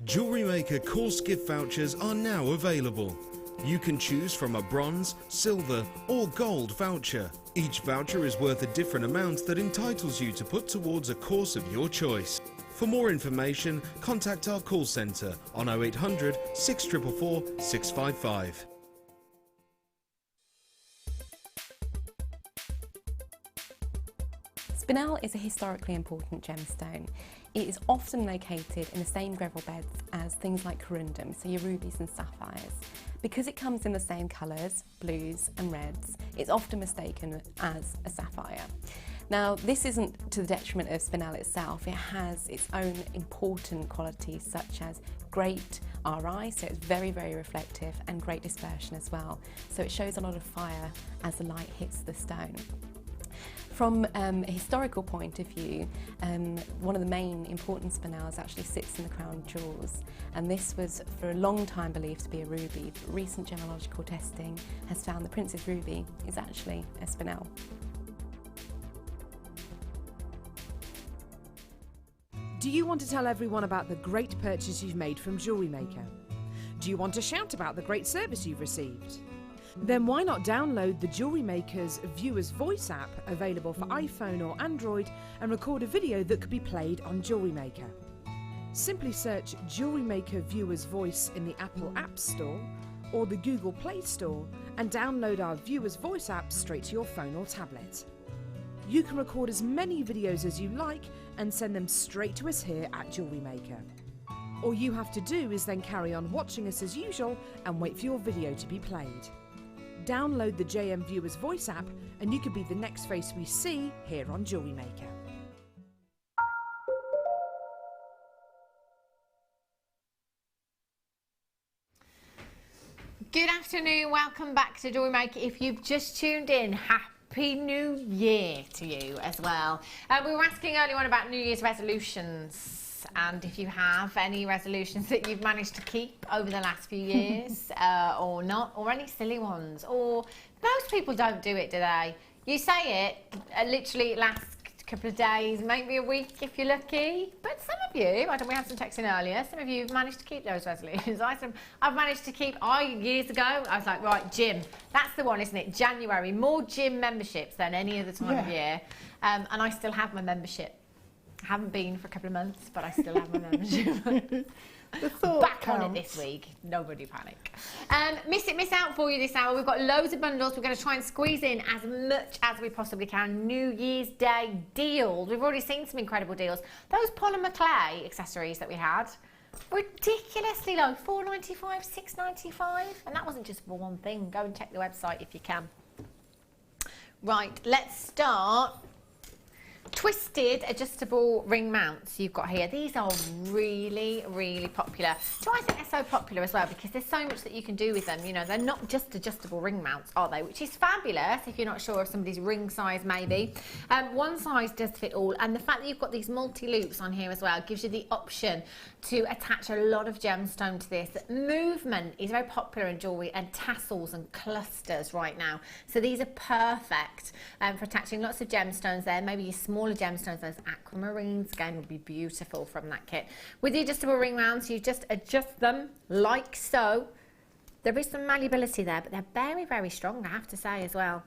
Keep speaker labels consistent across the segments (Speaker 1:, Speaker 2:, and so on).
Speaker 1: Jewellery Maker course gift vouchers are now available. You can choose from a bronze, silver or gold voucher. Each voucher is worth a different amount that entitles you to put towards a course of your choice. For more information, contact our call centre on 0800 644 655.
Speaker 2: Spinel is a historically important gemstone. It is often located in the same gravel beds as things like corundum, so your rubies and sapphires. Because it comes in the same colours, blues and reds, it's often mistaken as a sapphire. Now, this isn't to the detriment of Spinel itself. It has its own important qualities such as great RI, so it's very, very reflective, and great dispersion as well. So it shows a lot of fire as the light hits the stone. From a historical point of view, one of the main important spinels actually sits in the crown jewels, and this was for a long time believed to be a ruby, but recent gemological testing has found the Princess Ruby is actually a spinel.
Speaker 3: Do you want to tell everyone about the great purchase you've made from Jewellery Maker? Do you want to shout about the great service you've received? Then why not download the Jewellery Maker's Viewer's Voice app, available for iPhone or Android, and record a video that could be played on Jewellery Maker. Simply search Jewellery Maker Viewer's Voice in the Apple App Store or the Google Play Store and download our Viewer's Voice app straight to your phone or tablet. You can record as many videos as you like and send them straight to us here at Jewellery Maker. All you have to do is then carry on watching us as usual and wait for your video to be played. Download the JM Viewer's Voice app and you could be the next face we see here on Jewellery Maker.
Speaker 4: Good afternoon, welcome back to Jewellery Maker. If you've just tuned in, Happy New Year to you as well. We were asking earlier on about New Year's resolutions, and if you have any resolutions that you've managed to keep over the last few years or not, or any silly ones, or most people don't do it, do they? You say it, literally it lasts a couple of days, maybe a week if you're lucky, but some of you, we had some texting earlier, some of you have managed to keep those resolutions. I've managed to keep, years ago, I was like, right, gym, that's the one, isn't it? January, more gym memberships than any other time of year, and I still have my membership. I haven't been for a couple of months, but I still have my membership. Back on it this week. Nobody panic. Miss out for you this hour. We've got loads of bundles. We're going to try and squeeze in as much as we possibly can. New Year's Day deals. We've already seen some incredible deals. Those polymer clay accessories that we had, ridiculously low. $4.95, $6.95. And that wasn't just for one thing. Go and check the website if you can. Right, let's start. Twisted adjustable ring mounts you've got here. These are really, really popular. So I think they're so popular as well because there's so much that you can do with them. You know, they're not just adjustable ring mounts, are they? Which is fabulous if you're not sure of somebody's ring size, maybe. One size does fit all, and the fact that you've got these multi-loops on here as well gives you the option to attach a lot of gemstone to this. Movement is very popular in jewellery, and tassels and clusters right now. So these are perfect for attaching lots of gemstones there, maybe your smaller gemstones, those aquamarines, again, would be beautiful from that kit. With the adjustable ring mounts, you just adjust them like so. There is some malleability there, but they're very, very strong, I have to say as well.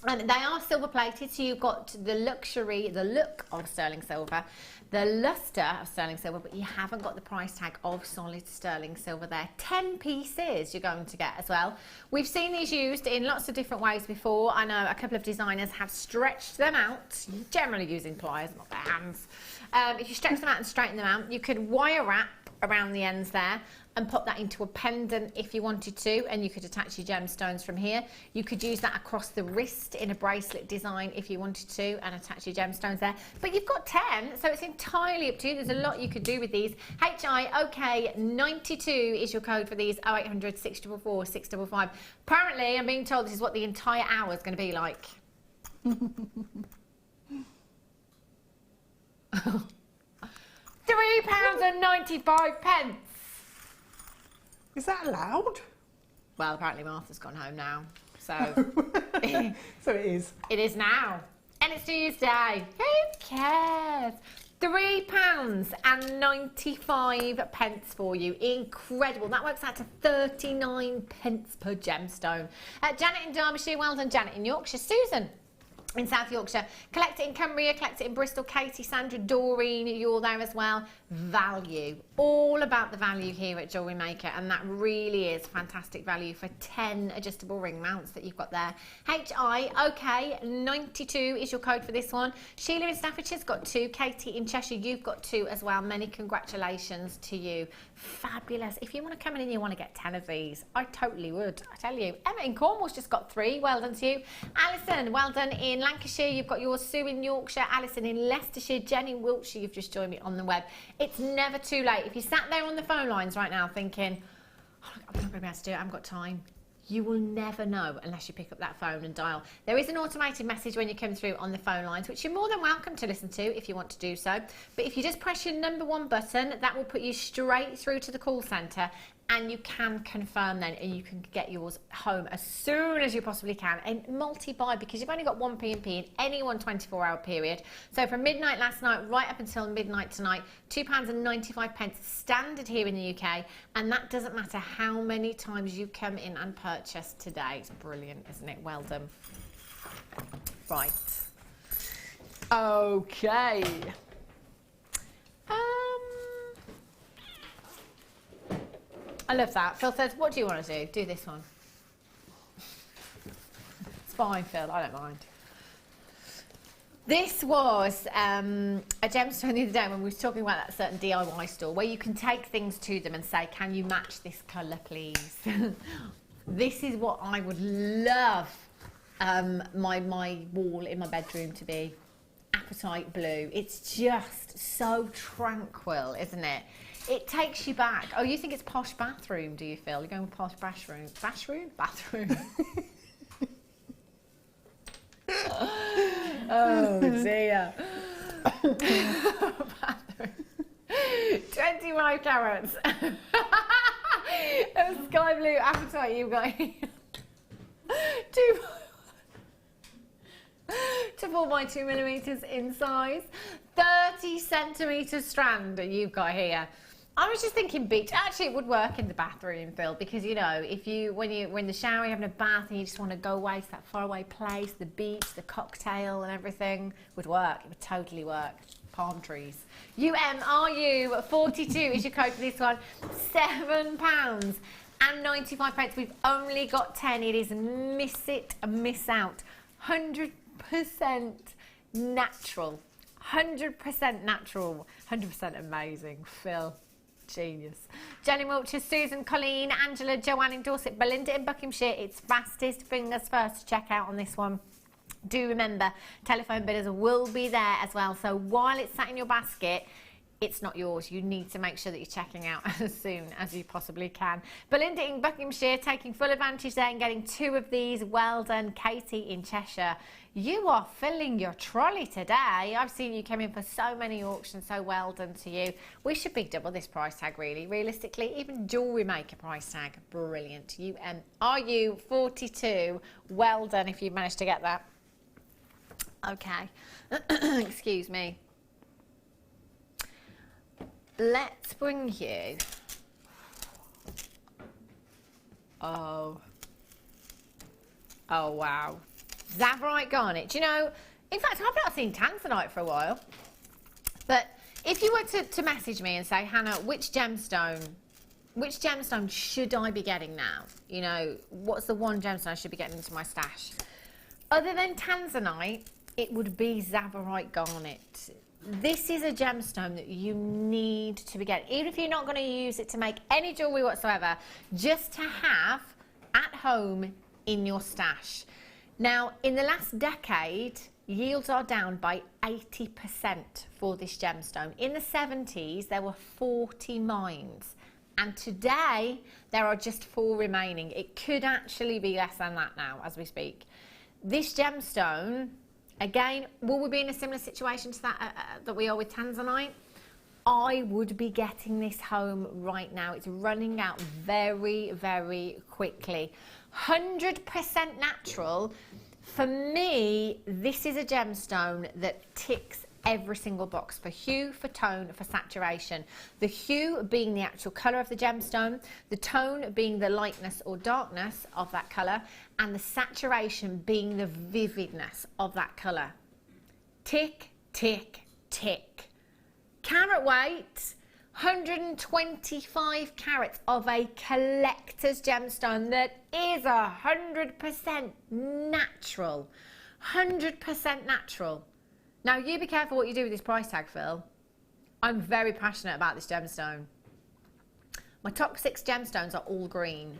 Speaker 4: And they are silver plated, so you've got the luxury, the look of sterling silver, the luster of sterling silver, but you haven't got the price tag of solid sterling silver there. 10 pieces you're going to get as well. We've seen these used in lots of different ways before. I know a couple of designers have stretched them out, generally using pliers, not their hands. If you stretch them out and straighten them out, you could wire wrap around the ends there and pop that into a pendant if you wanted to, and you could attach your gemstones from here. You could use that across the wrist in a bracelet design if you wanted to, and attach your gemstones there. But you've got 10, so it's entirely up to you. There's a lot you could do with these. HIOK92 is your code for these. 0800 644 655. Apparently, I'm being told this is what the entire hour is going to be like. £3.95.
Speaker 5: Is that allowed?
Speaker 4: Well, apparently Martha's gone home now, so...
Speaker 5: So it is.
Speaker 4: It is now. And it's New Year's Day. Who cares? £3.95 for you. Incredible. That works out to 39 pence per gemstone. Janet in Derbyshire, well done. Janet in Yorkshire. Susan in South Yorkshire. Collect it in Cumbria, collect it in Bristol. Katie, Sandra, Doreen, you're there as well. Value. All about the value here at Jewellery Maker, and that really is fantastic value for 10 adjustable ring mounts that you've got there. HI, 92 is your code for this one. Sheila in Staffordshire's got 2. Katie in Cheshire, you've got 2 as well. Many congratulations to you. Fabulous. If you want to come in and you want to get 10 of these, I totally would. I tell you. Emma in Cornwall's just got 3. Well done to you. Alison, well done in Lancashire. You've got yours. Sue in Yorkshire. Alison in Leicestershire. Jenny in Wiltshire. You've just joined me on the web. It's never too late. If you sat there on the phone lines right now thinking, oh, I'm not going to be able to do it, I haven't got time, you will never know unless you pick up that phone and dial. There is an automated message when you come through on the phone lines, which you're more than welcome to listen to if you want to do so. But if you just press your number 1 button, that will put you straight through to the call centre, and you can confirm then, and you can get yours home as soon as you possibly can, and multi-buy, because you've only got one P&P in any one 24-hour period. So from midnight last night right up until midnight tonight, £2.95 standard here in the UK, and that doesn't matter how many times you come in and purchase today. It's brilliant, isn't it? Well done. Right. Okay. I love that. Phil says, what do you want to do? Do this one. It's fine, Phil. I don't mind. This was a gemstone the other day when we were talking about that certain DIY store where you can take things to them and say, can you match this colour, please? This is what I would love my wall in my bedroom to be. Apatite blue. It's just so tranquil, isn't it? It takes you back. Oh, you think it's posh bathroom, do you, Phil? You're going with posh bathroom. Bathroom? Bathroom. Oh, dear. Bathroom. 25 carats. Of sky blue apatite you've got here. 4 by 2 millimeters in size. 30 centimetre strand that you've got here. I was just thinking beach. Actually, it would work in the bathroom, Phil, because you know, if when you're in the shower, you're having a bath, and you just want to go away to that faraway place, the beach, the cocktail, and everything would work. It would totally work. Palm trees. UMRU 42 is your code for this one. £7.95. We've only got 10. It is miss it, miss out. 100% natural. 100% natural. 100% amazing, Phil. Genius. Jenny Wiltshire, Susan, Colleen, Angela, Joanne in Dorset, Belinda in Buckinghamshire. It's fastest fingers first to check out on this one. Do remember, telephone bidders will be there as well. So while it's sat in your basket, it's not yours. You need to make sure that you're checking out as soon as you possibly can. Belinda in Buckinghamshire taking full advantage there and getting 2 of these. Well done. Katie in Cheshire. You are filling your trolley today. I've seen you come in for so many auctions, so well done to you. We should be double this price tag, really. Realistically, even Jewellery Maker price tag. Brilliant. RU 42. Well done if you managed to get that. Okay. Excuse me. Let's bring you. Oh wow. Zavarite garnet. Do you know, in fact, I've not seen tanzanite for a while. But if you were to message me and say, Hannah, which gemstone should I be getting now? You know, what's the one gemstone I should be getting into my stash? Other than tanzanite, it would be Zavarite garnet. This is a gemstone that you need to be getting, even if you're not going to use it to make any jewellery whatsoever, just to have at home in your stash. Now, in the last decade, yields are down by 80% for this gemstone. In the 70s, there were 40 mines, and today there are just 4 remaining. It could actually be less than that now as we speak. This gemstone, again, will we be in a similar situation to that that we are with tanzanite? I would be getting this home right now. It's running out very, very quickly. 100% natural. For me, this is a gemstone that ticks every single box for hue, for tone, for saturation. The hue being the actual colour of the gemstone, the tone being the lightness or darkness of that colour, and the saturation being the vividness of that colour. Tick, tick, tick. Carat weight, 125 carats of a collector's gemstone that is 100% natural. 100% natural. Now, you be careful what you do with this price tag, Phil. I'm very passionate about this gemstone. My top 6 gemstones are all green.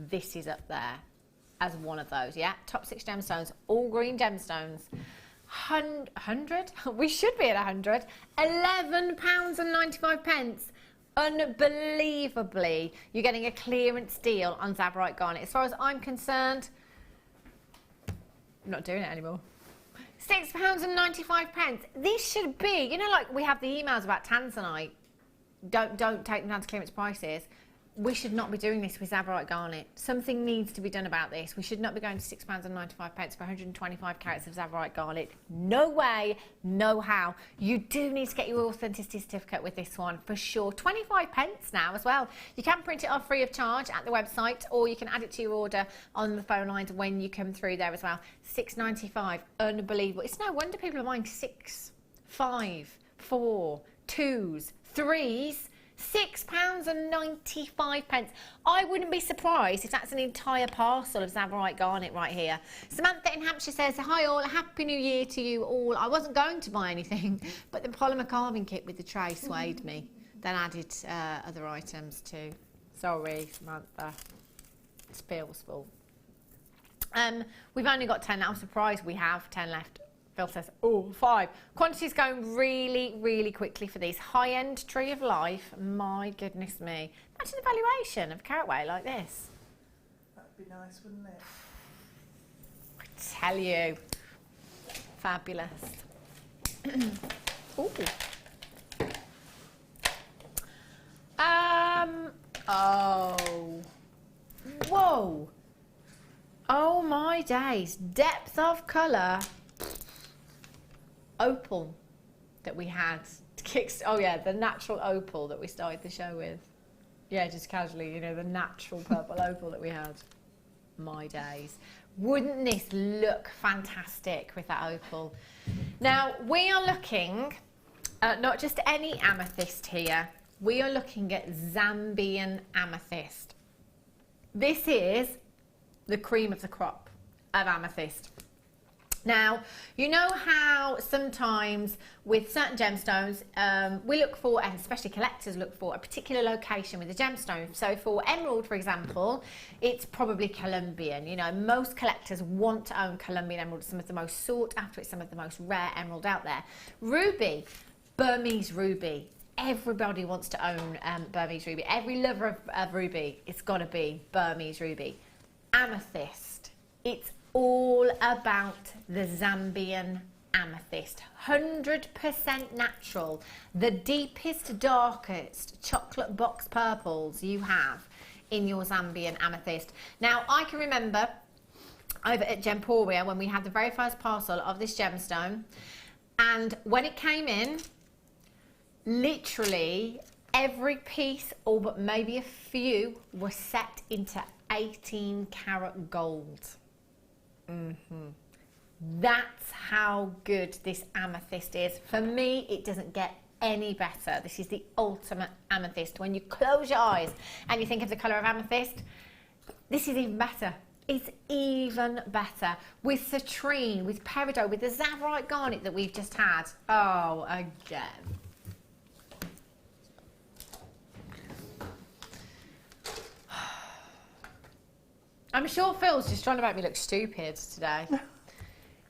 Speaker 4: This is up there as one of those, yeah? Top 6 gemstones, all green gemstones. 100? We should be at 100. £11.95. Unbelievably, you're getting a clearance deal on Zabarite Garnet. As far as I'm concerned, I'm not doing it anymore. £6.95. This should be, you know, like we have the emails about Tanzanite. Don't take them down to clearance prices. We should not be doing this with Zabarite Garnet. Something needs to be done about this. We should not be going to £6.95 for 125 carats of Zabarite Garnet. No way, no how. You do need to get your authenticity certificate with this one for sure. 25 pence now as well. You can print it off free of charge at the website, or you can add it to your order on the phone lines when you come through there as well. £6.95, unbelievable. It's no wonder people are buying 6, 5, 4, 2s, 3s. £6.95. I wouldn't be surprised if that's an entire parcel of Zabarite Garnet right here. Samantha in Hampshire says, hi all, happy new year to you all. I wasn't going to buy anything, but the polymer carving kit with the tray swayed me. Then added other items too. Sorry, Samantha. It's Phil's fault. We've only got 10 now. I'm surprised we have 10 left. Phil says, oh, 5. Quantity's going really, really quickly for these. High-end Tree of Life. My goodness me. Imagine the valuation of carat weight like this.
Speaker 5: That'd be nice, wouldn't it?
Speaker 4: I tell you. Fabulous. Ooh. Oh. Whoa. Oh, my days. Depth of colour. Opal that we had to kick. Oh yeah, the natural opal that we started the show with. Yeah, just casually, you know, the natural purple opal that we had. My days. Wouldn't this look fantastic with that opal? Now, we are looking at not just any amethyst here. We are looking at Zambian amethyst. This is the cream of the crop of amethyst. Now, you know how sometimes with certain gemstones, we look for, and especially collectors look for, a particular location with a gemstone. So for emerald, for example, it's probably Colombian. You know, most collectors want to own Colombian emerald. It's some of the most sought after, it's some of the most rare emerald out there. Ruby, Burmese ruby. Everybody wants to own Burmese ruby. Every lover of ruby, it's got to be Burmese ruby. Amethyst, it's all about the Zambian amethyst. 100% natural. The deepest, darkest chocolate box purples you have in your Zambian amethyst. Now, I can remember over at Gemporia when we had the very first parcel of this gemstone, and when it came in, literally every piece, all but maybe a few, was set into 18 karat gold. That's how good this amethyst is. For me, it doesn't get any better. This is the ultimate amethyst. When you close your eyes and you think of the colour of amethyst, this is even better. It's even better. With citrine, with peridot, with the Zabarite Garnet that we've just had. Oh, again. I'm sure Phil's just trying to make me look stupid today.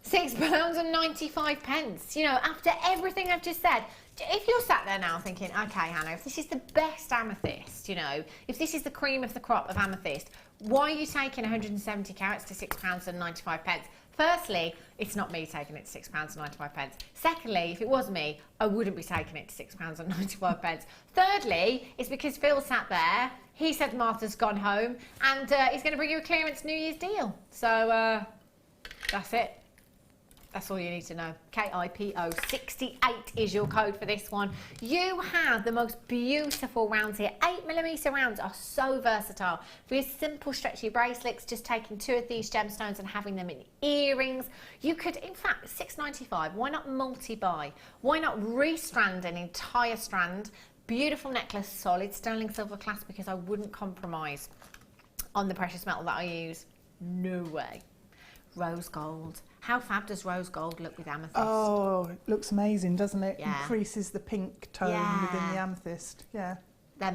Speaker 4: £6.95. You know, after everything I've just said, if you're sat there now thinking, okay, Hannah, if this is the best amethyst, you know, if this is the cream of the crop of amethyst, why are you taking 170 carats to £6.95? Firstly, it's not me taking it to £6.95. Secondly, if it was me, I wouldn't be taking it to £6.95. Thirdly, it's because Phil sat there, he said Martha's gone home, and he's going to bring you a clearance New Year's deal. So, that's it. That's all you need to know. KIPO 68 is your code for this one. You have the most beautiful rounds here. 8mm rounds are so versatile. For your simple stretchy bracelets, just taking 2 of these gemstones and having them in earrings. You could, in fact, $6.95. Why not multi-buy? Why not restrand an entire strand? Beautiful necklace, solid sterling silver clasp, because I wouldn't compromise on the precious metal that I use. No way. Rose gold. How fab does rose gold look with amethyst?
Speaker 5: Oh, it looks amazing, doesn't it?
Speaker 4: Yeah.
Speaker 5: Increases the pink tone within the amethyst. Yeah.
Speaker 4: They're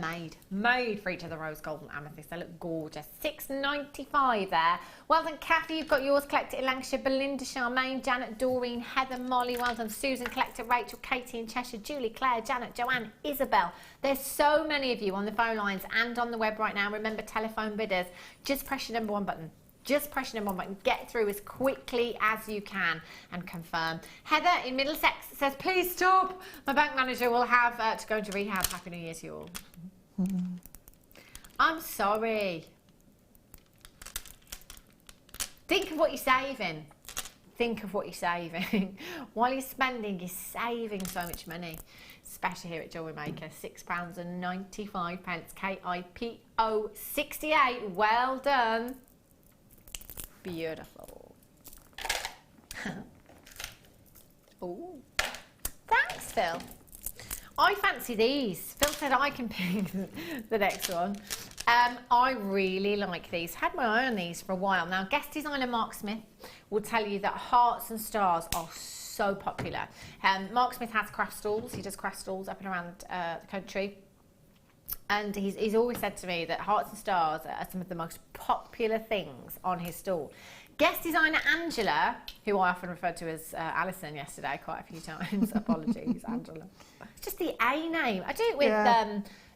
Speaker 4: made for each of the rose gold and amethyst. They look gorgeous. $6.95 there. Well done, Kathy. You've got yours collected in Lancashire. Belinda, Charmaine, Janet, Doreen, Heather, Molly. Well done, Susan collected, Rachel, Katie in Cheshire, Julie, Claire, Janet, Joanne, Isabel. There's so many of you on the phone lines and on the web right now. Remember, telephone bidders. Just press your number 1 button. Just press your number 1 button, get through as quickly as you can and confirm. Heather in Middlesex says, please stop. My bank manager will have to go into rehab. Happy New Year to you all. I'm sorry. Think of what you're saving. Think of what you're saving. While you're spending, you're saving so much money. Especially here at Jewellery Maker, £6.95. KIPO 68. Well done. Beautiful. Oh, thanks, Phil. I fancy these. Phil said I can pick the next one. I really like these. Had my eye on these for a while. Now, guest designer Mark Smith will tell you that hearts and stars are so popular. Mark Smith has craft stalls. He does craft stalls up and around the country. And he's always said to me that hearts and stars are some of the most popular things on his stall. Guest designer Angela, who I often referred to as Alison yesterday quite a few times. Apologies, Angela. It's just the A name. I do it with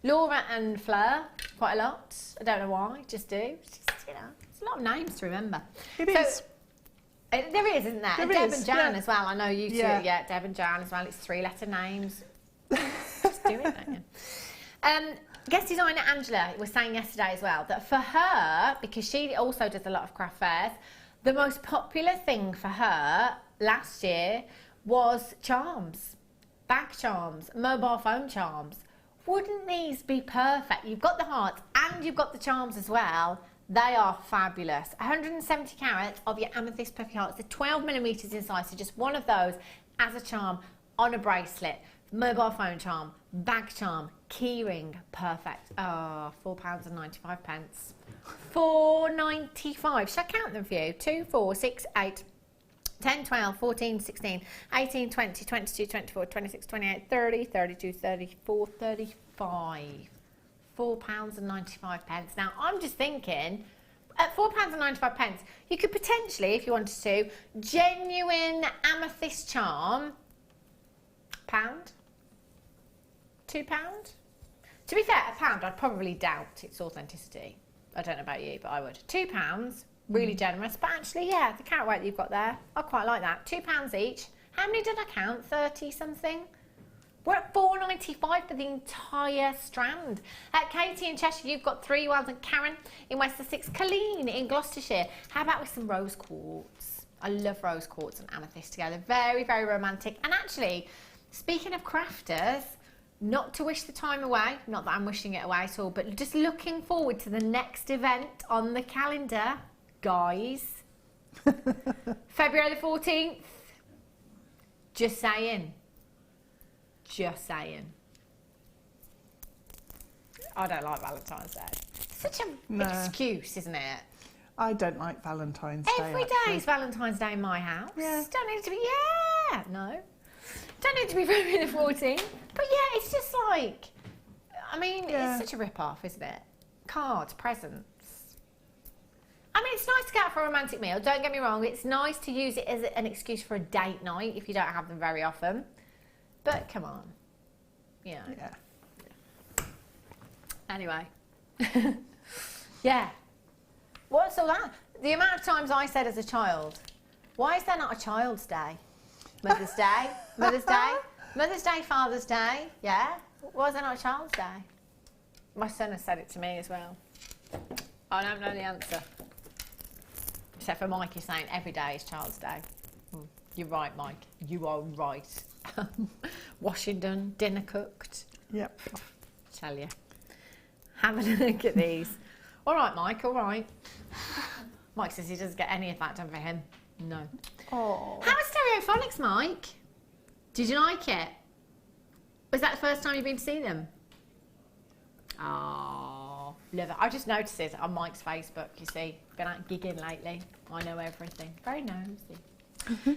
Speaker 4: Laura and Fleur quite a lot. I don't know why, just do. It's just, you know, it's a lot of names to remember.
Speaker 5: It is.
Speaker 4: There is, isn't there?
Speaker 5: There
Speaker 4: and Deb
Speaker 5: is,
Speaker 4: and Jan as well. I know you two.
Speaker 5: Yeah.
Speaker 4: Deb and Jan as well. It's 3-letter names. Just do it, don't you? Guest designer Angela was saying yesterday as well that for her, because she also does a lot of craft fairs, the most popular thing for her last year was charms, bag charms, mobile phone charms. Wouldn't these be perfect? You've got the hearts and you've got the charms as well. They are fabulous. 170 carats of your amethyst puffy hearts. They're 12mm in size, so just one of those as a charm on a bracelet. Mobile phone charm, bag charm, key ring, perfect. Oh, £4.95. £4.95. Shall I count them for you? 2, 4, 6, 8, 10, 12, 14, 16, 18, 20, 22, 24, 26, 28, 30, 32, 34, 35. £4.95. Now, I'm just thinking, at £4.95, you could potentially, if you wanted to, genuine amethyst charm, £1, £2. To be fair, £1, I'd probably doubt its authenticity. I don't know about you, but I would. £2, really generous. But actually, yeah, the carat weight that you've got there, I quite like that. £2 each. How many did I count? 30 something? We're at £4.95 for the entire strand. Katie in Cheshire, you've got 3. Well done. Karen in West Sussex. Colleen in Gloucestershire. How about with some rose quartz? I love rose quartz and amethyst together. Very, very romantic. And actually, speaking of crafters, not to wish the time away, not that I'm wishing it away at all, but just looking forward to the next event on the calendar, guys. February the 14th. Just saying. Just saying. I don't like Valentine's Day. Such an excuse, isn't it?
Speaker 5: I don't like Valentine's Day.
Speaker 4: Every day is Valentine's Day in my house.
Speaker 5: Yeah.
Speaker 4: Don't need to be, no. Don't need to be February the 14th. But yeah, it's just like, I mean, it's such a rip-off, isn't it? Cards, presents. I mean, it's nice to go out for a romantic meal, don't get me wrong. It's nice to use it as an excuse for a date night if you don't have them very often. But come on, you know.
Speaker 5: Yeah.
Speaker 4: Anyway. Yeah. What's all that? The amount of times I said as a child, why is there not a Child's Day? Mother's Day, Mother's Day, Mother's Day, Father's Day, yeah? Why is there not a Child's Day? My son has said it to me as well. I don't know the answer. Except for Mike, who's saying every day is Child's Day. You're right, Mike. You are right. Washing done, dinner cooked.
Speaker 5: Yep.
Speaker 4: Tell you. Have a look at these. All right, Mike, all right. Mike says he doesn't get any of that done for him. No.
Speaker 5: Oh.
Speaker 4: How was Stereophonics, Mike? Did you like it? Was that the first time you've been to see them? Oh, love it. I just noticed it on Mike's Facebook, you see. Been out gigging lately. I know everything. Very nosy.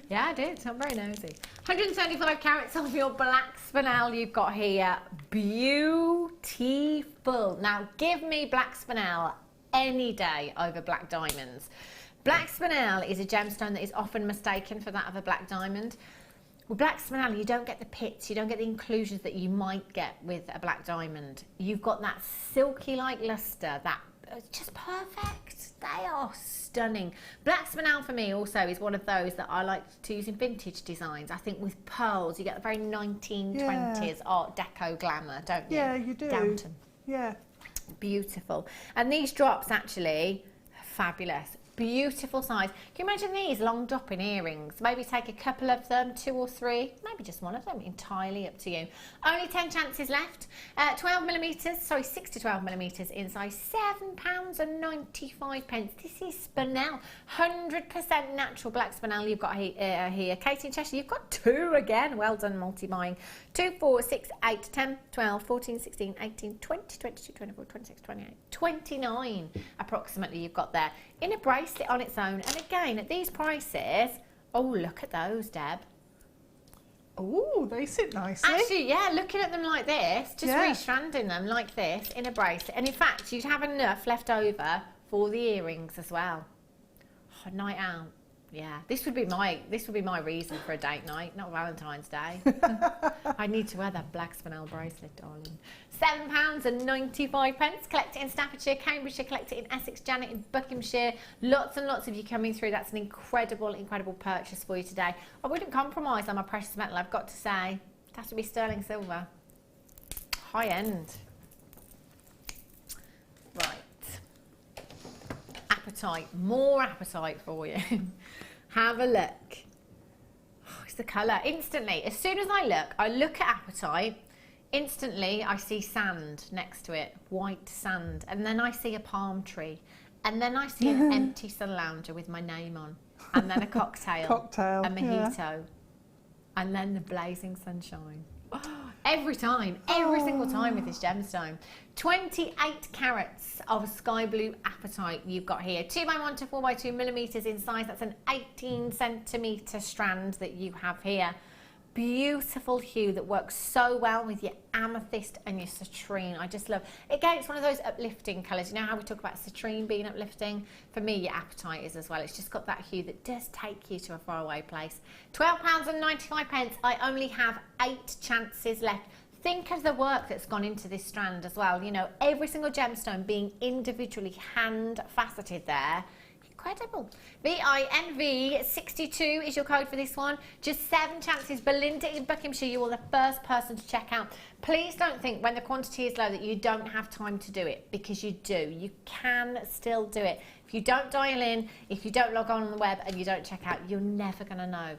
Speaker 4: Yeah, I did. I'm very nosy. 175 carats of your black spinel you've got here. Beautiful. Now, give me black spinel any day over black diamonds. Black spinel is a gemstone that is often mistaken for that of a black diamond. With black spinel, you don't get the pits, you don't get the inclusions that you might get with a black diamond. You've got that silky-like luster, that just perfect. They are stunning. Black spinel for me also is one of those that I like to use in vintage designs. I think with pearls, you get the very 1920s Art Deco glamour, don't you?
Speaker 5: Yeah, you do.
Speaker 4: Downton.
Speaker 5: Yeah.
Speaker 4: Beautiful. And these drops actually, fabulous. Beautiful size. Can you imagine these long dropping earrings? Maybe take a couple of them, 2 or 3, maybe just one of them, entirely up to you. Only 10 chances left. 6 to 12 millimetres in size, £7.95. This is spinel, 100% natural black spinel you've got here. Katie in Cheshire, you've got 2 again. Well done, multi-buying. 2, 4, 6, 8, 10, 12, 14, 16, 18, 20, 22, 24, 26, 28, 29 approximately you've got there. In a bracelet on its own, and again at these prices, oh look at those, Deb.
Speaker 5: Oh, they sit nicely.
Speaker 4: Actually, yeah, looking at them like this, just restranding them like this in a bracelet, and in fact you'd have enough left over for the earrings as well. Oh, night out. Yeah, this would be my reason for a date night, not Valentine's Day. I need to wear that black spinel bracelet, darling. £7.95. Collect it in Staffordshire, Cambridgeshire, collect it in Essex, Janet in Buckinghamshire. Lots and lots of you coming through. That's an incredible, incredible purchase for you today. I wouldn't compromise on my precious metal, I've got to say. It has to be sterling silver. High end. Right. Appetite, more appetite for you. Have a look. Oh, it's the colour. Instantly, as soon as I look at appetite, instantly I see sand next to it, white sand, and then I see a palm tree, and then I see an empty sun lounger with my name on, and then a cocktail, a mojito, and then the blazing sunshine. Every time, every single time with this gemstone. 28 carats of sky blue apatite you've got here. 2x1 to 4x2 millimetres in size. That's an 18 centimetre strand that you have here. Beautiful hue that works so well with your amethyst and your citrine. I just love, again, it's one of those uplifting colours. You know how we talk about citrine being uplifting? For me, your apatite is as well. It's just got that hue that does take you to a faraway place. £12.95. I only have 8 chances left. Think of the work that's gone into this strand as well. You know, every single gemstone being individually hand faceted there. Incredible. VINV62 is your code for this one. Just 7 chances. Belinda in Buckinghamshire, you are the first person to check out. Please don't think when the quantity is low that you don't have time to do it, because you do. You can still do it. If you don't dial in, if you don't log on the web and you don't check out, you're never going to know.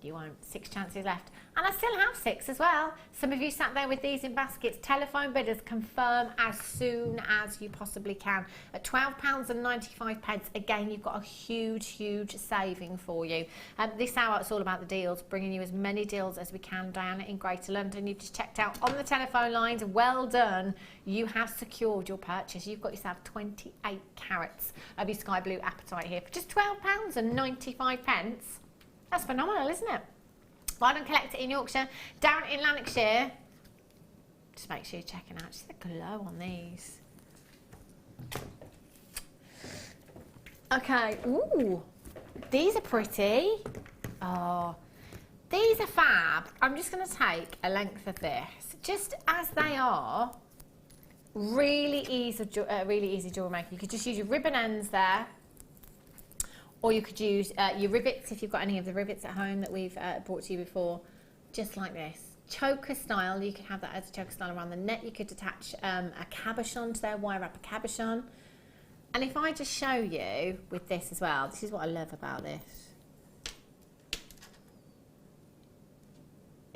Speaker 4: You won't. 6 chances left. And I still have 6 as well. Some of you sat there with these in baskets. Telephone bidders, confirm as soon as you possibly can. At £12.95. Again, you've got a huge, huge saving for you. This hour, it's all about the deals, bringing you as many deals as we can. Diana in Greater London, you've just checked out on the telephone lines. Well done. You have secured your purchase. You've got yourself 28 carats of your sky blue apatite here for just £12.95. That's phenomenal, isn't it? Why don't collect it in Yorkshire, down in Lanarkshire. Just make sure you're checking out. Just the glow on these. Okay. Ooh, these are pretty. Oh, these are fab. I'm just going to take a length of this, just as they are. Really easy jewellery maker. You could just use your ribbon ends there. Or you could use your rivets, if you've got any of the rivets at home that we've brought to you before, just like this. Choker style, you could have that as a choker style around the neck. You could attach a cabochon to there, wire up a cabochon. And if I just show you with this as well, this is what I love about this.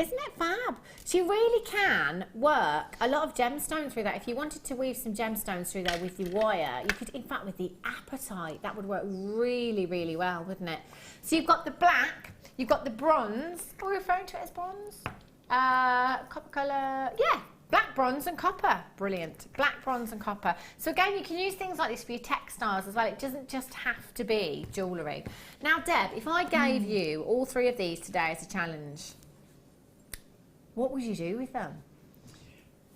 Speaker 4: Isn't it fab? So you really can work a lot of gemstones through that. If you wanted to weave some gemstones through there with your wire, you could, in fact, with the apatite, that would work really, really well, wouldn't it? So you've got the black, you've got the bronze. Are we referring to it as bronze? Copper colour, yeah. Black, bronze and copper. Brilliant. Black, bronze and copper. So again, you can use things like this for your textiles as well. It doesn't just have to be jewellery. Now, Deb, if I gave you all 3 of these today as a challenge, what would you do with them?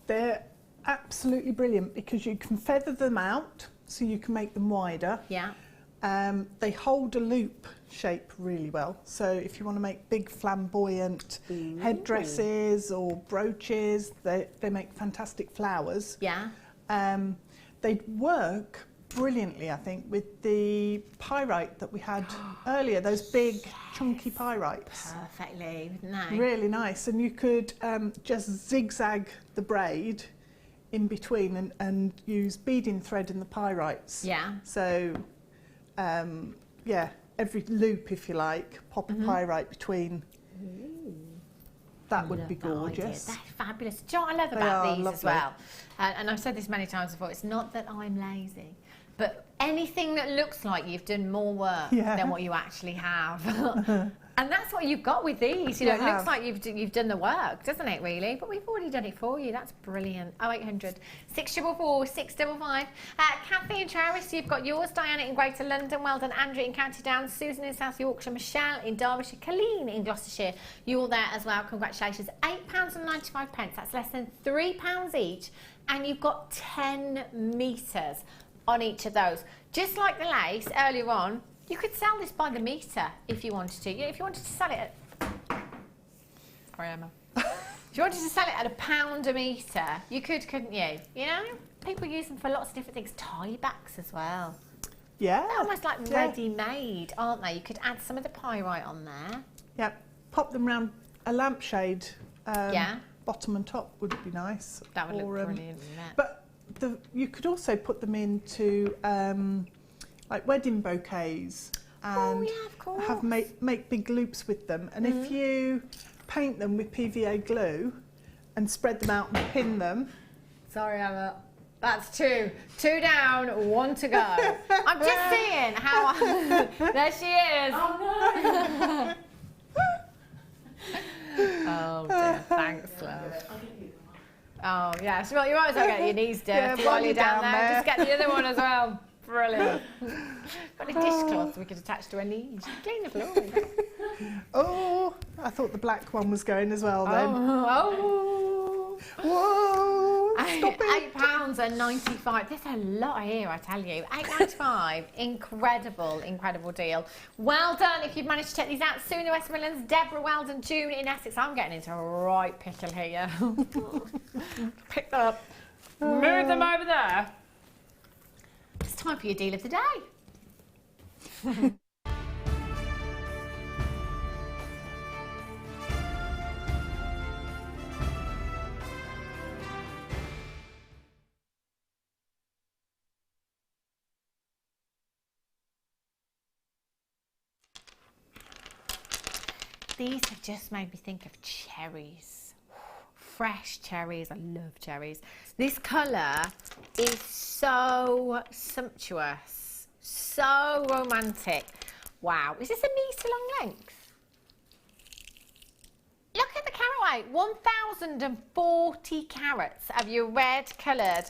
Speaker 5: They're absolutely brilliant because you can feather them out so you can make them wider.
Speaker 4: Yeah.
Speaker 5: They hold a loop shape really well. So if you want to make big flamboyant headdresses or brooches, they make fantastic flowers.
Speaker 4: Yeah.
Speaker 5: They'd work brilliantly, I think, with the pyrite that we had earlier, those big chunky pyrites.
Speaker 4: Perfectly, wouldn't they?
Speaker 5: Really nice. And you could just zigzag the braid in between and use beading thread in the pyrites.
Speaker 4: Yeah.
Speaker 5: So, yeah, every loop, if you like, pop a pyrite between. That would be gorgeous.
Speaker 4: That's fabulous. Do you know what I love about these as well? And I've said this many times before, it's not that I'm lazy, but anything that looks like you've done more work than what you actually have. And that's what you've got with these. You know, it looks like you've done the work, doesn't it, really? But we've already done it for you. That's brilliant. 0800 644 655. Kathy in Travis, you've got yours. Diana in Greater London. Well done. Andrew in County Down. Susan in South Yorkshire. Michelle in Derbyshire. Colleen in Gloucestershire. You're all there as well. Congratulations. £8.95. That's less than £3 each. And you've got 10 metres on each of those. Just like the lace earlier on, you could sell this by the metre if you wanted to. If you wanted to sell it at... Sorry, Emma. If you wanted to sell it at £1 a metre, you could, couldn't you? You know? People use them for lots of different things. Tie backs as well.
Speaker 5: Yeah.
Speaker 4: They're almost like ready-made, aren't they? You could add some of the pyrite on there.
Speaker 5: Yeah. Pop them round a lampshade. Bottom and top would be nice.
Speaker 4: That would look brilliant, wouldn't it?
Speaker 5: But you could also put them into... like wedding bouquets and have make big loops with them, and if you paint them with PVA glue and spread them out and pin them. Sorry, Emma.
Speaker 4: That's 2 down, 1 to go. I'm just seeing how there she is. Oh no. Oh dear, thanks love. Oh yeah, so you might as well get your knees dirty while you're down there. Just get the other one as well. Brilliant. Got a dishcloth we could attach to her knees. Clean the floor.
Speaker 5: Oh, I thought the black one was going as well then.
Speaker 4: Oh.
Speaker 5: Whoa. Stop it.
Speaker 4: £8.95. There's a lot here, I tell you. £8.95. Incredible, incredible deal. Well done if you've managed to take these out. Sue in the West Midlands, Deborah Weldon, June in Essex. I'm getting into a right pickle here. Pick that up. Move them over there. It's time for your deal of the day. These have just made me think of cherries. Fresh cherries, I love cherries. This colour is so sumptuous, so romantic. Wow, is this a metre long length? Look at the carat weight, 1,040 carats of your red coloured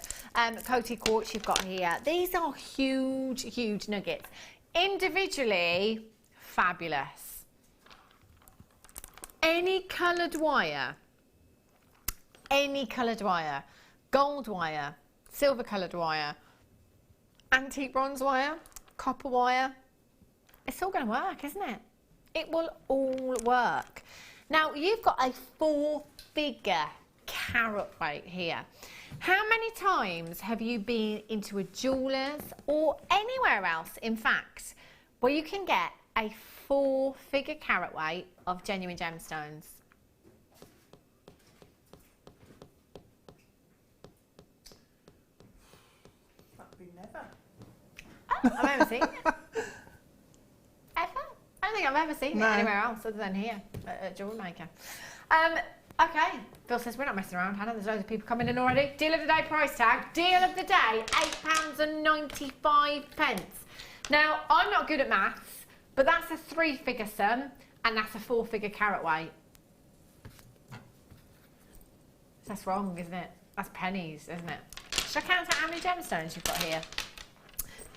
Speaker 4: coated quartz you've got here. These are huge, huge nuggets. Individually, fabulous. Any coloured wire, gold wire, silver coloured wire, antique bronze wire, copper wire, it's all going to work, isn't it? It will all work. Now, you've got a 4-figure carat weight here. How many times have you been into a jeweller's or anywhere else, in fact, where you can get a 4-figure carat weight of genuine gemstones?
Speaker 5: Never.
Speaker 4: Oh, I've never seen it. Ever? I don't think I've ever seen it anywhere else other than here at Jewellery Maker. Okay, Phil says we're not messing around, Hannah. There's loads of people coming in already. Deal of the day price tag. Deal of the day, £8.95. Now, I'm not good at maths, but that's a 3-figure sum and that's a 4-figure carat weight. That's wrong, isn't it? That's pennies, isn't it? Should I count out how many gemstones you've got here?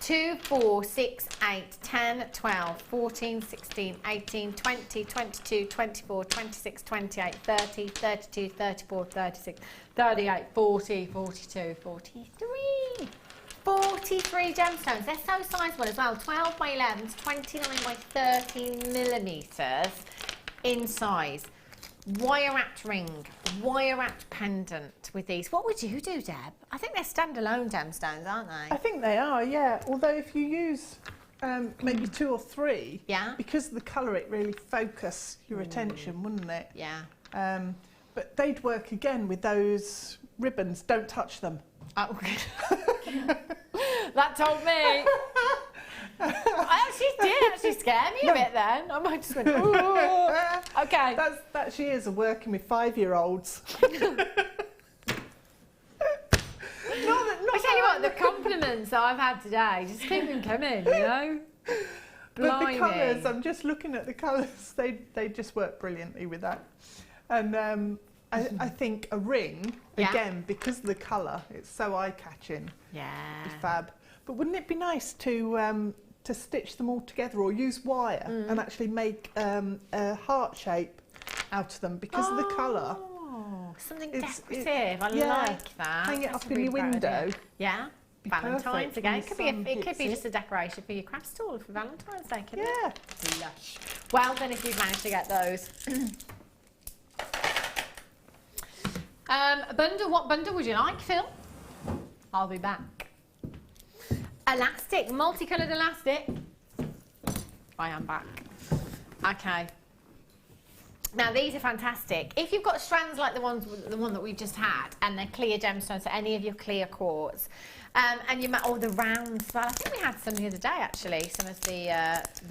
Speaker 4: 2, 4, 6, 8, 10, 12, 14, 16, 18, 20, 22, 24, 26, 28, 30, 32, 34, 36, 38, 40, 42, 43. 43 gemstones. They're so sizable as well. 12 by 11s, 29 by 30 millimetres in size. Wire-wrapped ring, wire-wrapped pendant with these. What would you do, Deb? I think they're standalone gemstones, aren't they?
Speaker 5: I think they are, yeah. Although if you use maybe 2 or 3,
Speaker 4: yeah,
Speaker 5: because of the colour, it really focus your attention, wouldn't it?
Speaker 4: Yeah.
Speaker 5: But they'd work again with those ribbons. Don't touch them.
Speaker 4: Oh, that told me. I actually scare me a bit then. I might just went, ooh. Okay.
Speaker 5: That's years of working with 5-year-olds.
Speaker 4: I tell you what, the compliments that I've had today, just keep them coming, you know?
Speaker 5: But the colours, I'm just looking at the colours, they just work brilliantly with that. And I think a ring, again, because of the colour, it's so eye-catching.
Speaker 4: Yeah.
Speaker 5: It's fab. But wouldn't it be nice to stitch them all together or use wire and actually make a heart shape out of them because of the colour?
Speaker 4: Something decorative. I like that.
Speaker 5: Hang it up in your window.
Speaker 4: Yeah. Valentine's again. It could be just a decoration for your craft stall for Valentine's Day, couldn't it? Lush. Well done if you've managed to get those. A bundle. What bundle would you like, Phil? I'll be back. Elastic, multicoloured elastic. I am back. Okay. Now these are fantastic. If you've got strands like the one that we've just had, and they're clear gemstones, so any of your clear quartz, and you the rounds. Well, I think we had some the other day actually. Some of the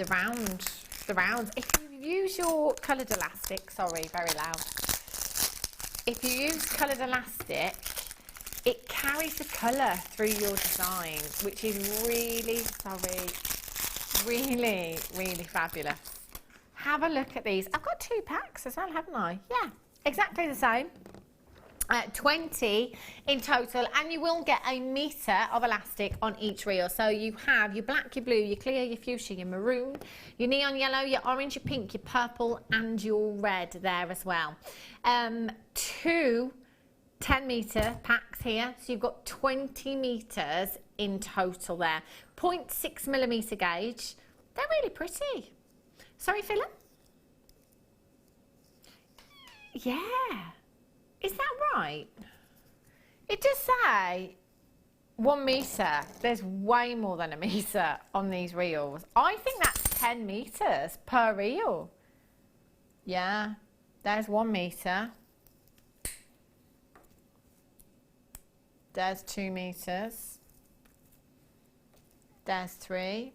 Speaker 4: rounds. If you use your coloured elastic, sorry, very loud. If you use coloured elastic, it carries the colour through your design, which is really fabulous. Have a look at these. I've got 2 packs as well, haven't I? Yeah, exactly the same. 20 in total, and you will get a metre of elastic on each reel. So you have your black, your blue, your clear, your fuchsia, your maroon, your neon yellow, your orange, your pink, your purple, and your red there as well. 2 10-metre packs here, so you've got 20 metres in total there. 0.6 millimetre gauge. They're really pretty. Sorry, Philip? Yeah. Is that right? It does say 1 metre. There's way more than a metre on these reels. I think that's 10 metres per reel. Yeah. There's 1 metre. There's 2 metres. There's 3.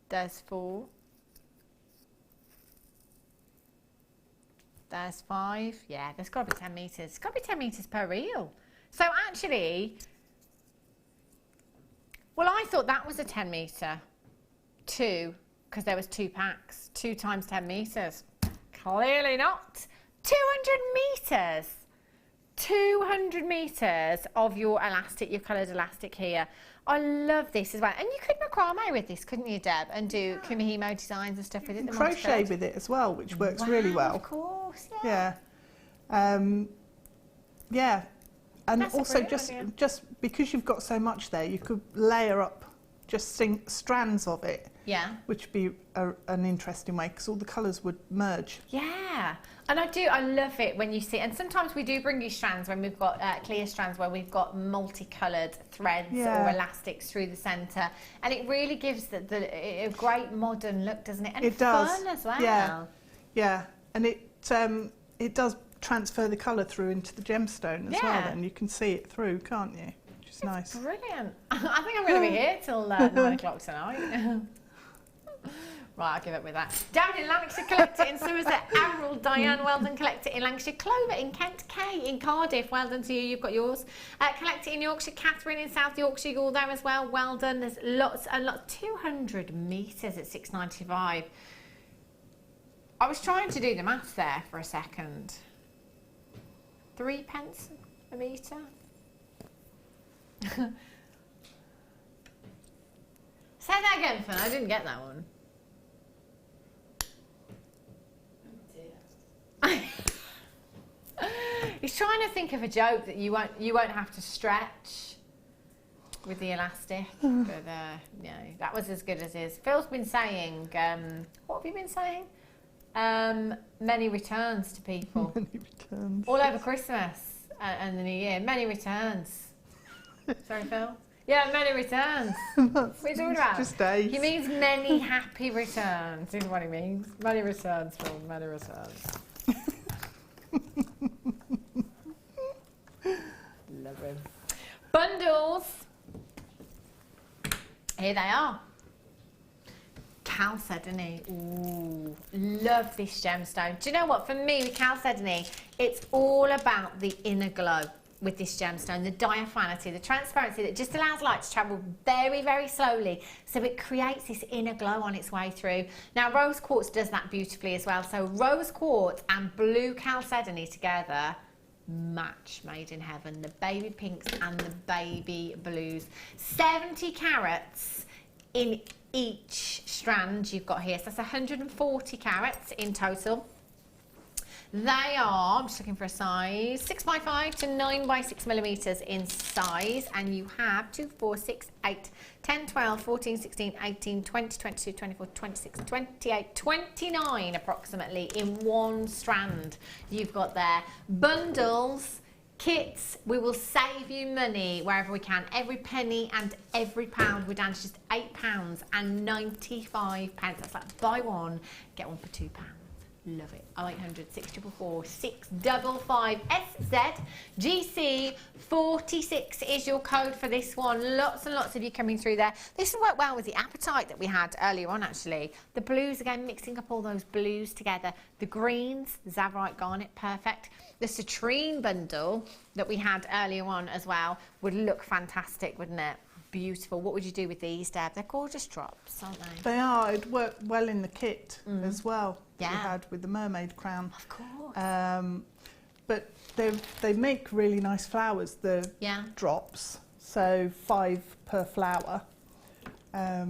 Speaker 4: There's 4. There's 5. Yeah, there's got to be 10 metres. It's got to be 10 metres per reel. So actually, well, I thought that was a 10 metre. 2, because there was 2 packs. 2 times 10 metres. Clearly not. 200 metres. 200 metres of your elastic, your coloured elastic here. I love this as well. And you could macrame with this, couldn't you, Deb? And do kumihimo designs and stuff with it.
Speaker 5: Crochet with it as well, which works really well.
Speaker 4: Of course,
Speaker 5: yeah. Yeah. And
Speaker 4: that's
Speaker 5: also just because you've got so much there, you could layer up just strands of it.
Speaker 4: Yeah.
Speaker 5: Which would be an interesting way, because all the colours would merge.
Speaker 4: Yeah. And I love it when you see, and sometimes we do bring you strands when we've got clear strands where we've got multicoloured threads or elastics through the centre, and it really gives a great modern look, doesn't it? And
Speaker 5: it does.
Speaker 4: Fun as well.
Speaker 5: Yeah, yeah, and it does transfer the colour through into the gemstone as well. Then you can see it through, can't you? Which is nice.
Speaker 4: Brilliant. I think I'm going to be here till 9 o'clock tonight. Right, I'll give up with that. Down in Lancashire, collect it in Somerset. Emerald, Diane, well done. Collect it in Lancashire. Clover in Kent, Kay in Cardiff, well done to you. You've got yours. Collect it in Yorkshire. Catherine in South Yorkshire, you're all there as well. Well done. There's lots and lots. 200 metres at £6.95. I was trying to do the maths there for a second. 3 pence a metre. Say that again, Phil. I didn't get that one. He's trying to think of a joke that you won't have to stretch with the elastic, but no, that was as good as his. Phil's been saying, what have you been saying? Many returns to people.
Speaker 5: Many returns.
Speaker 4: All over Christmas and the New Year. Many returns. Sorry, Phil. Yeah, many returns. What are you talking about?
Speaker 5: Just days.
Speaker 4: He means many happy returns, is what he means. Many returns, Phil, many returns. Love him. Bundles. Here they are. Chalcedony. Ooh, love this gemstone. Do you know what? For me, with chalcedony, it's all about the inner glow with this gemstone, the diaphaneity, the transparency that just allows light to travel very, very slowly, so it creates this inner glow on its way through. Now, rose quartz does that beautifully as well. So rose quartz and blue chalcedony together, match made in heaven. The baby pinks and the baby blues. 70 carats in each strand you've got here. So that's 140 carats in total. They are, I'm just looking for a size, 6x5 to 9x6 millimetres in size, and you have 2, 4, 6, 8, 10, 12, 14, 16, 18, 20, 22, 24, 26, 28, 29 approximately in one strand you've got there. Bundles, kits, we will save you money wherever we can. Every penny and every pound we're down to just £8.95. That's like buy one, get one for £2. Love it. 0800 644 655 SZ GC 46 is your code for this one. Lots and lots of you coming through there. This will work well with the apatite that we had earlier on, actually. The blues, again, mixing up all those blues together. The greens, the Zavarite Garnet, perfect. The citrine bundle that we had earlier on as well would look fantastic, wouldn't it? Beautiful. What would you do with these, Deb? They're gorgeous drops, aren't they?
Speaker 5: They are. It'd work well in the kit as well.
Speaker 4: Yeah.
Speaker 5: We had with the mermaid crown.
Speaker 4: Of course.
Speaker 5: But they make really nice flowers, the drops. So 5 per flower.
Speaker 4: Yeah,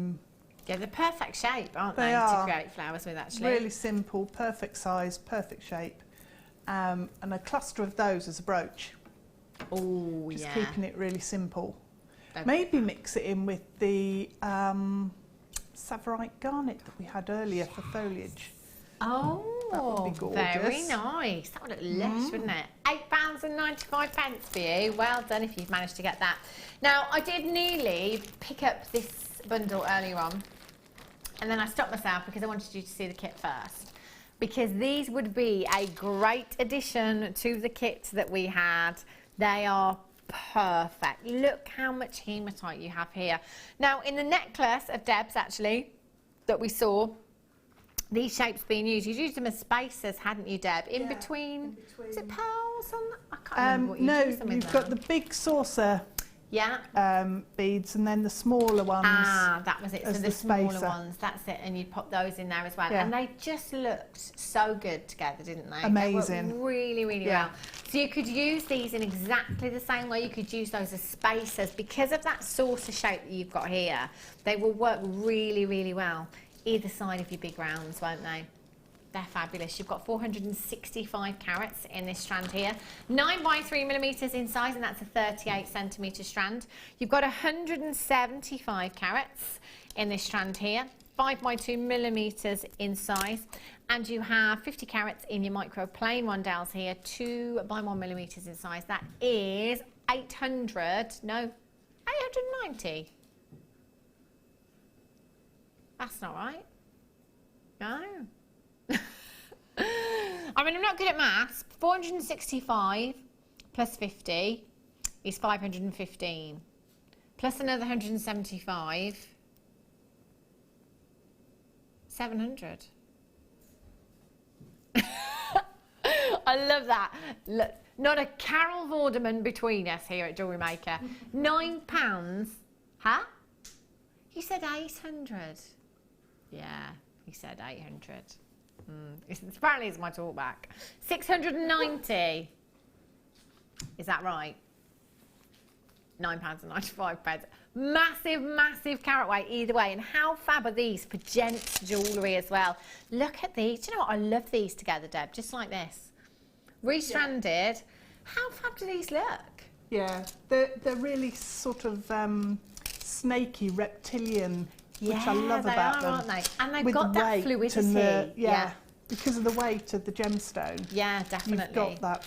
Speaker 4: they're perfect shape, aren't they?
Speaker 5: Are.
Speaker 4: To create flowers with, actually.
Speaker 5: Really simple, perfect size, perfect shape. And a cluster of those as a brooch.
Speaker 4: Oh,
Speaker 5: Just keeping it really simple.
Speaker 4: They're
Speaker 5: Maybe mix it in with the Zavarite Garnet that we had earlier for foliage.
Speaker 4: Oh,
Speaker 5: that would be gorgeous.
Speaker 4: Very nice. That would look lush, wouldn't it? £8.95 for you. Well done if you've managed to get that. Now, I did nearly pick up this bundle earlier on, and then I stopped myself because I wanted you to see the kit first. Because these would be a great addition to the kit that we had. They are perfect. Look how much hematite you have here. Now, in the necklace of Deb's, actually, that we saw, these shapes being used, you'd used them as spacers, hadn't you, Deb? In between. Is it pearls on that? I can't remember what you used them in.
Speaker 5: No, you've got the big saucer beads and then the smaller ones.
Speaker 4: Ah, that was it. So the smaller
Speaker 5: spacer.
Speaker 4: ones, that's it. And you'd pop those in there as well.
Speaker 5: Yeah.
Speaker 4: And they just looked so good together, didn't they?
Speaker 5: Amazing.
Speaker 4: They worked really, really well. So you could use these in exactly the same way. You could use those as spacers. Because of that saucer shape that you've got here, they will work really, really well either side of your big rounds, won't they? They're fabulous. You've got 465 carats in this strand here. 9x3 millimetres in size, and that's a 38 centimetre strand. You've got 175 carats in this strand here. 5x2 millimetres in size. And you have 50 carats in your micro plain rondelles here. 2x1 millimetres in size. That is 890. That's not right. No. I mean, I'm not good at maths. 465 plus 50 is 515. Plus another 175. 700. I love that. Look, not a Carol Vorderman between us here at Jewellery Maker. £9. Huh? You said 800. Yeah, he said 800. Apparently it's my talk back. 690. Is that right? £9.95. Massive, massive carat weight either way. And how fab are these for gents jewellery as well? Look at these. Do you know what? I love these together, Deb. Just like this. Restranded. Yeah. How fab do these look?
Speaker 5: Yeah, they're really sort of snaky, reptilian, which I love about them.
Speaker 4: Aren't they? And they've got that fluidity.
Speaker 5: Yeah, because of the weight of the gemstone.
Speaker 4: Yeah, definitely.
Speaker 5: You've got that.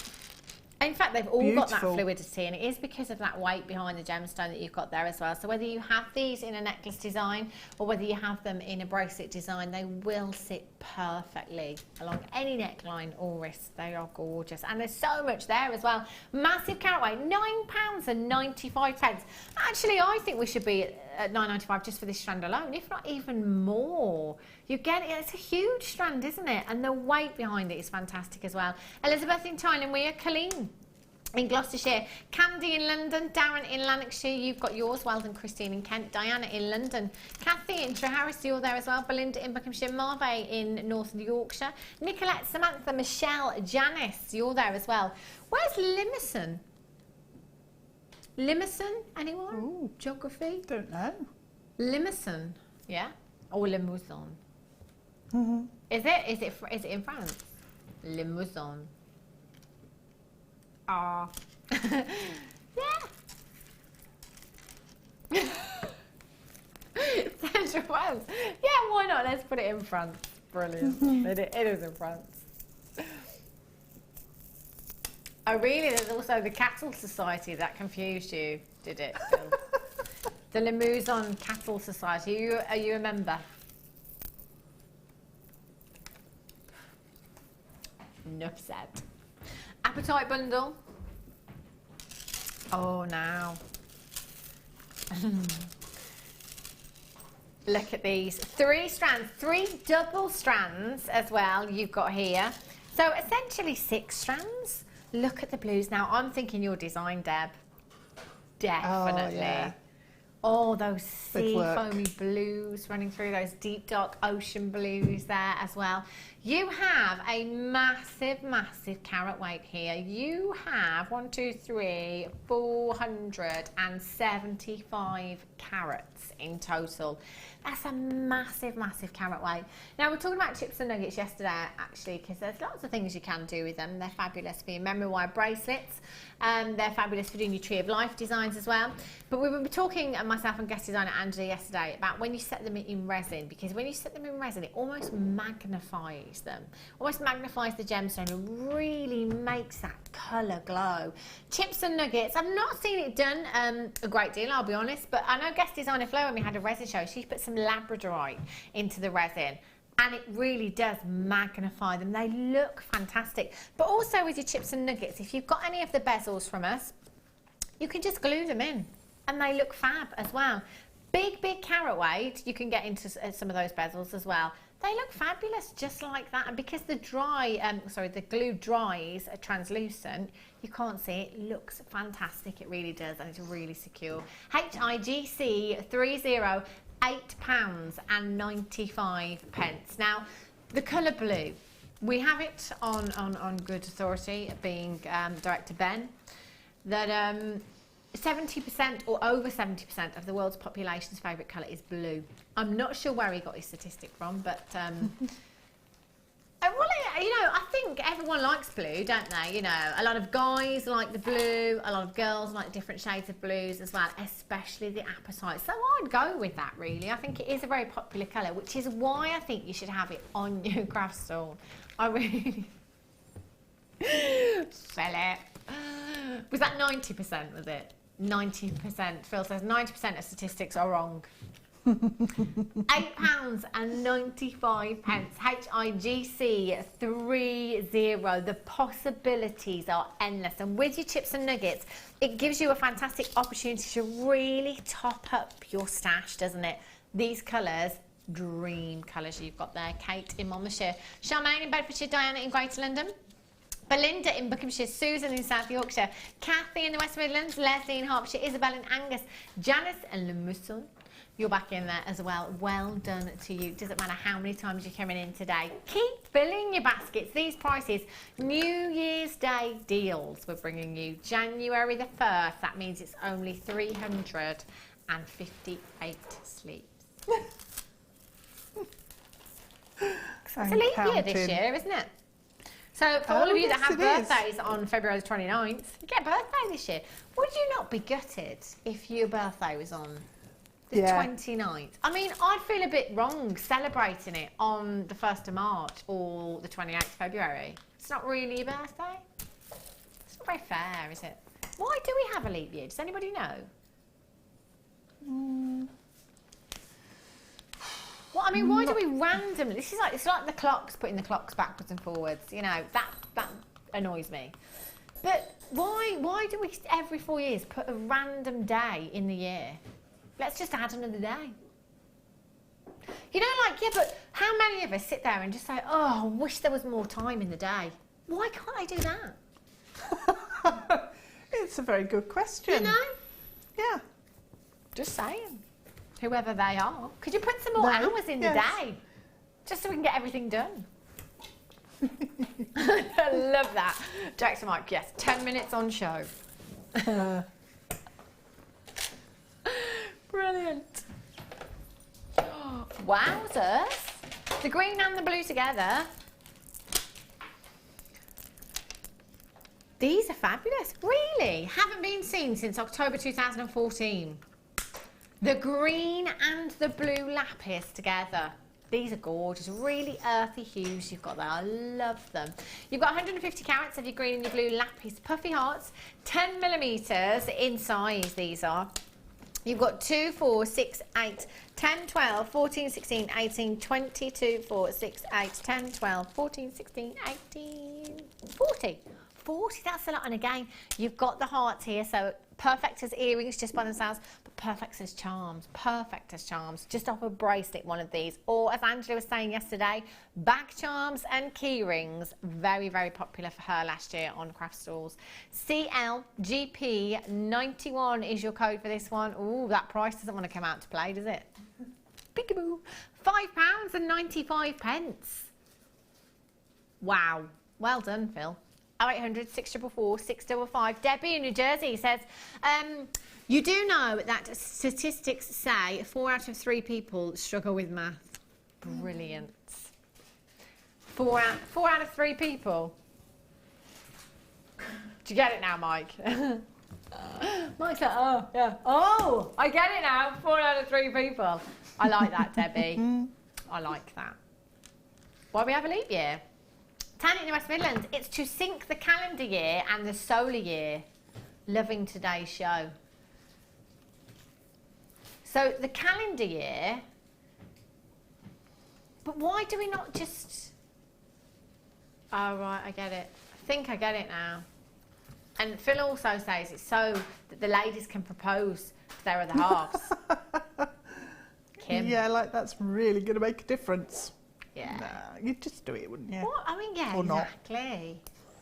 Speaker 4: In fact, they've all got that
Speaker 5: Beautiful.
Speaker 4: fluidity, and it is because of that weight behind the gemstone that you've got there as well. So whether you have these in a necklace design or whether you have them in a bracelet design, they will sit perfectly along any neckline or wrist. They are gorgeous, and there's so much there as well. Massive carat weight, £9.95. Actually, I think we should be at £9.95 just for this strand alone, if not even more. You get it, it's a huge strand, isn't it? And the weight behind it is fantastic as well. Elizabeth in Thailand, we are Colleen in Gloucestershire, Candy in London, Darren in Lanarkshire, you've got yours, well done Christine in Kent, Diana in London, Kathy in Treharris, you're there as well, Belinda in Buckinghamshire, Marve in North Yorkshire, Nicolette, Samantha, Michelle, Janice, you're there as well. Where's Limmerson? Limmerson, anyone?
Speaker 5: Ooh,
Speaker 4: Geography?
Speaker 5: don't know.
Speaker 4: Limmerson, yeah? Or Limousin?
Speaker 5: Mm-hmm.
Speaker 4: Is it in France? Limousin. Ah. Yeah. Central France. Yeah, why not? Let's put it in France. Brilliant. It is in France. Oh, really? There's also the Cattle Society. That confused you, did it, Phil? The Limousin Cattle Society. Are you a member? Enough said. Appetite bundle. Oh, now. Look at these. 3 strands, 3 double strands as well you've got here. So essentially 6 strands. Look at the blues. Now, I'm thinking your design, Deb. Definitely.
Speaker 5: Oh, yeah.
Speaker 4: Oh, those sea foamy blues running through, those deep dark ocean blues there as well. You have a massive, massive carat weight here. You have 475 carats in total. That's a massive, massive carat weight. Now, we were talking about chips and nuggets yesterday, actually, because there's lots of things you can do with them. They're fabulous for your memory wire bracelets. They're fabulous for doing your Tree of Life designs as well. But we were talking, myself and guest designer Angela yesterday, about when you set them in resin, because when you set them in resin, it almost magnifies them, almost magnifies the gemstone and really makes that colour glow. Chips and nuggets, I've not seen it done a great deal, I'll be honest, but I know guest designer Flo, when we had a resin show, she put some labradorite into the resin, and it really does magnify them. They look fantastic. But also with your chips and nuggets, if you've got any of the bezels from us, you can just glue them in and they look fab as well. Big, big carat weight, you can get into some of those bezels as well. They look fabulous just like that. And because the the glue dries translucent, you can't see it. It looks fantastic. It really does, and it's really secure. HIGC 30. £8.95. Now, the colour blue, we have it on good authority, being Director Ben, that 70% or over 70% of the world's population's favourite colour is blue. I'm not sure where he got his statistic from, but well, you know, I think everyone likes blue, don't they? You know, a lot of guys like the blue, a lot of girls like different shades of blues as well, especially the apatite. So I'd go with that, really. I think it is a very popular colour, which is why I think you should have it on your craft stall. I really... Sell it. Was that 90%, was it? 90%. Phil says 90% of statistics are wrong. £8.95. HIGC 30. The possibilities are endless, and with your chips and nuggets, it gives you a fantastic opportunity to really top up your stash, doesn't it? These colours dream colours you've got there. Kate in Monmouthshire, Charmaine in Bedfordshire, Diana in Greater London, Belinda in Buckinghamshire, Susan in South Yorkshire, Kathy in the West Midlands, Leslie in Hertfordshire, Isabel in Angus, Janice and Lemusson. You're back in there as well. Well done to you. Doesn't matter how many times you're coming in today. Keep filling your baskets. These prices, New Year's Day deals we're bringing you. January the 1st, that means it's only 358 sleeves. It's a leap year this year, isn't it? So for all of you that have birthdays on February the 29th, you get a birthday this year. Would you not be gutted if your birthday was on the 29th? I mean, I'd feel a bit wrong celebrating it on the 1st of March or the 28th of February. It's not really your birthday. It's not very fair, is it? Why do we have a leap year? Does anybody know? Well, I mean, why do we randomly... This is like, it's like the clocks, putting the clocks backwards and forwards. You know, that annoys me. But why do we, every 4 years, put a random day in the year? Let's just add another day. You know, like, yeah, but how many of us sit there and just say, oh, I wish there was more time in the day? Why can't I do that?
Speaker 5: It's a very good question.
Speaker 4: You know?
Speaker 5: Yeah.
Speaker 4: Just saying. Whoever they are. Could you put some more hours in the day? Just so we can get everything done. I love that. Jackson Mike, yes, 10 minutes on show. Brilliant. Wowzers. The green and the blue together. These are fabulous. Really? Haven't been seen since October 2014. The green and the blue lapis together. These are gorgeous, really earthy hues you've got there. I love them. You've got 150 carats of your green and your blue lapis puffy hearts, 10 millimetres in size these are. You've got 2, 4, 6, 8, 10, 12, 14, 16, 18, 20, 2, 4, 6, 8, 10, 12, 14, 16, 18, 40. 40, that's a lot. And again, you've got the hearts here, so perfect as earrings just by themselves, but perfect as charms. Perfect as charms. Just off a bracelet, one of these. Or, as Angela was saying yesterday, back charms and key rings. Very, very popular for her last year on craft stalls. CLGP91 is your code for this one. Ooh, that price doesn't want to come out to play, does it? Peekaboo. £5.95. Wow. Well done, Phil. 0800 644 655. Debbie in New Jersey says, you do know that statistics say 4 out of 3 people struggle with math. Brilliant. 4 out of 3 people. Do you get it now, Mike? Mike's like, oh, yeah. Oh, I get it now. 4 out of 3 people. I like that, Debbie. I like that. Why we have a leap year? Tanya in the West Midlands, it's to sync the calendar year and the solar year. Loving today's show. So the calendar year, but why do we not just... Oh, right, I get it. I think I get it now. And Phil also says it's so that the ladies can propose to their other halves. Kim?
Speaker 5: Yeah, like that's really going to make a difference.
Speaker 4: Yeah.
Speaker 5: Nah, you'd just do it, wouldn't you?
Speaker 4: What? I mean, yeah,
Speaker 5: or
Speaker 4: exactly. Not.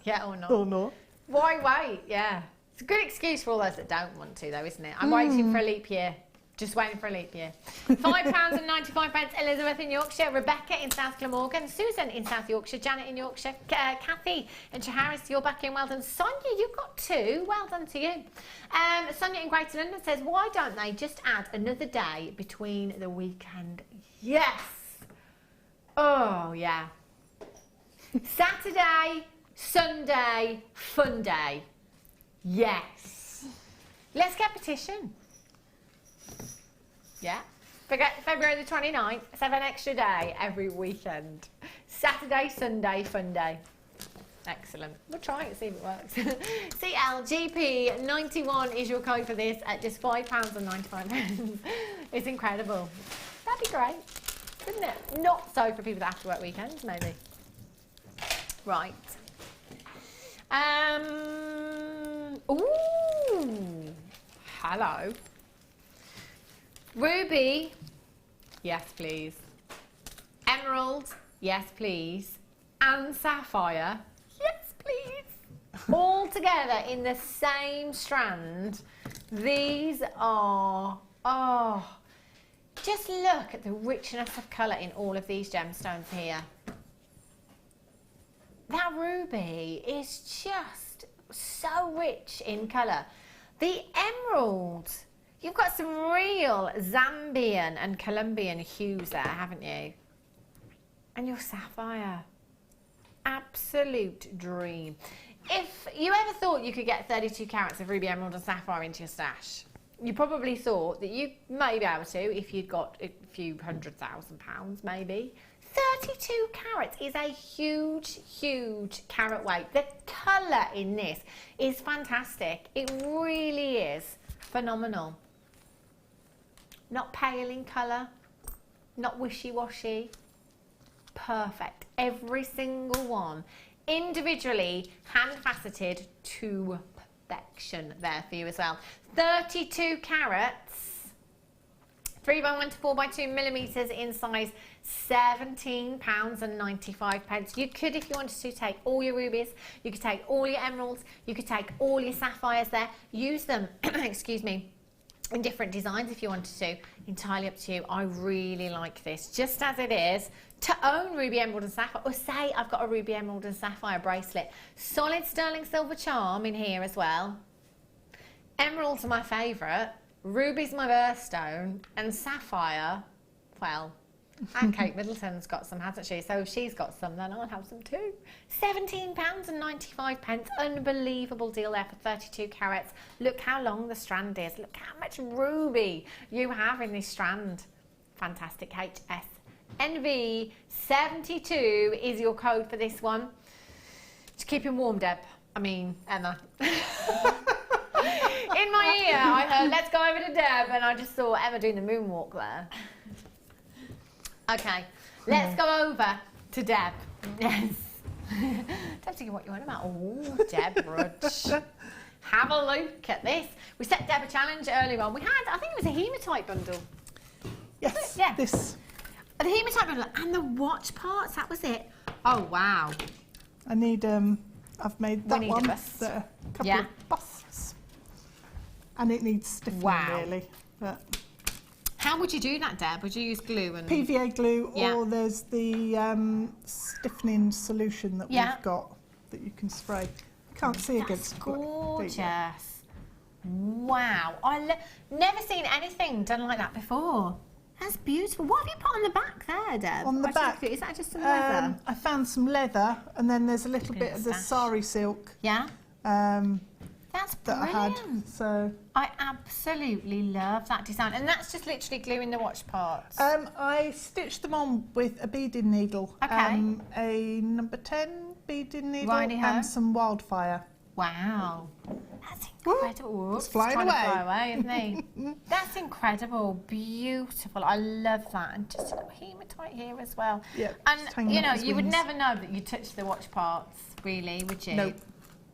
Speaker 4: Yeah, or not.
Speaker 5: Or not.
Speaker 4: Why wait? Yeah. It's a good excuse for all those that don't want to, though, isn't it? I'm waiting for a leap year. Just waiting for a leap year. £5.95. Elizabeth in Yorkshire, Rebecca in South Glamorgan, Susan in South Yorkshire, Janet in Yorkshire, Kathy in Chaharis, you're back in. Well done. Sonia, you've got 2. Well done to you. Sonia in Greater London says, why don't they just add another day between the weekend? Yes. Oh, yeah. Saturday, Sunday, fun day. Yes. Let's get a petition. Yeah. Forget February the 29th. Let's have an extra day every weekend. Saturday, Sunday, fun day. Excellent. We'll try it, see if it works. CLGP91 is your code for this at just £5.95. It's incredible. That'd be great, wouldn't it? Not so for people that have to work weekends, maybe. Right. Ooh. Hello. Ruby. Yes, please. emerald, yes please, and sapphire, yes please, all together in the same strand. These are, oh, just look at the richness of colour in all of these gemstones here. That ruby is just so rich in colour. The emerald, you've got some real Zambian and Colombian hues there, haven't you? And your sapphire, absolute dream. If you ever thought you could get 32 carats of ruby, emerald and sapphire into your stash, you probably thought that you may be able to if you'd got a few £100,000 maybe. 32 carats is a huge, huge carat weight. The colour in this is fantastic. It really is phenomenal. Not pale in colour, not wishy-washy. Perfect. Every single one. Individually hand-faceted to perfection there for you as well. 32 carats, 3x1 to 4x2 millimetres in size, £17.95. You could, if you wanted to, take all your rubies, you could take all your emeralds, you could take all your sapphires there, use them, excuse me, in different designs if you wanted to. Entirely up to you. I really like this, just as it is. To own ruby, emerald and sapphire, or say I've got a ruby, emerald and sapphire bracelet. Solid sterling silver charm in here as well. Emeralds are my favourite, ruby's my birthstone, and sapphire, well, and Kate Middleton's got some, hasn't she? So if she's got some, then I'll have some too. £17.95. Unbelievable deal there for 32 carats. Look how long the strand is. Look how much ruby you have in this strand. Fantastic. HSNV 72 is your code for this one. To keep him warm, Deb. I mean, Emma. In my ear, I heard, let's go over to Deb, and I just saw Emma doing the moonwalk there. Okay, let's go over to Deb. Yes. Don't think what you want about. Oh, Deb Rudge. Have a look at this. We set Deb a challenge earlier on. We had, I think it was a hematite bundle.
Speaker 5: Yes,
Speaker 4: yeah.
Speaker 5: this.
Speaker 4: The hematite bundle and the watch parts, that was it. Oh, wow.
Speaker 5: I need, I've made that one, a couple of busts. And it needs stiffening really. But
Speaker 4: how would you do that, Deb? Would you use glue? And
Speaker 5: PVA glue, or there's the stiffening solution that we've got that you can spray. Can't see against
Speaker 4: gorgeous. Wow. Never seen anything done like that before. That's beautiful. What have you put on the back there, Deb?
Speaker 5: On the back?
Speaker 4: Is that just some leather?
Speaker 5: I found some leather, and then there's a little bit of the sari silk.
Speaker 4: Yeah? That's brilliant.
Speaker 5: I had, so
Speaker 4: I absolutely love that design. And that's just literally gluing the watch parts.
Speaker 5: I stitched them on with a beading needle.
Speaker 4: Okay.
Speaker 5: A number 10 beading needle
Speaker 4: Righty-ho.
Speaker 5: and some wildfire.
Speaker 4: Wow. That's incredible.
Speaker 5: It's flying away.
Speaker 4: Fly away, isn't he? That's incredible. Beautiful. I love that. And just a little hematite here as well.
Speaker 5: Yeah.
Speaker 4: And, you know, you would never know that you touched the watch parts, really, would you?
Speaker 5: Nope.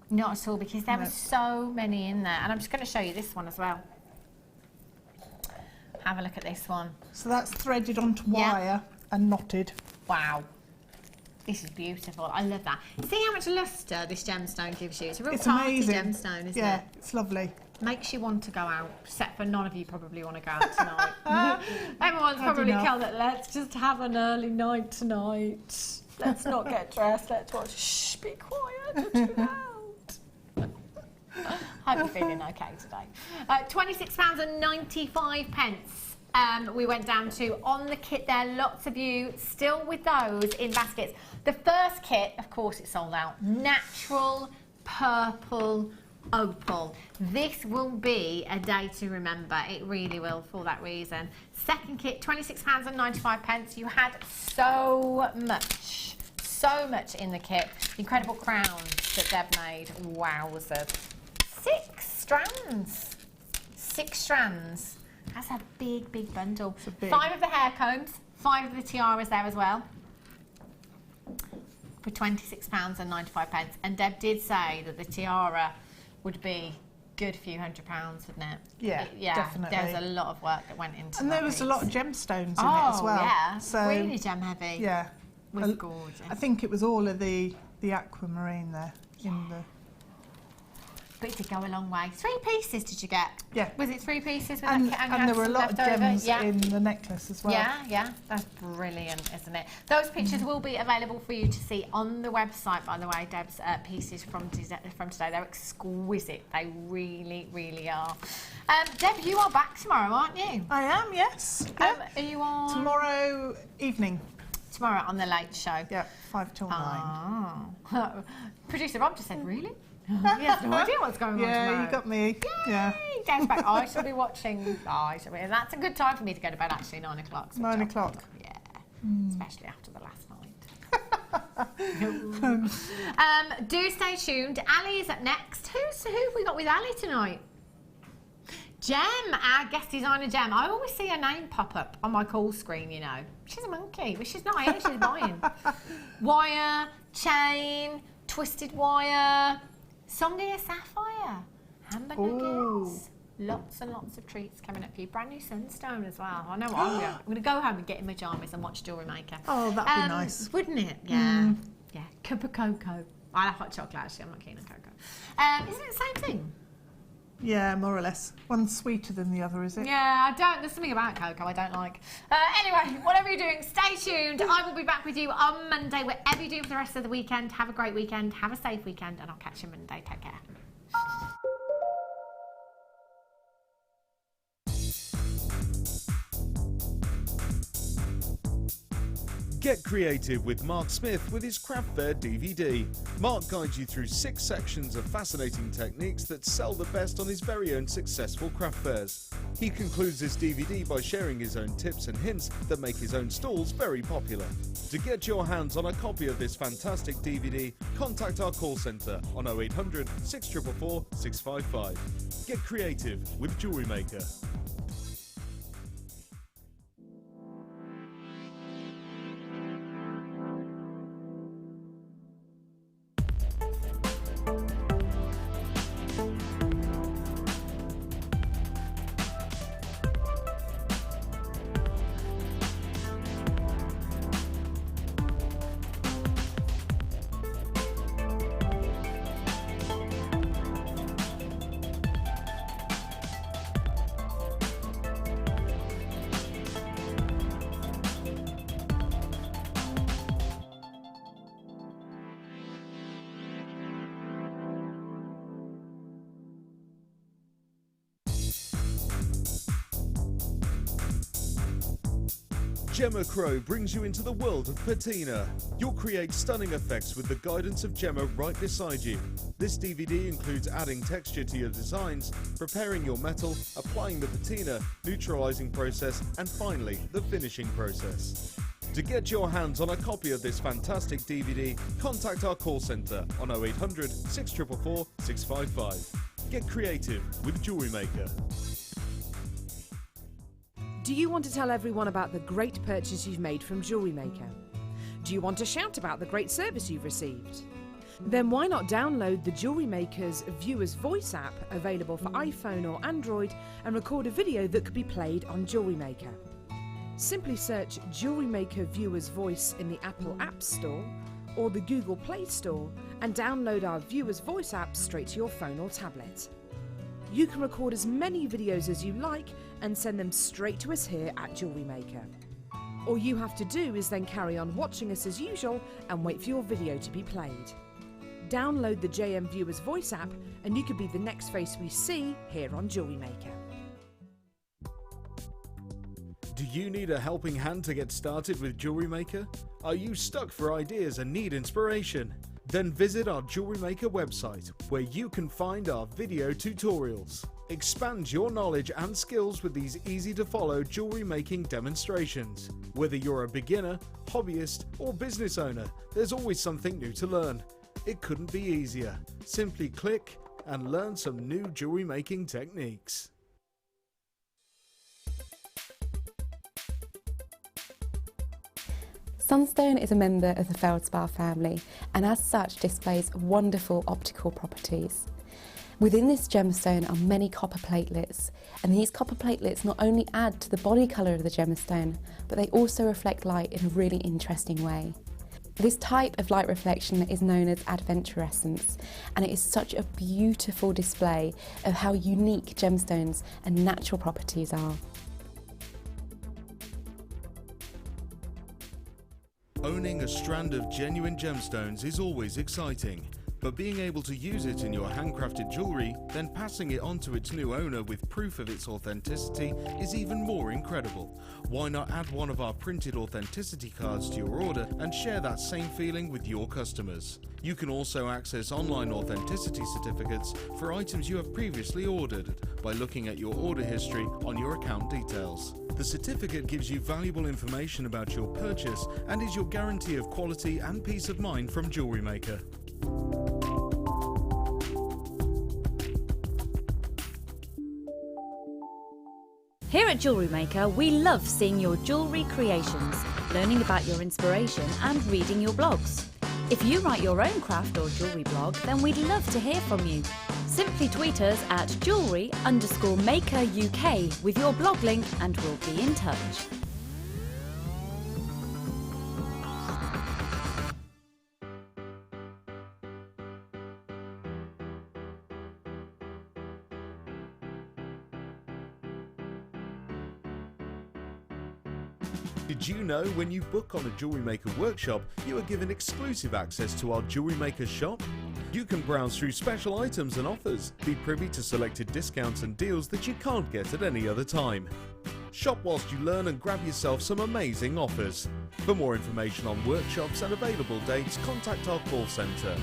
Speaker 4: Not at all, because there were so many in there. And I'm just going to show you this one as well. Have a look at this one.
Speaker 5: So that's threaded onto wire and knotted.
Speaker 4: Wow. This is beautiful. I love that. See how much lustre this gemstone gives you? It's a real
Speaker 5: It's
Speaker 4: party
Speaker 5: amazing.
Speaker 4: gemstone, isn't it?
Speaker 5: Yeah, it's lovely.
Speaker 4: Makes you want to go out, except for none of you probably want to go out tonight. Everyone's probably killed it. Let's just have an early night tonight. Let's not get dressed. Let's watch. Shh, be quiet. You're too loud. Hope you're feeling okay today. £26.95. We went down to on the kit there. Lots of you still with those in baskets. The first kit, of course, it's sold out. Natural purple opal. This will be a day to remember. It really will, for that reason. Second kit, £26.95. You had so much in the kit. Incredible crowns that Deb made. Wowzers. 6 strands. 6 strands. That's a big, big bundle. 5 of the hair combs, 5 of the tiaras there as well. For £26.95. And Deb did say that the tiara would be good few £100s, wouldn't it?
Speaker 5: Yeah, definitely.
Speaker 4: There's a lot of work that went into
Speaker 5: And
Speaker 4: that
Speaker 5: there was
Speaker 4: piece.
Speaker 5: a lot of gemstones in it as well.
Speaker 4: Yeah,
Speaker 5: so
Speaker 4: really gem heavy.
Speaker 5: Yeah,
Speaker 4: It was gorgeous.
Speaker 5: I think it was all of the aquamarine there in the.
Speaker 4: But it did go a long way. 3 pieces did you get?
Speaker 5: Yeah.
Speaker 4: Was it 3 pieces? With
Speaker 5: And
Speaker 4: that,
Speaker 5: there were a lot of gems in the necklace as well.
Speaker 4: Yeah, that's brilliant, isn't it? Those pictures will be available for you to see on the website, by the way. Deb's pieces from today, they're exquisite. They really, really are. Deb, you are back tomorrow, aren't you?
Speaker 5: I am, yes. Yeah.
Speaker 4: Are you on?
Speaker 5: Tomorrow evening.
Speaker 4: Tomorrow on The Late Show.
Speaker 5: Yeah, 5 till 9.
Speaker 4: Oh. Producer Rob just said, really? He has no idea what's going on tomorrow.
Speaker 5: Yeah, you got me. Yeah.
Speaker 4: Deb's back. I shall be watching. And that's a good time for me to go to bed, actually, 9 o'clock.
Speaker 5: 9 o'clock.
Speaker 4: Yeah, especially after the last night. Do stay tuned. Ali is up next. Who have we got with Ali tonight? Jem, our guest designer Jem. I always see her name pop up on my call screen, you know. She's a monkey, but she's not here, she's buying. Wire, chain, twisted wire, Songia sapphire, hamburger nuggets. Lots and lots of treats coming up for you. Brand new sunstone as well. I know what I'm doing. I'm going to go home and get in my pyjamas and watch Jewellery Maker.
Speaker 5: Oh, that'd be nice.
Speaker 4: Wouldn't it? Yeah. Yeah. Cup of cocoa. I like hot chocolate, actually. I'm not keen on cocoa. Isn't it the same thing?
Speaker 5: Yeah, more or less. One's sweeter than the other, is it?
Speaker 4: Yeah, I don't. There's something about cocoa I don't like. Anyway, whatever you're doing, stay tuned. I will be back with you on Monday. Whatever you're doing for the rest of the weekend, have a great weekend, have a safe weekend, and I'll catch you Monday. Take care.
Speaker 1: Get creative with Mark Smith with his Craft Fair DVD. Mark guides you through 6 sections of fascinating techniques that sell the best on his very own successful craft fairs. He concludes this DVD by sharing his own tips and hints that make his own stalls very popular. To get your hands on a copy of this fantastic DVD, contact our call centre on 0800 644 655. Get creative with Jewellery Maker. Gemma Crow brings you into the world of patina. You'll create stunning effects with the guidance of Gemma right beside you. This DVD includes adding texture to your designs, preparing your metal, applying the patina, neutralizing process, and finally, the finishing process. To get your hands on a copy of this fantastic DVD, contact our call centre on 0800 644 655. Get creative with Jewellery Maker.
Speaker 3: Do you want to tell everyone about the great purchase you've made from Jewellery Maker? Do you want to shout about the great service you've received? Then why not download the Jewellery Maker's Viewer's Voice app, available for iPhone or Android, and record a video that could be played on Jewellery Maker. Simply search Jewellery Maker Viewer's Voice in the Apple App Store or the Google Play Store and download our Viewer's Voice app straight to your phone or tablet. You can record as many videos as you like and send them straight to us here at Jewellery Maker. All you have to do is then carry on watching us as usual and wait for your video to be played. Download the JM Viewer's Voice app and you could be the next face we see here on Jewellery Maker.
Speaker 1: Do you need a helping hand to get started with Jewellery Maker? Are you stuck for ideas and need inspiration? Then visit our Jewellery Maker website, where you can find our video tutorials. Expand your knowledge and skills with these easy-to-follow jewellery making demonstrations. Whether you're a beginner, hobbyist, or business owner, there's always something new to learn. It couldn't be easier. Simply click and learn some new jewellery making techniques.
Speaker 2: Sunstone is a member of the feldspar family and as such displays wonderful optical properties. Within this gemstone are many copper platelets, and these copper platelets not only add to the body colour of the gemstone, but they also reflect light in a really interesting way. This type of light reflection is known as adventurescence, and it is such a beautiful display of how unique gemstones and natural properties are.
Speaker 1: Owning a strand of genuine gemstones is always exciting, but being able to use it in your handcrafted jewellery, then passing it on to its new owner with proof of its authenticity is even more incredible. Why not add one of our printed authenticity cards to your order and share that same feeling with your customers? You can also access online authenticity certificates for items you have previously ordered by looking at your order history on your account details. The certificate gives you valuable information about your purchase and is your guarantee of quality and peace of mind from Jewellery Maker.
Speaker 6: Here at Jewellery Maker, we love seeing your jewellery creations, learning about your inspiration and reading your blogs. If you write your own craft or jewellery blog, then we'd love to hear from you. Simply tweet us at jewellery_maker UK with your blog link and we'll be in touch.
Speaker 1: Did you know when you book on a Jewellery Maker workshop, you are given exclusive access to our Jewellery Maker shop? You can browse through special items and offers, be privy to selected discounts and deals that you can't get at any other time. Shop whilst you learn and grab yourself some amazing offers. For more information on workshops and available dates, contact our call centre.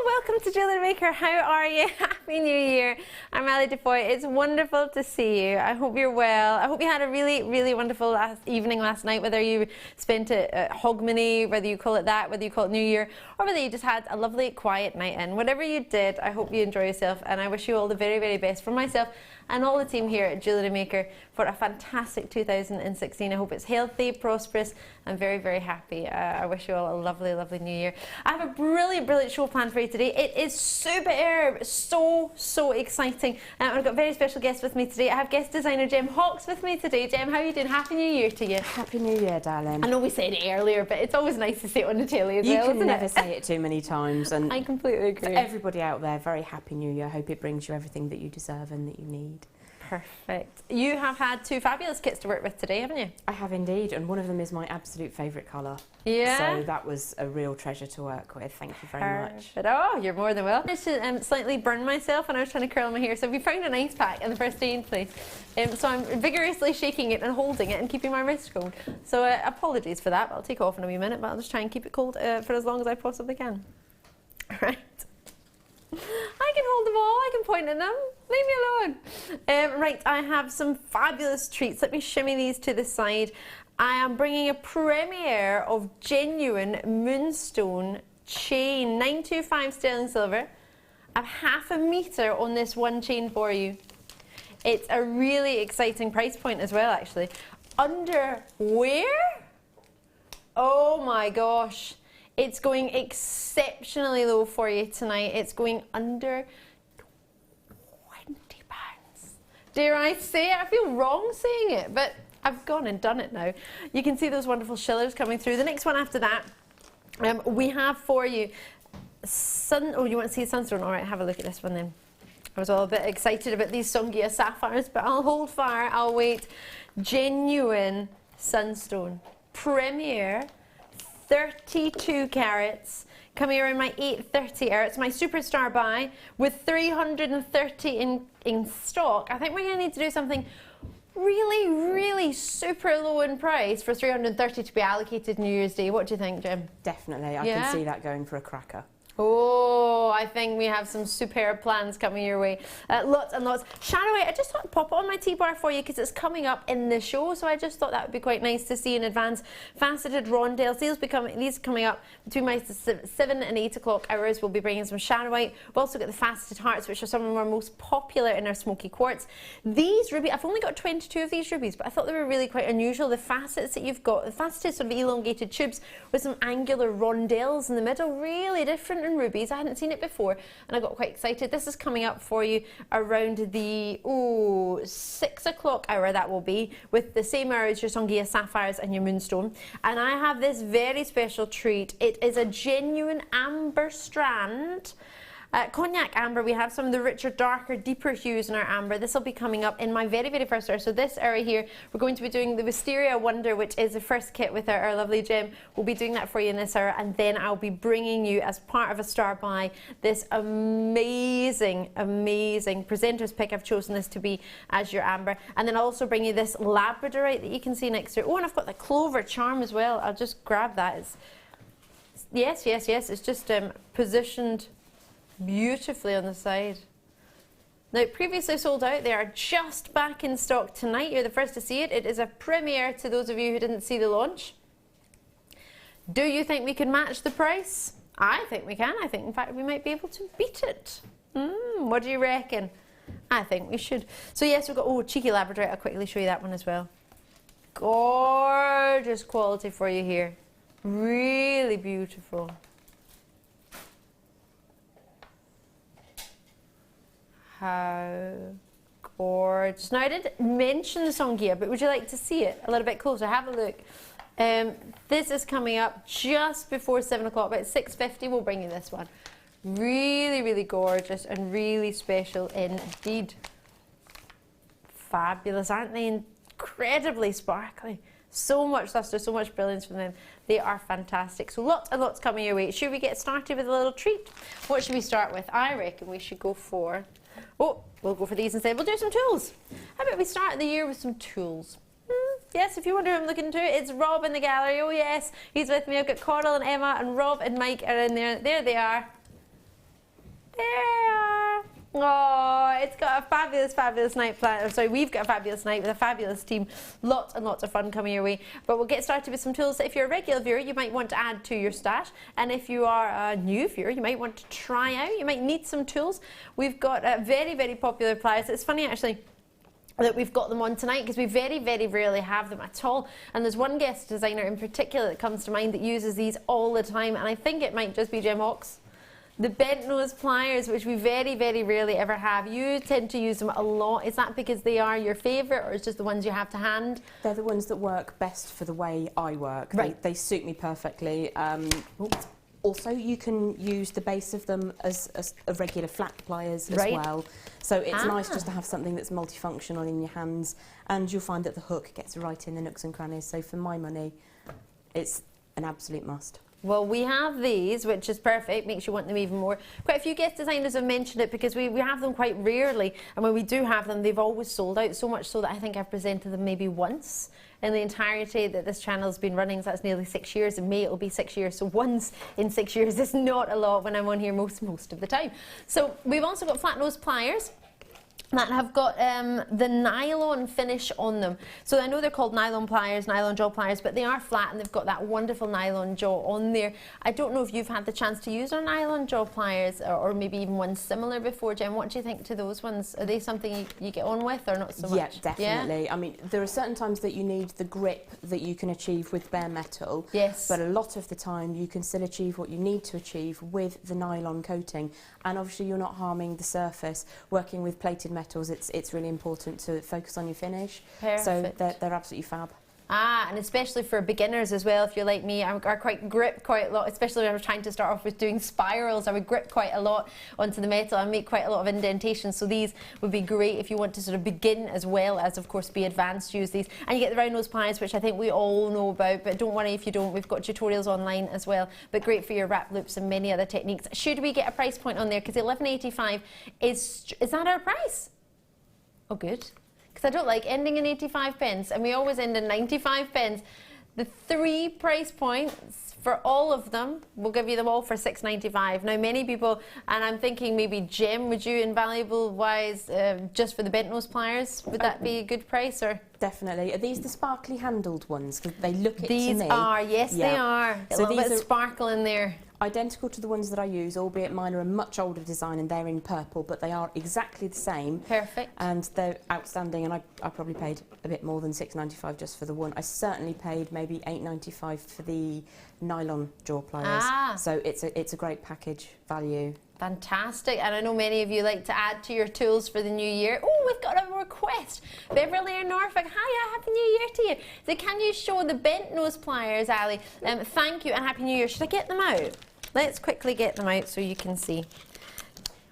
Speaker 4: Welcome to Jewellery Maker. How are you? Happy New Year. I'm Ellie DeFoy. It's wonderful to see you. I hope you're well. I hope you had a really wonderful evening last night, whether you spent it at Hogmanay, whether you call it that, whether you call it New Year, or whether you just had a lovely quiet night in. Whatever you did, I hope you enjoy yourself, and I wish you all the very best from myself and all the team here at Jewellery Maker for a fantastic 2016. I hope it's healthy, prosperous, and very happy. I wish you all a lovely New Year. I have a brilliant show planned for you today. It is superb, so exciting. I've got a very special guest with me today. I have guest designer Jem Hawkes with me today. Jem, how are you doing? Happy New Year to you.
Speaker 7: Happy New Year, darling.
Speaker 4: I know we said it earlier, but it's always nice to see it on the telly as well,
Speaker 7: You
Speaker 4: isn't
Speaker 7: can never
Speaker 4: it?
Speaker 7: say it too many times. And
Speaker 4: I completely agree.
Speaker 7: for everybody out there, very Happy New Year. Hope it brings you everything that you deserve and that you need.
Speaker 4: Perfect. You have had two fabulous kits to work with today, haven't you?
Speaker 7: I have indeed, and one of them is my absolute favourite colour.
Speaker 4: Yeah.
Speaker 7: So that was a real treasure to work with. Thank you very much.
Speaker 4: Oh, you're more than welcome. I managed to slightly burn myself when I was trying to curl my hair, so we found an ice pack in the first aid place. So I'm vigorously shaking it and holding it and keeping my wrist cold. So apologies for that, but I'll take off in a wee minute, but I'll just try and keep it cold for as long as I possibly can. Right. I can hold them all, I can point at them, leave me alone. Right, I have some fabulous treats. Let me shimmy these to the side. I am bringing a premiere of genuine moonstone chain, 925 sterling silver. I have ½ a metre on this one chain for you. It's a really exciting price point as well, actually. Under where? Oh my gosh. It's going exceptionally low for you tonight. It's going under £20. Dare I say it? I feel wrong saying it, but I've gone and done it now. You can see those wonderful shillers coming through. The next one after that, we have for you oh, you want to see a sunstone? All right, have a look at this one then. I was all a bit excited about these Songia sapphires, but I'll hold fire, I'll wait. Genuine sunstone. Premier. 32 carats, coming around my 830 carats, my superstar buy with 330 in stock. I think we're going to need to do something really super low in price for 330 to be allocated New Year's Day. What do you think, Jim?
Speaker 7: Definitely, I can see that going for a cracker.
Speaker 8: Oh, I think we have some superb plans coming your way. Lots and lots. Shadow, I just thought I'd pop it on my T-bar for you because it's coming up in the show, so I just thought that would be quite nice to see in advance. Faceted rondelles, these are coming up between my 7 and 8 o'clock hours. We'll be bringing some shadow white. We've also got the faceted hearts, which are some of our most popular in our smoky quartz. These ruby, I've only got 22 of these rubies, but I thought they were really quite unusual. The facets that you've got, the faceted sort of elongated tubes with some angular rondelles in the middle, really different in rubies. I hadn't seen it before and I got quite excited. This is coming up for you around the 6 o'clock hour, that will be, with the same hour as your Songhia sapphires and your moonstone. And I have this very special treat. It is a genuine amber strand. Cognac amber. We have some of the richer, darker, deeper hues in our amber. This will be coming up in my very, very first hour. So this hour here, we're going to be doing the Wisteria Wonder, which is the first kit with our lovely gem. We'll be doing that for you in this hour, and then I'll be bringing you, as part of a star buy, this amazing, amazing presenter's pick. I've chosen this to be as your amber, and then I'll also bring you this labradorite that you can see next to it. Oh, and I've got the clover charm as well. I'll just grab that. Yes. It's just positioned beautifully on the side. Now, previously sold out. They are just back in stock tonight. You're the first to see it. It is a premiere to those of you who didn't see the launch. Do you think we can match the price? I think we can. I think, in fact, we might be able to beat it. What do you reckon? I think we should. So yes, we've got, cheeky labradorite. I'll quickly show you that one as well. Gorgeous quality for you here. Really beautiful. How gorgeous. Now, I did mention the Songhia, but would you like to see it a little bit closer? Have a look. This is coming up just before 7 o'clock, about 6:50. We'll bring you this one. Really, really gorgeous and really special indeed. Fabulous, aren't they? Incredibly sparkly. So much luster, so much brilliance from them. They are fantastic. So lots and lots coming your way. Should we get started with a little treat? What should we start with? I reckon we should go for... we'll go for these instead. We'll do some tools. How about we start the year with some tools? Yes, if you wonder who I'm looking to, it's Rob in the gallery. Oh yes, he's with me. I've got Coral and Emma, and Rob and Mike are in there. There they are. There they are. Oh, it's got a fabulous, fabulous night planned. Sorry, we've got a fabulous night with a fabulous team. Lots and lots of fun coming your way. But we'll get started with some tools that if you're a regular viewer, you might want to add to your stash. And if you are a new viewer, you might want to try out. You might need some tools. We've got very, very popular pliers. It's funny, actually, that we've got them on tonight because we very, very rarely have them at all. And there's one guest designer in particular that comes to mind that uses these all the time. And I think it might just be Gem Hawks. The bent nose pliers, which we very, very rarely ever have. You tend to use them a lot. Is that because they are your favourite, or it's just the ones you have to hand?
Speaker 7: They're the ones that work best for the way I work.
Speaker 8: Right.
Speaker 7: They suit me perfectly. Also, you can use the base of them as a regular flat pliers as well. So it's nice just to have something that's multifunctional in your hands, and you'll find that the hook gets right in the nooks and crannies. So for my money, it's an absolute must.
Speaker 8: Well, we have these, which is perfect, makes you want them even more. Quite a few guest designers have mentioned it because we have them quite rarely, and when we do have them, they've always sold out, so much so that I think I've presented them maybe once in the entirety that this channel's been running, so that's nearly 6 years. In May, it'll be 6 years, so once in 6 years is not a lot when I'm on here most of the time. So we've also got flat nose pliers that have got the nylon finish on them. So I know they're called nylon pliers, nylon jaw pliers, but they are flat and they've got that wonderful nylon jaw on there. I don't know if you've had the chance to use our nylon jaw pliers or maybe even ones similar before, Jem. What do you think to those ones? Are they something you get on with or not so much?
Speaker 7: Yeah, definitely. Yeah? I mean, there are certain times that you need the grip that you can achieve with bare metal.
Speaker 8: Yes.
Speaker 7: But a lot of the time you can still achieve what you need to achieve with the nylon coating. And obviously you're not harming the surface. Working with plated metals, it's really important to focus on your finish.
Speaker 8: Perfect.
Speaker 7: So they're absolutely fab.
Speaker 8: And especially for beginners as well, if you're like me, I quite grip quite a lot, especially when I was trying to start off with doing spirals. I would grip quite a lot onto the metal and make quite a lot of indentations. So these would be great if you want to sort of begin as well as, of course, be advanced, use these. And you get the round nose pliers, which I think we all know about, but don't worry if you don't. We've got tutorials online as well, but great for your wrap loops and many other techniques. Should we get a price point on there? Because $11.85 is that our price? Oh, good. Because I don't like ending in 85 pence, and we always end in 95 pence. The 3 price points for all of them, we'll give you them all for £6.95. Now, many people, and I'm thinking maybe Jem, would you, invaluable-wise, just for the bent nose pliers, would that be a good price? Or
Speaker 7: Definitely. Are these the sparkly handled ones? Because they look it to me.
Speaker 8: These are, yes, they are. A
Speaker 7: So
Speaker 8: little
Speaker 7: these
Speaker 8: bit
Speaker 7: are
Speaker 8: of sparkle in there.
Speaker 7: Identical to the ones that I use, albeit mine are a much older design and they're in purple, but they are exactly the same.
Speaker 8: Perfect.
Speaker 7: And they're outstanding, and I probably paid a bit more than £6.95 just for the one. I certainly paid maybe £8.95 for the nylon jaw pliers. So it's a great package value.
Speaker 8: Fantastic, and I know many of you like to add to your tools for the new year. Oh, we've got a request. Beverly in Norfolk, hiya, Happy New Year to you. So can you show the bent nose pliers, Ali? Thank you and Happy New Year. Should I get them out? Let's quickly get them out so you can see.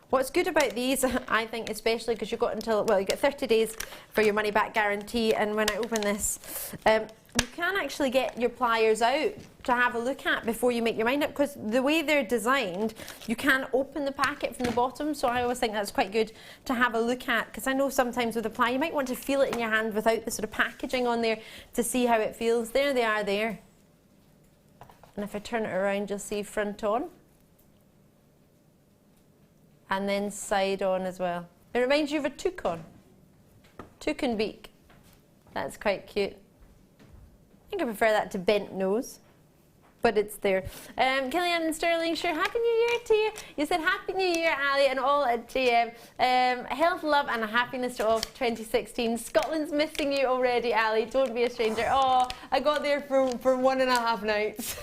Speaker 8: What's good about these, I think, especially because you've got until, well, you get 30 days for your money back guarantee, and when I open this, you can actually get your pliers out to have a look at before you make your mind up, because the way they're designed, you can open the packet from the bottom, so I always think that's quite good to have a look at, because I know sometimes with a ply you might want to feel it in your hand without the sort of packaging on there to see how it feels. There they are there. And if I turn it around, you'll see front on. And then side on as well. It reminds you of a toucan. Toucan beak. That's quite cute. I think I prefer that to bent nose, but it's there. Killian and Sterling, sure, Happy New Year to you. You said Happy New Year, Ali, and all at GM. Health, love, and happiness to all for 2016. Scotland's missing you already, Ali. Don't be a stranger. Oh, I got there for 1.5 nights.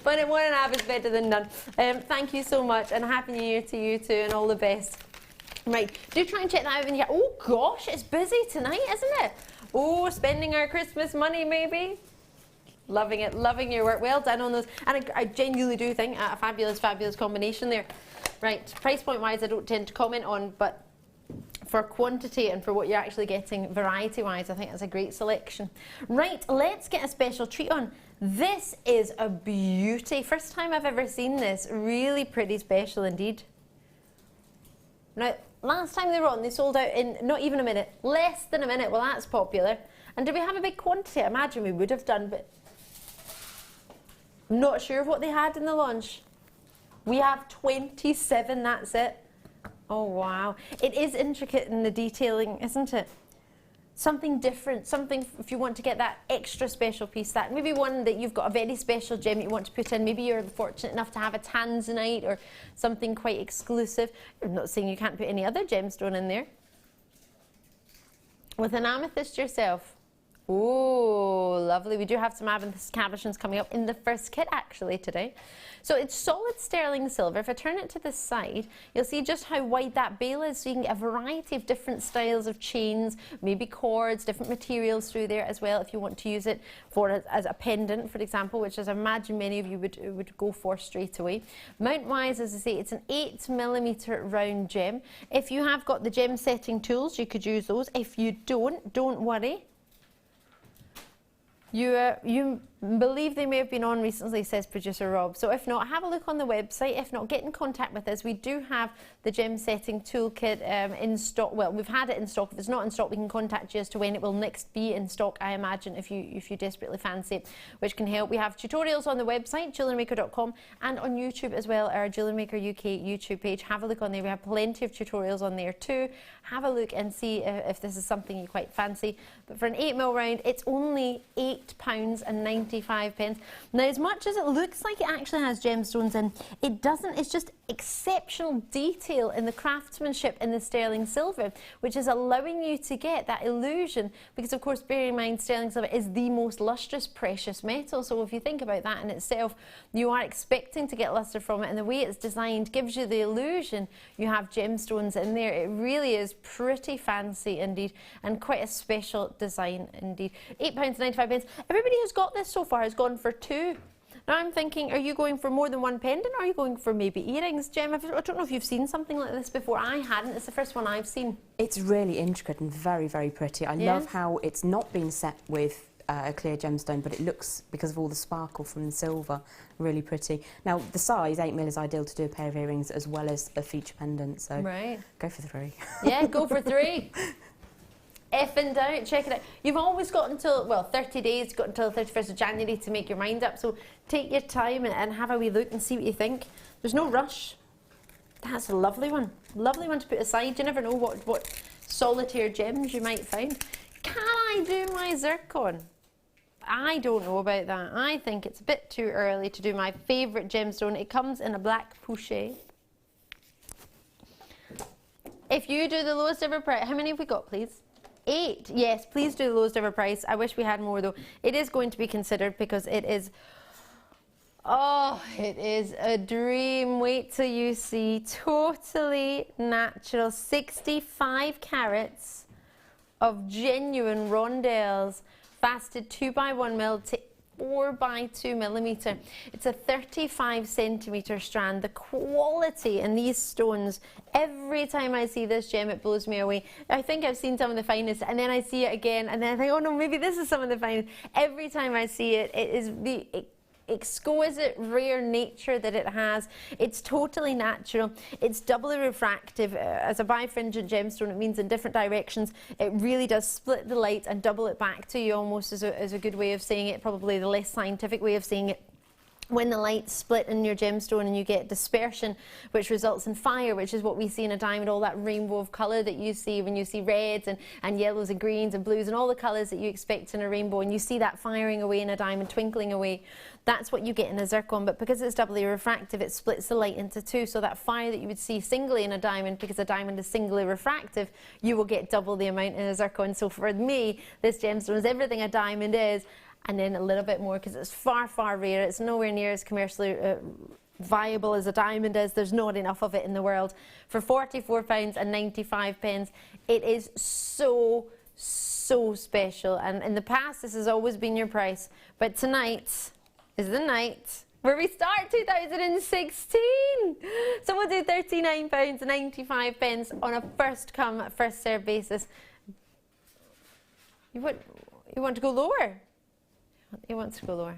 Speaker 8: But 1.5 is better than none. Thank you so much, and Happy New Year to you too, and all the best. Right, do try and check that out when you get. Oh gosh, it's busy tonight, isn't it? Oh, spending our Christmas money maybe. Loving it, loving your work. Well done on those. And I genuinely do think a fabulous, fabulous combination there. Right, price point wise, I don't tend to comment on, but for quantity and for what you're actually getting variety wise, I think that's a great selection. Right, let's get a special treat on. This is a beauty. First time I've ever seen this. Really pretty special indeed. Now, last time they were on, they sold out in not even a minute. Less than a minute. Well, that's popular. And did we have a big quantity? I imagine we would have done, but I'm not sure of what they had in the launch. We have 27, that's it. Oh, wow. It is intricate in the detailing, isn't it? Something different, something if you want to get that extra special piece, that maybe one that you've got a very special gem you want to put in. Maybe you're fortunate enough to have a tanzanite or something quite exclusive. I'm not saying you can't put any other gemstone in there. With an amethyst yourself. Oh, lovely. We do have some amethyst cabochons coming up in the first kit actually today. So it's solid sterling silver. If I turn it to the side, you'll see just how wide that bail is, so you can get a variety of different styles of chains, maybe cords, different materials through there as well if you want to use it for as a pendant, for example, which as I imagine many of you would go for straight away. Mount wise, as I say, it's an 8mm round gem. If you have got the gem setting tools, you could use those. If you don't worry. You believe they may have been on recently, says producer Rob. So if not, have a look on the website. If not, get in contact with us. We do have the gem setting toolkit in stock. Well, we've had it in stock. If it's not in stock, we can contact you as to when it will next be in stock, I imagine, if you desperately fancy it, which can help. We have tutorials on the website, JewelleryMaker.com, and on YouTube as well, our Jewellery Maker UK YouTube page. Have a look on there. We have plenty of tutorials on there too. Have a look and see if this is something you quite fancy. But for an 8mm round, it's only £8.95. Now, as much as it looks like it actually has gemstones in, it doesn't. It's just exceptional detail in the craftsmanship in the sterling silver, which is allowing you to get that illusion, because of course, bear in mind, sterling silver is the most lustrous precious metal. So if you think about that in itself, you are expecting to get luster from it, and the way it's designed gives you the illusion you have gemstones in there. It really is pretty fancy indeed, and quite a special design indeed. £8.95. Everybody who's got this so far has gone for 2. Now I'm thinking, are you going for more than one pendant, or are you going for maybe earrings? Jem, I don't know if you've seen something like this before. I hadn't. It's the first one I've seen. It's really intricate and very, very pretty. I love how it's not been set with a clear gemstone, but it looks, because of all the sparkle from the silver, really pretty. Now, the size, 8mm, is ideal to do a pair of earrings as well as a feature pendant, so go for 3. Yeah, go for 3. If in doubt, check it out. You've always got until, well, 30 days, got until 31st of January to make your mind up. So take your time and have a wee look and see what you think. There's no rush. That's a lovely one. Lovely one to put aside. You never know what solitaire gems you might find. Can I do my zircon? I don't know about that. I think it's a bit too early to do my favourite gemstone. It comes in a black pochette. If you do the lowest ever price, how many have we got, please? 8. Yes, please do the lowest ever price. I wish we had more though. It is going to be considered because it is, oh, it is a dream. Wait till you see. Totally natural 65 carats of genuine rondelles, fasted 2x1 mil to 4x2 millimeter. It's a 35 centimeter strand. The quality in these stones, every time I see this gem, it blows me away. I think I've seen some of the finest, and then I see it again, and then I think, oh no, maybe this is some of the finest. Every time I see it, it is the exquisite rare nature that it has. It's totally natural. It's doubly refractive. As a bifringent gemstone, it means in different directions it really does split the light and double it back to you, almost as a good way of saying it, probably the less scientific way of saying it. When the lights split in your gemstone and you get dispersion, which results in fire, which is what we see in a diamond, all that rainbow of colour that you see when you see reds and yellows and greens and blues and all the colours that you expect in a rainbow, and you see that firing away in a diamond, twinkling away. That's what you get in a zircon, but because it's doubly refractive, it splits the light into two, so that fire that you would see singly in a diamond, because a diamond is singly refractive, you will get double the amount in a zircon. So for me, this gemstone is everything a diamond is, and then a little bit more, because it's far, far rarer. It's nowhere near as commercially viable as a diamond is. There's not enough of it in the world. For £44.95, it is so, so special. And in the past, this has always been your price. But tonight is the night where we start 2016. So we'll do £39.95 on a first come, first served basis. You want to go lower? He wants to go lower.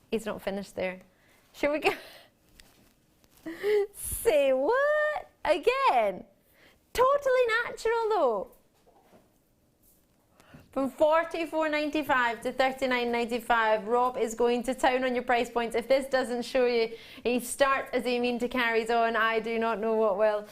Speaker 8: He's not finished there. Shall we go? Say what? Again? Totally natural though. From £44.95 to £39.95, Rob is going to town on your price points. If this doesn't show you, he starts as he mean to carries on. I do not know what will.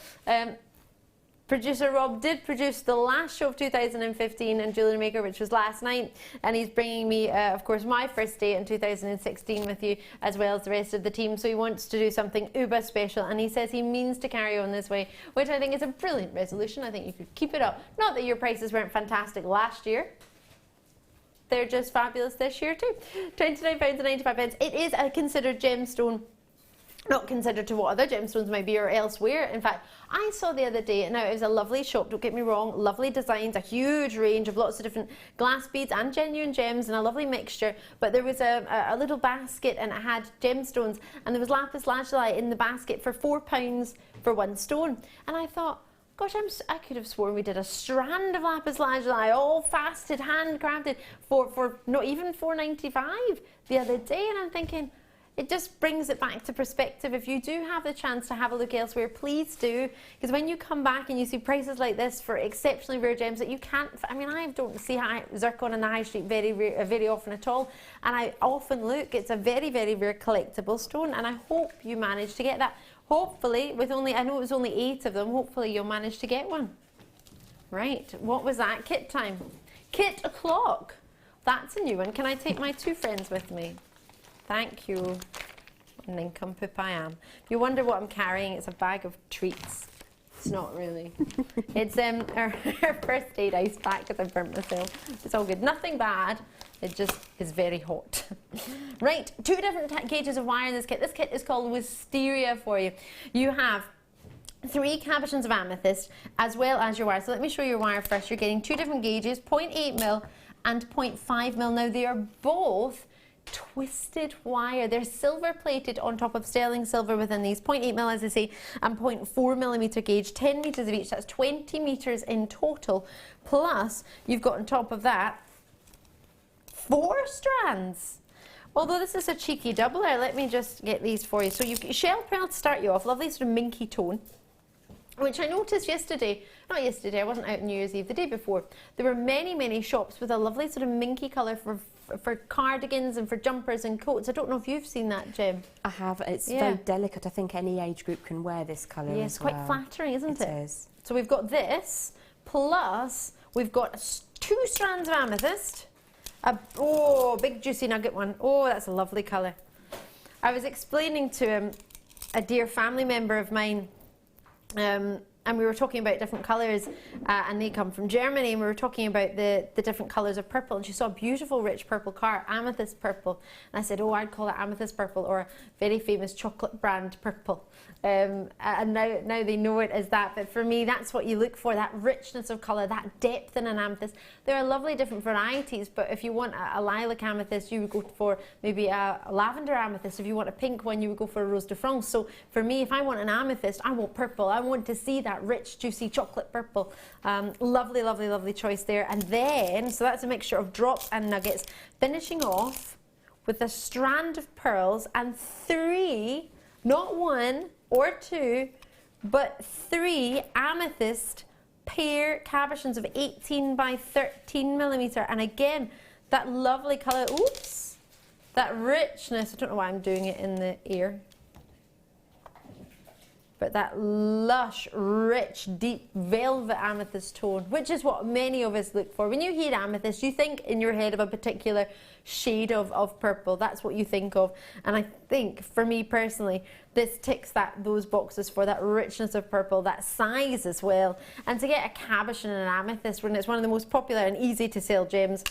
Speaker 8: Producer Rob did produce the last show of 2015 in Jewellery Maker, which was last night, and he's bringing me, of course, my first day in 2016 with you, as well as the rest of the team. So he wants to do something uber special, and he says he means to carry on this way, which I think is a brilliant resolution. I think you could keep it up. Not that your prices weren't fantastic last year. They're just fabulous this year too. £29.95. It is a considered gemstone. Not considered to what other gemstones might be or elsewhere. In fact, I saw the other day, now it was a lovely shop, don't get me wrong, lovely designs, a huge range of lots of different glass beads and genuine gems and a lovely mixture, but there was a little basket and it had gemstones, and there was lapis lazuli in the basket for £4 for one stone. And I thought, gosh, I could have sworn we did a strand of lapis lazuli, all fasted, handcrafted, for not even £4.95 the other day, and I'm thinking, it just brings it back to perspective. If you do have the chance to have a look elsewhere, please do, because when you come back and you see prices like this for exceptionally rare gems that you can't, I mean, I don't see zircon in the high street very often at all, and I often look. It's a very, very rare collectible stone, and I hope you manage to get that. Hopefully, with only, I know it was only 8 of them, hopefully you'll manage to get one. Right, what was that? Kit time. Kit o'clock. That's a new one. Can I take my 2 friends with me? Thank you. What a nincompoop I am. If you wonder what I'm carrying, it's a bag of treats. It's not really. It's our first aid ice pack, because I burnt myself. It's all good. Nothing bad. It just is very hot. Right, 2 different gauges of wire in this kit. This kit is called Wisteria for you. You have 3 cabochons of amethyst as well as your wire. So let me show you your wire first. You're getting 2 different gauges, 0.8 mil and 0.5 mil. Now they are both twisted wire. They're silver plated on top of sterling silver within these. 0.8 mil, as I say, and 0.4 millimeter gauge, 10 meters of each. That's 20 meters in total. Plus, you've got on top of that 4 strands. Although this is a cheeky doubler, let me just get these for you. So you've got shell pearl to start you off, lovely sort of minky tone. which I noticed yesterday, not yesterday, I wasn't out on New Year's Eve, the day before, there were many, many shops with a lovely sort of minky colour for cardigans and for jumpers and coats. I don't know if you've seen that, Jem.
Speaker 7: I have. It's very delicate. I think any age group can wear this colour
Speaker 8: Yeah,
Speaker 7: as
Speaker 8: it's
Speaker 7: well.
Speaker 8: quite flattering, isn't it?
Speaker 7: It is.
Speaker 8: So we've got this, plus we've got 2 strands of amethyst. Oh, big juicy nugget one. Oh, that's a lovely colour. I was explaining to a dear family member of mine, and we were talking about different colours, and they come from Germany, and we were talking about the different colours of purple, and she saw a beautiful rich purple car, amethyst purple, and I said, oh, I'd call it amethyst purple, or a very famous chocolate brand purple. And now they know it as that, but for me that's what you look for, that richness of colour, that depth in an amethyst. There are lovely different varieties, but if you want a lilac amethyst, you would go for maybe a lavender amethyst. If you want a pink one, you would go for a rose de France. So for me, if I want an amethyst, I want purple. I want to see that rich, juicy chocolate purple. Lovely, lovely, lovely choice there. And then, so that's a mixture of drops and nuggets, finishing off with a strand of pearls and 3, not 1 or 2, but 3 amethyst pear cabochons of 18 by 13 millimeter. And again, that lovely colour, oops, that richness. I don't know why I'm doing it in the ear, but that lush, rich, deep velvet amethyst tone, which is what many of us look for. When you hear amethyst, you think in your head of a particular shade of purple. That's what you think of. And I think, for me personally, this ticks those boxes for that richness of purple, that size as well. And to get a cabochon and an amethyst when it's one of the most popular and easy to sell gems,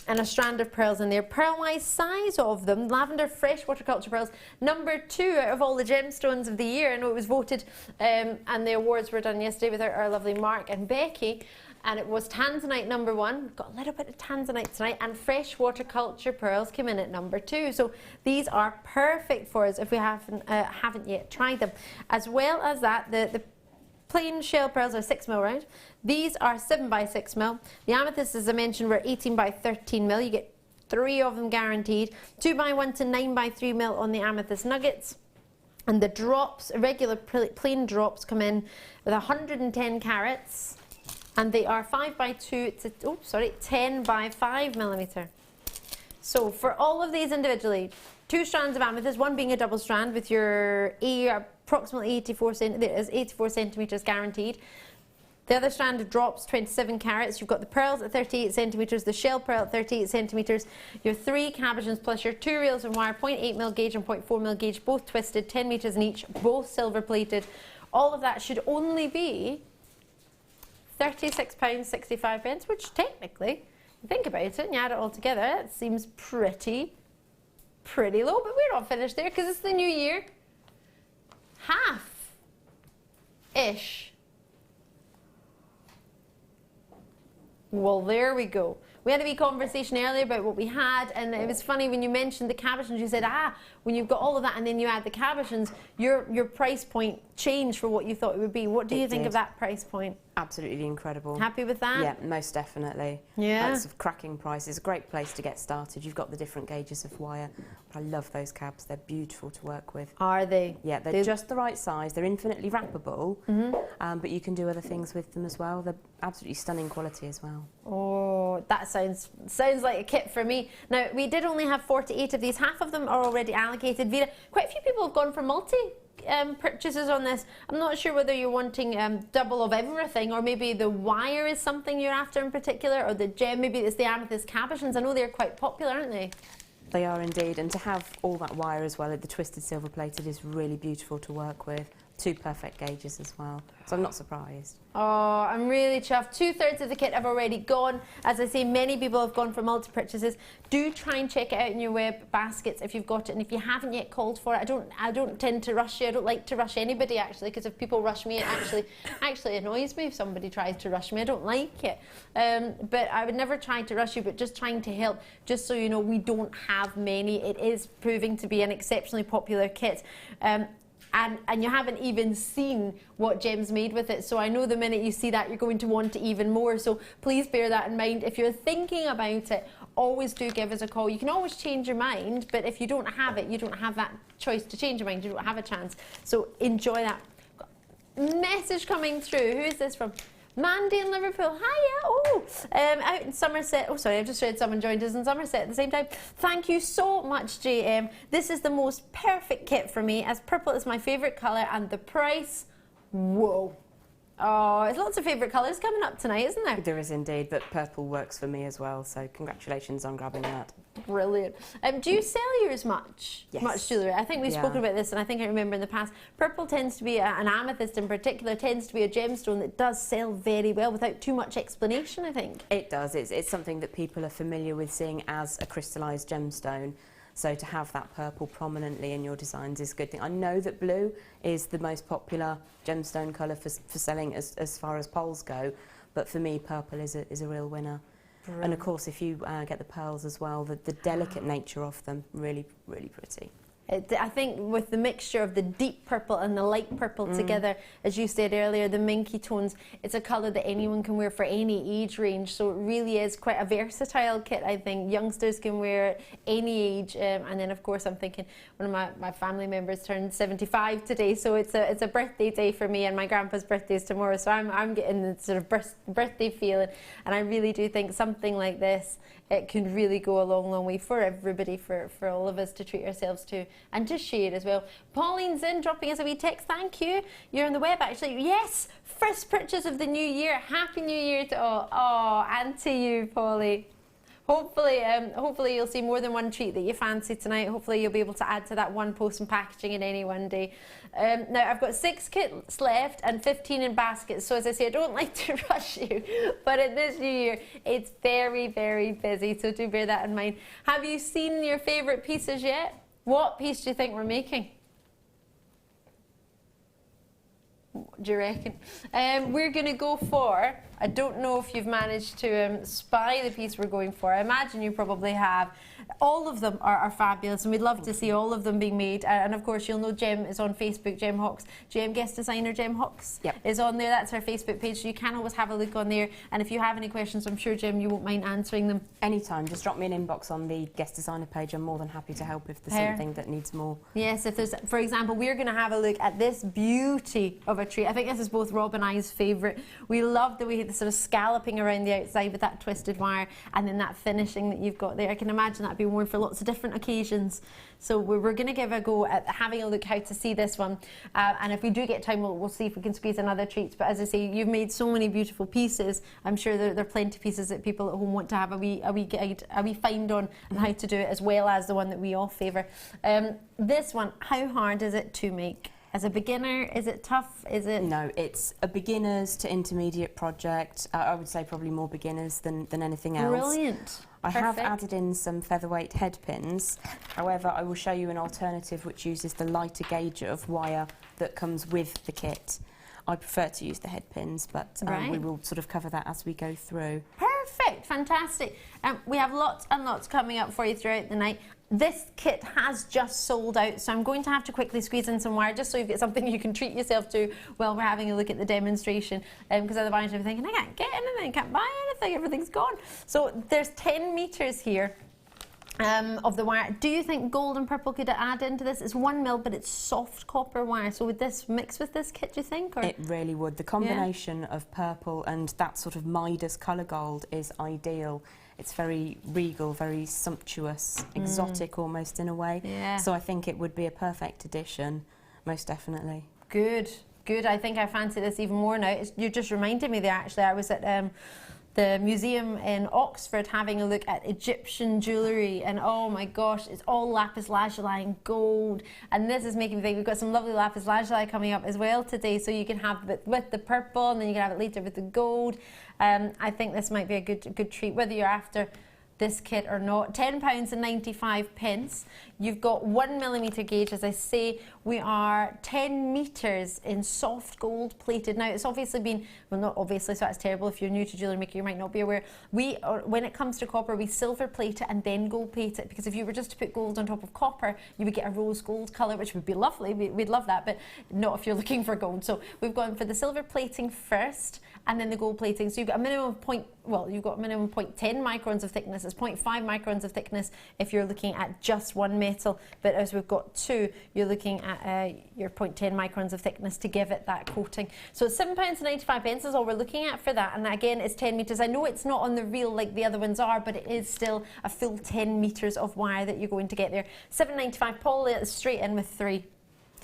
Speaker 8: and a strand of pearls in there. Pearl-wise size of them, lavender freshwater culture pearls, number 2 out of all the gemstones of the year. I know it was voted, and the awards were done yesterday with our lovely Mark and Becky, and it was tanzanite number 1. Got a little bit of tanzanite tonight, and freshwater culture pearls came in at number 2. So these are perfect for us if we haven't yet tried them. As well as that, the plain shell pearls are 6 mil round. These are 7 by 6 mil. The amethyst, as I mentioned, were 18 by 13 mil. You get 3 of them guaranteed. 2 by 1 to 9 by 3 mil on the amethyst nuggets. And the drops, regular plain drops, come in with 110 carats. And they are 5 by 2 to 10 by 5 millimeter. So for all of these individually, 2 strands of amethyst, one being a double strand with your approximately 84 centimeters guaranteed. The other strand of drops, 27 carats. You've got the pearls at 38 centimeters, the shell pearl at 38 centimeters, your 3 cabochons plus your 2 reels of wire, 0.8 mil gauge and 0.4 mil gauge, both twisted, 10 meters in each, both silver plated. All of that should only be £36.65, which technically, think about it and you add it all together, it seems pretty low, but we're not finished there because it's the new year. Half-ish. Well, there we go. We had a wee conversation earlier about what we had, and it was funny when you mentioned the cabochons. You said, when you've got all of that and then you add the cabochons, your price point changed for what you thought it would be. What do you think of that price point?
Speaker 7: Absolutely incredible.
Speaker 8: Happy with that?
Speaker 7: Yeah, most definitely.
Speaker 8: Yeah.
Speaker 7: That's a cracking price. It's a great place to get started. You've got the different gauges of wire. I love those cabs. They're beautiful to work with.
Speaker 8: Are they?
Speaker 7: Yeah, they're just the right size. They're infinitely wrappable, but you can do other things with them as well. They're absolutely stunning quality as well.
Speaker 8: Oh, that sounds like a kit for me. Now, we did only have 48 of these. Half of them are already allocated. Vera, quite a few people have gone for multi purchases on this. I'm not sure whether you're wanting double of everything, or maybe the wire is something you're after in particular, or the gem, maybe it's the amethyst cabochons. I know they're quite popular, aren't they?
Speaker 7: They are indeed, and to have all that wire as well, the twisted silver plated, is really beautiful to work with. 2 perfect gauges as well, so I'm not surprised.
Speaker 8: Oh, I'm really chuffed. 2/3 of the kit have already gone. As I say, many people have gone for multi-purchases. Do try and check it out in your web baskets if you've got it, and if you haven't yet called for it, I don't tend to rush you. I don't like to rush anybody, actually, because if people rush me, it actually annoys me if somebody tries to rush me. I don't like it. But I would never try to rush you, but just trying to help, just so you know, we don't have many. It is proving to be an exceptionally popular kit. And you haven't even seen what Jem's made with it, so I know the minute you see that you're going to want even more, so please bear that in mind. If you're thinking about it, always do give us a call. You can always change your mind, but if you don't have it, you don't have that choice to change your mind. You don't have a chance, so enjoy that. message coming through. Who is this from? Mandy in Liverpool. Hiya. Oh, out in Somerset. Oh, sorry, I've just read someone joined us in Somerset at the same time. Thank you so much, JM. This is the most perfect kit for me, as purple is my favourite colour, and the price, whoa. Oh, there's lots of favourite colours coming up tonight, isn't there?
Speaker 7: There is indeed, but purple works for me as well, so congratulations on grabbing that.
Speaker 8: Brilliant. Do you sell yours much?
Speaker 7: Yes.
Speaker 8: Much jewellery? I think we've spoken about this, and I think I remember in the past, purple tends to be, an amethyst in particular, tends to be a gemstone that does sell very well without too much explanation, I think.
Speaker 7: It does. It's something that people are familiar with seeing as a crystallised gemstone. So to have that purple prominently in your designs is a good thing. I know that blue is the most popular gemstone colour for selling as far as polls go, but for me, purple is a real winner. Brilliant. And of course, if you get the pearls as well, the delicate nature of them, really, really pretty.
Speaker 8: I think with the mixture of the deep purple and the light purple together, as you said earlier, the minky tones, it's a colour that anyone can wear for any age range. So it really is quite a versatile kit, I think. Youngsters can wear it any age. And then, of course, I'm thinking one of my family members turned 75 today. So it's a birthday day for me, and my grandpa's birthday is tomorrow. So I'm getting the sort of birthday feeling. And I really do think something like this, it can really go a long, long way for everybody, for all of us to treat ourselves to, and just share as well. Pauline's in, dropping us a wee text. Thank you. You're on the web, actually. Yes, first purchase of the new year. Happy New Year to all. Oh, and to you, Pauline. Hopefully you'll see more than one treat that you fancy tonight. Hopefully you'll be able to add to that one post and packaging in any one day. Now I've got 6 kits left and 15 in baskets. So as I say, I don't like to rush you, but in this new year, it's very, very busy. So do bear that in mind. Have you seen your favourite pieces yet? What piece do you think we're making? Do you reckon? We're going to go for, I don't know if you've managed to spy the piece we're going for. I imagine you probably have. All of them are fabulous, and we'd love to see all of them being made. And of course, you'll know Jem is on Facebook, Jem Hawks. Jem Guest Designer Jem Hawks is on there. That's our Facebook page, so you can always have a look on there. And if you have any questions, I'm sure, Jem, you won't mind answering them.
Speaker 7: Anytime. Just drop me an inbox on the Guest Designer page. I'm more than happy to help if there's something that needs more.
Speaker 8: Yes, if there's, for example, we're going to have a look at this beauty of a tree. I think this is both Rob and I's favourite. We love the way the sort of scalloping around the outside with that twisted wire, and then that finishing that you've got there. I can imagine that being worn for lots of different occasions. So we're going to give a go at having a look how to see this one, and if we do get time, we'll see if we can squeeze in other treats. But as I say, you've made so many beautiful pieces. I'm sure there are plenty of pieces that people at home want to have a wee guide, a wee find on how to do it, as well as the one that we all favour. This one, how hard is it to make? As a beginner, is it tough? Is it?
Speaker 7: No, it's a beginners to intermediate project. I would say probably more beginners than anything else.
Speaker 8: Brilliant.
Speaker 7: I have added in some featherweight head pins. However, I will show you an alternative which uses the lighter gauge of wire that comes with the kit. I prefer to use the head pins, but we will sort of cover that as we go through.
Speaker 8: Perfect, fantastic. We have lots and lots coming up for you throughout the night. This kit has just sold out, so I'm going to have to quickly squeeze in some wire just so you've got something you can treat yourself to while we're having a look at the demonstration, because otherwise you'll be thinking, I can't get anything, I can't buy anything, everything's gone. So there's 10 metres here of the wire. Do you think gold and purple could add into this? It's 1 mil, but it's soft copper wire. So would this mix with this kit, do you think? Or?
Speaker 7: It really would. The combination of purple and that sort of Midas colour gold is ideal. It's very regal, very sumptuous, exotic almost in a way. Yeah. So I think it would be a perfect addition, most definitely.
Speaker 8: Good, good. I think I fancy this even more now. You just reminded me there, actually. I was at the museum in Oxford having a look at Egyptian jewellery, and oh my gosh, it's all lapis lazuli and gold, and this is making me think we've got some lovely lapis lazuli coming up as well today, so you can have it with the purple and then you can have it later with the gold. I think this might be a good treat, whether you're after this kit or not. £10.95. You've got 1mm gauge, as I say. We are 10 metres in soft gold plated. Now it's obviously been, well, not obviously, so that's terrible. If you're new to Jewellery Maker, you might not be aware. When it comes to copper, we silver plate it and then gold plate it, because if you were just to put gold on top of copper, you would get a rose gold colour, which would be lovely. We'd love that, but not if you're looking for gold. So we've gone for the silver plating first and then the gold plating. So you've got a minimum of you've got a minimum 0.10 microns of thickness. It's 0.5 microns of thickness if you're looking at just one metal, but as we've got two, you're looking at at your 0.10 microns of thickness to give it that coating. So it's £7.95 is all we're looking at for that, and again it's 10 metres. I know it's not on the reel like the other ones are, but it is still a full 10 metres of wire that you're going to get there. £7.95, Paul, straight in with 3.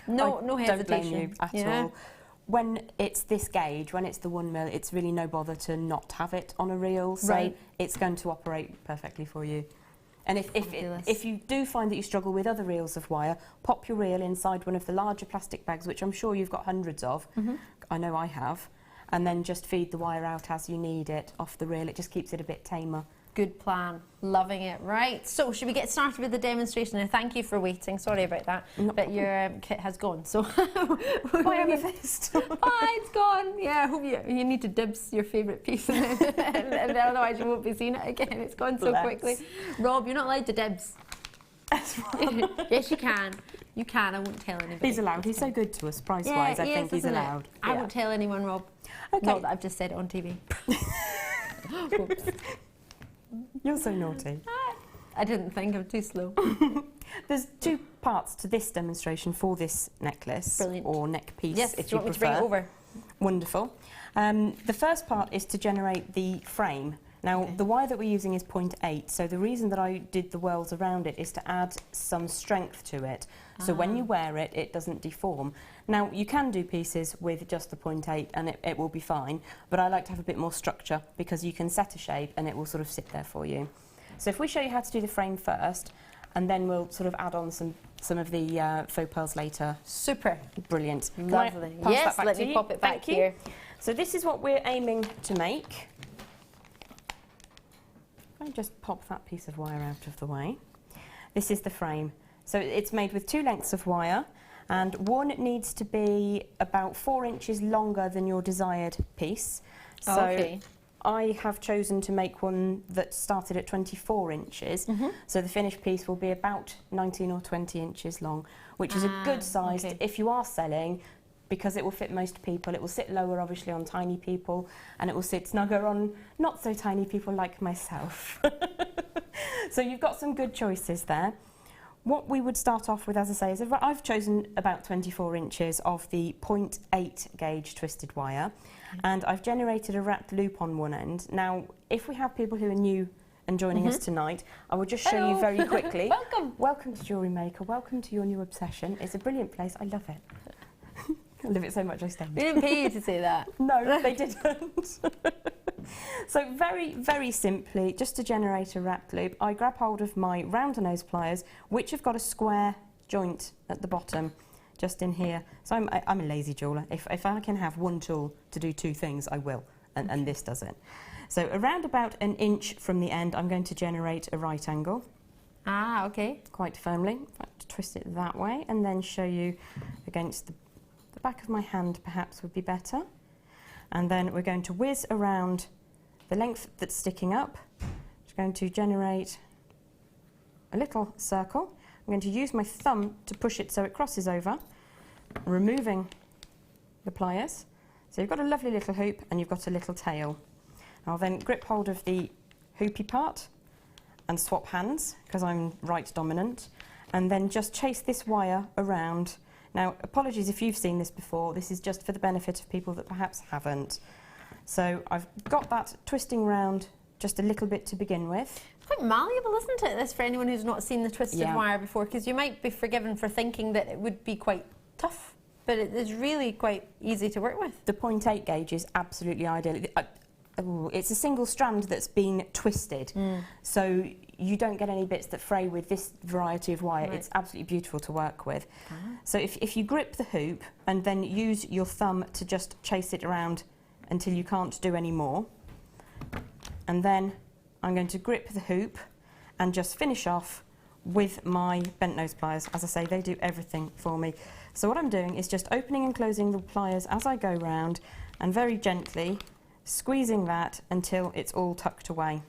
Speaker 8: No hesitation.
Speaker 7: Don't blame you at all. When it's this gauge, when it's the 1 mil, it's really no bother to not have it on a reel, so it's going to operate perfectly for you. And if you do find that you struggle with other reels of wire, pop your reel inside one of the larger plastic bags, which I'm sure you've got hundreds of. I know I have. And then just feed the wire out as you need it off the reel. It just keeps it a bit tamer.
Speaker 8: Good plan. Loving it. Right, so should we get started with the demonstration? And thank you for waiting. Sorry about that, but your kit has gone. So
Speaker 7: my amethyst.
Speaker 8: Oh, it's gone. Yeah, I hope you need to dibs your favourite piece, and otherwise you won't be seeing it again. It's gone so quickly. Rob, you're not allowed to dibs. Yes, you can. You can. I won't tell anybody.
Speaker 7: He's allowed. He's so good to us, price-wise. I think he's allowed.
Speaker 8: I won't tell anyone, Rob.
Speaker 7: Okay.
Speaker 8: Not that I've just said it on TV. Oops.
Speaker 7: You're so naughty.
Speaker 8: I didn't think. I'm too slow.
Speaker 7: There's 2 parts to this demonstration for this necklace.
Speaker 8: Brilliant.
Speaker 7: Or neck piece,
Speaker 8: yes,
Speaker 7: if
Speaker 8: you
Speaker 7: you
Speaker 8: want
Speaker 7: prefer.
Speaker 8: me to bring it over?
Speaker 7: Wonderful. The first part is to generate the frame. Now, the wire that we're using is 0.8, so the reason that I did the whirls around it is to add some strength to it. So when you wear it, it doesn't deform. Now, you can do pieces with just the 0.8 and it will be fine, but I like to have a bit more structure because you can set a shape and it will sort of sit there for you. So if we show you how to do the frame first, and then we'll sort of add on some of the faux pearls later.
Speaker 8: Super.
Speaker 7: Brilliant.
Speaker 8: Lovely. Yes, let me pop it back here.
Speaker 7: So this is what we're aiming to make. I'll just pop that piece of wire out of the way. This is the frame. So it's made with 2 lengths of wire, and one needs to be about 4 inches longer than your desired piece. So I have chosen to make one that started at 24 inches. So the finished piece will be about 19 or 20 inches long, which is a good size if you are selling, because it will fit most people. It will sit lower, obviously, on tiny people, and it will sit snugger on not so tiny people like myself. So you've got some good choices there. What we would start off with, as I say, is I've chosen about 24 inches of the 0.8 gauge twisted wire, and I've generated a wrapped loop on one end. Now, if we have people who are new and joining us tonight, I will just show you very quickly.
Speaker 8: Welcome.
Speaker 7: Welcome to Jewellery Maker. Welcome to your new obsession. It's a brilliant place. I love it. I love it so much I stayed.
Speaker 8: We didn't pay you to say that.
Speaker 7: No, they didn't. So very, very simply, just to generate a wrapped loop, I grab hold of my rounder nose pliers, which have got a square joint at the bottom, just in here. So I'm a lazy jeweller. If I can have one tool to do 2 things, I will, and this does it. So around about 1 inch from the end, I'm going to generate a right angle.
Speaker 8: Ah, okay.
Speaker 7: Quite firmly. In fact, twist it that way, and then show you against the back of my hand, perhaps would be better. And then we're going to whiz around the length that's sticking up. Just going to generate a little circle. I'm going to use my thumb to push it so it crosses over, removing the pliers. So you've got a lovely little hoop and you've got a little tail. I'll then grip hold of the hoopy part and swap hands, because I'm right dominant, and then just chase this wire around. Now, apologies if you've seen this before, this is just for the benefit of people that perhaps haven't. So I've got that twisting round just a little bit to begin with.
Speaker 8: It's quite malleable, isn't it, this, for anyone who's not seen the twisted wire before, because you might be forgiven for thinking that it would be quite tough, but it is really quite easy to work with.
Speaker 7: The 0.8 gauge is absolutely ideal. It's a single strand that's been twisted, so you don't get any bits that fray with this variety of wire. It's absolutely beautiful to work with. So if you grip the hoop and then use your thumb to just chase it around until you can't do any more, and then I'm going to grip the hoop and just finish off with my bent nose pliers. As I say, they do everything for me. So what I'm doing is just opening and closing the pliers as I go round, and very gently squeezing that until it's all tucked away.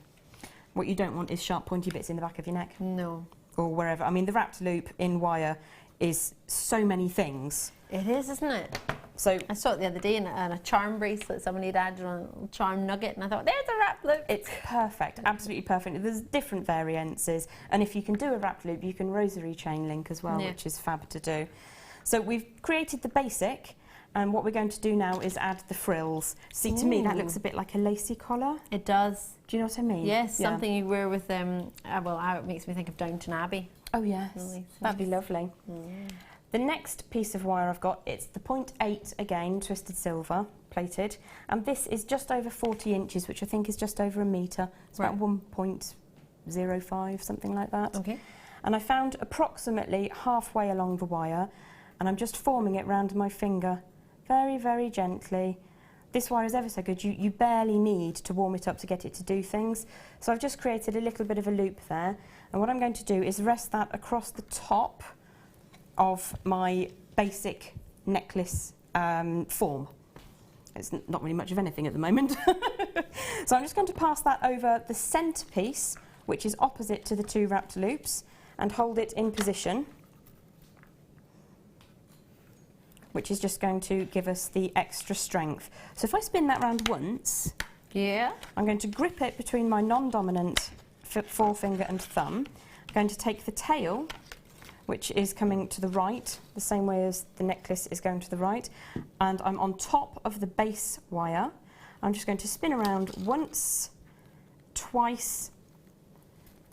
Speaker 7: What you don't want is sharp pointy bits in the back of your neck.
Speaker 8: No.
Speaker 7: Or wherever. I mean, the wrapped loop in wire is so many things.
Speaker 8: It is, isn't it?
Speaker 7: So
Speaker 8: I saw it the other day in a charm bracelet. Somebody had added on a little charm nugget, and I thought, there's a wrapped loop.
Speaker 7: It's perfect, absolutely perfect. There's different variances, and if you can do a wrapped loop, you can rosary chain link as well, which is fab to do. So we've created the basic, and what we're going to do now is add the frills. See, to me, that looks a bit like a lacy collar.
Speaker 8: It does.
Speaker 7: Do you know what I mean?
Speaker 8: Yes, something you wear with, it makes me think of Downton Abbey.
Speaker 7: Oh, yes. That'd be lovely. The next piece of wire I've got, it's the 0.8 again, twisted silver, plated, and this is just over 40 inches, which I think is just over a metre. It's about 1.05, something like that.
Speaker 8: Okay.
Speaker 7: And I found approximately halfway along the wire, and I'm just forming it round my finger, very, very gently. This wire is ever so good. You barely need to warm it up to get it to do things. So I've just created a little bit of a loop there, and what I'm going to do is rest that across the top of my basic necklace form. It's not really much of anything at the moment. So I'm just going to pass that over the centrepiece, which is opposite to the two wrapped loops, and hold it in position, which is just going to give us the extra strength. So if I spin that round once, I'm going to grip it between my non-dominant forefinger and thumb. I'm going to take the tail, which is coming to the right, the same way as the necklace is going to the right, and I'm on top of the base wire. I'm just going to spin around once, twice,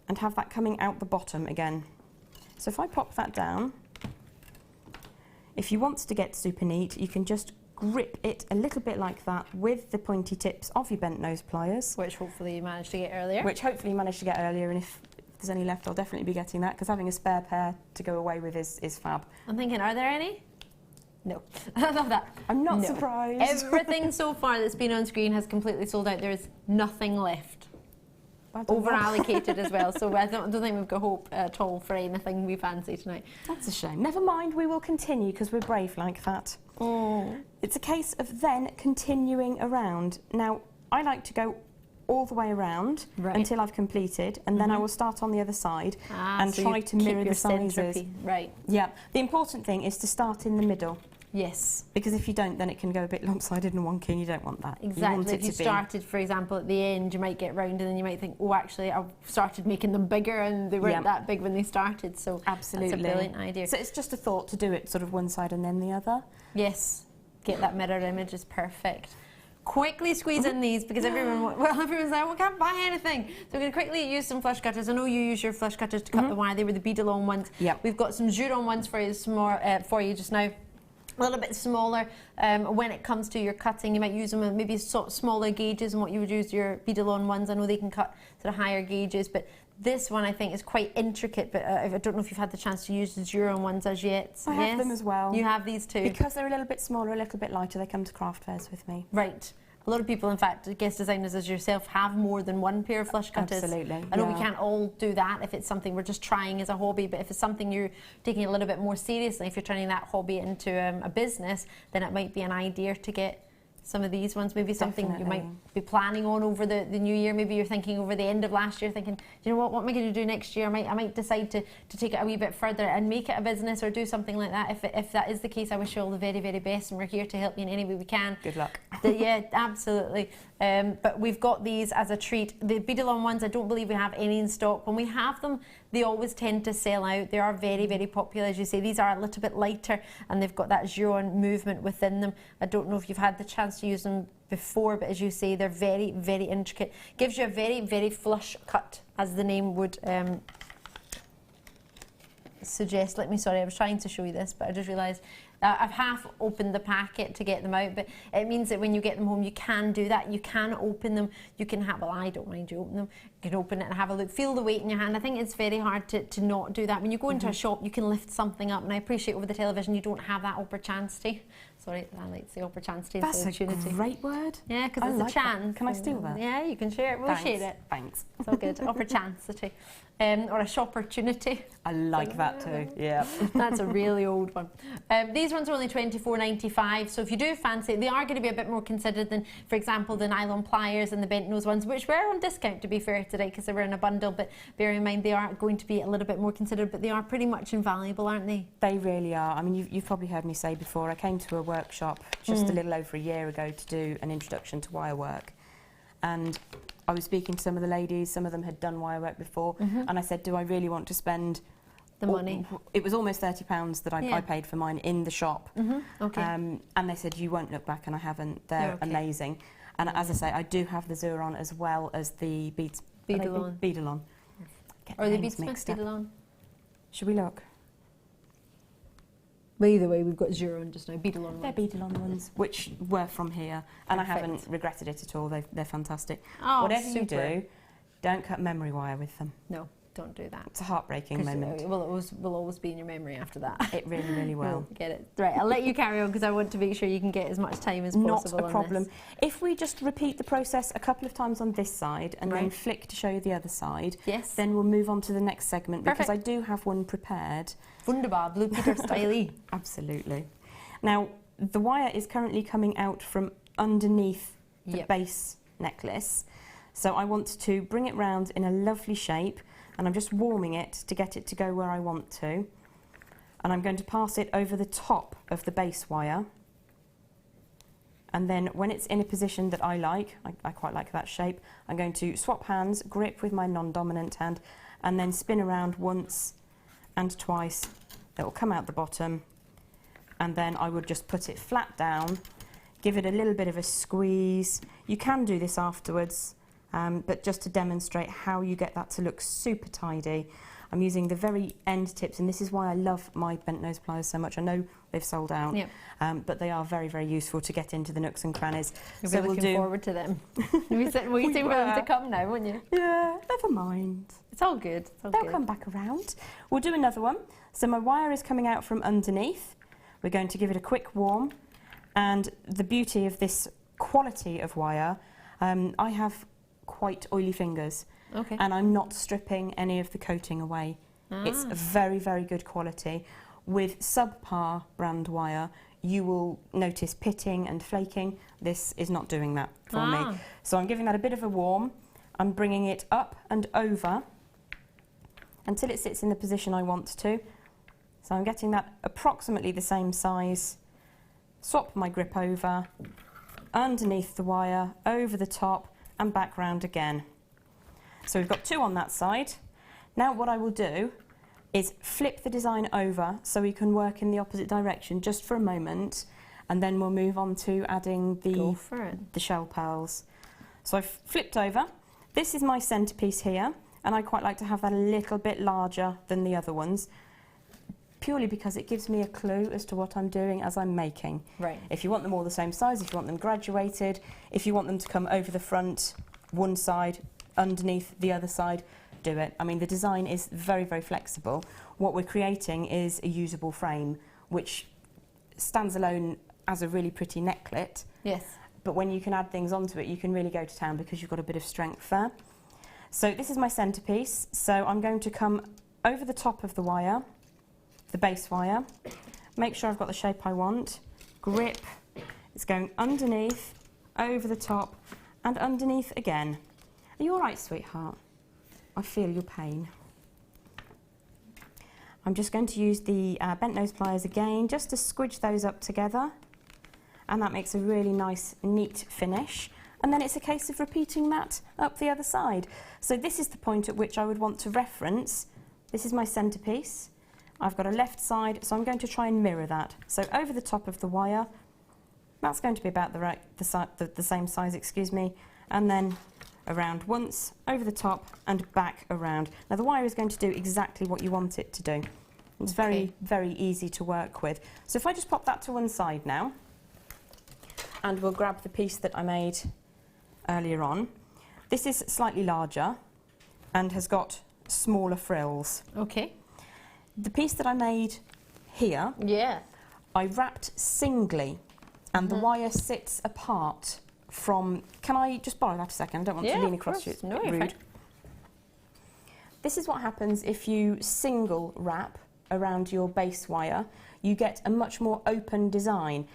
Speaker 7: and have that coming out the bottom again. So if I pop that down, if you want to get super neat, you can just grip it a little bit like that with the pointy tips of your bent nose pliers.
Speaker 8: Which hopefully you managed to get earlier.
Speaker 7: And if there's any left, I'll definitely be getting that, because having a spare pair to go away with is fab.
Speaker 8: I'm thinking, are there any? No. I love that.
Speaker 7: I'm not surprised.
Speaker 8: Everything so far that's been on screen has completely sold out. There is nothing left. Over allocated as well, so I don't think we've got hope at all for anything we fancy tonight.
Speaker 7: That's a shame. Never mind, we will continue because we're brave like that. It's a case of then continuing around. Now, I like to go all the way around until I've completed, and then I will start on the other side and
Speaker 8: so
Speaker 7: try to mirror the sizes.
Speaker 8: Right.
Speaker 7: Yeah. The important thing is to start in the middle.
Speaker 8: Yes.
Speaker 7: Because if you don't, then it can go a bit lopsided and wonky, and you don't want that.
Speaker 8: Exactly.
Speaker 7: You want
Speaker 8: if you started, for example, at the end, you might get round and then you might think, oh, actually, I've started making them bigger and they weren't that big when they started. So
Speaker 7: absolutely,
Speaker 8: that's a brilliant idea.
Speaker 7: So it's just a thought to do it sort of one side and then the other.
Speaker 8: Yes. Get that mirror image is perfect. Quickly squeeze in these because everyone's like, well, I can't buy anything. So we're going to quickly use some flush cutters. I know you use your flush cutters to cut the wire. They were the bead-along ones. We've got some Juron ones for you just now. A little bit smaller when it comes to your cutting. You might use them in maybe smaller gauges than what you would use your bead-along ones. I know they can cut to the higher gauges, but this one I think is quite intricate, but I don't know if you've had the chance to use the Juron ones as yet.
Speaker 7: I have them as well.
Speaker 8: You have these too?
Speaker 7: Because they're a little bit smaller, a little bit lighter, they come to craft fairs with me.
Speaker 8: Right. A lot of people, in fact, guest designers as yourself, have more than one pair of flush cutters.
Speaker 7: Absolutely.
Speaker 8: I know we can't all do that if it's something we're just trying as a hobby, but if it's something you're taking a little bit more seriously, if you're turning that hobby into a business, then it might be an idea to get some of these ones, maybe something you might be planning on over the new year. Maybe you're thinking over the end of last year, thinking, you know what am I going to do next year? I might decide to take it a wee bit further and make it a business or do something like that. If that is the case, I wish you all the very, very best, and we're here to help you in any way we can.
Speaker 7: Good luck.
Speaker 8: Yeah, absolutely. But we've got these as a treat. The bead-along ones, I don't believe we have any in stock. When we have them, they always tend to sell out. They are very, very popular, as you say. These are a little bit lighter, and they've got that Juron movement within them. I don't know if you've had the chance to use them before, but as you say, they're very, very intricate. Gives you a very, very flush cut, as the name would suggest. Sorry, I was trying to show you this, but I just realised I've half opened the packet to get them out, but it means that when you get them home, you can do that. You can open them. You can have, well, I don't mind you open them. You can open it and have a look. Feel the weight in your hand. I think it's very hard to not do that. When you go into a shop, you can lift something up, and I appreciate over the television you don't have that opportunity. Sorry, I like to say opportunity.
Speaker 7: That's a great word.
Speaker 8: Yeah, because it's a chance.
Speaker 7: That. Can I steal that?
Speaker 8: Yeah, you can share it. We'll share it.
Speaker 7: Thanks.
Speaker 8: It's all good. Opportunity. Or a shopportunity.
Speaker 7: I like that too, yeah.
Speaker 8: That's a really old one. These ones are only £24.95, so if you do fancy it, they are going to be a bit more considered than, for example, the nylon pliers and the bent nose ones, which were on discount, to be fair, today, because they were in a bundle, but bear in mind they are going to be a little bit more considered, but they are pretty much invaluable, aren't they?
Speaker 7: They really are. I mean, you've probably heard me say before, I came to a workshop just a little over a year ago to do an introduction to wire work, and I was speaking to some of the ladies, some of them had done wire work before, and I said, do I really want to spend
Speaker 8: The money?
Speaker 7: It was almost £30 that I paid for mine in the shop.
Speaker 8: Okay.
Speaker 7: And they said, you won't look back, and I haven't. They're amazing. And as I say, I do have the Zuron as well as the beads.
Speaker 8: Beadalon.
Speaker 7: Beadalon.
Speaker 8: Or the beadsmith Beadalon.
Speaker 7: Should we look?
Speaker 8: Well, either way, we've got Zuron just now. Beadalon.
Speaker 7: They're Beadalon ones, which were from here, and I haven't regretted it at all. They're fantastic.
Speaker 8: Oh,
Speaker 7: Whatever
Speaker 8: super.
Speaker 7: you do, don't cut memory wire with them.
Speaker 8: No, don't do that.
Speaker 7: It's a heartbreaking moment.
Speaker 8: Well, it will always be in your memory after that.
Speaker 7: It really, really will.
Speaker 8: Get it. Right, I'll let you carry on because I want to make sure you can get as much time as possible.
Speaker 7: Not a problem. If we just repeat the process a couple of times on this side and then flick to show you the other side, then we'll move on to the next segment because I do have one prepared.
Speaker 8: Wunderbar, Blue Peter style.
Speaker 7: Absolutely. Now, the wire is currently coming out from underneath the base necklace. So I want to bring it round in a lovely shape, and I'm just warming it to get it to go where I want to. And I'm going to pass it over the top of the base wire. And then when it's in a position that I like, I quite like that shape, I'm going to swap hands, grip with my non-dominant hand, and then spin around once and twice. It will come out the bottom, and then I would just put it flat down, give it a little bit of a squeeze. You can do this afterwards, but just to demonstrate how you get that to look super tidy, I'm using the very end tips, and this is why I love my bent nose pliers so much. I know they've sold out, but they are very, very useful to get into the nooks and crannies.
Speaker 8: You'll be looking forward to them. You'll be sitting waiting for them to come now, won't you?
Speaker 7: Yeah, never mind.
Speaker 8: It's all good.
Speaker 7: They'll come back around. We'll do another one. So my wire is coming out from underneath. We're going to give it a quick warm. And the beauty of this quality of wire, I have quite oily fingers.
Speaker 8: Okay.
Speaker 7: And I'm not stripping any of the coating away. It's a very, very good quality. With subpar brand wire, you will notice pitting and flaking. This is not doing that for me. So I'm giving that a bit of a warm. I'm bringing it up and over until it sits in the position I want to. So I'm getting that approximately the same size. Swap my grip over, underneath the wire, over the top, and back round again. So we've got two on that side. Now what I will do is flip the design over so we can work in the opposite direction just for a moment, and then we'll move on to adding the shell pearls. So I've flipped over. This is my centerpiece here, and I quite like to have that a little bit larger than the other ones, purely because it gives me a clue as to what I'm doing as I'm making.
Speaker 8: Right.
Speaker 7: If you want them all the same size, if you want them graduated, if you want them to come over the front, one side, underneath the other side, do it. I mean, the design is very, very flexible. What we're creating is a usable frame, which stands alone as a really pretty necklet.
Speaker 8: Yes.
Speaker 7: But when you can add things onto it, you can really go to town because you've got a bit of strength there. So this is my centerpiece. So I'm going to come over the top of the wire, the base wire, make sure I've got the shape I want, grip, it's going underneath, over the top, and underneath again. Are you all right, sweetheart? I feel your pain. I'm just going to use the bent nose pliers again, just to squidge those up together, and that makes a really nice, neat finish. And then it's a case of repeating that up the other side. So this is the point at which I would want to reference. This is my centerpiece. I've got a left side, so I'm going to try and mirror that. So over the top of the wire, that's going to be about the same size, excuse me, and then around once, over the top, and back around. Now the wire is going to do exactly what you want it to do. It's very, very easy to work with. So if I just pop that to one side now, and we'll grab the piece that I made earlier on. This is slightly larger and has got smaller frills.
Speaker 8: Okay.
Speaker 7: The piece that I made here, I wrapped singly, and the wire sits apart from... Can I just borrow that a second? I don't want to lean across you.
Speaker 8: No, you're fine.
Speaker 7: This is what happens if you single wrap around your base wire. You get a much more open design.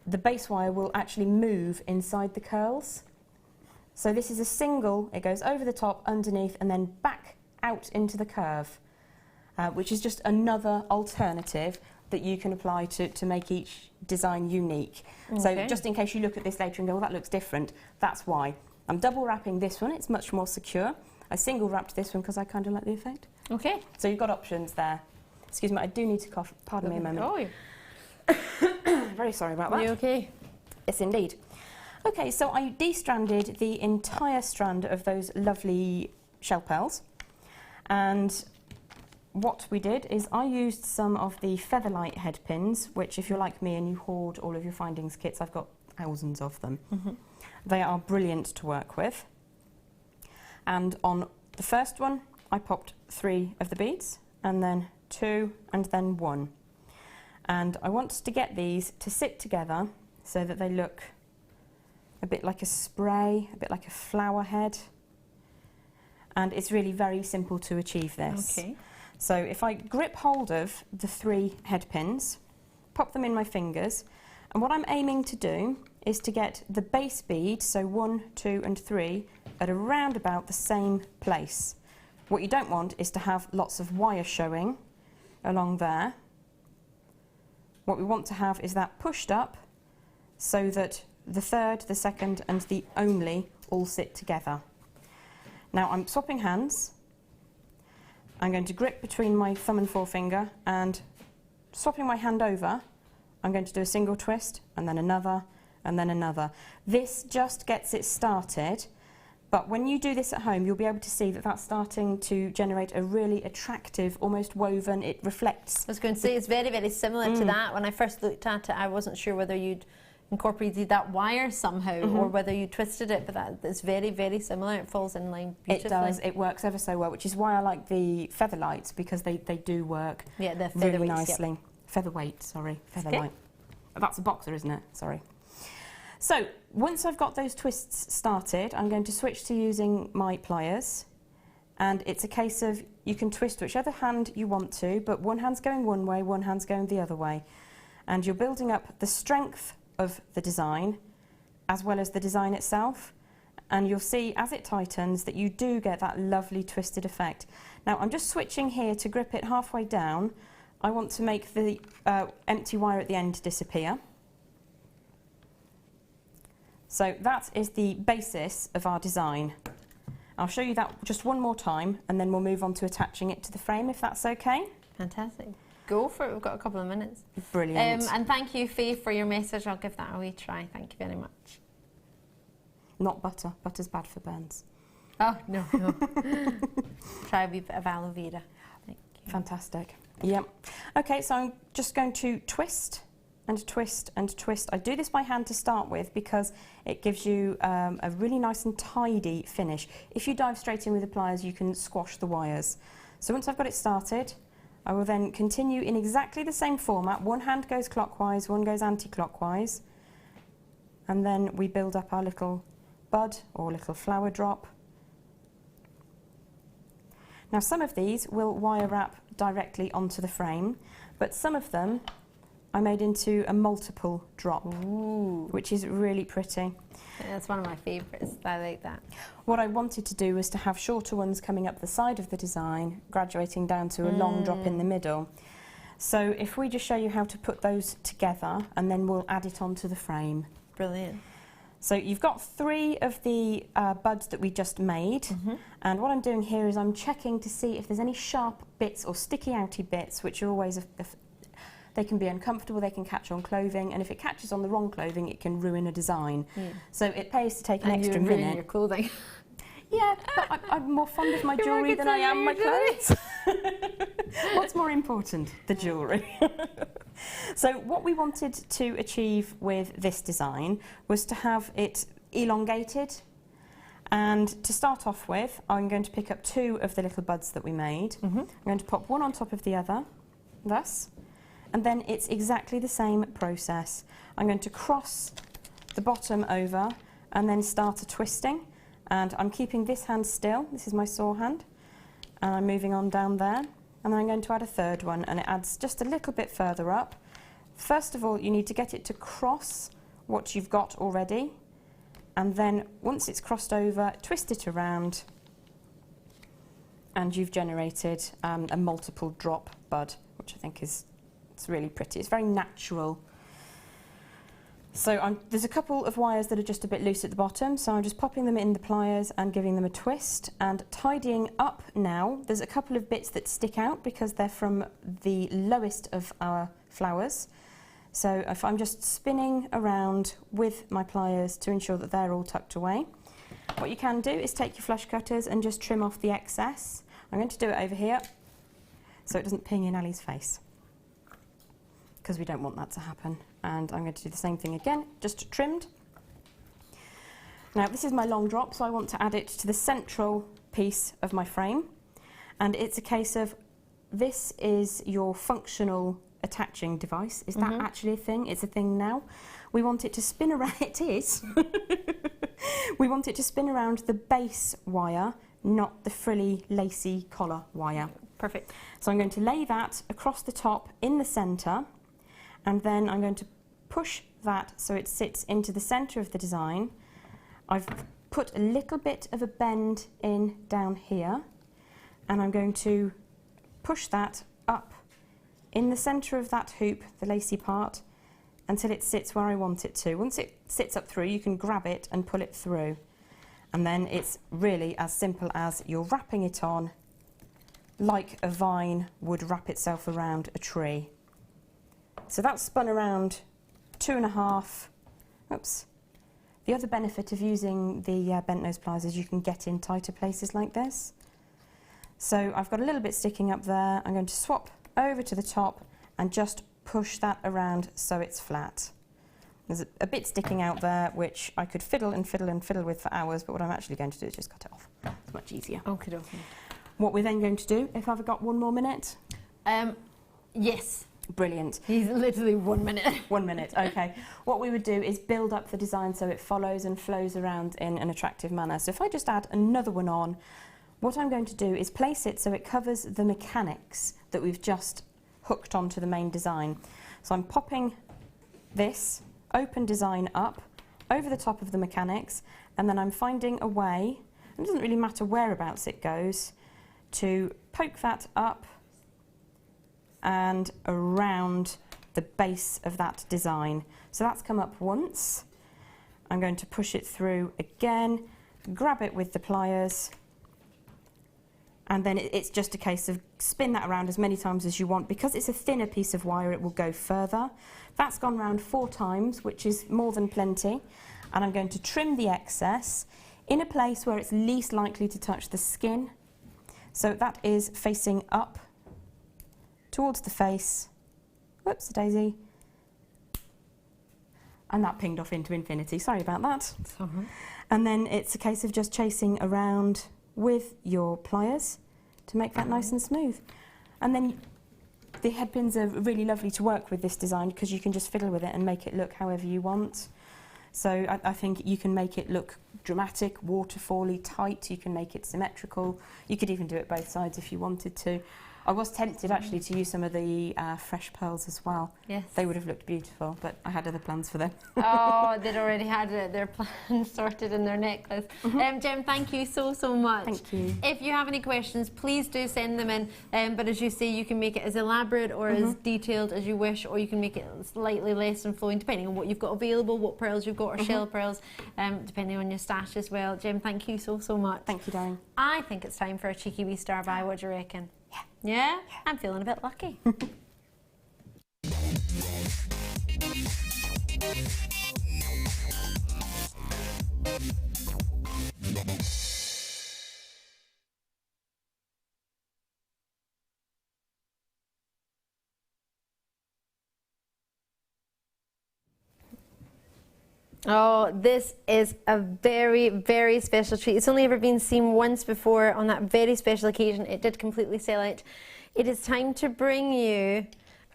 Speaker 7: The base wire will actually move inside the curls. So this is a single, it goes over the top, underneath, and then back out into the curve, which is just another alternative that you can apply to make each design unique. Okay. So just in case you look at this later and go, well, that looks different, that's why. I'm double wrapping this one, it's much more secure. I single wrapped this one because I kind of like the effect.
Speaker 8: Okay.
Speaker 7: So you've got options there. Excuse me, I do need to cough. Pardon me a moment.
Speaker 8: Oh,
Speaker 7: Very sorry about that.
Speaker 8: you okay?
Speaker 7: Yes, indeed. Okay, so I de-stranded the entire strand of those lovely shell pearls. And what we did is I used some of the Featherlight head pins, which if you're like me and you hoard all of your findings kits, I've got thousands of them. They are brilliant to work with. And on the first one, I popped 3 of the beads, and then 2, and then 1. And I want to get these to sit together so that they look a bit like a spray, a bit like a flower head. And it's really very simple to achieve this.
Speaker 8: Okay.
Speaker 7: So if I grip hold of the 3 head pins, pop them in my fingers, and what I'm aiming to do is to get the base bead, so 1, 2 and 3, at around about the same place. What you don't want is to have lots of wire showing along there. What we want to have is that pushed up so that the third, the second and the only all sit together. Now I'm swapping hands. I'm going to grip between my thumb and forefinger, and swapping my hand over, I'm going to do a single twist and then another and then another. This just gets it started, but when you do this at home, you'll be able to see that that's starting to generate a really attractive, almost woven, it reflects.
Speaker 8: I was going to say, it's very, very similar to that. When I first looked at it, I wasn't sure whether you'd incorporated that wire somehow or whether you twisted it, but it's very, very similar. It falls in line beautifully.
Speaker 7: It does. It works ever so well, which is why I like the Featherlights, because they do work really nicely. Yep. Featherweight, sorry. Featherlight. Okay. That's a boxer, isn't it? Sorry. So, once I've got those twists started, I'm going to switch to using my pliers. And it's a case of, you can twist whichever hand you want to, but one hand's going one way, one hand's going the other way. And you're building up the strength of the design, as well as the design itself. And you'll see, as it tightens, that you do get that lovely twisted effect. Now, I'm just switching here to grip it halfway down. I want to make the empty wire at the end disappear. So that is the basis of our design. I'll show you that just one more time, and then we'll move on to attaching it to the frame, if that's okay.
Speaker 8: Fantastic. Go for it. We've got a couple of minutes.
Speaker 7: Brilliant.
Speaker 8: And thank you, Faye, for your message. I'll give that a wee try. Thank you very much.
Speaker 7: Not butter. Butter's bad for burns.
Speaker 8: Oh, no, no. Try a wee bit of aloe vera. Thank you.
Speaker 7: Fantastic. Yep. Okay, so I'm just going to twist and twist and twist. I do this by hand to start with because it gives you a really nice and tidy finish. If you dive straight in with the pliers, you can squash the wires. So once I've got it started, I will then continue in exactly the same format. One hand goes clockwise, one goes anti-clockwise, and then we build up our little bud or little flower drop. Now some of these will wire wrap directly onto the frame, but some of them I made into a multiple drop, which is really pretty.
Speaker 8: Yeah, that's one of my favourites. I like that.
Speaker 7: What I wanted to do was to have shorter ones coming up the side of the design, graduating down to a long drop in the middle. So if we just show you how to put those together, and then we'll add it onto the frame.
Speaker 8: Brilliant.
Speaker 7: So you've got 3 of the buds that we just made, and what I'm doing here is I'm checking to see if there's any sharp bits or sticky outy bits, which are always they can be uncomfortable, they can catch on clothing, and if it catches on the wrong clothing, it can ruin a design. So it pays to take an extra minute.
Speaker 8: Your clothing.
Speaker 7: Yeah, but I'm more fond of my jewellery than I am my clothes. What's more important? The jewellery. So what we wanted to achieve with this design was to have it elongated. And to start off with, I'm going to pick up 2 of the little buds that we made. I'm going to pop one on top of the other, thus. And then it's exactly the same process. I'm going to cross the bottom over and then start a twisting. And I'm keeping this hand still. This is my saw hand. And I'm moving on down there. And then I'm going to add a third one, and it adds just a little bit further up. First of all, you need to get it to cross what you've got already. And then once it's crossed over, twist it around. And you've generated a multiple drop bud, which I think is... It's really pretty. It's very natural. So there's a couple of wires that are just a bit loose at the bottom, so I'm just popping them in the pliers and giving them a twist and tidying up now. There's a couple of bits that stick out because they're from the lowest of our flowers. So if I'm just spinning around with my pliers to ensure that they're all tucked away. What you can do is take your flush cutters and just trim off the excess. I'm going to do it over here so it doesn't ping in Ali's face, because we don't want that to happen. And I'm going to do the same thing again, just trimmed. Now this is my long drop, so I want to add it to the central piece of my frame. And it's a case of, this is your functional attaching device. Is that actually a thing? It's a thing now. We want it to spin around, it is. We want it to spin around the base wire, not the frilly, lacy collar wire.
Speaker 8: Perfect.
Speaker 7: So I'm going to lay that across the top in the centre, and then I'm going to push that so it sits into the centre of the design. I've put a little bit of a bend in down here, and I'm going to push that up in the centre of that hoop, the lacy part, until it sits where I want it to. Once it sits up through, you can grab it and pull it through. And then it's really as simple as you're wrapping it on like a vine would wrap itself around a tree. So that's spun around 2.5. Oops. The other benefit of using the bent nose pliers is you can get in tighter places like this. So I've got a little bit sticking up there. I'm going to swap over to the top and just push that around so it's flat. There's a bit sticking out there which I could fiddle and fiddle and fiddle with for hours, but what I'm actually going to do is just cut it off. It's much easier.
Speaker 8: Okay, okay.
Speaker 7: What we're then going to do, if I've got 1 more minute?
Speaker 8: Yes.
Speaker 7: Brilliant.
Speaker 8: He's literally 1 minute.
Speaker 7: 1 minute, okay. What we would do is build up the design so it follows and flows around in an attractive manner. So if I just add another one on, what I'm going to do is place it so it covers the mechanics that we've just hooked onto the main design. So I'm popping this open design up over the top of the mechanics, and then I'm finding a way, it doesn't really matter whereabouts it goes, to poke that up and around the base of that design. So that's come up once. I'm going to push it through again, grab it with the pliers, and then it's just a case of spin that around as many times as you want. Because it's a thinner piece of wire, it will go further. That's gone round 4 times, which is more than plenty. And I'm going to trim the excess in a place where it's least likely to touch the skin. So that is facing up towards the face. Whoops, daisy. And that pinged off into infinity. Sorry about that. And then it's a case of just chasing around with your pliers to make that nice and smooth. And then the head pins are really lovely to work with this design because you can just fiddle with it and make it look however you want. So I think you can make it look dramatic, waterfally, tight. You can make it symmetrical. You could even do it both sides if you wanted to. I was tempted actually to use some of the fresh pearls as well.
Speaker 8: Yes.
Speaker 7: They would have looked beautiful, but I had other plans for them.
Speaker 8: Oh, they'd already had their plans sorted in their necklace. Jem, thank you so much.
Speaker 7: Thank you.
Speaker 8: If you have any questions, please do send them in. But as you say, you can make it as elaborate or as detailed as you wish, or you can make it slightly less and flowing, depending on what you've got available, what pearls you've got, or shell pearls, depending on your stash as well. Jem, thank you so much.
Speaker 7: Thank you, darling.
Speaker 8: I think it's time for a cheeky wee star by. What do you reckon? Yeah? I'm feeling a bit lucky. Oh, this is a very, very special treat. It's only ever been seen once before. On that very special occasion, it did completely sell out. It is time to bring you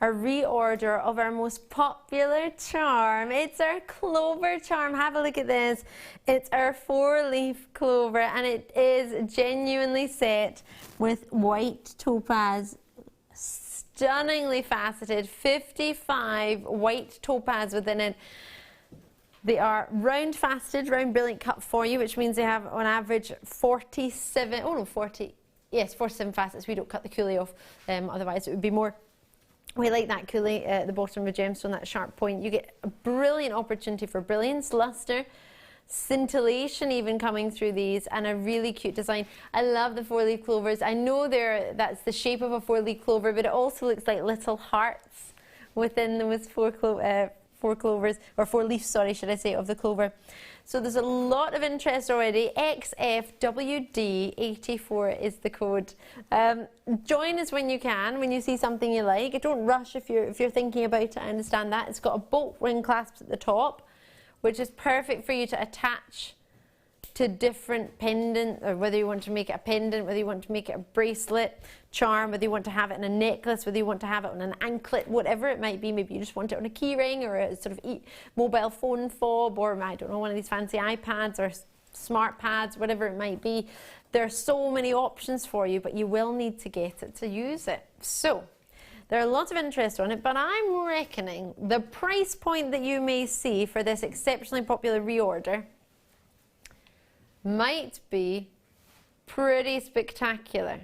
Speaker 8: a reorder of our most popular charm. It's our clover charm. Have a look at this. It's our 4-leaf clover, and it is genuinely set with white topaz, stunningly faceted, 55 white topaz within it. They are round faceted, round brilliant cut for you, which means they have on average 47 facets. We don't cut the coolie off, otherwise it would be more. We like that coolie at the bottom of a gemstone, that sharp point. You get a brilliant opportunity for brilliance, luster, scintillation even coming through these, and a really cute design. I love the 4-leaf clovers. I know that's the shape of a 4-leaf clover, but it also looks like little hearts within those 4 clovers, or 4 leaves, sorry, should I say, of the clover. So there's a lot of interest already. XFWD84 is the code. Join us when you can, when you see something you like. Don't rush if you're thinking about it. I understand that. It's got a bolt ring clasp at the top, which is perfect for you to attach to different pendant, or whether you want to make it a pendant, whether you want to make it a bracelet, charm, whether you want to have it in a necklace, whether you want to have it on an anklet, whatever it might be. Maybe you just want it on a key ring or a sort of mobile phone fob, or I don't know, one of these fancy iPads or smart pads, whatever it might be. There are so many options for you, but you will need to get it to use it. So there are lots of interest on it, but I'm reckoning the price point that you may see for this exceptionally popular reorder might be pretty spectacular.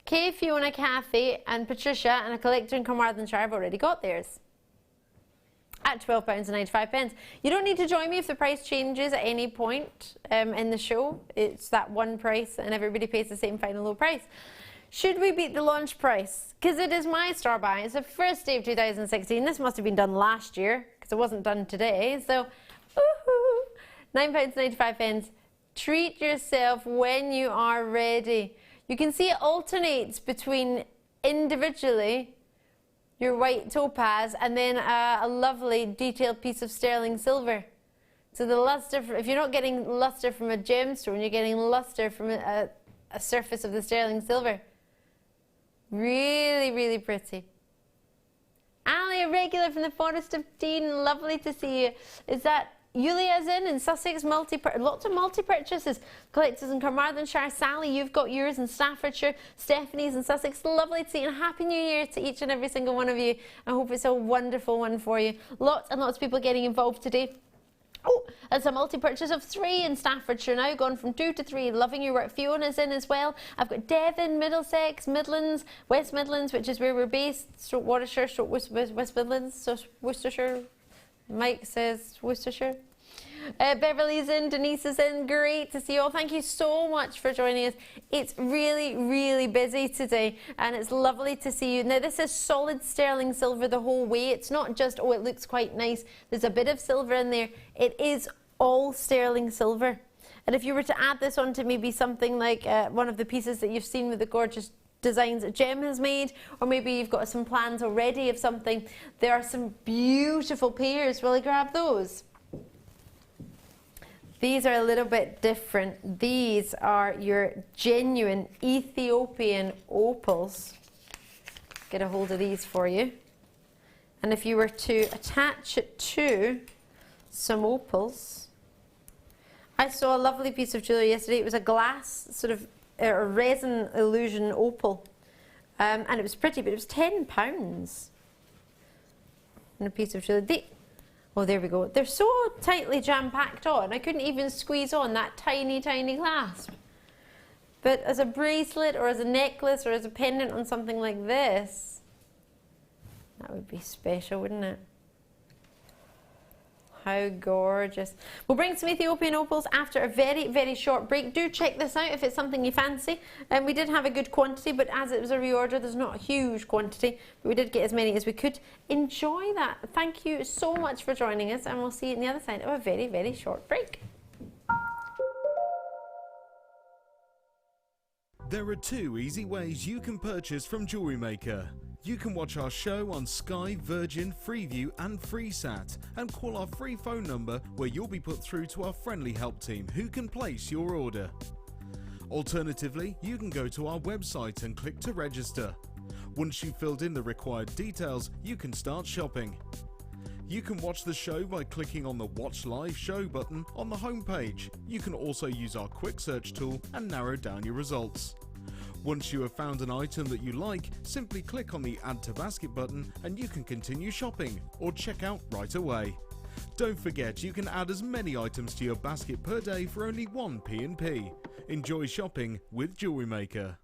Speaker 8: Kay, Fiona, Kathy and Patricia and a collector in Carmarthenshire have already got theirs at £12.95. You don't need to join me if the price changes at any point in the show. It's that one price and everybody pays the same final low price. Should we beat the launch price? Because it is my star buy. It's the first day of 2016. This must have been done last year because it wasn't done today. So, £9.95. Treat yourself when you are ready. You can see it alternates between individually your white topaz and then a lovely detailed piece of sterling silver. So the luster, if you're not getting luster from a gemstone, you're getting luster from a surface of the sterling silver. Really, really pretty. Ali, a regular from the Forest of Dean, lovely to see you. Is that Yulia's in Sussex? Lots of multi-purchases. Collectors in Carmarthenshire. Sally, you've got yours in Staffordshire. Stephanie's in Sussex. Lovely to see you, and Happy New Year to each and every single one of you. I hope it's a wonderful one for you. Lots and lots of people getting involved today. Oh, it's a multi-purchase of 3 in Staffordshire now, gone from 2 to 3. Loving your work. Fiona's in as well. I've got Devon, Middlesex, Midlands, West Midlands, which is where we're based, stroke Warwickshire, stroke West Midlands, so Worcestershire. Mike says Worcestershire. Beverly's in, Denise is in. Great to see you all. Thank you so much for joining us. It's really, really busy today and it's lovely to see you. Now this is solid sterling silver the whole way. It's not just, oh, it looks quite nice. There's a bit of silver in there. It is all sterling silver. And if you were to add this onto maybe something like one of the pieces that you've seen with the gorgeous designs that Jem has made, or maybe you've got some plans already of something, there are some beautiful pairs. Will I grab those? These are a little bit different. These are your genuine Ethiopian opals. Get a hold of these for you. And if you were to attach it to some opals, I saw a lovely piece of jewellery yesterday. It was a glass, sort of a resin illusion opal. And it was pretty, but it was £10. And a piece of jewellery. Oh, there we go. They're so tightly jam-packed on, I couldn't even squeeze on that tiny, tiny clasp. But as a bracelet or as a necklace or as a pendant on something like this, that would be special, wouldn't it? How gorgeous. We'll bring some Ethiopian opals after a very, very short break. Do check this out if it's something you fancy. We did have a good quantity, but as it was a reorder, there's not a huge quantity, but we did get as many as we could. Enjoy that. Thank you so much for joining us, and we'll see you on the other side of a very, very short break.
Speaker 1: There are 2 easy ways you can purchase from Jewellery Maker. You can watch our show on Sky, Virgin, Freeview and FreeSat and call our free phone number where you'll be put through to our friendly help team who can place your order. Alternatively, you can go to our website and click to register. Once you've filled in the required details, you can start shopping. You can watch the show by clicking on the Watch Live Show button on the homepage. You can also use our quick search tool and narrow down your results. Once you have found an item that you like, simply click on the Add to Basket button and you can continue shopping or check out right away. Don't forget you can add as many items to your basket per day for only 1 P&P. Enjoy shopping with Jewellery Maker.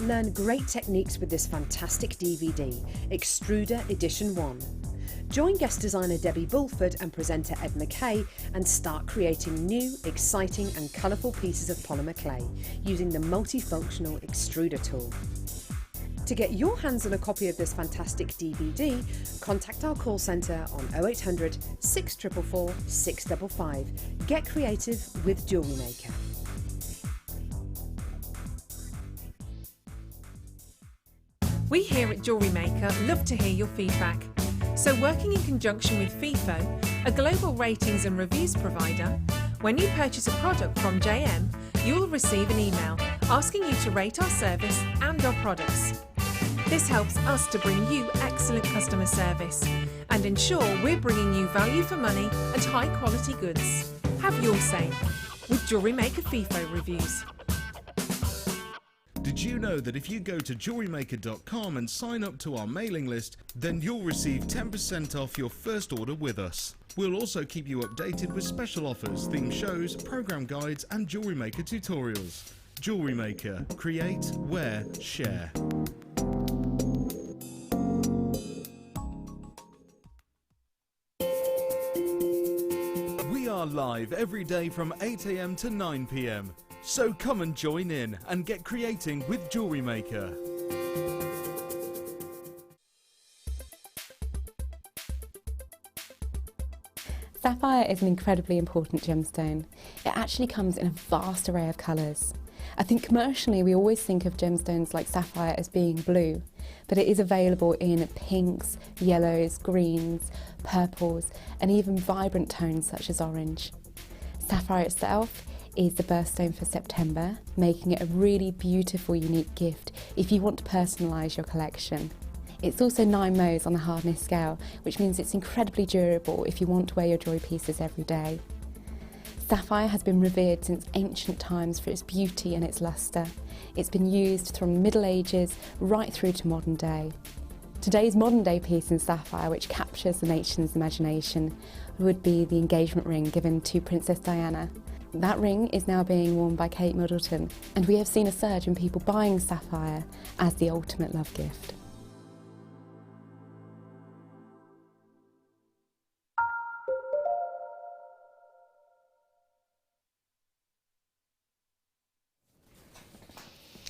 Speaker 3: Learn great techniques with this fantastic DVD, Extruder Edition 1. Join guest designer Debbie Bulford and presenter Ed McKay and start creating new, exciting and colourful pieces of polymer clay using the multifunctional extruder tool. To get your hands on a copy of this fantastic DVD, contact our call centre on 0800 644 655. Get creative with Jewellery Maker.
Speaker 9: We here at Jewellery Maker love to hear your feedback. So working in conjunction with FIFO, a global ratings and reviews provider, when you purchase a product from JM, you will receive an email asking you to rate our service and our products. This helps us to bring you excellent customer service and ensure we're bringing you value for money and high quality goods. Have your say with Jewellery Maker FIFO reviews.
Speaker 1: Did you know that if you go to JewelleryMaker.com and sign up to our mailing list, then you'll receive 10% off your first order with us. We'll also keep you updated with special offers, theme shows, program guides and Jewellery Maker tutorials. Jewellery Maker. Create, wear, share. We are live every day from 8 AM to 9 PM. So come and join in and get creating with Jewellery Maker.
Speaker 2: Sapphire is an incredibly important gemstone. It actually comes in a vast array of colours. I think commercially we always think of gemstones like sapphire as being blue, but it is available in pinks, yellows, greens, purples, and even vibrant tones such as orange. Sapphire itself is the birthstone for September, making it a really beautiful, unique gift if you want to personalise your collection. It's also 9 Mohs on the hardness scale, which means it's incredibly durable if you want to wear your jewellery pieces every day. Sapphire has been revered since ancient times for its beauty and its lustre. It's been used from the Middle Ages right through to modern day. Today's modern day piece in sapphire, which captures the nation's imagination, would be the engagement ring given to Princess Diana. That ring is now being worn by Kate Middleton, and we have seen a surge in people buying sapphire as the ultimate love gift.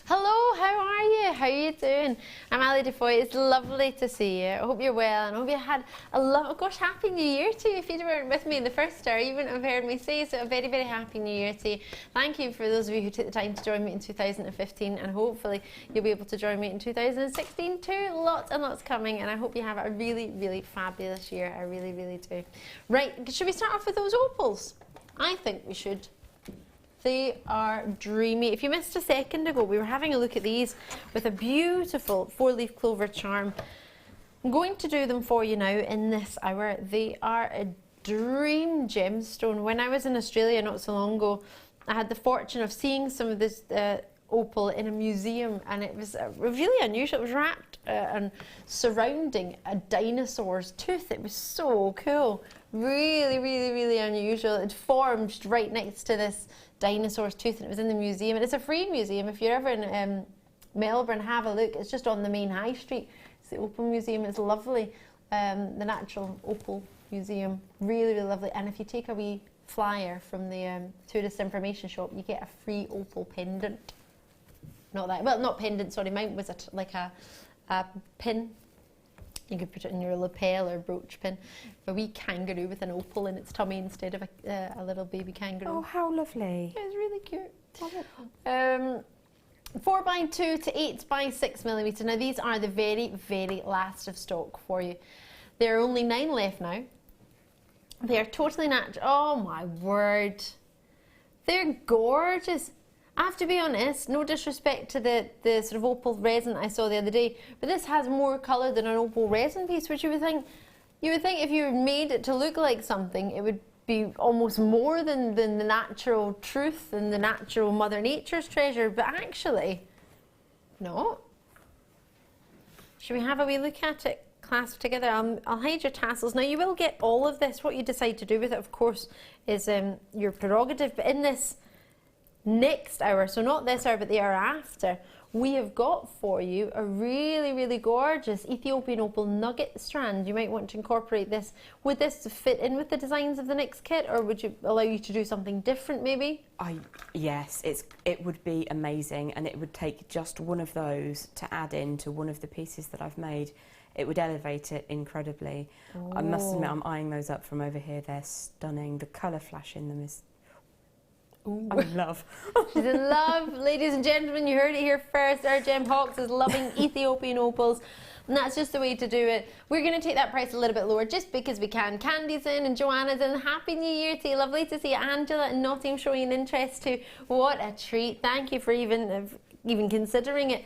Speaker 8: Hello, how are you? How are you doing? I'm Ali Defoy. It's lovely to see you. I hope you're well and I hope you had a Happy New Year to you. If you weren't with me in the first hour, you wouldn't have heard me say so. A very, very Happy New Year to you. Thank you for those of you who took the time to join me in 2015, and hopefully you'll be able to join me in 2016 too. Lots and lots coming, and I hope you have a really, really fabulous year. I really, really do. Right, should we start off with those opals? I think we should. They are dreamy. If you missed a second ago, we were having a look at these with a beautiful 4-leaf clover charm. I'm going to do them for you now in this hour. They are a dream gemstone. When I was in Australia not so long ago, I had the fortune of seeing some of this opal in a museum, and it was really unusual. It was wrapped and surrounding a dinosaur's tooth. It was so cool. Really, really, really unusual. It formed right next to this dinosaur's tooth, and it was in the museum. And it's a free museum. If you're ever in Melbourne, have a look. It's just on the main high street. It's the Opal Museum. It's lovely. The Natural Opal Museum. Really, really lovely. And if you take a wee flyer from the tourist information shop, you get a free opal pendant. Not that, well, not pendant, sorry, mine was like a pin. You could put it in your lapel or brooch pin. A wee kangaroo with an opal in its tummy instead of a little baby kangaroo.
Speaker 3: Oh, how lovely.
Speaker 8: It was really cute. 4x2 to 8x6 millimetre. Now these are the very, very last of stock for you. There are only 9 left now. They are totally natural. Oh my word. They're gorgeous. I have to be honest, no disrespect to the sort of opal resin I saw the other day, but this has more colour than an opal resin piece, which you would think if you made it to look like something, it would be almost more than the natural truth and the natural Mother Nature's treasure, but actually, no. Should we have a wee look at it clasped together? I'll hide your tassels. Now you will get all of this. What you decide to do with it, of course, is your prerogative, but in this next hour, so not this hour but the hour after, we have got for you a really, really gorgeous Ethiopian opal nugget strand. You might want to incorporate this. Would this fit in with the designs of the next kit, or would you allow you to do something different maybe?
Speaker 7: Yes, it would be amazing, and it would take just one of those to add into one of the pieces that I've made. It would elevate it incredibly. Oh. I must admit, I'm eyeing those up from over here. They're stunning. The colour flash in them is... Ooh. I'm in love.
Speaker 8: She's in love. Ladies and gentlemen, you heard it here first. Our Gem Hawks is loving Ethiopian opals. And that's just the way to do it. We're going to take that price a little bit lower just because we can. Candy's in and Joanna's in. Happy New Year to you. Lovely to see Angela and Nottingham showing an interest too. What a treat. Thank you for even considering it.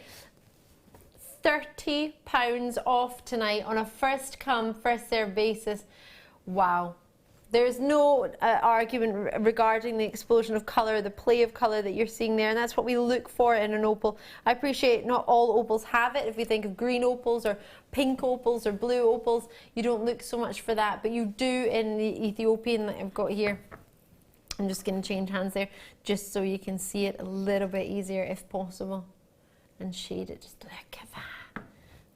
Speaker 8: £30 off tonight on a first come, first served basis. Wow. There's no argument regarding the explosion of colour, the play of colour that you're seeing there, and that's what we look for in an opal. I appreciate not all opals have it. If we think of green opals or pink opals or blue opals, you don't look so much for that, but you do in the Ethiopian that I've got here. I'm just going to change hands there just so you can see it a little bit easier if possible, and shade it. Just look at that.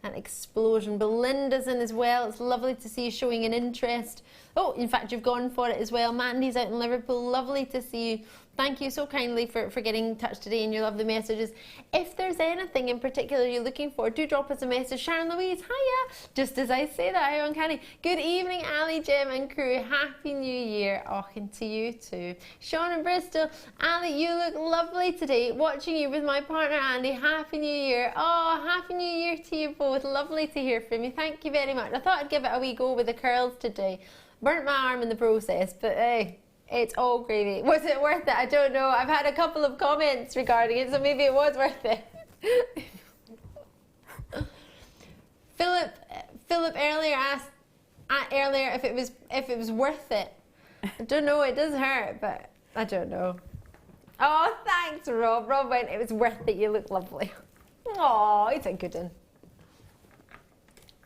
Speaker 8: An explosion. Belinda's in as well. It's lovely to see you showing an interest. Oh, in fact, you've gone for it as well. Mandy's out in Liverpool. Lovely to see you. Thank you so kindly for getting in touch today and your lovely messages. If there's anything in particular you're looking for, do drop us a message. Sharon Louise, hiya. Just as I say that, how uncanny. Good evening, Ali, Jem and crew. Happy New Year. Oh, and to you too. Sean in Bristol. Ali, you look lovely today. Watching you with my partner, Andy. Happy New Year. Oh, Happy New Year to you both. Lovely to hear from you. Thank you very much. I thought I'd give it a wee go with the curls today. Burnt my arm in the process, but hey. It's all gravy. Was it worth it? I don't know. I've had a couple of comments regarding it, so maybe it was worth it. Philip earlier asked if it was worth it. I don't know. It does hurt, but I don't know. Oh, thanks, Rob. Rob went, it was worth it. You look lovely. Oh, it's a good one.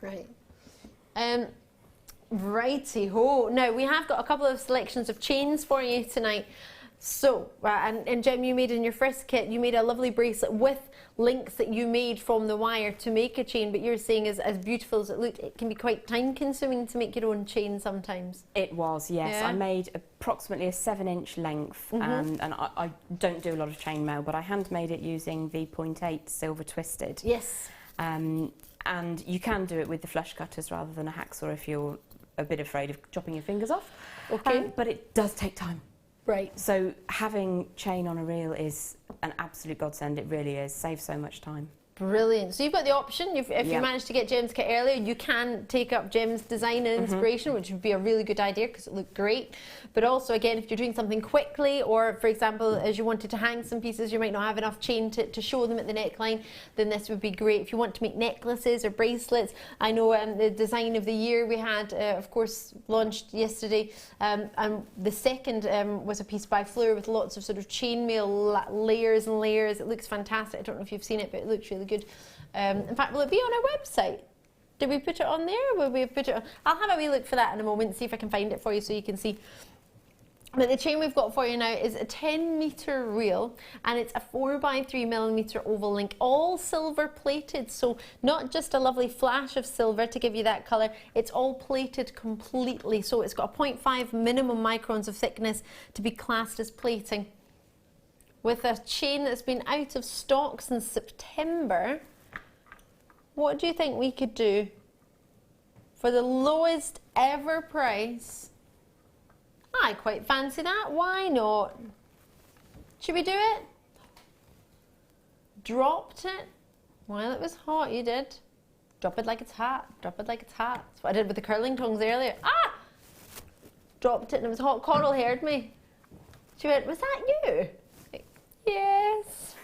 Speaker 8: Right. Righty-ho. Now, we have got a couple of selections of chains for you tonight. So, and Jem, you made in your first kit, you made a lovely bracelet with links that you made from the wire to make a chain, but you're saying as beautiful as it looked, it can be quite time-consuming to make your own chain sometimes. It was, yes. Yeah. I made approximately a 7-inch length, and I don't do a lot of chainmail, but I hand-made it using the 0.8 silver twisted. Yes. And you can do it with the flush cutters rather than a hacksaw if you're a bit afraid of chopping your fingers off. Okay. But it does take time. Right. So having chain on a reel is an absolute godsend. It really is. Saves so much time. Brilliant. So you've got the option, if you managed to get Jem's kit earlier, you can take up Jem's design and inspiration, which would be a really good idea because it looked great. But also, again, if you're doing something quickly, or for example, as you wanted to hang some pieces, you might not have enough chain to show them at the neckline, then this would be great. If you want to make necklaces or bracelets, I know the design of the year we had, of course, launched yesterday, and the second was a piece by Fleur with lots of sort of chainmail layers and layers. It looks fantastic. I don't know if you've seen it, but it looks really good. In fact, will it be on our website? Did we put it on there? Will we put it on? I'll have a wee look for that in a moment, see if I can find it for you so you can see. But the chain we've got for you now is a 10-metre reel, and it's a 4x3mm oval link, all silver plated. So not just a lovely flash of silver to give you that colour, it's all plated completely. So it's got a 0.5 minimum microns of thickness to be classed as plating. With a chain that's been out of stock since September, what do you think we could do for the lowest ever price? I quite fancy that. Why not? Should we do it? Dropped it while it was hot. You did. Drop it like it's hot. Drop it like it's hot. That's what I did with the curling tongs earlier. Ah! Dropped it and it was hot. Coral heard me. She went, was that you? Yes.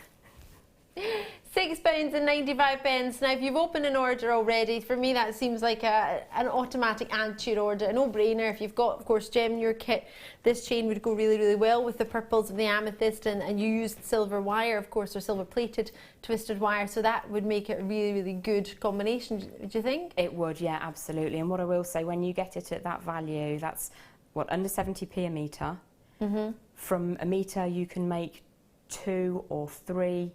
Speaker 8: £6.95. Now, if you've opened an order already, for me that seems like an automatic add to your order, a no-brainer. If you've got, of course, Gem in your kit, this chain would go really, really well with the purples of the amethyst, and you used silver wire, of course, or silver-plated twisted wire, so that would make it a really, really good combination, do you think? It would, yeah, absolutely. And what I will say, when you get it at that value, that's, what, under 70p a metre. From a metre, you can make 2 or 3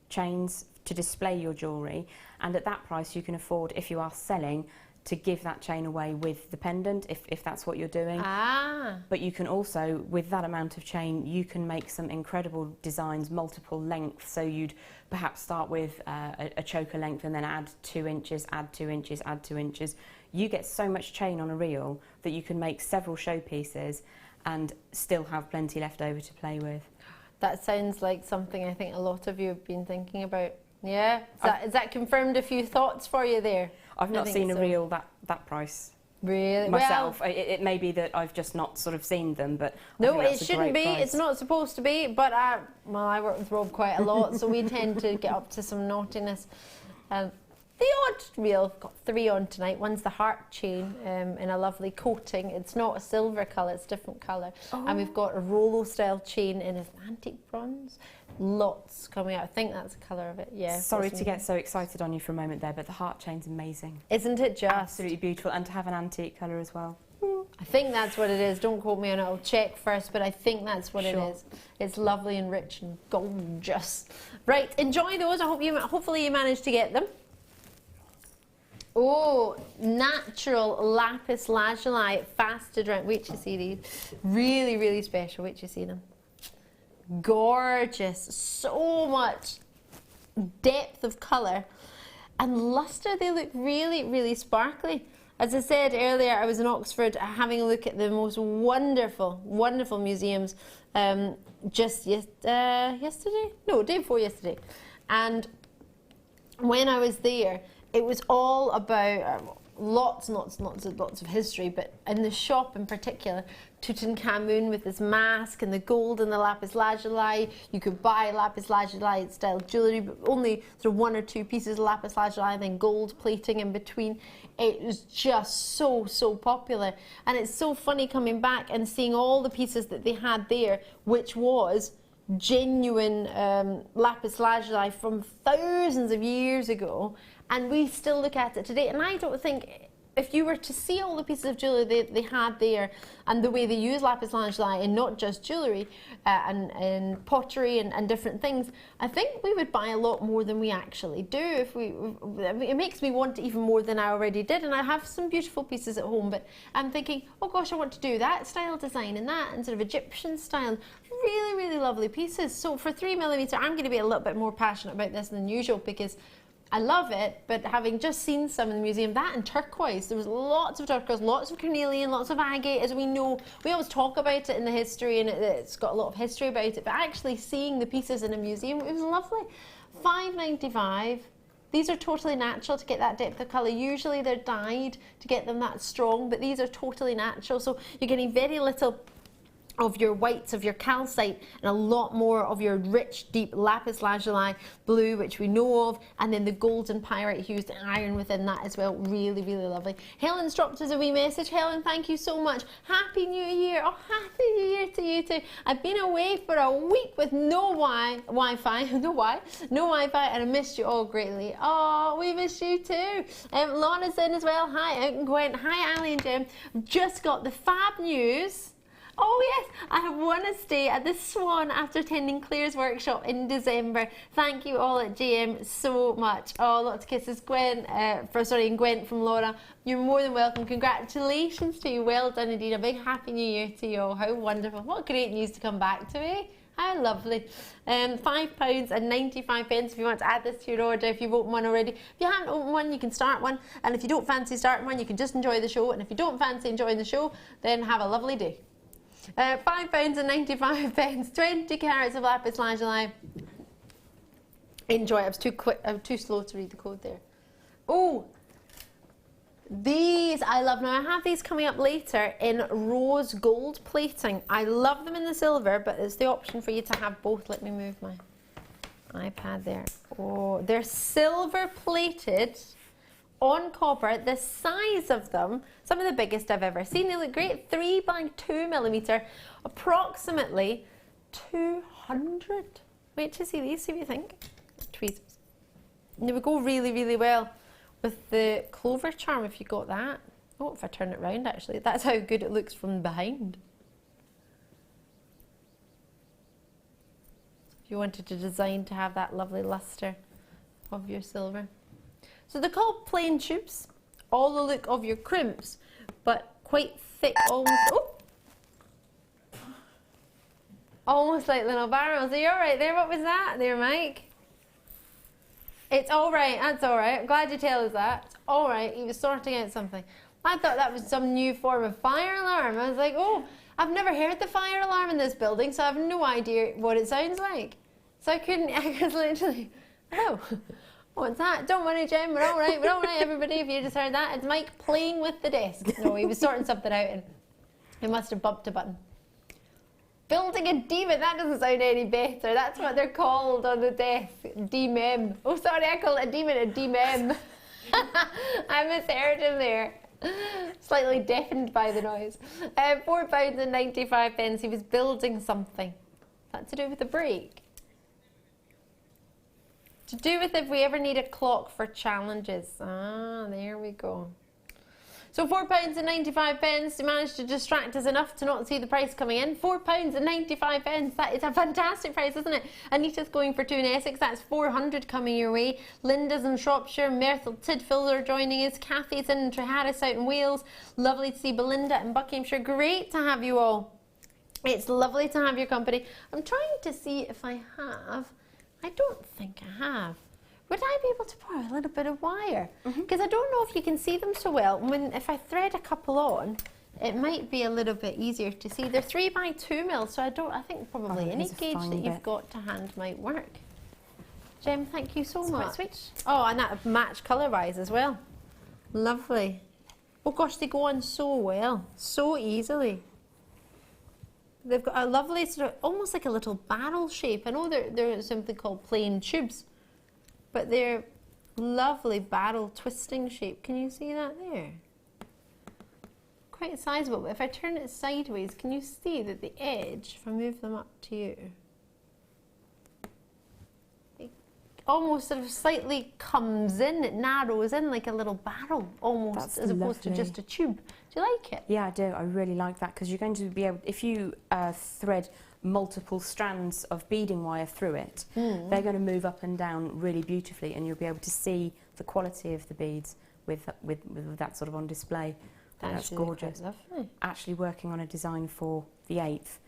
Speaker 8: chains
Speaker 7: to display your jewellery, and at that price you can afford, if you are selling, to give that chain away with the pendant, if that's what you're doing. But you can also, with that amount of chain, you can make some incredible designs, multiple lengths. So you'd perhaps start with a choker length and then add 2 inches, add 2 inches, add 2 inches. You get so much chain on a reel that you can make several showpieces and still have plenty left over to play with.
Speaker 8: That sounds like something I think a lot of you have been thinking about. Yeah, is that confirmed a few thoughts for you there?
Speaker 7: I've not seen a reel that price.
Speaker 8: Really?
Speaker 7: Myself. Well, it may be that I've just not sort of seen them, but
Speaker 8: no, it shouldn't be. It's not supposed to be. But I work with Rob quite a lot, so we tend to get up to some naughtiness. The odd reel, I've got 3 on tonight. One's the heart chain in a lovely coating. It's not a silver colour, it's a different colour. And we've got a Rolo style chain in an antique bronze. Lots coming out. I think that's the colour of it, yeah.
Speaker 7: Sorry to get so excited on you for a moment there, but the heart chain's amazing.
Speaker 8: Isn't it just?
Speaker 7: Absolutely beautiful, and to have an antique colour as well.
Speaker 8: I think that's what it is. Don't quote me on it, I'll check first, but I think that's what it is. It's lovely and rich and gorgeous. Right, enjoy those. Hopefully you managed to get them. Oh, natural lapis lazuli, fast to drink. Wait till you see these. Really, really special. Wait till you see them. Gorgeous. So much depth of colour and lustre. They look really, really sparkly. As I said earlier, I was in Oxford having a look at the most wonderful, wonderful museums just yesterday? No, day before yesterday. And when I was there, it was all about lots of history, but in the shop in particular, Tutankhamun with his mask and the gold and the lapis lazuli. You could buy lapis lazuli style jewellery, but only sort of 1 or 2 pieces of lapis lazuli and then gold plating in between. It was just so popular, and it's so funny coming back and seeing all the pieces that they had there, which was genuine lapis lazuli from thousands of years ago. And we still look at it today, and I don't think, if you were to see all the pieces of jewellery they had there and the way they use lapis lazuli in not just jewellery and pottery and different things, I think we would buy a lot more than we actually do. It makes me want even more than I already did, and I have some beautiful pieces at home, but I'm thinking, oh gosh, I want to do that style design and that, and sort of Egyptian style. Really, really lovely pieces. So for 3mm, I'm going to be a little bit more passionate about this than usual, because I love it, but having just seen some in the museum, that and turquoise, there was lots of turquoise, lots of carnelian, lots of agate, as we know. We always talk about it in the history, and it's got a lot of history about it, but actually seeing the pieces in a museum, it was lovely. $5.95. These are totally natural to get that depth of colour. Usually they're dyed to get them that strong, but these are totally natural, so you're getting very little of your whites, of your calcite, and a lot more of your rich, deep lapis lazuli blue, which we know of, and then the golden pyrite hues, the iron within that as well. Really, really lovely. Helen's dropped us a wee message. Helen, thank you so much. Happy New Year. Oh, Happy New Year to you too. I've been away for a week with no Wi-Fi, and I missed you all greatly. Oh, we missed you too. Lana's in as well. Hi, Gwen. Hi, Ali and Jem. Just got the fab news. Oh yes, I have won a stay at the Swan after attending Claire's workshop in December. Thank you all at GM so much. Oh, lots of kisses, Gwen. And Gwen from Laura. You're more than welcome. Congratulations to you. Well done indeed. A big Happy New Year to you all. How wonderful. What great news to come back to, eh? How lovely. £5.95 if you want to add this to your order, if you've opened one already. If you haven't opened one, you can start one. And if you don't fancy starting one, you can just enjoy the show. And if you don't fancy enjoying the show, then have a lovely day. £5.95, 20 carats of lapis lazuli. Enjoy. I was too quick. I was too slow to read the code there. Oh, these I love. Now I have these coming up later in rose gold plating. I love them in the silver, but it's the option for you to have both. Let me move my iPad there. Oh, they're silver plated on copper. The size of them, some of the biggest I've ever seen. They look great. 3 by 2mm, approximately 200. Wait to see these, see what you think. Tweezers. They would go really, really well with the clover charm if you got that. Oh, if I turn it round actually, that's how good it looks from behind. If you wanted to design to have that lovely lustre. of your silver. So they're called plain tubes, all the look of your crimps, but quite thick, almost like little barrels. Are you all right there? What was that there, Mike? It's all right, that's all right. I'm glad you tell us that. It's all right, he was sorting out something. I thought that was some new form of fire alarm. I was like, oh, I've never heard the fire alarm in this building, so I have no idea what it sounds like. So I was literally, oh, what's that? Don't worry, Jem, we're all right, everybody, if you just heard that. It's Mike playing with the desk. No, he was sorting something out and he must have bumped a button. Building a demon, that doesn't sound any better. That's what they're called on the desk, D-mem. Oh, sorry, I call it a demon, a D-mem. I misheard him there. Slightly deafened by the noise. £4.95. He was building something. That's to do with the brake. To do with if we ever need a clock for challenges. Ah, there we go. So £4.95. You managed to distract us enough to not see the price coming in. £4.95. That is a fantastic price, isn't it? Anita's going for 2 in Essex. That's 400 coming your way. Linda's in Shropshire. Myrtle Tidfield are joining us. Kathy's in Treharris out in Wales. Lovely to see Belinda in Buckinghamshire. Great to have you all. It's lovely to have your company. I'm trying to see if I have. I don't think I have. Would I be able to borrow a little bit of wire? Because I don't know if you can see them so well. If I thread a couple on, it might be a little bit easier to see. They're 3x2 mil, so I think probably any gauge that you've got to hand might work. Jem, thank you so much.
Speaker 4: Sweet.
Speaker 8: Oh, and that match colour-wise as well. Lovely. Oh gosh, they go on so well, so easily. They've got a lovely sort of, almost like a little barrel shape. I know they're simply called plain tubes, but they're lovely barrel twisting shape. Can you see that there? Quite sizable, but if I turn it sideways, can you see that the edge, if I move them up to you, it almost sort of slightly comes in, it narrows in like a little barrel almost. That's as opposed to just a tube. Do you like it?
Speaker 7: Yeah, I do. I really like that because you're going to be able, if you thread multiple strands of beading wire through it, they're going to move up and down really beautifully, and you'll be able to see the quality of the beads with that sort of on display. That's really gorgeous. Lovely. Actually working on a design for the 8th,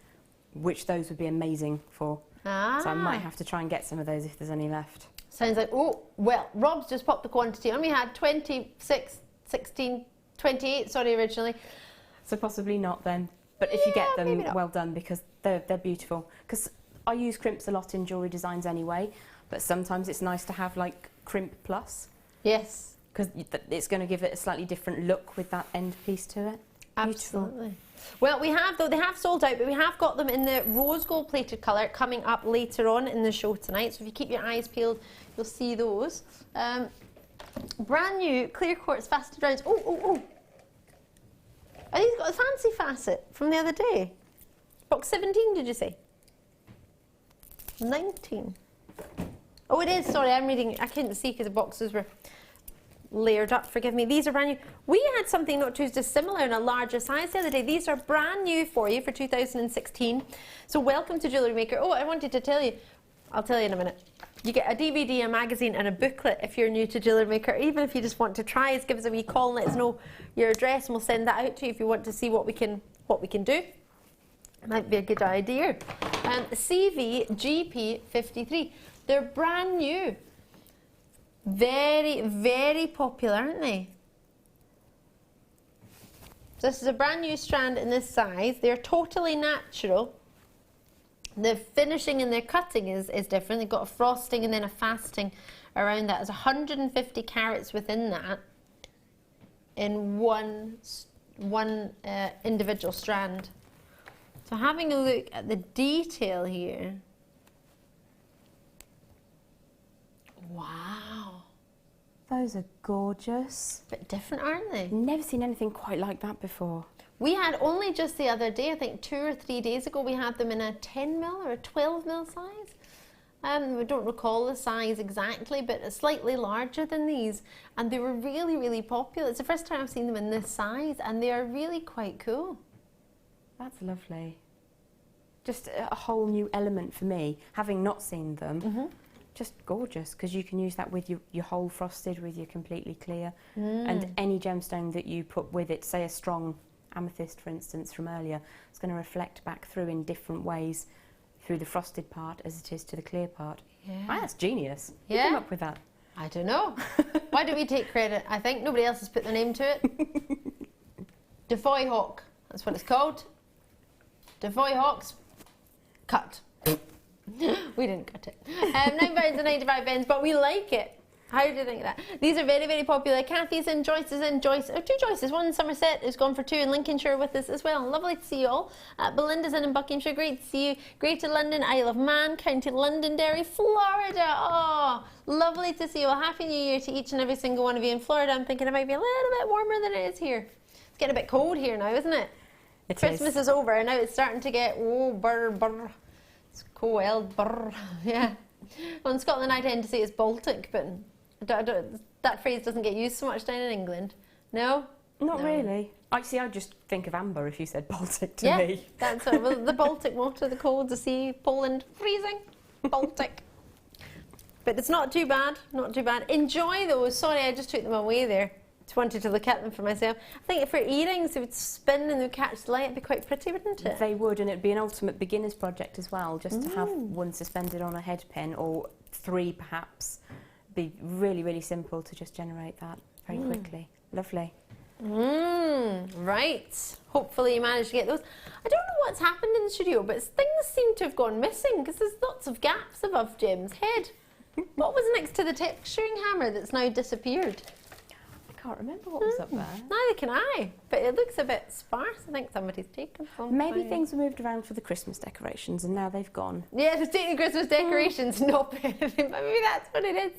Speaker 7: which those would be amazing for. So I might have to try and get some of those if there's any left.
Speaker 8: Sounds like, oh, well, Rob's just popped the quantity on. We had 26, 16, 28, sorry, originally.
Speaker 7: So possibly not then. But if you get them, well done, because they're beautiful. Because I use crimps a lot in jewellery designs anyway, but sometimes it's nice to have like crimp plus.
Speaker 8: Yes.
Speaker 7: Because it's going to give it a slightly different look with that end piece to it.
Speaker 8: Absolutely. Well, we have, though, they have sold out, but we have got them in the rose gold plated colour coming up later on in the show tonight. So if you keep your eyes peeled, you'll see those. Brand new clear quartz faceted rounds. Oh. Are these got a fancy facet from the other day? Box 17, did you say? 19. Oh, it is. Sorry, I'm reading. I couldn't see because the boxes were layered up. Forgive me. These are brand new. We had something not too dissimilar in a larger size the other day. These are brand new for you for 2016. So welcome to Jewellery Maker. Oh, I wanted to tell you. I'll tell you in a minute. You get a DVD, a magazine and a booklet if you're new to Jewellery Maker. Even if you just want to try us, give us a wee call and let us know your address and we'll send that out to you if you want to see what we can do. Might be a good idea. CVGP53. They're brand new. Very, very popular, aren't they? This is a brand new strand in this size. They're totally natural. The finishing and their cutting is different. They've got a frosting and then a fasting around that. There's 150 carats within that in one individual strand. So having a look at the detail here. Wow.
Speaker 7: Those are gorgeous.
Speaker 8: A bit different, aren't they?
Speaker 7: Never seen anything quite like that before.
Speaker 8: We had only just the other day, I think 2 or 3 days ago, we had them in a 10 mil or a 12 mil size. We don't recall the size exactly, but slightly larger than these. And they were really, really popular. It's the first time I've seen them in this size, and they are really quite cool.
Speaker 7: That's lovely. Just a whole new element for me, having not seen them. just gorgeous, because you can use that with your whole frosted, with your completely clear, and any gemstone that you put with it, say a strong amethyst, for instance, from earlier, it's going to reflect back through in different ways through the frosted part as it is to the clear part.
Speaker 8: Yeah.
Speaker 7: Oh, that's genius.
Speaker 8: Yeah.
Speaker 7: Who came up with that?
Speaker 8: I don't know. Why do we take credit? I think nobody else has put their name to it. Defoy Hawk, that's what it's called. Defoy Hawk's cut. We didn't cut it. £9.95, but we like it. How do you think of that? These are very, very popular. Kathy's in, Joyce is in, two Joyces, one in Somerset who's gone for 2 in Lincolnshire with us as well. Lovely to see you all. Belinda's in Buckinghamshire, great to see you. Greater London, Isle of Man, County Londonderry, Florida. Oh, lovely to see you all. Happy New Year to each and every single one of you in Florida. I'm thinking it might be a little bit warmer than it is here. It's getting a bit cold here now, isn't it? Christmas is over and now it's starting to get, burr. It's cold, burr, yeah. Well, in Scotland I tend to say it's Baltic, but that phrase doesn't get used so much down in England. No?
Speaker 7: Not really. Actually, I just think of amber if you said Baltic to me.
Speaker 8: Yeah, that's it. Well, the Baltic water, the cold, the sea, Poland, freezing, Baltic. But it's not too bad, not too bad. Enjoy those. Sorry, I just took them away there. Just wanted to look at them for myself. I think for earrings, they would spin and they would catch the light. It'd be quite pretty, wouldn't it?
Speaker 7: They would, and it'd be an ultimate beginner's project as well, just to have one suspended on a head pin, or 3 perhaps. Be really, really simple to just generate that very quickly. Lovely.
Speaker 8: Right. Hopefully you managed to get those. I don't know what's happened in the studio, but things seem to have gone missing because there's lots of gaps above Jim's head. What was next to the texturing hammer that's now disappeared?
Speaker 7: I can't remember what was up there.
Speaker 8: Neither can I, but it looks a bit sparse. I think somebody's taken some.
Speaker 7: Maybe things were moved around for the Christmas decorations and now they've gone.
Speaker 8: Yeah, they're taking Christmas decorations, not maybe that's what it is.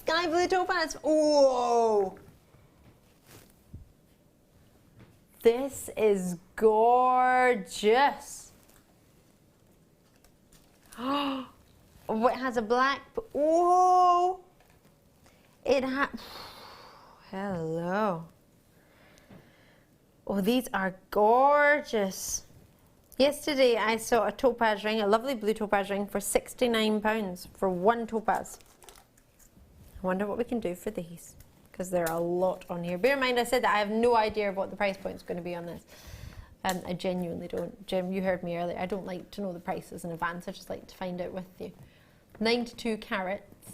Speaker 8: Sky blue topaz. Oh! This is gorgeous. Oh, it has a black. Oh! It has. Hello. Oh, these are gorgeous. Yesterday I saw a topaz ring, a lovely blue topaz ring for £69 for 1 topaz. I wonder what we can do for these, because there are a lot on here. Bear in mind I said that I have no idea what the price point is going to be on this. I genuinely don't. Jim, you heard me earlier. I don't like to know the prices in advance. I just like to find out with you. 92 carats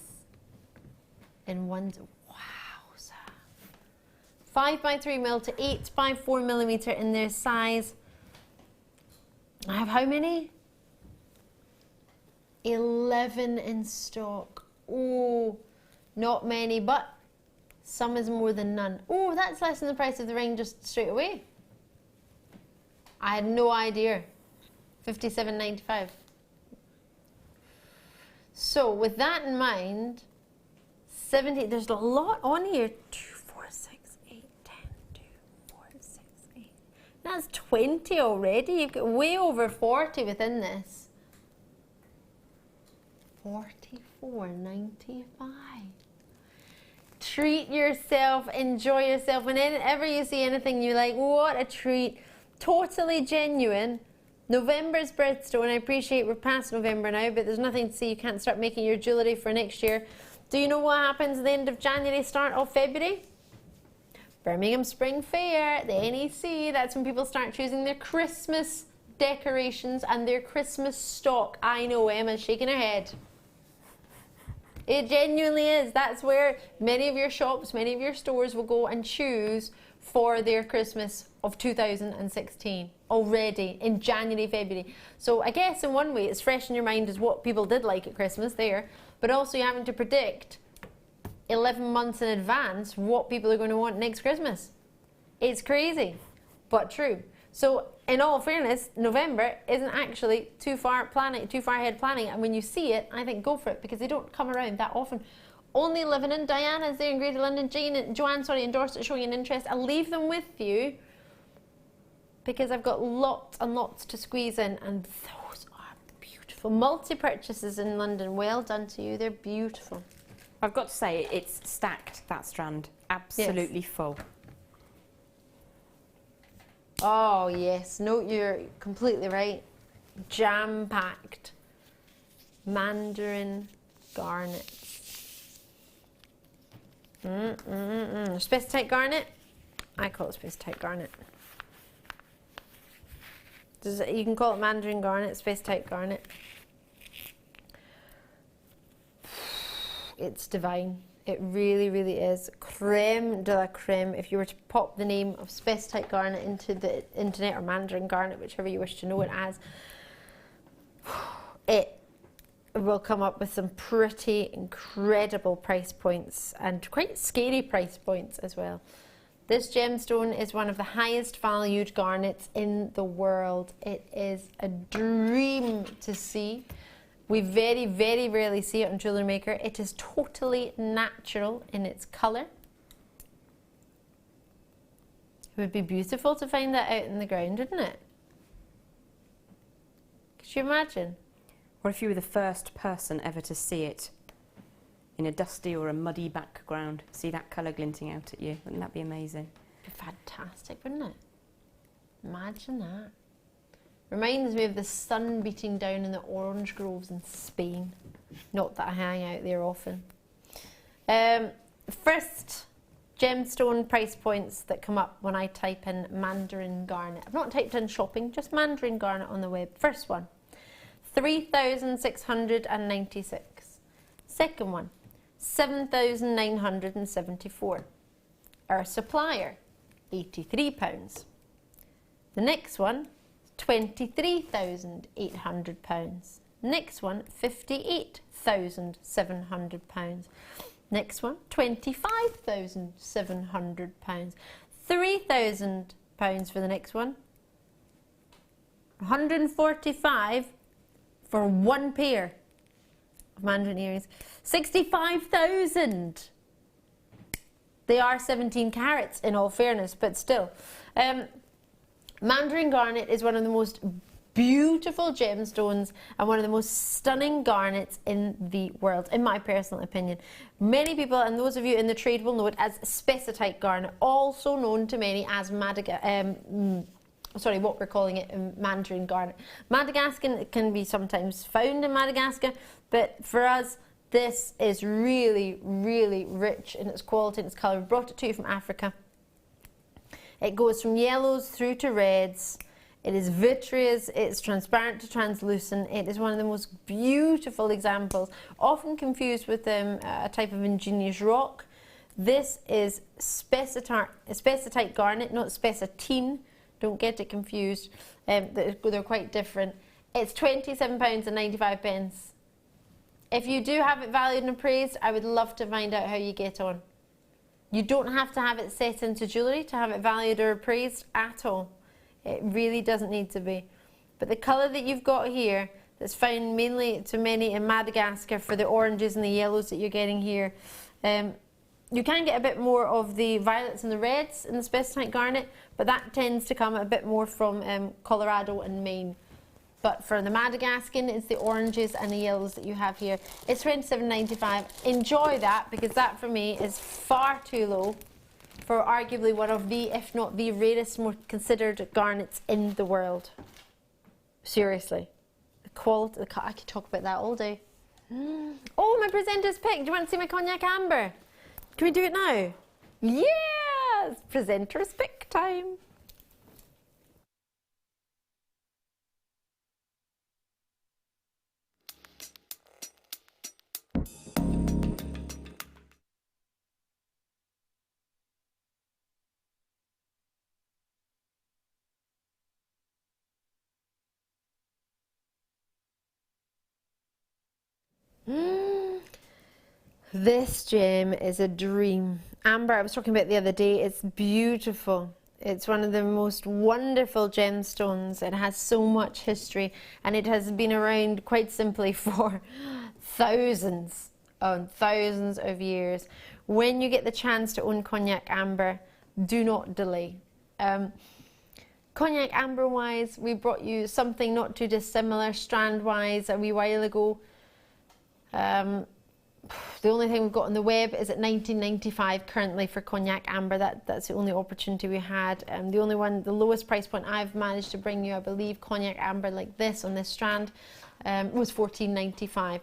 Speaker 8: in one. 5x3mm to 8x4mm in their size. I have how many? 11 in stock. Oh, not many, but some is more than none. Oh, that's less than the price of the ring just straight away. I had no idea. £57.95. So with that in mind, 70. There's a lot on here. 2, 4, 6, 8, 10, 2, 4, 6, 8. That's 20 already. You've got way over 40 within this. 44.95. Treat yourself, enjoy yourself. Whenever you see anything you like, what a treat. Totally genuine. November's birthstone. I appreciate we're past November now, but there's nothing to say you can't start making your jewellery for next year. Do you know what happens at the end of January, start of February? Birmingham Spring Fair, the NEC. That's when people start choosing their Christmas decorations and their Christmas stock. I know, Emma's shaking her head. It genuinely is. That's where many of your shops, many of your stores will go and choose for their Christmas of 2016 already in January, February. So I guess in one way it's fresh in your mind as what people did like at Christmas there, but also you're having to predict 11 months in advance what people are going to want next Christmas. It's crazy, but true. So in all fairness, November isn't actually too far ahead planning, and when you see it, I think go for it because they don't come around that often. Only living in Diana's there in Greater London. Joanne, in Dorset showing an interest. I'll leave them with you because I've got lots and lots to squeeze in, and those are beautiful. Multi-purchases in London. Well done to you. They're beautiful.
Speaker 7: I've got to say, it's stacked, that strand. Absolutely full.
Speaker 8: Oh, yes. No, you're completely right. Jam-packed. Mandarin garnets. Spacetite garnet. I call it spacetite garnet. You can call it Mandarin garnet, spacetite garnet. It's divine. It really, really is. Creme de la creme. If you were to pop the name of spacetite garnet into the internet, or Mandarin garnet, whichever you wish to know it as, it will come up with some pretty incredible price points and quite scary price points as well. This gemstone is one of the highest valued garnets in the world. It is a dream to see. We very, very rarely see it on Jewellery Maker. It is totally natural in its colour. It would be beautiful to find that out in the ground, wouldn't it? Could you imagine?
Speaker 7: Or if you were the first person ever to see it in a dusty or a muddy background, see that colour glinting out at you. Wouldn't that be amazing?
Speaker 8: It'd be fantastic, wouldn't it? Imagine that. Reminds me of the sun beating down in the orange groves in Spain. Not that I hang out there often. First gemstone price points that come up when I type in Mandarin garnet. I've not typed in shopping, just Mandarin garnet on the web. First one, 3,696. Second one, 7,974. Our supplier, £83. The next one, £23,800. Next one, £58,700. Next one, £25,700. £3,000 for the next one. 145 for one pair of Mandarin earrings. 65,000. They are 17 carats in all fairness, but still. Mandarin garnet is one of the most beautiful gemstones and one of the most stunning garnets in the world, in my personal opinion. Many people, and those of you in the trade will know it as spacetite garnet, also known to many as what we're calling it, Mandarin garnet. Madagascar can be sometimes found in Madagascar, but for us, this is really, really rich in its quality and its colour. We brought it to you from Africa. It goes from yellows through to reds. It is vitreous, it's transparent to translucent. It is one of the most beautiful examples, often confused with a type of ingenious rock. This is spacetite garnet, not spacetine. Don't get it confused. They're quite different. It's £27.95. If you do have it valued and appraised, I would love to find out how you get on. You don't have to have it set into jewellery to have it valued or appraised at all. It really doesn't need to be. But the colour that you've got here, that's found mainly to many in Madagascar for the oranges and the yellows that you're getting here, you can get a bit more of the violets and the reds in the spacetite garnet, but that tends to come a bit more from Colorado and Maine. But for the Madagascan, it's the oranges and the yellows that you have here. It's £27.95. Enjoy that, because that for me is far too low for arguably one of the, if not the rarest, more considered garnets in the world. Seriously. The quality, I could talk about that all day. Oh, my presenter's pick. Do you want to see my cognac amber? Can we do it now? Yes! Presenter's pick time. This gem is a dream. Amber, I was talking about the other day, it's beautiful. It's one of the most wonderful gemstones. It has so much history, and it has been around quite simply for thousands and thousands of years. When you get the chance to own cognac amber, do not delay. Cognac amber wise, we brought you something not too dissimilar strand wise a wee while ago. The only thing we've got on the web is at £19.95 currently for cognac amber. That's the only opportunity we had. The lowest price point I've managed to bring you, I believe, cognac amber like this on this strand was $14.95.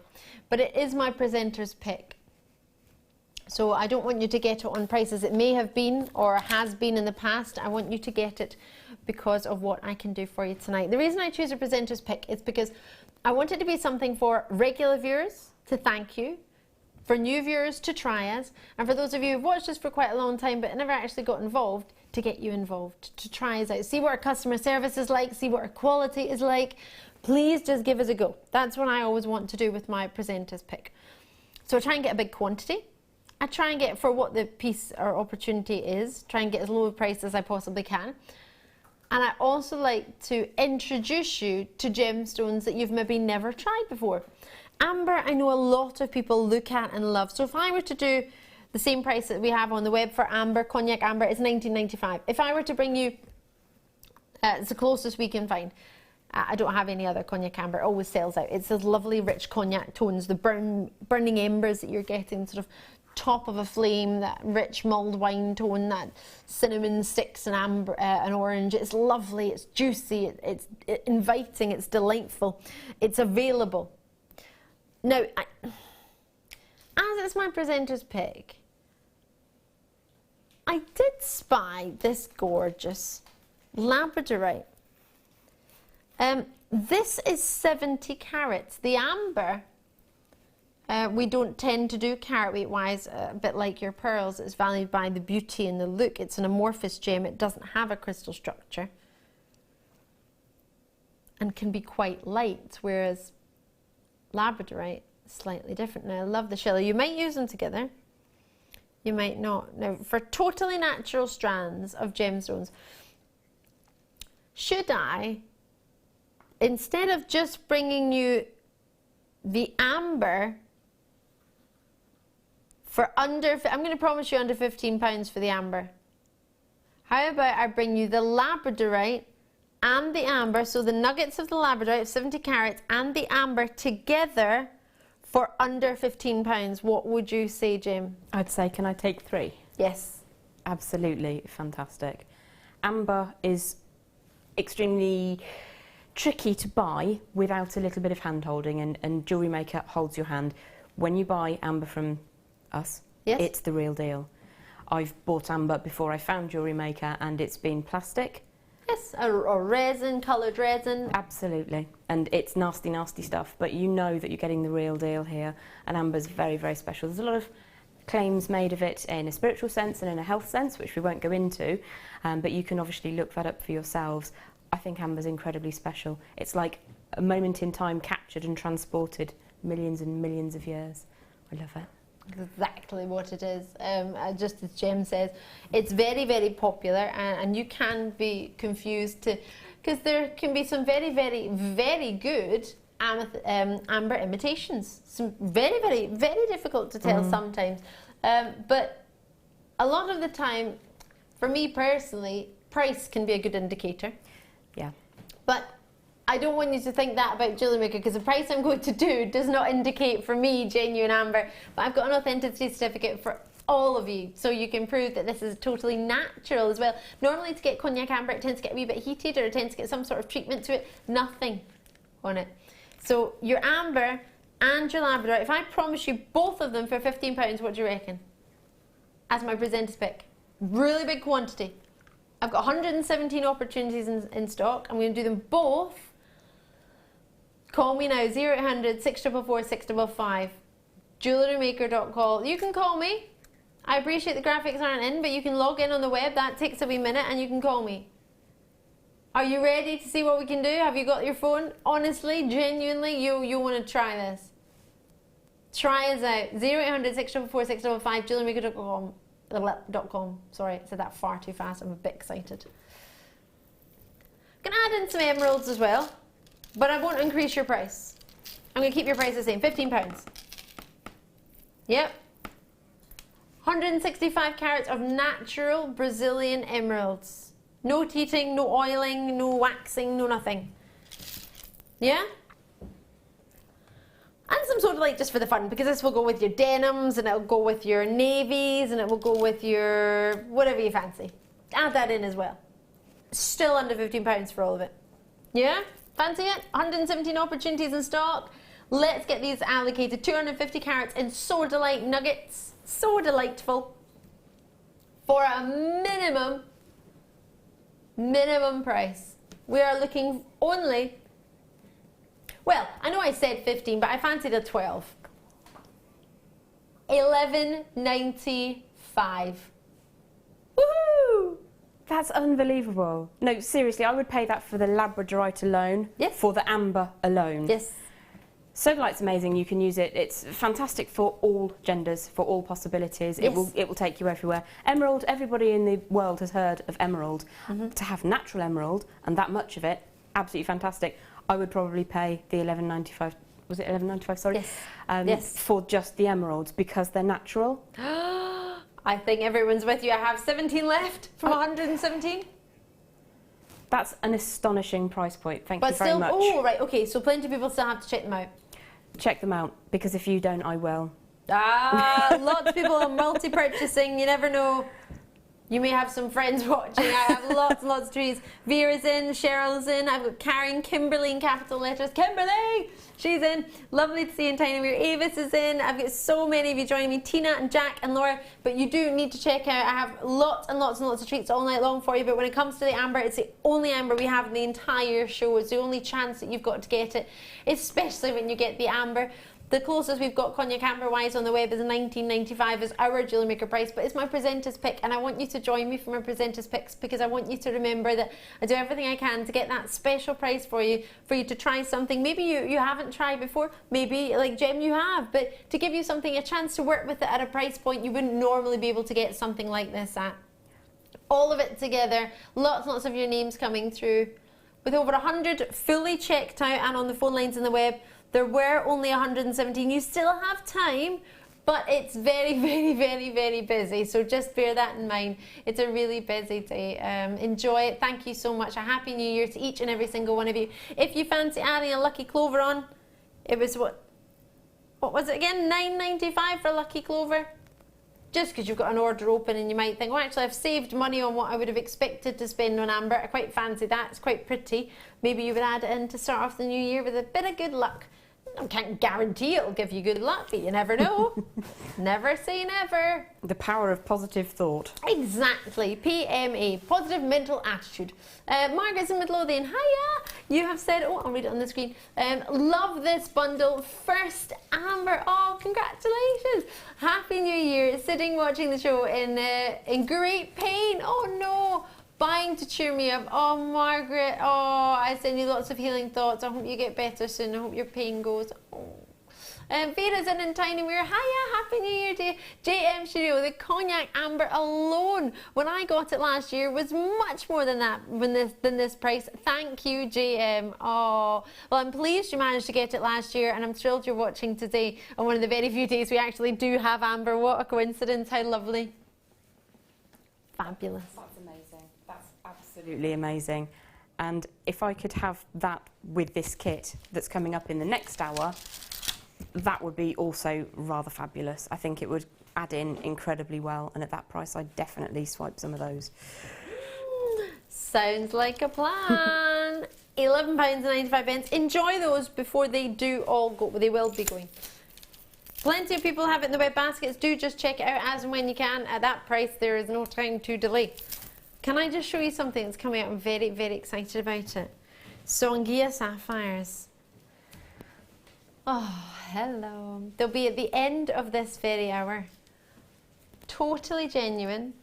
Speaker 8: But it is my presenter's pick. So I don't want you to get it on prices it may have been or has been in the past. I want you to get it because of what I can do for you tonight. The reason I choose a presenter's pick is because I want it to be something for regular viewers to thank you, for new viewers to try us, and for those of you who've watched us for quite a long time but never actually got involved, to get you involved, to try us out, see what our customer service is like, see what our quality is like. Please just give us a go. That's what I always want to do with my presenter's pick. So I try and get a big quantity. I try and get, for what the piece or opportunity is, try and get as low a price as I possibly can. And I also like to introduce you to gemstones that you've maybe never tried before. Amber, I know a lot of people look at and love. So if I were to do the same price that we have on the web for amber, cognac amber, it's $19.95. If I were to bring you, it's the closest we can find. I don't have any other cognac amber, it always sells out. It's those lovely rich cognac tones, the burning embers that you're getting, sort of top of a flame, that rich mulled wine tone, that cinnamon sticks and amber and orange. It's lovely, it's juicy, it's inviting, it's delightful, it's available. Now, as it's my presenter's pick, I did spy this gorgeous labradorite. This is 70 carats. The amber, we don't tend to do carat weight wise, a bit like your pearls. It's valued by the beauty and the look. It's an amorphous gem. It doesn't have a crystal structure and can be quite light, whereas labradorite is slightly different. Now, I love the shell. You might use them together. You might not. Now, for totally natural strands of gemstones, should I, instead of just bringing you the amber for under, I'm going to promise you under £15 for the amber. How about I bring you the labradorite and the amber, so the nuggets of the labradorite, 70 carats, and the amber together for under £15. What would you say, Jim?
Speaker 7: I'd say, can I take 3?
Speaker 8: Yes.
Speaker 7: Absolutely fantastic. Amber is extremely tricky to buy without a little bit of hand holding, and Jewellery Maker holds your hand. When you buy amber from us,
Speaker 8: yes,
Speaker 7: it's the real deal. I've bought amber before I found Jewellery Maker and it's been plastic.
Speaker 8: Yes, or resin, coloured resin.
Speaker 7: Absolutely, and it's nasty, nasty stuff, but you know that you're getting the real deal here, and amber's very, very special. There's a lot of claims made of it in a spiritual sense and in a health sense, which we won't go into, but you can obviously look that up for yourselves. I think amber's incredibly special. It's like a moment in time captured and transported millions and millions of years. I love it.
Speaker 8: Exactly what it is. Just as Jem says, it's very, very popular, and you can be confused because there can be some very, very, very good amber imitations. Some very, very, very difficult to tell sometimes. But a lot of the time, for me personally, price can be a good indicator.
Speaker 7: Yeah.
Speaker 8: But I don't want you to think that about Jewellery Maker, because the price I'm going to do does not indicate for me genuine amber. But I've got an authenticity certificate for all of you, so you can prove that this is totally natural as well. Normally to get cognac amber, it tends to get a wee bit heated, or it tends to get some sort of treatment to it. Nothing on it. So your amber and your labradorite, if I promise you both of them for £15, what do you reckon? As my presenter's pick. Really big quantity. I've got 117 opportunities in stock. I'm going to do them both. Call me now, 0800 644 655. JewelleryMaker.com. You can call me. I appreciate the graphics aren't in, but you can log in on the web. That takes a wee minute, and you can call me. Are you ready to see what we can do? Have you got your phone? Honestly, genuinely, you want to try this. Try us out. 0800 644 655. JewelleryMaker.com. Sorry, I said that far too fast. I'm a bit excited. I'm going to add in some emeralds as well, but I won't increase your price. I'm going to keep your price the same, £15. Yep. 165 carats of natural Brazilian emeralds. No heating, no oiling, no waxing, no nothing. Yeah? And some sort of like just for the fun, because this will go with your denims, and it'll go with your navies, and it will go with your whatever you fancy. Add that in as well. Still under £15 for all of it. Yeah? Fancy it? 117 opportunities in stock. Let's get these allocated. 250 carats in So Delight nuggets. So delightful. For a minimum price. We are looking only, well, I know I said 15, but I fancied a 12. $11.95. Woohoo!
Speaker 7: That's unbelievable. No, seriously, I would pay that for the Labradorite alone.
Speaker 8: Yes.
Speaker 7: For the amber alone.
Speaker 8: Yes.
Speaker 7: So Delight's amazing. You can use it. It's fantastic for all genders, for all possibilities.
Speaker 8: Yes.
Speaker 7: It will take you everywhere. Emerald, everybody in the world has heard of emerald. To have natural emerald and that much of it, absolutely fantastic. I would probably pay the $11.95. Was it $11.95? Sorry.
Speaker 8: Yes.
Speaker 7: Yes. For just the emeralds because they're natural.
Speaker 8: I think everyone's with you. I have 17 left from 117.
Speaker 7: That's an astonishing price point. Thank
Speaker 8: But
Speaker 7: you very
Speaker 8: still,
Speaker 7: much.
Speaker 8: oh right, okay. So plenty of people still have to check them out.
Speaker 7: Check them out because if you don't, I will.
Speaker 8: Lots of people are multi-purchasing. You never know. You may have some friends watching. I have lots and lots of trees. Vera's in, Cheryl's in. I've got Karen, Kimberly in capital letters. Kimberly! She's in. Lovely to see you in Tiny Weir. Avis is in. I've got so many of you joining me. Tina and Jack and Laura. But you do need to check out. I have lots and lots and lots of treats all night long for you. But when it comes to the amber, it's the only amber we have in the entire show. It's the only chance that you've got to get it, especially when you get the amber. The closest we've got cognac amber wise on the web is $19.95 is our Jewellery Maker price, but it's my presenter's pick, and I want you to join me for my presenter's picks because I want you to remember that I do everything I can to get that special price for you to try something. Maybe you haven't tried before, maybe like Jem you have, but to give you something, a chance to work with it at a price point you wouldn't normally be able to get something like this at. All of it together, lots and lots of your names coming through. With over 100 fully checked out and on the phone lines in the web, there were only 117. You still have time, but it's very, very, very, very busy. So just bear that in mind. It's a really busy day. Enjoy it. Thank you so much. A happy new year to each and every single one of you. If you fancy adding a lucky clover on, it was what was it again? $9.95 for lucky clover. Just because you've got an order open and you might think, well, actually, I've saved money on what I would have expected to spend on amber. I quite fancy that. It's quite pretty. Maybe you would add it in to start off the new year with a bit of good luck. I can't guarantee it'll give you good luck, but you never know. Never say never.
Speaker 7: The power of positive thought.
Speaker 8: Exactly. PMA, positive mental attitude. Margaret's in Midlothian. Hiya. You have said, oh, I'll read it on the screen. Love this bundle. First amber. Oh, congratulations. Happy New Year. Sitting watching the show in great pain. Oh no. Buying to cheer me up. Oh, Margaret. Oh, I send you lots of healing thoughts. I hope you get better soon. I hope your pain goes. Oh. Vera's in Tiny Weir. Hiya, Happy New Year to you. JM Studio, the cognac amber alone, when I got it last year, was much more than that, than this price. Thank you, JM. Oh, well, I'm pleased you managed to get it last year, and I'm thrilled you're watching today on one of the very few days we actually do have amber. What a coincidence. How lovely. Fabulous.
Speaker 7: That's amazing. That's absolutely amazing. And if I could have that with this kit that's coming up in the next hour, that would be also rather fabulous. I think it would add in incredibly well, and at that price I'd definitely swipe some of those.
Speaker 8: Sounds like a plan. £11.95. Enjoy those before they do all go. They will be going. Plenty of people have it in the web baskets. Do just check it out as and when you can. At that price, there is no time to delay. Can I just show you something that's coming out? I'm very, very excited about it. Songia sapphires. Oh, hello. They'll be at the end of this very hour. Totally genuine.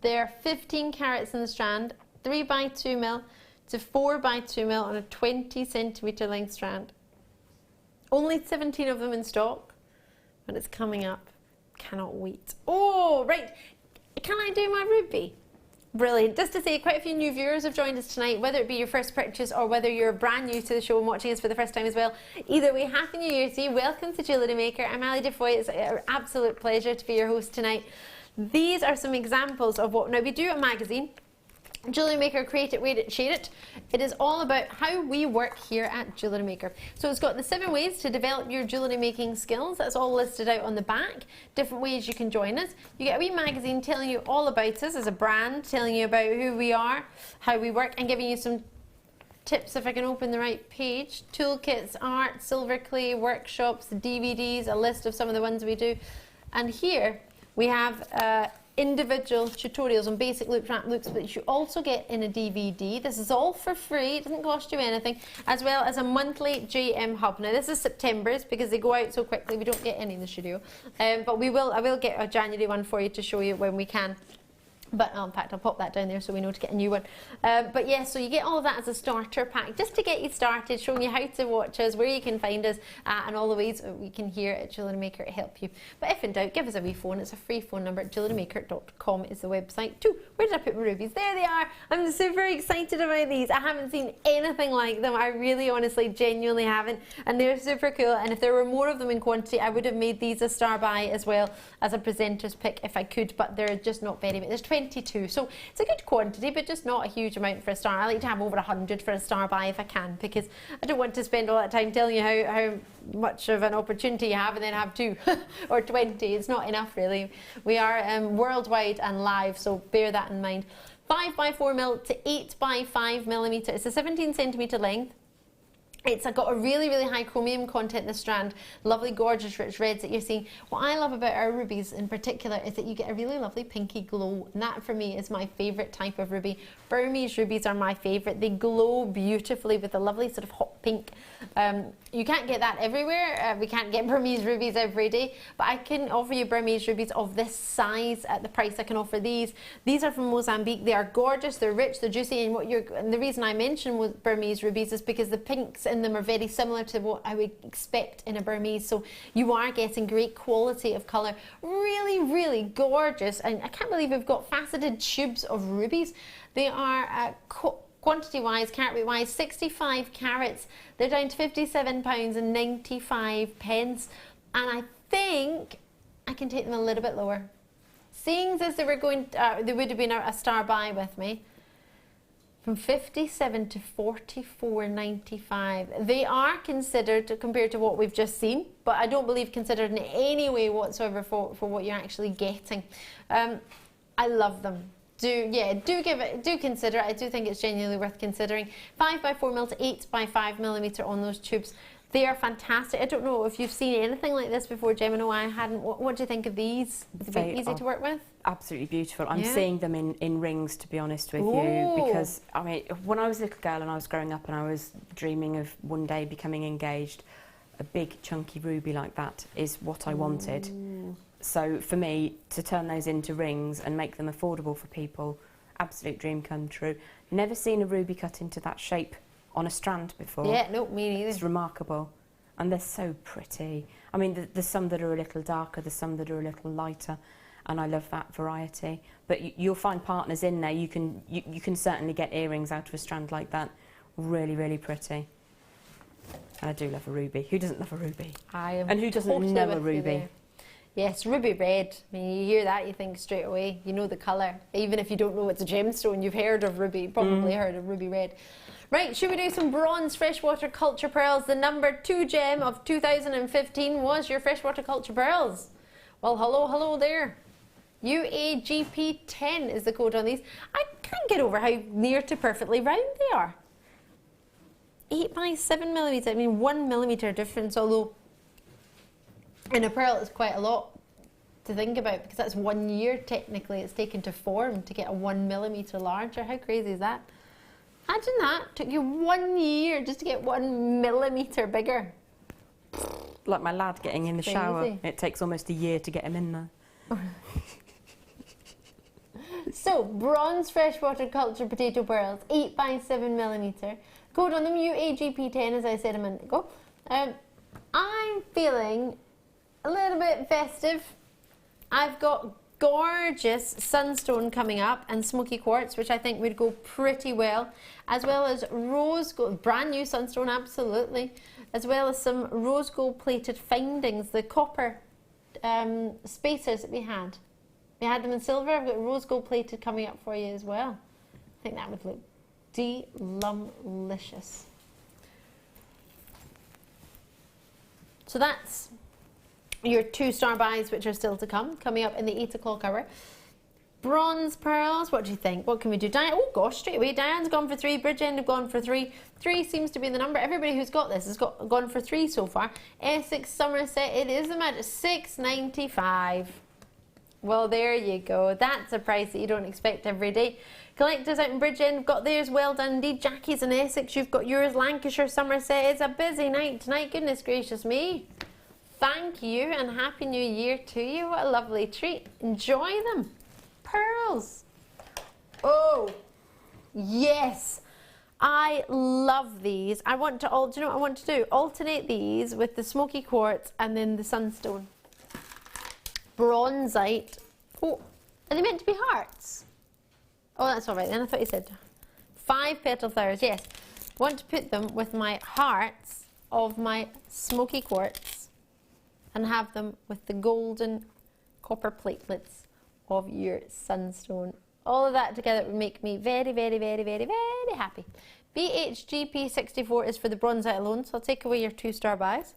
Speaker 8: They're 15 carats in the strand, 3 by 2 mil to 4 by 2 mil on a 20 centimetre length strand. Only 17 of them in stock, but it's coming up. Cannot wait. Oh, right. Can I do my ruby? Brilliant. Just to say, quite a few new viewers have joined us tonight, whether it be your first purchase or whether you're brand new to the show and watching us for the first time as well. Either way, Happy New Year to you. Welcome to Jewellery Maker. I'm Ali Defoy. It's an absolute pleasure to be your host tonight. These are some examples of what, now we do a magazine, Jewellery Maker, Create It, Wear It, Share It. It is all about how we work here at Jewellery Maker. So it's got the 7 ways to develop your jewellery making skills. That's all listed out on the back. Different ways you can join us. You get a wee magazine telling you all about us as a brand, telling you about who we are, how we work, and giving you some tips if I can open the right page. Toolkits, art, silver clay, workshops, DVDs, a list of some of the ones we do. And here we have individual tutorials on basic loop wrap looks, which you also get in a DVD. This is all for free, it doesn't cost you anything, as well as a monthly JM Hub. Now this is September's because they go out so quickly, we don't get any in the studio. But I will get a January one for you to show you when we can. But in fact, I'll pop that down there so we know to get a new one. But yeah, so you get all of that as a starter pack, just to get you started, showing you how to watch us, where you can find us, and all the ways we can here at Jewellery Maker to help you. But if in doubt, give us a wee phone. It's a free phone number. JewelleryMaker.com is the website too. Where did I put my rubies? There they are. I'm super excited about these. I haven't seen anything like them. I really, honestly, genuinely haven't. And they're super cool. And if there were more of them in quantity, I would have made these a star buy as well as a presenter's pick if I could. But they're just not very many. There's 22, so it's a good quantity, but just not a huge amount for a star. I like to have over 100 for a star buy if I can, because I don't want to spend all that time telling you how much of an opportunity you have and then have 2 or 20. It's not enough, really. We are worldwide and live, so bear that in mind. 5x4mm to 8x5mm. It's a 17cm length. It's got a really, really high chromium content in the strand. Lovely, gorgeous, rich reds that you're seeing. What I love about our rubies in particular is that you get a really lovely pinky glow. And that, for me, is my favourite type of ruby. Burmese rubies are my favourite. They glow beautifully with a lovely sort of hot pink. You can't get that everywhere. We can't get Burmese rubies every day. But I can offer you Burmese rubies of this size at the price I can offer these. These are from Mozambique. They are gorgeous, they're rich, they're juicy. And the reason I mention Burmese rubies is because the pinks in them are very similar to what I would expect in a Burmese, so you are getting great quality of colour. Really, really gorgeous. And I can't believe we've got faceted tubes of rubies. They are quantity wise, carat weight wise, 65 carats. They're down to £57.95, and I think I can take them a little bit lower. Seeing as they were going, they would have been a star buy with me. From 57 to 44.95. They are considered, compared to what we've just seen, but I don't believe considered in any way whatsoever for what you're actually getting. I love them. Do consider it. I do think it's genuinely worth considering. 5x4mm to 8x5mm on those tubes. They are fantastic. I don't know if you've seen anything like this before, Gemma. No, I hadn't. What do you think of these? Have they been easy to work with?
Speaker 7: Absolutely beautiful. I'm seeing them in rings, to be honest with you, because I mean, when I was a little girl and I was growing up and I was dreaming of one day becoming engaged, a big chunky ruby like that is what I wanted. So for me to turn those into rings and make them affordable for people, absolute dream come true. Never seen a ruby cut into that shape on a strand before.
Speaker 8: Yeah, no, me neither.
Speaker 7: It's remarkable. And they're so pretty. I mean, there's some that are a little darker, there's some that are a little lighter, and I love that variety. But you'll find partners in there. You can certainly get earrings out of a strand like that. Really, really pretty. And I do love a ruby. Who doesn't love a ruby?
Speaker 8: I am.
Speaker 7: And who doesn't
Speaker 8: totally
Speaker 7: know a ruby?
Speaker 8: Yes, ruby red. I mean, you hear that, you think straight away, you know the colour. Even if you don't know it's a gemstone, you've heard of ruby, probably heard of ruby red. Right, should we do some bronze freshwater culture pearls? The number 2 gem of 2015 was your freshwater culture pearls. Well, hello there. UAGP10 is the code on these. I can't get over how near to perfectly round they are. 8x7mm, I mean 1mm difference, although in a pearl it's quite a lot to think about, because that's 1 year technically it's taken to form to get a 1mm larger. How crazy is that? Imagine that, took you 1 year just to get 1mm bigger.
Speaker 7: Like my lad getting in the shower. It takes almost a year to get him in there.
Speaker 8: So, bronze freshwater culture potato pearls, 8x7mm. Code on them, UAGP10, as I said a minute ago. I'm feeling a little bit festive. I've got gorgeous sunstone coming up and smoky quartz, which I think would go pretty well, as well as rose gold, brand new sunstone, absolutely, as well as some rose gold plated findings, the copper spacers that we had. We had them in silver. I've got rose gold plated coming up for you as well. I think that would look delicious. So that's your 2 star buys, which are still to come, coming up in the 8 o'clock hour. Bronze pearls, what do you think? What can we do? Diane, oh gosh, straight away. Diane's gone for 3, Bridget have gone for 3. 3 seems to be the number. Everybody who's got this has gone for 3 so far. Essex, Somerset, it is the magic. $6.95. Well, there you go. That's a price that you don't expect every day. Collectors out in Bridget have got theirs. Well done indeed. Jackie's in Essex, you've got yours. Lancashire, Somerset. It's a busy night tonight. Goodness gracious me. Thank you and Happy New Year to you. What a lovely treat. Enjoy them. Pearls. Oh, yes. I love these. I want to, do you know what I want to do? Alternate these with the smoky quartz and then the sunstone. Bronzite. Oh, are they meant to be hearts? Oh, that's all right then. I thought you said 5 petal flowers. Yes. I want to put them with my hearts of my smoky quartz and have them with the golden copper platelets of your sunstone. All of that together would make me very, very, very, very, very happy. BHGP64 is for the bronzite alone, so I'll take away your 2-star buys,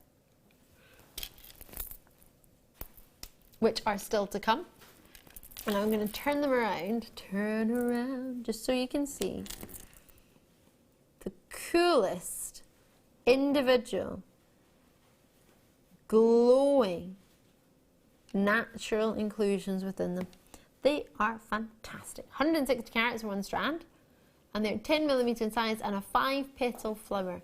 Speaker 8: which are still to come. And I'm going to turn them around, just so you can see the coolest individual glowing natural inclusions within them. They are fantastic. 160 carats in 1 strand, and they're 10mm in size and a 5-petal flower.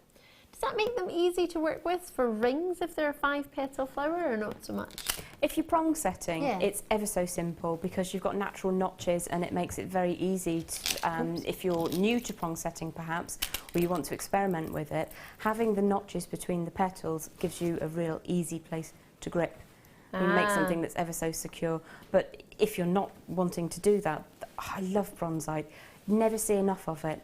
Speaker 8: Does that make them easy to work with for rings if they're a 5-petal flower, or not so much?
Speaker 7: If you're prong setting,
Speaker 8: Yeah.
Speaker 7: it's ever so simple because you've got natural notches and it makes it very easy to, if you're new to prong setting perhaps, or you want to experiment with it, having the notches between the petals gives you a real easy place to grip. You make something that's ever so secure. But if you're not wanting to do that, I love bronzite. Never see enough of it.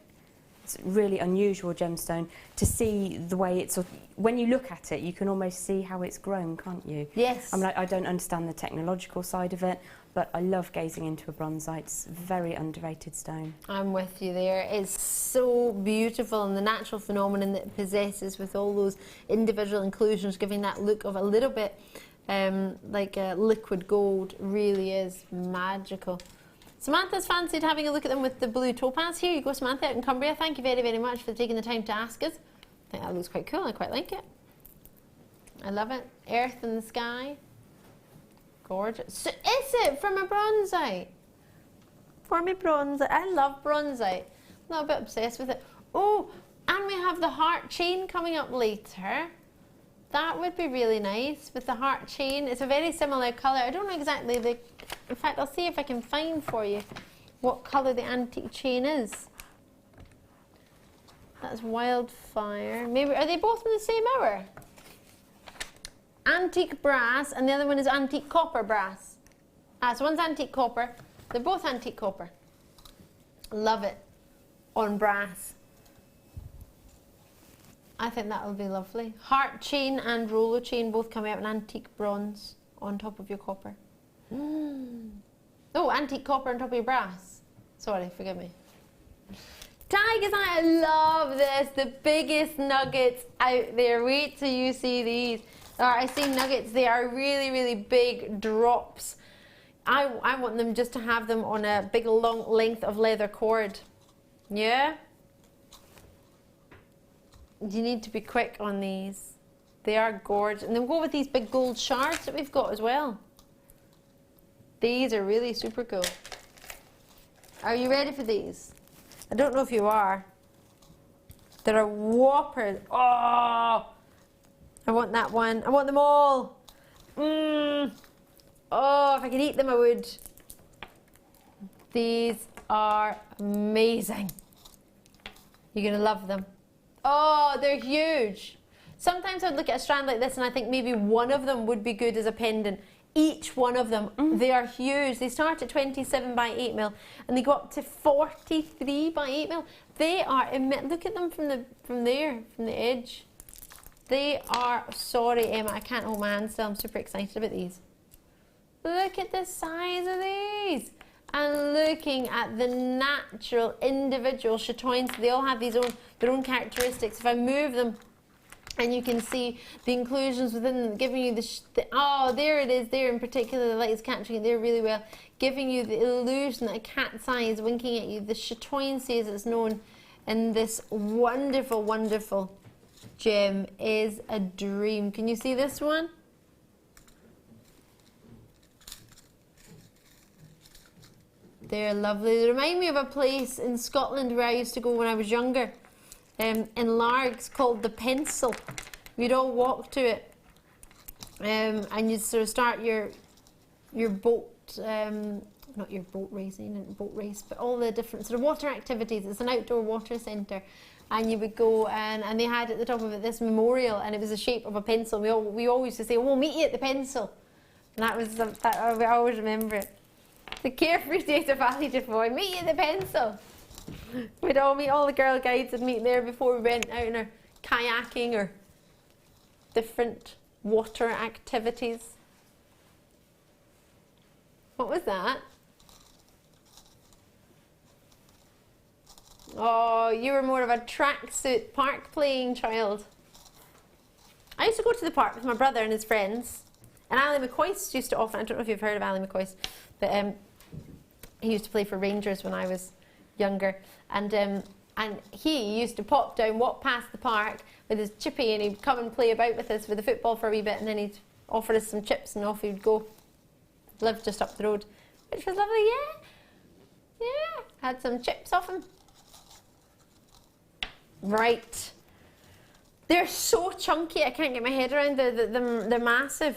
Speaker 7: It's a really unusual gemstone to see the way it's... When you look at it, you can almost see how it's grown, can't you?
Speaker 8: Yes.
Speaker 7: I'm like, I don't understand the technological side of it, but I love gazing into a bronzite. It's a very underrated stone.
Speaker 8: I'm with you there. It's so beautiful, and the natural phenomenon that it possesses with all those individual inclusions giving that look of a little bit like a liquid gold really is magical. Samantha's fancied having a look at them with the blue topaz. Here you go, Samantha, out in Cumbria. Thank you very, very much for taking the time to ask us. I think that looks quite cool. I quite like it. I love it. Earth in the sky. Gorgeous. So is it from a bronzite? For me, bronzite. I love bronzite. I'm not a bit obsessed with it. Oh, and we have the heart chain coming up later. That would be really nice with the heart chain. It's a very similar colour. I don't know exactly the... In fact, I'll see if I can find for you what colour the antique chain is. That's wildfire. Maybe, are they both in the same hour? Antique brass, and the other one is antique copper brass. So one's antique copper. They're both antique copper. Love it on brass. I think that will be lovely. Heart chain and roller chain both come out in antique bronze on top of your copper. Oh, antique copper on top of your brass. Sorry, forgive me. Tigers, I love this. The biggest nuggets out there. Wait till you see these. I say nuggets, they are really, really big drops. I want them just to have them on a big long length of leather cord. Yeah? You need to be quick on these. They are gorgeous. And then we'll go with these big gold shards that we've got as well. These are really super cool. Are you ready for these? I don't know if you are. They're a whopper. Oh! I want that one. I want them all. Oh, if I could eat them, I would. These are amazing. You're going to love them. Oh, they're huge. Sometimes I'd look at a strand like this and I think maybe one of them would be good as a pendant. Each one of them, they are huge. They start at 27 by 8 mil and they go up to 43 by 8 mil. They are immense. Look at them from the edge. They are, sorry Emma, I can't hold my hands still. I'm super excited about these. Look at the size of these. And looking at the natural individual chatoyans, they all have their own characteristics. If I move them And you can see the inclusions within them, giving you oh, there it is there in particular, the light is catching it there really well, giving you the illusion that a cat's eye is winking at you. The chatoyancy, as it's known in this wonderful, wonderful gem, is a dream. Can you see this one? They're lovely. They remind me of a place in Scotland where I used to go when I was younger. In Largs, called the Pencil. We'd all walk to it, and you'd sort of start your boat, not your boat racing, boat race, but all the different sort of water activities. It's an outdoor water centre, and you would go and they had at the top of it this memorial, and it was the shape of a pencil. We always used to say, "We'll meet you at the Pencil," and that was I always remember it. The carefree state of Valley Defoy, meet you at the Pencil. We'd all meet, all the girl guides would meet there before we went out in our kayaking or different water activities. What was that? Oh, you were more of a tracksuit park playing child. I used to go to the park with my brother and his friends, and Ali McCoist used to often, I don't know if you've heard of Ali McCoist, but he used to play for Rangers when I was younger, and he used to pop down, walk past the park with his chippy, and he'd come and play about with us with the football for a wee bit, and then he'd offer us some chips, and off he would go. Lived just up the road, which was lovely. Yeah, had some chips off him. Right, they're so chunky, I can't get my head around. They're massive.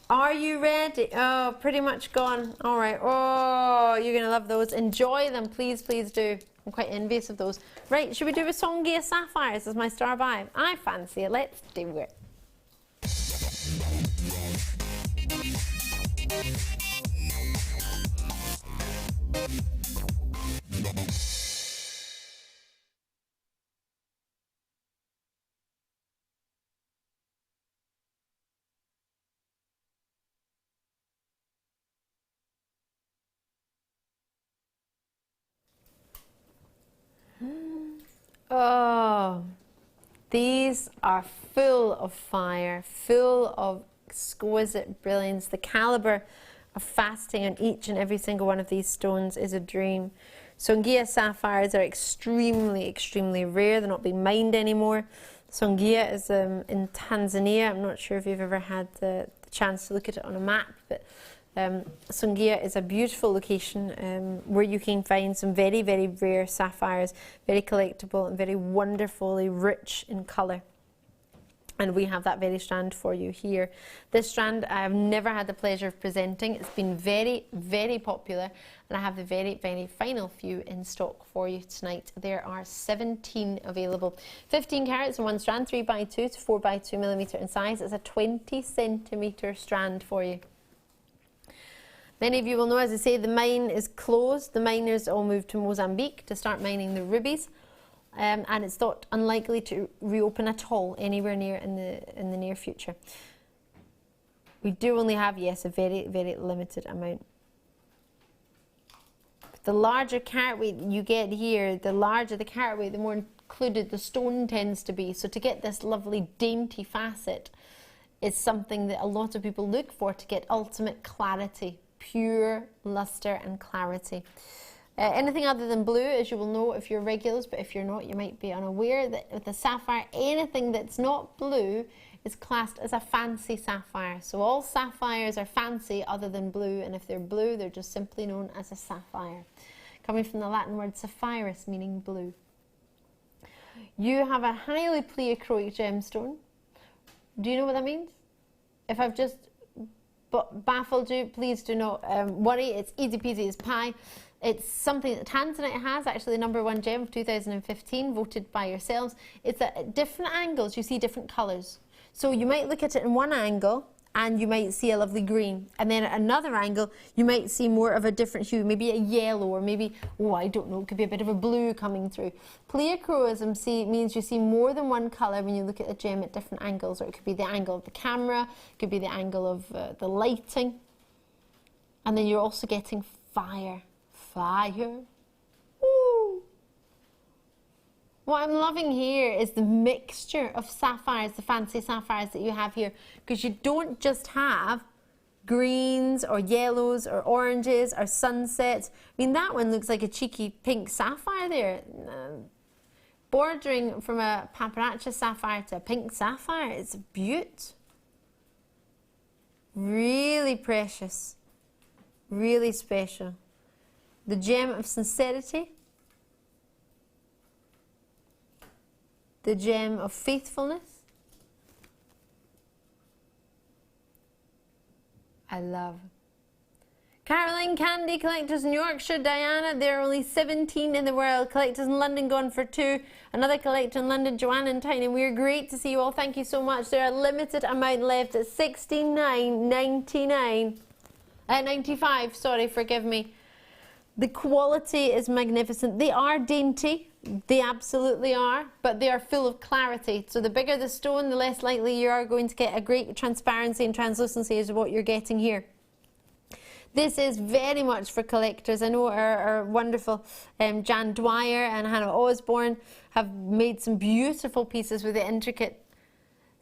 Speaker 8: Are you ready? Oh, pretty much gone. All right. Oh, you're going to love those. Enjoy them. Please, please do. I'm quite envious of those. Right, should we do a Songia Sapphires as my star buy? I fancy it. Let's do it. Oh, these are full of fire, full of exquisite brilliance. The caliber of fasting on each and every single one of these stones is a dream. Songia sapphires are extremely, extremely rare. They're not being mined anymore. Songia is in Tanzania. I'm not sure if you've ever had the chance to look at it on a map, but Songia is a beautiful location where you can find some very, very rare sapphires, very collectible and very wonderfully rich in colour. And we have that very strand for you here. This strand I have never had the pleasure of presenting. It's been very, very popular, and I have the very, very final few in stock for you tonight. There are 17 available. 15 carats in one strand, 3x2 to 4x2 millimetre in size. It's a 20 centimetre strand for you. Many of you will know, as I say, the mine is closed. The miners all moved to Mozambique to start mining the rubies, and it's thought unlikely to reopen at all anywhere near in the near future. We do only have, yes, a very, very limited amount. The larger carat weight you get here, the larger the carat weight, the more included the stone tends to be. So to get this lovely dainty facet is something that a lot of people look for to get ultimate clarity. Pure luster and clarity. Anything other than blue, as you will know if you're regulars, but if you're not, you might be unaware that with the sapphire, anything that's not blue is classed as a fancy sapphire. So all sapphires are fancy other than blue, and if they're blue, they're just simply known as a sapphire. Coming from the Latin word sapphirus, meaning blue. You have a highly pleochroic gemstone. Do you know what that means? If I've just baffled you, please do not worry. It's easy peasy as pie. It's something that Tanzanite has, actually the #1 gem of 2015, voted by yourselves. It's at different angles, you see different colours. So you might look at it in one angle and you might see a lovely green, and then at another angle you might see more of a different hue, maybe a yellow, or maybe, oh, I don't know, it could be a bit of a blue coming through. Pleochroism means you see more than one colour when you look at a gem at different angles, or it could be the angle of the camera, it could be the angle of the lighting, and then you're also getting fire. Fire. Woo. What I'm loving here is the mixture of sapphires, the fancy sapphires that you have here, because you don't just have greens or yellows or oranges or sunsets. I mean, that one looks like a cheeky pink sapphire there. Bordering from a paparazzi sapphire to a pink sapphire, it's a beaut. Really precious, really special. The gem of sincerity, the gem of faithfulness. I love. Caroline, Candy, collectors in Yorkshire, Diana, there are only 17 in the world. Collectors in London gone for 2. Another collector in London, Joanne and Tiny. We're great to see you all. Thank you so much. There are a limited amount left at $69.99. 95, sorry, forgive me. The quality is magnificent. They are dainty. They absolutely are, but they are full of clarity. So the bigger the stone, the less likely you are going to get a great transparency and translucency as what you're getting here. This is very much for collectors. I know our wonderful Jan Dwyer and Hannah Osborne have made some beautiful pieces with the intricate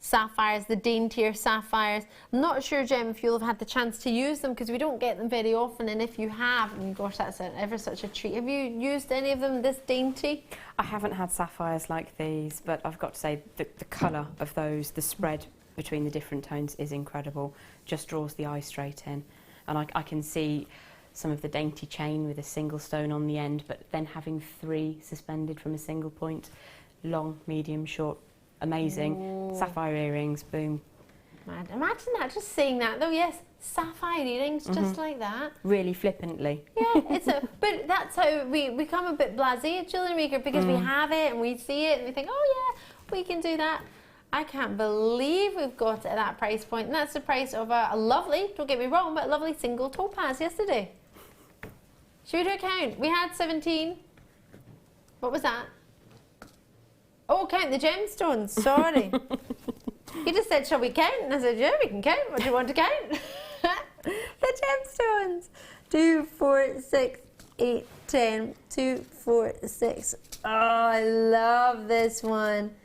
Speaker 8: sapphires, the daintier sapphires. I'm not sure, Jem, if you'll have had the chance to use them, because we don't get them very often, and if you have, I mean, gosh, that's ever such a treat. Have you used any of them this dainty?
Speaker 7: I haven't had sapphires like these, but I've got to say the colour of those, the spread between the different tones is incredible. Just draws the eye straight in. And I can see some of the dainty chain with a single stone on the end, but then having 3 suspended from a single point, long, medium, short, amazing. Ooh. Sapphire earrings, boom.
Speaker 8: Imagine that, just saying that though, yes, sapphire earrings, just like that.
Speaker 7: Really flippantly.
Speaker 8: Yeah, but that's how we become a bit blasé at Jewellery Maker, because we have it and we see it and we think, oh yeah, we can do that. I can't believe we've got it at that price point, and that's the price of a lovely, don't get me wrong, but a lovely single topaz yesterday. Should we do a count? We had 17. What was that? Oh, count the gemstones, sorry. You just said, shall we count? And I said, yeah, we can count. What do you want to count? The gemstones. 2, 4, 6, 8, 10. 2, 4, 6. Oh, I love this one.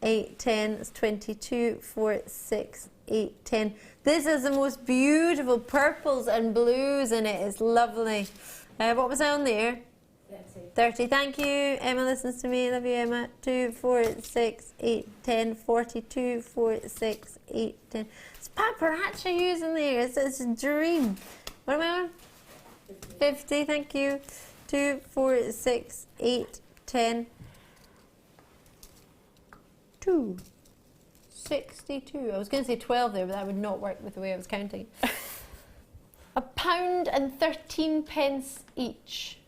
Speaker 8: 8, 10, it's 22, 4, 6, 8, 10. This is the most beautiful purples and blues in it. It's lovely. What was I on there? 30. Thank you. Emma listens to me. Love you, Emma. 2, 4, 6, 8, 10, 42, 4, 6, 8, 10. It's paparazzi using there. It's a dream. What am I on? 50. Thank you. 2, 4, 6, 8, 10. 62. I was going to say 12 there, but that would not work with the way I was counting. £1.13 each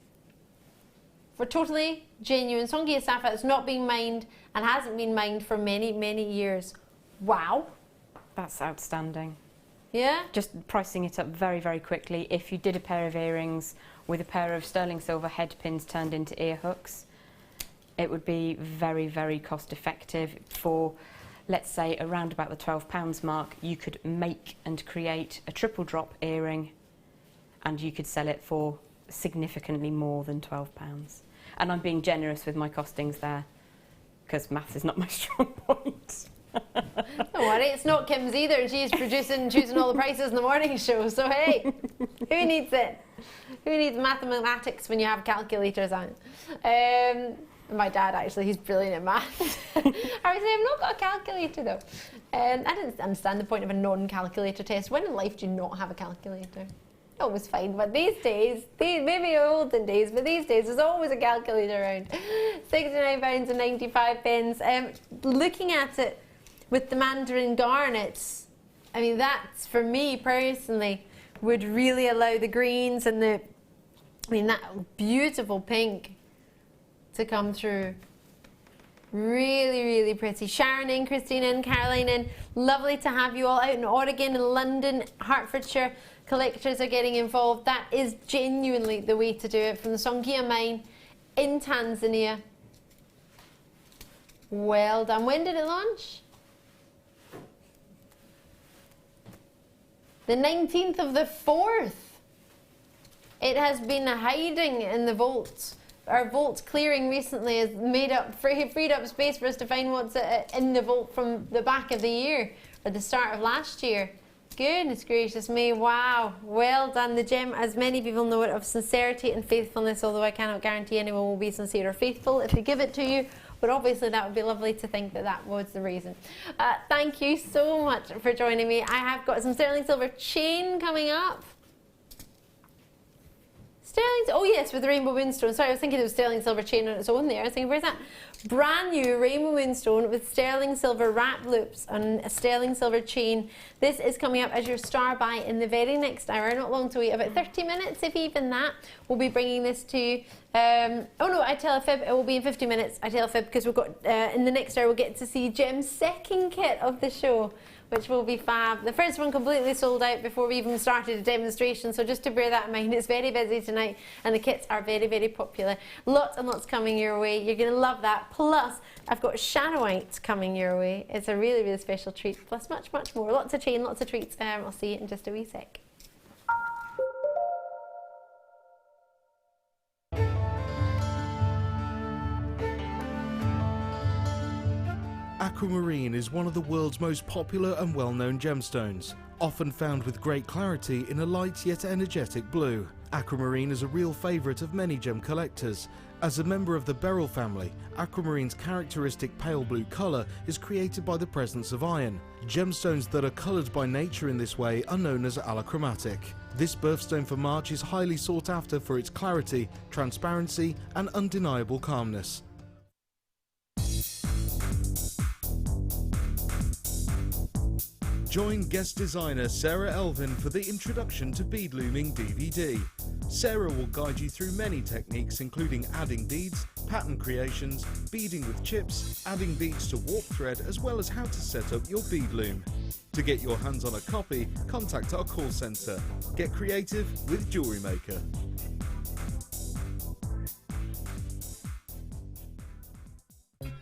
Speaker 8: for totally genuine Songkia sapphire that's not being mined and hasn't been mined for many, many years. Wow.
Speaker 7: That's outstanding.
Speaker 8: Yeah?
Speaker 7: Just pricing it up very, very quickly. If you did a pair of earrings with a pair of sterling silver head pins turned into ear hooks, it would be very, very cost effective. For, let's say, around about the £12 mark, you could make and create a triple drop earring and you could sell it for significantly more than £12. And I'm being generous with my costings there, because maths is not my strong point.
Speaker 8: Don't worry, it's not Kim's either, and she's producing and choosing all the prices in the morning show, so hey, who needs it? Who needs mathematics when you have calculators on? My dad, actually, he's brilliant at maths. I would say I've not got a calculator though. I didn't understand the point of a non-calculator test. When in life do you not have a calculator? Always fine, but these days, maybe olden days, but these days there's always a calculator around. £69.95. Looking at it with the mandarin garnets, I mean, that's, for me personally, would really allow the greens and that beautiful pink to come through. Really, really pretty. Sharon in, Christina in, Caroline in. Lovely to have you all out in Oregon and London, Hertfordshire. Collectors are getting involved. That is genuinely the way to do it. From the Songkia mine in Tanzania. Well done. When did it launch? The 19th of the 4th. It has been hiding in the vaults our vault clearing recently has freed up space for us to find what's in the vault from the back of the year or the start of last year. Goodness gracious me, wow, well done. The gem, as many people know it, of sincerity and faithfulness, although I cannot guarantee anyone will be sincere or faithful if they give it to you, but obviously that would be lovely to think that that was the reason. Thank you so much for joining me. I have got some sterling silver chain coming up. Oh yes, with the rainbow moonstone. Sorry, I was thinking it was sterling silver chain on its own there. I was thinking, where's that? Brand new rainbow moonstone with sterling silver wrap loops and a sterling silver chain. This is coming up as your star buy in the very next hour. Not long to wait, about 30 minutes, if even that. We'll be bringing this to you. Oh no, I tell a fib, it will be in 50 minutes. I tell a fib because we've got, in the next hour, we'll get to see Jem's second kit of the show, which will be fab. The first one completely sold out before we even started a demonstration, so just to bear that in mind, it's very busy tonight and the kits are very, very popular. Lots and lots coming your way. You're going to love that. Plus, I've got shadow white coming your way. It's a really, really special treat. Plus much, much more. Lots of chain, lots of treats. I'll see you in just a wee sec.
Speaker 1: Aquamarine is one of the world's most popular and well-known gemstones, often found with great clarity in a light yet energetic blue. Aquamarine is a real favourite of many gem collectors. As a member of the beryl family, aquamarine's characteristic pale blue colour is created by the presence of iron. Gemstones that are coloured by nature in this way are known as allochromatic. This birthstone for March is highly sought after for its clarity, transparency and undeniable calmness. Join guest designer Sarah Elvin for the Introduction to Beadlooming DVD. Sarah will guide you through many techniques including adding beads, pattern creations, beading with chips, adding beads to warp thread, as well as how to set up your bead loom. To get your hands on a copy, contact our call centre. Get creative with Jewellery Maker.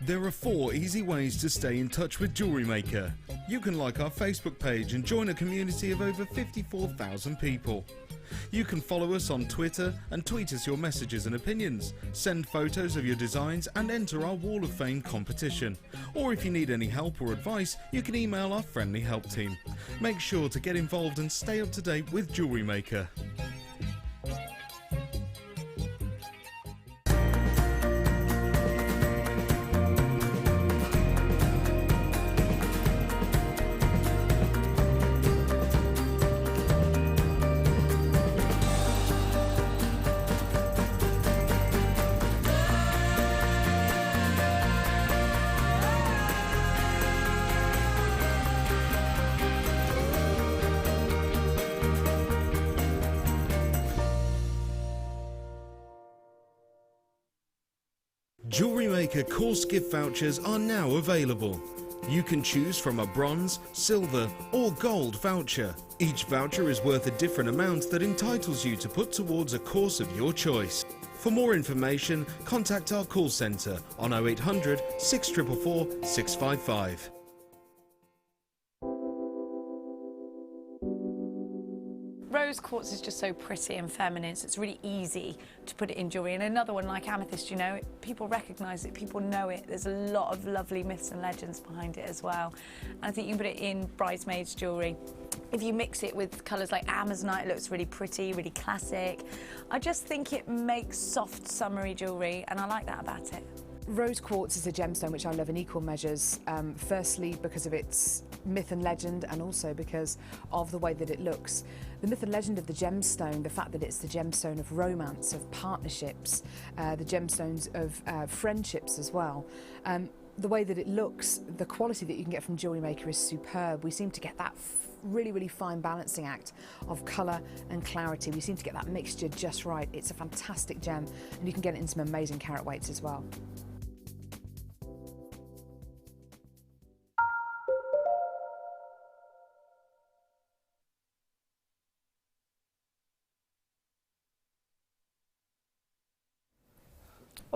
Speaker 1: There are 4 easy ways to stay in touch with Jewellery Maker. You can like our Facebook page and join a community of over 54,000 people. You can follow us on Twitter and tweet us your messages and opinions, send photos of your designs and enter our Wall of Fame competition. Or if you need any help or advice, you can email our friendly help team. Make sure to get involved and stay up to date with Jewellery Maker. Jewellery Maker course gift vouchers are now available. You can choose from a bronze, silver or gold voucher. Each voucher is worth a different amount that entitles you to put towards a course of your choice. For more information, contact our call centre on 0800 644 655.
Speaker 10: Rose quartz is just so pretty and feminine, so it's really easy to put it in jewellery. And another one like amethyst, you know, people recognise it, people know it. There's a lot of lovely myths and legends behind it as well. And I think you can put it in bridesmaids' jewellery. If you mix it with colours like amazonite, it looks really pretty, really classic. I just think it makes soft, summery jewellery, and I like that about it.
Speaker 3: Rose quartz is a gemstone which I love in equal measures, firstly because of its myth and legend, and also because of the way that it looks. The myth and legend of the gemstone, the fact that it's the gemstone of romance, of partnerships, the gemstones of friendships as well. The way that it looks, the quality that you can get from Jewellery Maker is superb. We seem to get that really, really fine balancing act of colour and clarity. We seem to get that mixture just right. It's a fantastic gem, and you can get it in some amazing carat weights as well.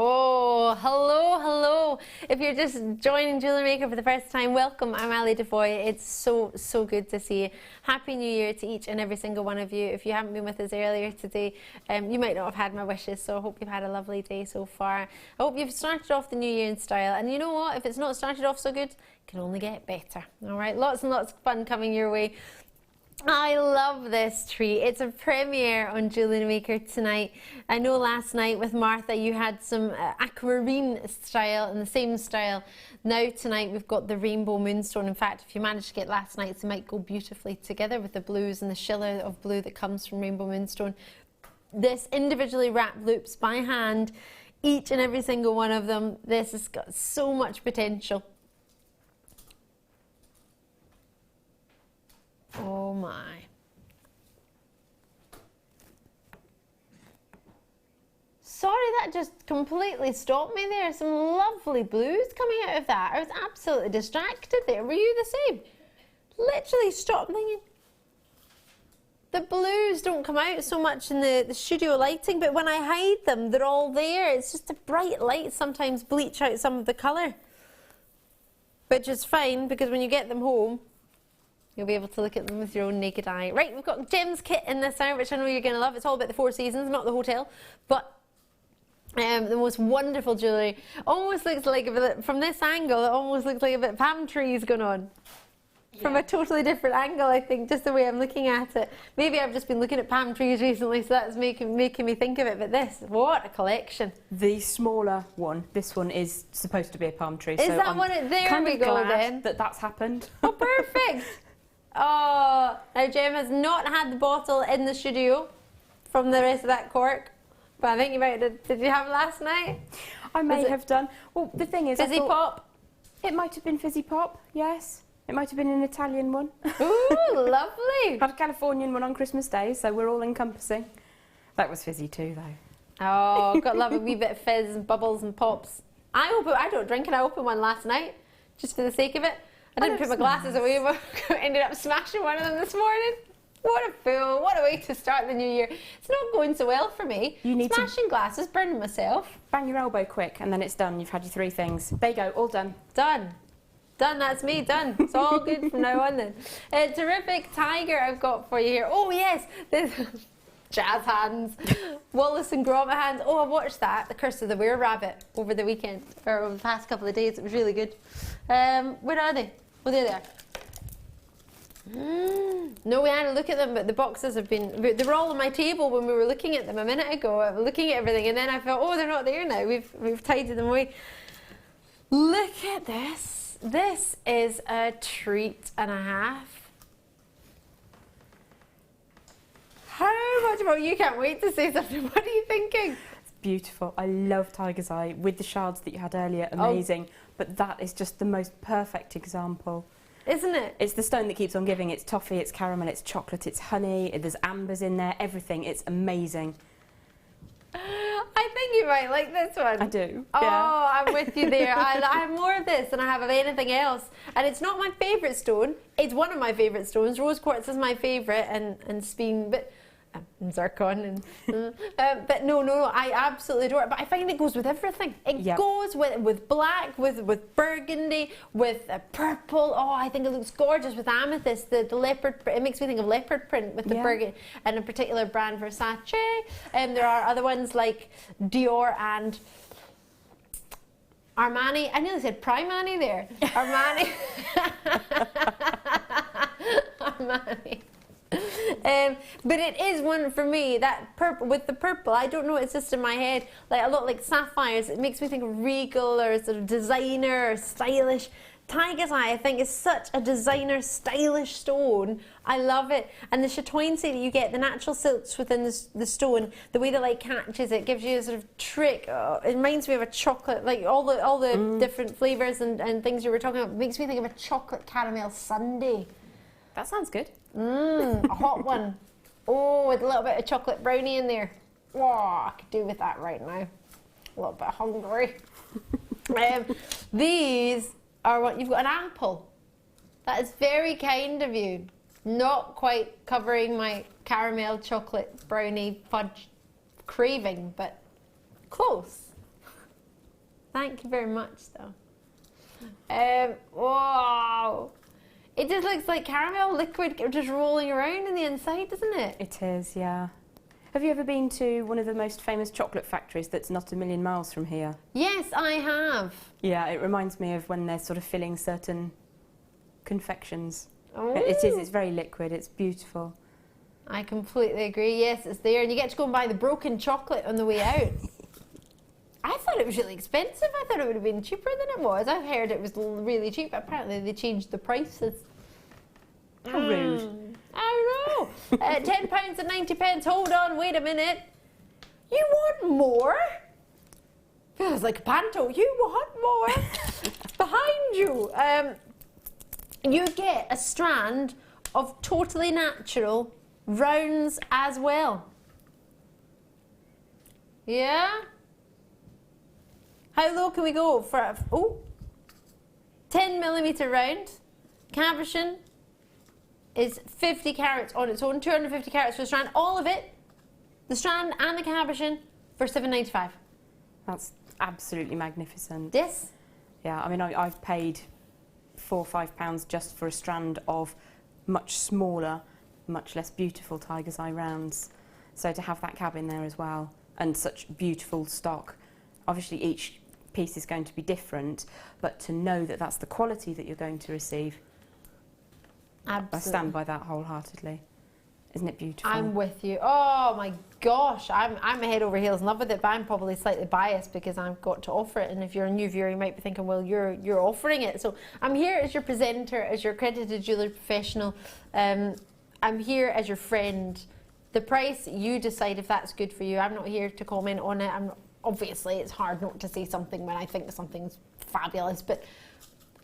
Speaker 8: Oh, hello, hello. If you're just joining Jewellery Maker for the first time, welcome. I'm Ali Defoy. It's so good to see you. Happy New Year to each and every single one of you. If you haven't been with us earlier today, you might not have had my wishes, so I hope you've had a lovely day so far. I hope you've started off the new year in style, and you know what? If it's not started off so good, it can only get better. All right, lots and lots of fun coming your way. I love this treat. It's a premiere on Jewellery Maker tonight. I know last night with Martha you had some aquamarine style and the same style. Now tonight we've got the rainbow moonstone. In fact, if you managed to get last night's, it might go beautifully together with the blues and the shimmer of blue that comes from rainbow moonstone. This individually wrapped loops by hand, each and every single one of them. This has got so much potential. Oh my. Sorry, that just completely stopped me there. Some lovely blues coming out of that. I was absolutely distracted there. Were you the same? Literally stopped thinking. The blues don't come out so much in the studio lighting, but when I hide them, they're all there. It's just a bright light sometimes bleach out some of the colour. Which is fine, because when you get them home, you'll be able to look at them with your own naked eye. Right, we've got Jim's kit in this hour, which I know you're going to love. It's all about the Four Seasons, not the hotel. But the most wonderful jewellery. Almost looks like, from this angle, it almost looks like a bit of palm trees going on. Yeah. From a totally different angle, I think, just the way I'm looking at it. Maybe I've just been looking at palm trees recently, so that's making me think of it. But this, what a collection.
Speaker 7: The smaller one, this one is supposed to be a palm tree.
Speaker 8: Is
Speaker 7: so
Speaker 8: that one? There we go then.
Speaker 7: That's happened.
Speaker 8: Oh, perfect. Oh, now Jem has not had the bottle in the studio from the rest of that cork, but I think you might have. Did you have it last night?
Speaker 7: I may have done. Well, the thing is,
Speaker 8: Fizzy Pop?
Speaker 7: It might have been Fizzy Pop, yes. It might have been an Italian one.
Speaker 8: Ooh, lovely.
Speaker 7: Had a Californian one on Christmas Day, so we're all encompassing. That was fizzy too, though.
Speaker 8: Oh, got to love a wee bit of fizz and bubbles and pops. I don't drink, and I opened one last night, just for the sake of it. I didn't put my glasses away, but ended up smashing one of them this morning. What a fool. What a way to start the new year. It's not going so well for me. You need smashing glasses, burning myself.
Speaker 7: Bang your elbow quick, and then it's done. You've had your 3 things. There you go, all done.
Speaker 8: Done. Done, that's me, done. It's all good from now on then. A terrific tiger I've got for you here. Oh yes, this jazz hands, Wallace and Gromit hands. Oh, I watched that, The Curse of the Were-Rabbit, over the weekend, or over the past couple of days. It was really good. Where are they? Oh, there they are. No, we had a look at them, but the boxes have been, they were all on my table when we were looking at them a minute ago. I was looking at everything, and then I thought, oh, they're not there now. We've tidied them away. Look at this. This is a treat and a half. How much more? You can't wait to say something. What are you thinking?
Speaker 7: It's beautiful. I love Tiger's Eye with the shards that you had earlier. Amazing. Oh. But that is just the most perfect example.
Speaker 8: Isn't it?
Speaker 7: It's the stone that keeps on giving. It's toffee, it's caramel, it's chocolate, it's honey, there's ambers in there, everything. It's amazing.
Speaker 8: I think you might like this one.
Speaker 7: I do.
Speaker 8: Oh,
Speaker 7: yeah.
Speaker 8: I'm with you there. I have more of this than I have of anything else. And it's not my favourite stone. It's one of my favourite stones. Rose quartz is my favourite, and speen, but and zircon. And, but no, I absolutely adore it. But I find it goes with everything. It goes with black, with burgundy, with purple. Oh, I think it looks gorgeous with amethyst. The leopard. It makes me think of leopard print with the burgundy, and a particular brand, Versace. And there are other ones like Dior and Armani. I nearly said Primani there. Armani. Armani. But it is one for me, that purple, with the purple, I don't know, it's just in my head, like a lot like sapphires. It makes me think of regal or sort of designer or stylish. Tiger's Eye, I think, is such a designer, stylish stone. I love it. And the chatoyancy that you get, the natural silks within the stone, the way the light catches it, gives you a sort of trick. It reminds me of a chocolate, like all the different flavours and things you were talking about. It makes me think of a chocolate caramel sundae.
Speaker 7: That sounds good.
Speaker 8: A hot one. Oh, with a little bit of chocolate brownie in there. Oh, I could do with that right now. A little bit hungry. These are what you've got, an apple. That is very kind of you. Not quite covering my caramel chocolate brownie fudge craving, but close. Thank you very much, though. Wow. It just looks like caramel liquid just rolling around in the inside, doesn't it?
Speaker 7: It is, yeah. Have you ever been to one of the most famous chocolate factories that's not a million miles from here?
Speaker 8: Yes, I have.
Speaker 7: Yeah, it reminds me of when they're sort of filling certain confections.
Speaker 8: Oh.
Speaker 7: It is, it's very liquid, it's beautiful.
Speaker 8: I completely agree. Yes, it's there. And you get to go and buy the broken chocolate on the way out. I thought it was really expensive. I thought it would have been cheaper than it was. I've heard it was really cheap. Apparently they changed the prices.
Speaker 7: How rude.
Speaker 8: I know. £10 and 90p. Hold on, wait a minute. You want more? Feels like a panto. You want more? Behind you. You get a strand of totally natural rounds as well. Yeah? How low can we go for a 10mm round? Cabochon is 50 carats on its own, 250 carats for the strand. All of it, the strand and the cabochon, for £7.95.
Speaker 7: That's absolutely magnificent.
Speaker 8: Yes.
Speaker 7: Yeah, I mean, I've paid £4 or £5 just for a strand of much smaller, much less beautiful tiger's eye rounds. So to have that cab in there as well, and such beautiful stock. Obviously each piece is going to be different, but to know that that's the quality that you're going to receive,
Speaker 8: Absolutely.
Speaker 7: I stand by that wholeheartedly. Isn't it beautiful?
Speaker 8: I'm with you. Oh my gosh, I'm head over heels in love with it, but I'm probably slightly biased because I've got to offer it. And if you're a new viewer, you might be thinking, well, you're offering it. So I'm here as your presenter, as your accredited jewellery professional. I'm here as your friend. The price, you decide if that's good for you. I'm not here to comment on it. Obviously, it's hard not to say something when I think something's fabulous, but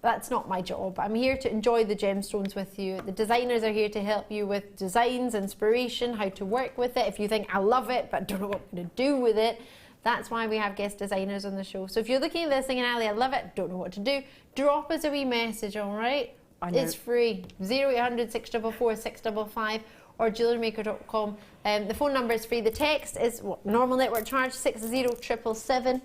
Speaker 8: that's not my job. I'm here to enjoy the gemstones with you. The designers are here to help you with designs, inspiration, how to work with it. If you think, I love it, but don't know what I'm going to do with it, that's why we have guest designers on the show. So if you're looking at this thinking, Ali, I love it, don't know what to do, drop us a wee message, all right? It's free. 0800 644 655 or jewellerymaker.com. The phone number is free. The text is normal network charge 60777.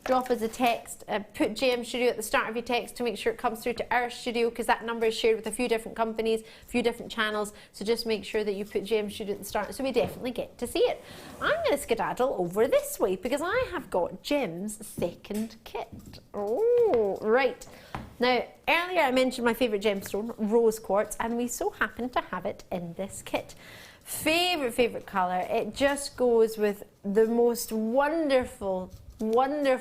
Speaker 8: Drop us a text, put JM Studio at the start of your text to make sure it comes through to our studio, because that number is shared with a few different companies, a few different channels, so just make sure that you put JM Studio at the start so we definitely get to see it. I'm going to skedaddle over this way because I have got Jim's second kit. Oh, right. Now, earlier I mentioned my favourite gemstone, rose quartz, and we so happen to have it in this kit. Favourite colour. It just goes with the most wonderful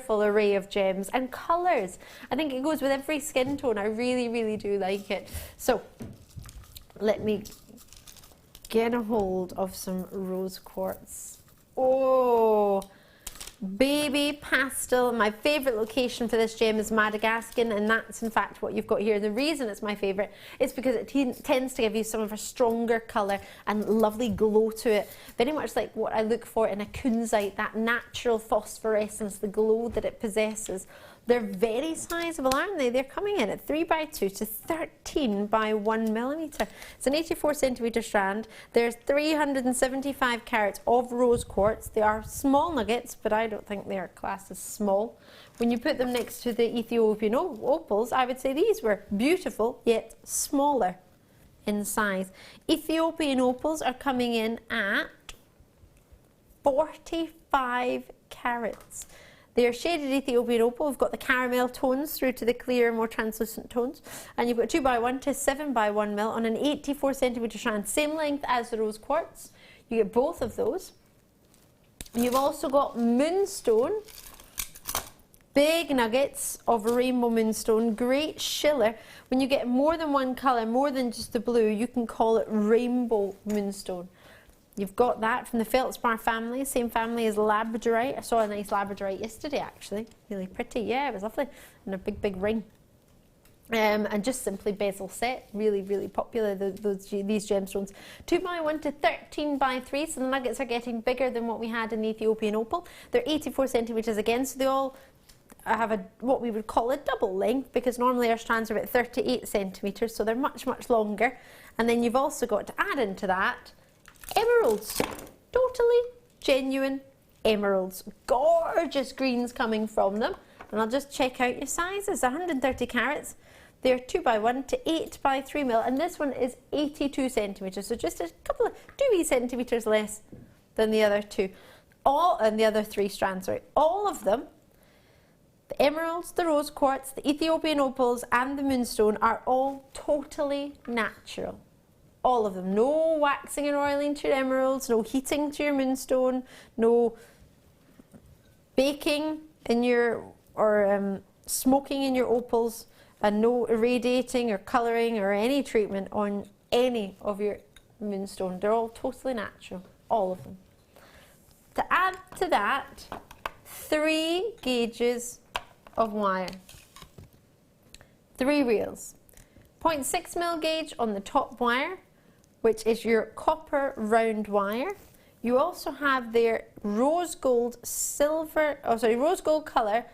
Speaker 8: array of gems and colours. I think it goes with every skin tone. I really do like it. So let me get a hold of some rose quartz. Oh, baby pastel. My favourite location for this gem is Madagascar, and that's in fact what you've got here. The reason it's my favourite is because it tends to give you some of a stronger colour and lovely glow to it. Very much like what I look for in a kunzite, that natural phosphorescence, the glow that it possesses. They're very sizable, aren't they? They're coming in at 3x2 to 13 by 1mm. It's an 84cm strand. There's 375 carats of rose quartz. They are small nuggets, but I don't think they are classed as small. When you put them next to the Ethiopian opals, I would say these were beautiful, yet smaller in size. Ethiopian opals are coming in at 45 carats. They are shaded Ethiopian opal. We've got the caramel tones through to the clearer, more translucent tones. And you've got 2x1 to 7x1mm on an 84cm strand, same length as the rose quartz. You get both of those. You've also got moonstone, big nuggets of rainbow moonstone, great schiller. When you get more than one colour, more than just the blue, you can call it rainbow moonstone. You've got that from the feldspar family, same family as labradorite. I saw a nice labradorite yesterday, actually. Really pretty, yeah, it was lovely. And a big ring. And just simply bezel set, really popular, these gemstones. 2x1 to 13x3, so the nuggets are getting bigger than what we had in the Ethiopian opal. They're 84cm again, so they all have what we would call a double length, because normally our strands are about 38 centimetres, so they're much longer. And then you've also got to add into that emeralds, totally genuine emeralds, gorgeous greens coming from them. And I'll just check out your sizes. 130 carats. They're 2x1 to 8x3mm, and this one is 82 centimetres, so just a couple of 2 wee centimetres less than the other two. And the other 3 strands, sorry. All of them, the emeralds, the rose quartz, the Ethiopian opals, and the moonstone are all totally natural. All of them. No waxing and oiling to your emeralds, no heating to your moonstone, no baking in your, or smoking in your opals, and no irradiating or colouring or any treatment on any of your moonstone. They're all totally natural, all of them. To add to that, 3 gauges of wire, 3 reels, 0.6mm gauge on the top wire, which is your copper round wire. You also have their rose gold colour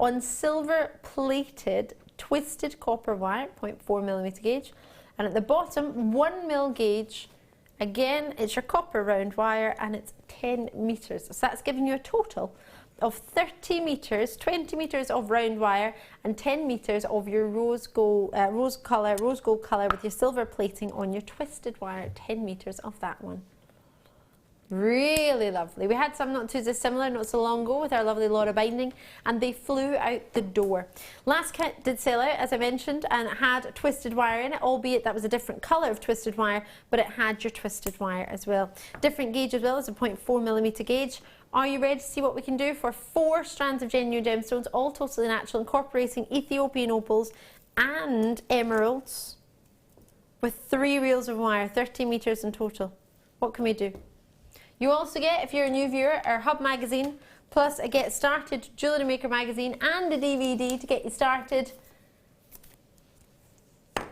Speaker 8: on silver plated twisted copper wire, 0.4mm gauge, and at the bottom 1mm gauge. Again, it's your copper round wire, and it's 10 metres. So that's giving you a total of 30 metres, 20 metres of round wire, and 10 metres of your rose gold colour with your silver plating on your twisted wire. 10 metres of that one. Really lovely. We had some not too dissimilar not so long ago with our lovely Laura binding, and they flew out the door. Last kit did sell out, as I mentioned, and it had twisted wire in it, albeit that was a different colour of twisted wire, but it had your twisted wire as well. Different gauge as well as a 0.4mm gauge. Are you ready to see what we can do for 4 strands of genuine gemstones, all totally natural, incorporating Ethiopian opals and emeralds, with 3 reels of wire, 30 metres in total? What can we do? You also get, if you're a new viewer, our Hub magazine, plus a Get Started Jewellery Maker magazine and a DVD to get you started. $19.95.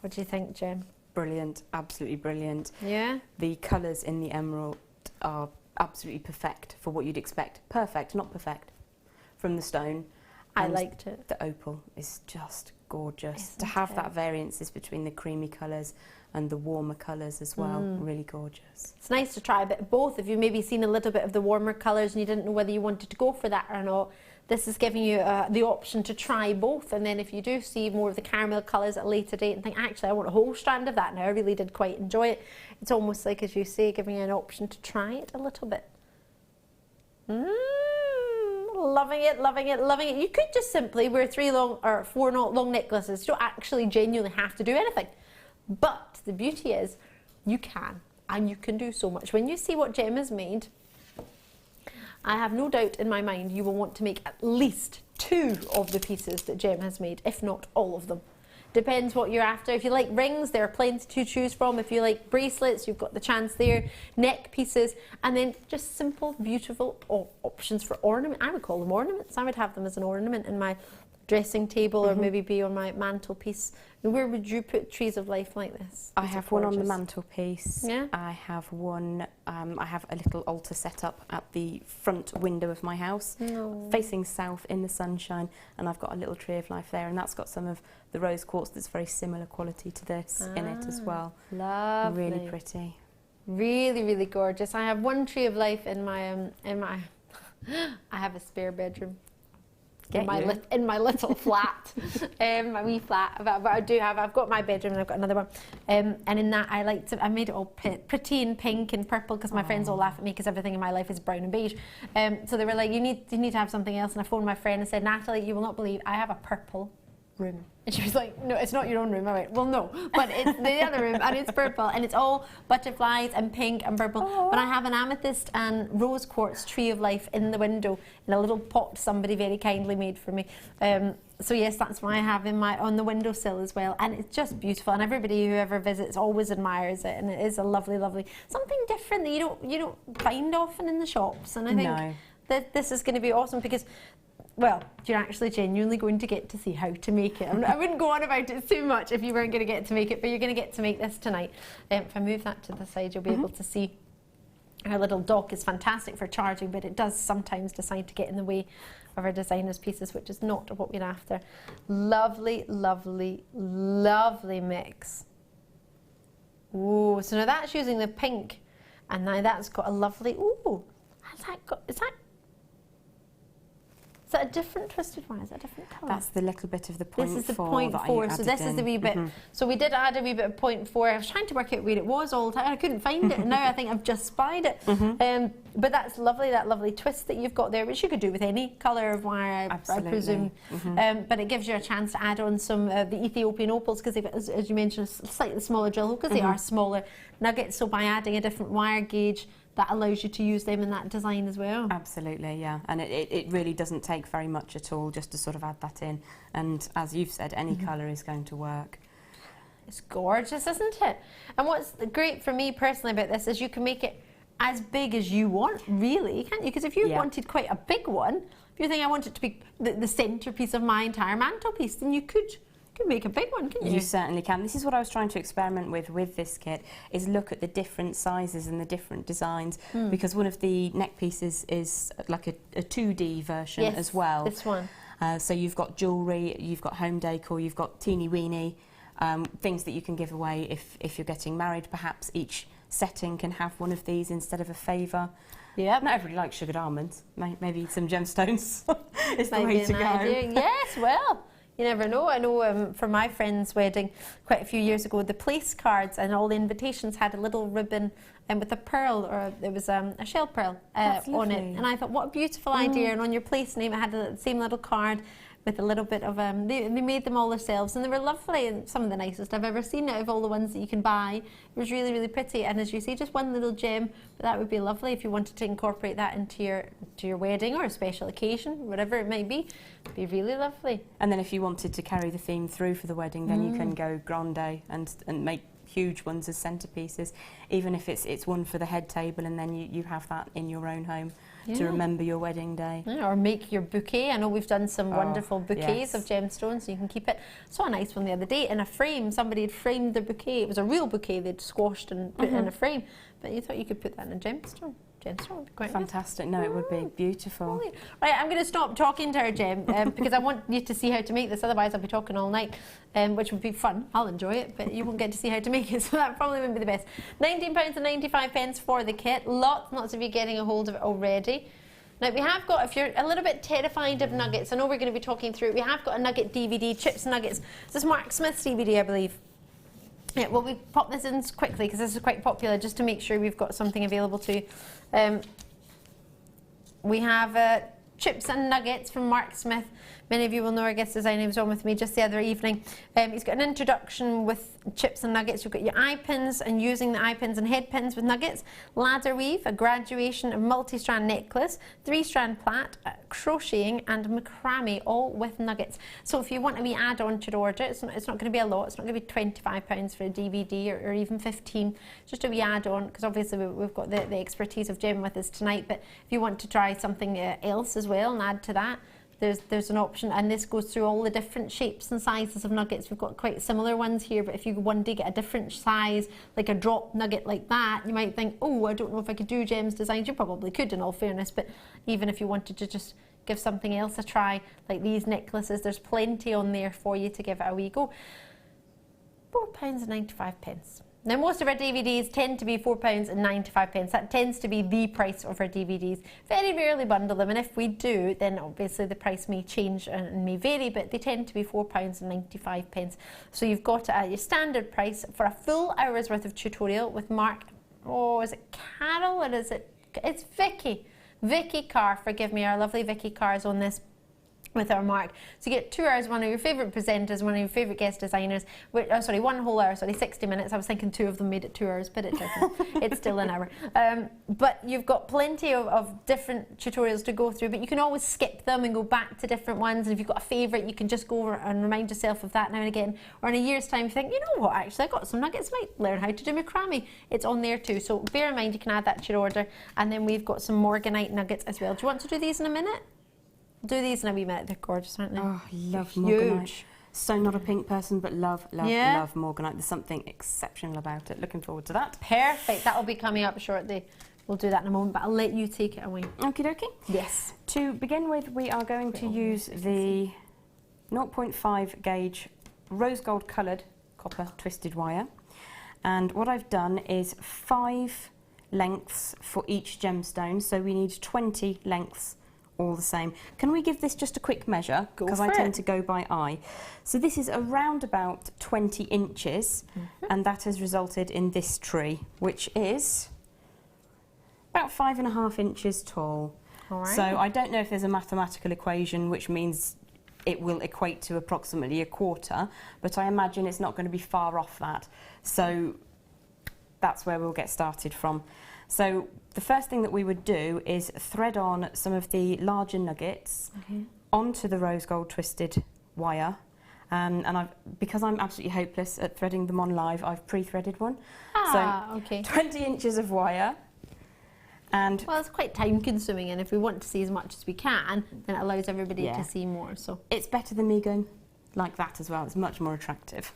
Speaker 8: What do you think, Jen?
Speaker 7: Brilliant, absolutely brilliant.
Speaker 8: Yeah?
Speaker 7: The colours in the emerald are absolutely perfect for what you'd expect. Perfect, not perfect, from the stone.
Speaker 8: I
Speaker 7: And
Speaker 8: liked it.
Speaker 7: The opal is just gorgeous.
Speaker 8: Isn't
Speaker 7: to have
Speaker 8: it?
Speaker 7: that variances between the creamy colours and the warmer colours as well, really gorgeous.
Speaker 8: It's nice to try a bit of both. If you've maybe seen a little bit of the warmer colours and you didn't know whether you wanted to go for that or not, this is giving you the option to try both. And then if you do see more of the caramel colours at a later date and think, actually I want a whole strand of that now, I really did quite enjoy it, it's almost like, as you say, giving you an option to try it a little bit. Loving it, loving it, loving it. You could just simply wear 4 long necklaces. You don't actually genuinely have to do anything. But the beauty is, you can, and you can do so much. When you see what Gem has made, I have no doubt in my mind you will want to make at least 2 of the pieces that Gem has made, if not all of them. Depends what you're after. If you like rings, there are plenty to choose from. If you like bracelets, you've got the chance there. Neck pieces, and then just simple, beautiful options for ornament. I would call them ornaments. I would have them as an ornament in my dressing table, or maybe be on my mantelpiece. And where would you put trees of life like this?
Speaker 7: I have one on the mantelpiece.
Speaker 8: Yeah.
Speaker 7: I have one. I have a little altar set up at the front window of my house, facing south in the sunshine, and I've got a little tree of life there, and that's got some of the rose quartz that's very similar quality to this in it as well.
Speaker 8: Lovely.
Speaker 7: Really pretty.
Speaker 8: Really, really gorgeous. I have one tree of life in my I have a spare bedroom. In my little flat, my wee flat. But I've got my bedroom and I've got another one. And in that I made it all pretty and pink and purple, because my friends all laugh at me because everything in my life is brown and beige. So they were like, you need to have something else. And I phoned my friend and said, Natalie, you will not believe, I have a purple room. And she was like, no, it's not your own room. I went, well, no, but it's the other room, and it's purple, and it's all butterflies and pink and purple. Aww. But I have an amethyst and rose quartz tree of life in the window in a little pot somebody very kindly made for me. So yes, that's what I have on the windowsill as well, and it's just beautiful. And everybody who ever visits always admires it, and it is a lovely, lovely, something different that you don't find often in the shops. And I think that this is going to be awesome, because, well, you're actually genuinely going to get to see how to make it. I wouldn't go on about it too much if you weren't going to get to make it, but you're going to get to make this tonight. If I move that to the side, you'll be able to see. Our little dock is fantastic for charging, but it does sometimes decide to get in the way of our designer's pieces, which is not what we're after. Lovely, lovely, lovely mix. Ooh, so now that's using the pink, and now that's got a lovely, ooh, is that Is that a different twisted wire? Is that a different colour?
Speaker 7: That's the little bit of the 0.4.
Speaker 8: This is the 0.4, so this is the wee bit. So we did add a wee bit of 0.4. I was trying to work out where it was all the time. I couldn't find it, and now I think I've just spied it. But that's lovely, that lovely twist that you've got there, which you could do with any colour of wire, I presume. But it gives you a chance to add on some of the Ethiopian opals, because they've got, as you mentioned, a slightly smaller drill hole, because they are smaller nuggets. So by adding a different wire gauge, that allows you to use them in that design as well.
Speaker 7: Absolutely, yeah. And it really doesn't take very much at all just to sort of add that in. And as you've said, any colour is going to work.
Speaker 8: It's gorgeous, isn't it? And what's great for me personally about this is you can make it as big as you want, really, can't you? Because if you wanted quite a big one, if you think I want it to be the centrepiece of my entire mantelpiece, then you could make a big one, couldn't you?
Speaker 7: You certainly can. This is what I was trying to experiment with this kit, is look at the different sizes and the different designs, because one of the neck pieces is like a 2D version as well.
Speaker 8: This one.
Speaker 7: So you've got jewellery, you've got home decor, you've got teeny weeny, things that you can give away if you're getting married. Perhaps each setting can have one of these instead of a favour.
Speaker 8: Yeah.
Speaker 7: Not everybody likes sugared almonds. Maybe some gemstones is the
Speaker 8: Might
Speaker 7: way
Speaker 8: be
Speaker 7: to
Speaker 8: an
Speaker 7: go.
Speaker 8: idea. Yes, well, you never know. I know for my friend's wedding quite a few years ago, the place cards and all the invitations had a little ribbon with a pearl, or there was a shell pearl on it. And I thought, what a beautiful idea. And on your place name, it had the same little card with a little bit of, they made them all themselves, and they were lovely, and some of the nicest I've ever seen out of all the ones that you can buy. It was really, really pretty, and as you say, just one little gem, but that would be lovely if you wanted to incorporate that into your wedding or a special occasion, whatever it might be. It'd be really lovely.
Speaker 7: And then if you wanted to carry the theme through for the wedding, then you can go grande and make huge ones as centerpieces, even if it's one for the head table, and then you have that in your own home to remember your wedding day.
Speaker 8: Yeah, or make your bouquet. I know we've done some wonderful bouquets of gemstones, so you can keep it. I saw a nice one the other day in a frame. Somebody had framed their bouquet. It was a real bouquet they'd squashed and put in a frame, but you thought you could put that in a gemstone. Gemstone would be quite
Speaker 7: fantastic. No, it would be beautiful.
Speaker 8: Right, I'm going to stop talking to her, Gem, because I want you to see how to make this. Otherwise, I'll be talking all night, which would be fun. I'll enjoy it, but you won't get to see how to make it, so that probably wouldn't be the best. £19.95 for the kit. Lots of you getting a hold of it already. Now, we have got, if you're a little bit terrified of nuggets, I know we're going to be talking through it, we have got a nugget DVD, Chips and Nuggets. This is Mark Smith's DVD, I believe. Yeah, well, we pop this in quickly because this is quite popular, just to make sure we've got something available to you. We have Chips and Nuggets from Mark Smith. Many of you will know our guest designer was on with me just the other evening. He's got an introduction with chips and nuggets. You've got your eye pins and using the eye pins and head pins with nuggets, ladder weave, a graduation, a multi-strand necklace, 3-strand plait, crocheting and macrame, all with nuggets. So if you want a wee add-on to your order, it's not going to be a lot. It's not going to be £25 for a DVD or even 15. Just a wee add-on, because obviously we've got the expertise of Gem with us tonight. But if you want to try something else as well and add to that, there's an option, and this goes through all the different shapes and sizes of nuggets. We've got quite similar ones here, but if you one day get a different size, like a drop nugget like that, you might think, oh, I don't know if I could do Gem's designs. You probably could, in all fairness, but even if you wanted to just give something else a try, like these necklaces, there's plenty on there for you to give it a wee go. £4.95. Now, most of our DVDs tend to be £4.95. That tends to be the price of our DVDs. Very rarely bundle them, and if we do, then obviously the price may change and may vary, but they tend to be £4.95. So you've got it at your standard price for a full hour's worth of tutorial with Mark. Oh, is it Carol or is it? It's Vicky. Vicky Carr, forgive me, our lovely Vicky Carr is on this with our Mark. So you get 2 hours, one of your favourite presenters, one of your favourite guest designers, sorry, 1 whole hour, sorry, 60 minutes. I was thinking 2 of them made it 2 hours, but it doesn't. It's still an hour. But you've got plenty of different tutorials to go through, but you can always skip them and go back to different ones. And if you've got a favourite, you can just go over and remind yourself of that now and again. Or in a year's time, you think, you know what, actually, I got some nuggets, I might learn how to do macrame. It's on there too. So bear in mind, you can add that to your order. And then we've got some morganite nuggets as well. Do you want to do these in a minute? Do these in a wee minute. They're gorgeous, aren't they?
Speaker 7: Oh, I love
Speaker 8: Huge.
Speaker 7: morganite. So not a pink person, but love morganite. There's something exceptional about it. Looking forward to that.
Speaker 8: Perfect. That'll be coming up shortly. We'll do that in a moment, but I'll let you take it away.
Speaker 7: Okie dokie.
Speaker 8: Yes.
Speaker 7: To begin with, we are going to use the 0.5 gauge rose gold coloured copper twisted wire. And what I've done is 5 lengths for each gemstone. So we need 20 lengths all the same. Can we give this just a quick measure? Because I tend to go by eye. So this is around about 20 inches, and that has resulted in this tree, which is about 5.5 inches tall.
Speaker 8: All right.
Speaker 7: So I don't know if there's a mathematical equation which means it will equate to approximately 1/4, but I imagine it's not going to be far off that. So that's where we'll get started from. So the first thing that we would do is thread on some of the larger nuggets onto the rose gold twisted wire. And because I'm absolutely hopeless at threading them on live, I've pre-threaded one. So 20 inches of wire. And
Speaker 8: well, it's quite time consuming, and if we want to see as much as we can, then it allows everybody to see more. So
Speaker 7: it's better than me going like that as well. It's much more attractive.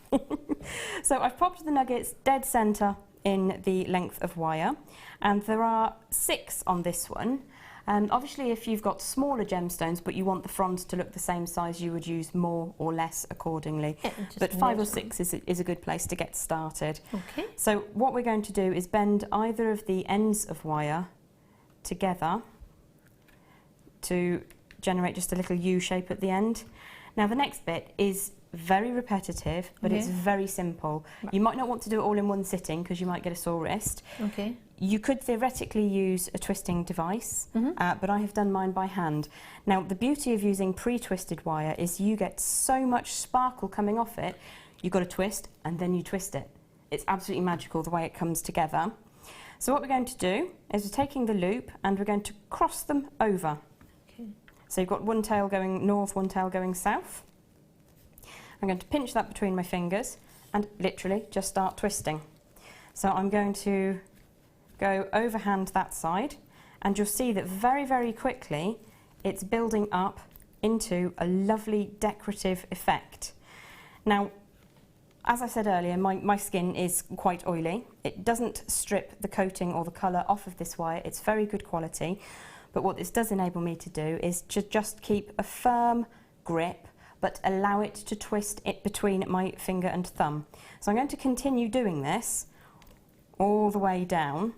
Speaker 7: So I've popped the nuggets dead centre in the length of wire, and there are 6 on this one. Obviously, if you've got smaller gemstones but you want the fronds to look the same size, you would use more or less accordingly. But 5 or 6 is a good place to get started.
Speaker 8: Okay.
Speaker 7: So what we're going to do is bend either of the ends of wire together to generate just a little U shape at the end. Now the next bit is very repetitive, but it's very simple. You might not want to do it all in one sitting because you might get a sore wrist.
Speaker 8: Okay.
Speaker 7: You could theoretically use a twisting device, but I have done mine by hand. Now the beauty of using pre-twisted wire is you get so much sparkle coming off it. You've got to twist and then you twist it. It's absolutely magical the way it comes together. So what we're going to do is we're taking the loop and we're going to cross them over. Okay. So you've got one tail going north, one tail going south. I'm going to pinch that between my fingers and literally just start twisting. So I'm going to go overhand that side, and you'll see that very, very quickly it's building up into a lovely decorative effect. Now, as I said earlier, my skin is quite oily. It doesn't strip the coating or the colour off of this wire. It's very good quality. But what this does enable me to do is to just keep a firm grip, but allow it to twist it between my finger and thumb. So I'm going to continue doing this all the way down.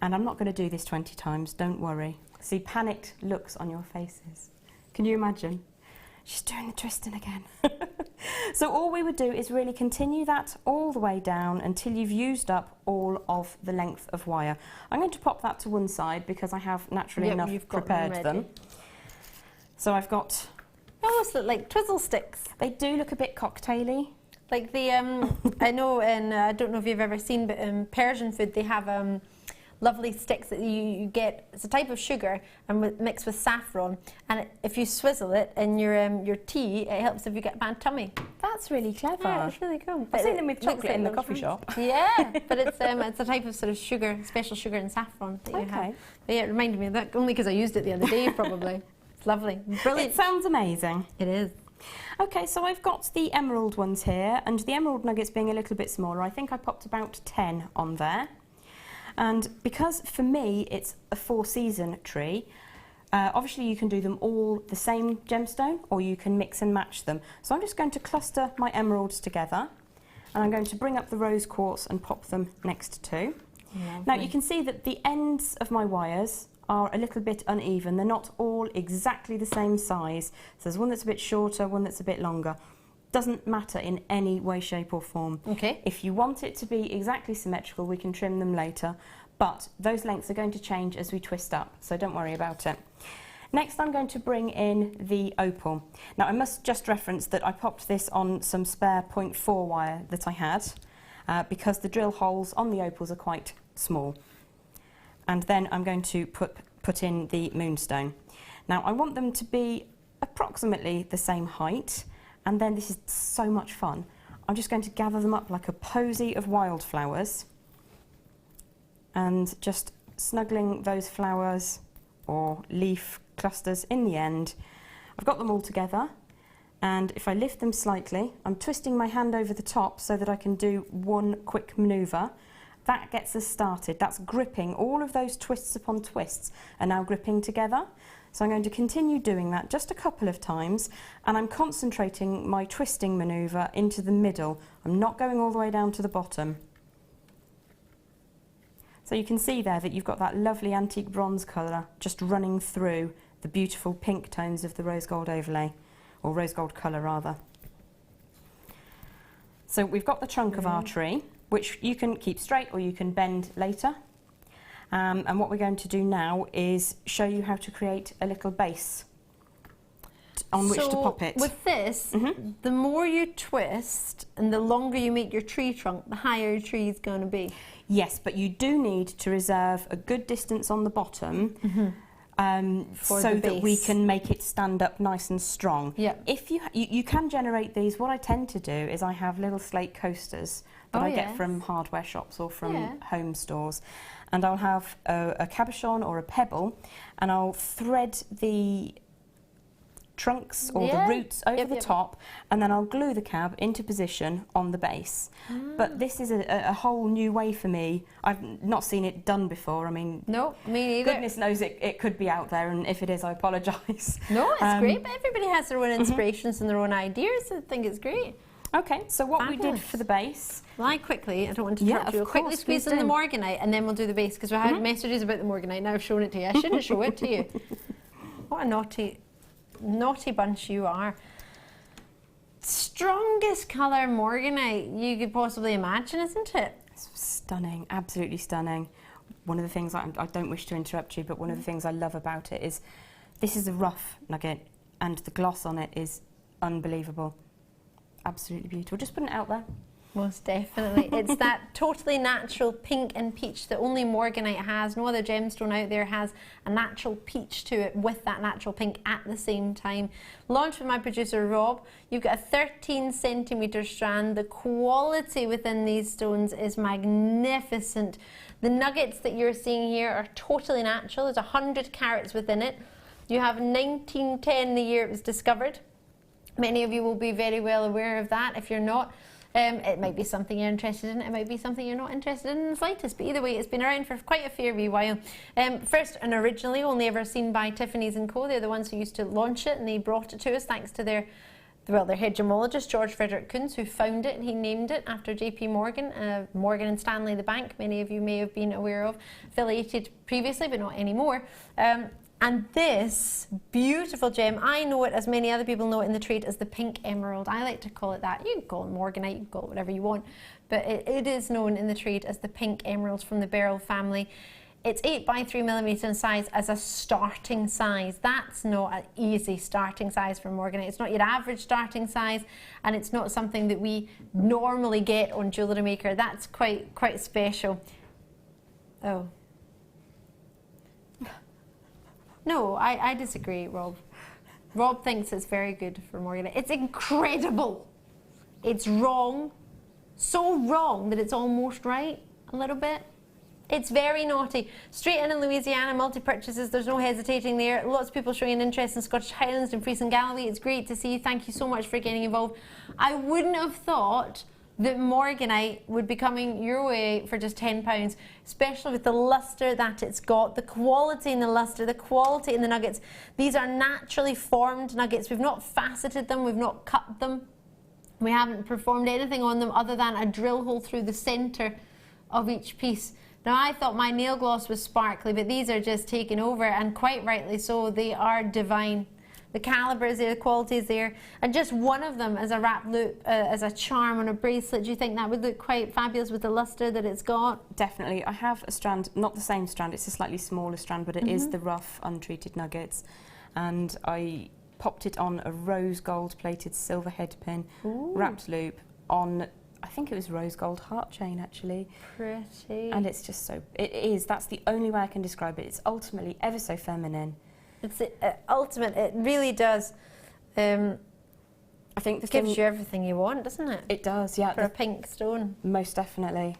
Speaker 7: And I'm not going to do this 20 times, don't worry. See panicked looks on your faces. Can you imagine? She's doing the twisting again. So all we would do is really continue that all the way down until you've used up all of the length of wire. I'm going to pop that to one side because I have naturally enough prepared them. So I've got...
Speaker 8: They almost look like twizzle sticks.
Speaker 7: They do look a bit cocktaily.
Speaker 8: Like the, I know, and I don't know if you've ever seen, but in Persian food they have lovely sticks that you get. It's a type of sugar and mixed with saffron, and if you swizzle it in your tea, it helps if you get a bad tummy.
Speaker 7: That's really clever.
Speaker 8: Yeah, it's really cool.
Speaker 7: I've seen them with chocolate in the coffee shop.
Speaker 8: Yeah, but it's a type of sort of sugar, special sugar and saffron that you have. But yeah, it reminded me of that only because I used it the other day, probably. It's lovely, brilliant.
Speaker 7: It sounds amazing.
Speaker 8: It is.
Speaker 7: Okay, so I've got the emerald ones here, and the emerald nuggets being a little bit smaller, I think I popped about 10 on there. And because for me it's a 4-season tree, obviously you can do them all the same gemstone or you can mix and match them. So I'm just going to cluster my emeralds together, and I'm going to bring up the rose quartz and pop them next to. Now you can see that the ends of my wires are a little bit uneven. They're not all exactly the same size. So there's one that's a bit shorter, one that's a bit longer. Doesn't matter in any way, shape or form.
Speaker 8: Okay.
Speaker 7: If you want it to be exactly symmetrical, we can trim them later, but those lengths are going to change as we twist up, so don't worry about it. Next I'm going to bring in the opal. Now I must just reference that I popped this on some spare 0.4 wire that I had, because the drill holes on the opals are quite small. And then I'm going to put in the moonstone. Now I want them to be approximately the same height, and then this is so much fun. I'm just going to gather them up like a posy of wildflowers and just snuggling those flowers or leaf clusters in the end. I've got them all together, and if I lift them slightly, I'm twisting my hand over the top so that I can do one quick manoeuvre. That gets us started. That's gripping. All of those twists upon twists are now gripping together. So I'm going to continue doing that just a couple of times, and I'm concentrating my twisting manoeuvre into the middle. I'm not going all the way down to the bottom. So you can see there that you've got that lovely antique bronze colour just running through the beautiful pink tones of the rose gold overlay, or rose gold colour rather. So we've got the trunk of our tree, which you can keep straight or you can bend later. And what we're going to do now is show you how to create a little base on which to pop it.
Speaker 8: With this, the more you twist and the longer you make your tree trunk, the higher your tree is going to be.
Speaker 7: Yes, but you do need to reserve a good distance on the bottom so that we can make it stand up nice and strong.
Speaker 8: Yep.
Speaker 7: If you can generate these, what I tend to do is I have little slate coasters that I get from hardware shops or from home stores, and I'll have a cabochon or a pebble, and I'll thread the trunks or the roots over the top, and then I'll glue the cab into position on the base. But this is a whole new way for me. I've not seen it done before. I mean,
Speaker 8: no, me neither.
Speaker 7: Goodness knows it could be out there, and if it is, I apologise.
Speaker 8: No, it's great, but everybody has their own inspirations and their own ideas. I think it's great.
Speaker 7: Okay, so what we did for the base...
Speaker 8: Well, I don't want to interrupt you, quickly squeeze in the morganite and then we'll do the base, because we had messages about the morganite. Now I've shown it to you. I shouldn't show it to you. What a naughty bunch you are. Strongest colour morganite you could possibly imagine, isn't it?
Speaker 7: It's stunning, absolutely stunning. One of the things, I don't wish to interrupt you, but one of the things I love about it is this is a rough nugget and the gloss on it is unbelievable. Absolutely beautiful. Just putting it out there.
Speaker 8: Most definitely. It's that totally natural pink and peach that only morganite has. No other gemstone out there has a natural peach to it with that natural pink at the same time. Launched with my producer Rob. You've got a 13cm strand. The quality within these stones is magnificent. The nuggets that you're seeing here are totally natural. There's 100 carats within it. You have 1910, the year it was discovered. Many of you will be very well aware of that. If you're not, it might be something you're interested in, it might be something you're not interested in the slightest, but either way, it's been around for quite a fair wee while. First and originally only ever seen by Tiffany's & Co. They're the ones who used to launch it, and they brought it to us thanks to their head gemologist, George Frederick Kunz, who found it, and he named it after JP Morgan, Morgan & Stanley, the bank, many of you may have been aware of, affiliated previously, but not anymore. And this beautiful gem, I know it, as many other people know it in the trade, as the pink emerald. I like to call it that. You can call it morganite, you can call it whatever you want, but it is known in the trade as the pink emerald from the beryl family. It's 8 by 3mm in size as a starting size. That's not an easy starting size for morganite. It's not your average starting size, and it's not something that we normally get on Jewellery Maker. That's quite special. Oh. No, I disagree, Rob. Rob thinks it's very good for morganite. It's incredible. It's wrong. So wrong that it's almost right, a little bit. It's very naughty. Straight in Louisiana, multi-purchases, there's no hesitating there. Lots of people showing an interest in Scottish Highlands and Fries and Galloway. It's great to see you. Thank you so much for getting involved. I wouldn't have thought that morganite would be coming your way for just £10, especially with the lustre that it's got, the quality in the lustre, the quality in the nuggets. These are naturally formed nuggets. We've not faceted them, we've not cut them. We haven't performed anything on them other than a drill hole through the centre of each piece. Now, I thought my nail gloss was sparkly, but these are just taken over, and quite rightly so. They are divine. The calibre is there, the quality is there, and just one of them as a wrap loop, as a charm on a bracelet. Do you think that would look quite fabulous with the lustre that it's got?
Speaker 7: Definitely. I have a strand, not the same strand, it's a slightly smaller strand, but it is the rough, untreated nuggets, and I popped it on a rose gold plated silver head pin, wrapped loop on, I think it was rose gold heart chain actually.
Speaker 8: Pretty.
Speaker 7: And it's just so, it is, that's the only way I can describe it. It's ultimately ever so feminine.
Speaker 8: It's ultimate, it really does. I think it gives you everything you want, doesn't it?
Speaker 7: It does, yeah.
Speaker 8: For a pink stone.
Speaker 7: Most definitely.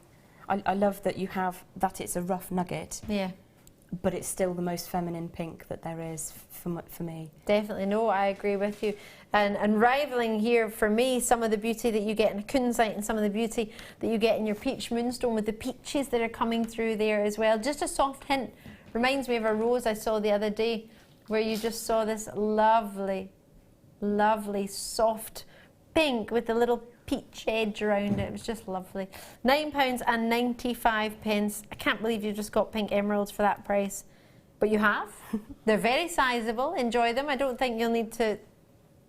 Speaker 7: I love that you have, that it's a rough nugget.
Speaker 8: Yeah.
Speaker 7: But it's still the most feminine pink that there is for me.
Speaker 8: Definitely, no, I agree with you. And rivaling here for me some of the beauty that you get in a kunzite and some of the beauty that you get in your peach moonstone with the peaches that are coming through there as well. Just a soft hint. Reminds me of a rose I saw the other day, where you just saw this lovely, lovely soft pink with a little peach edge around it. It was just lovely. £9.95. I can't believe you just got pink emeralds for that price. But you have. They're very sizable. Enjoy them. I don't think you'll need to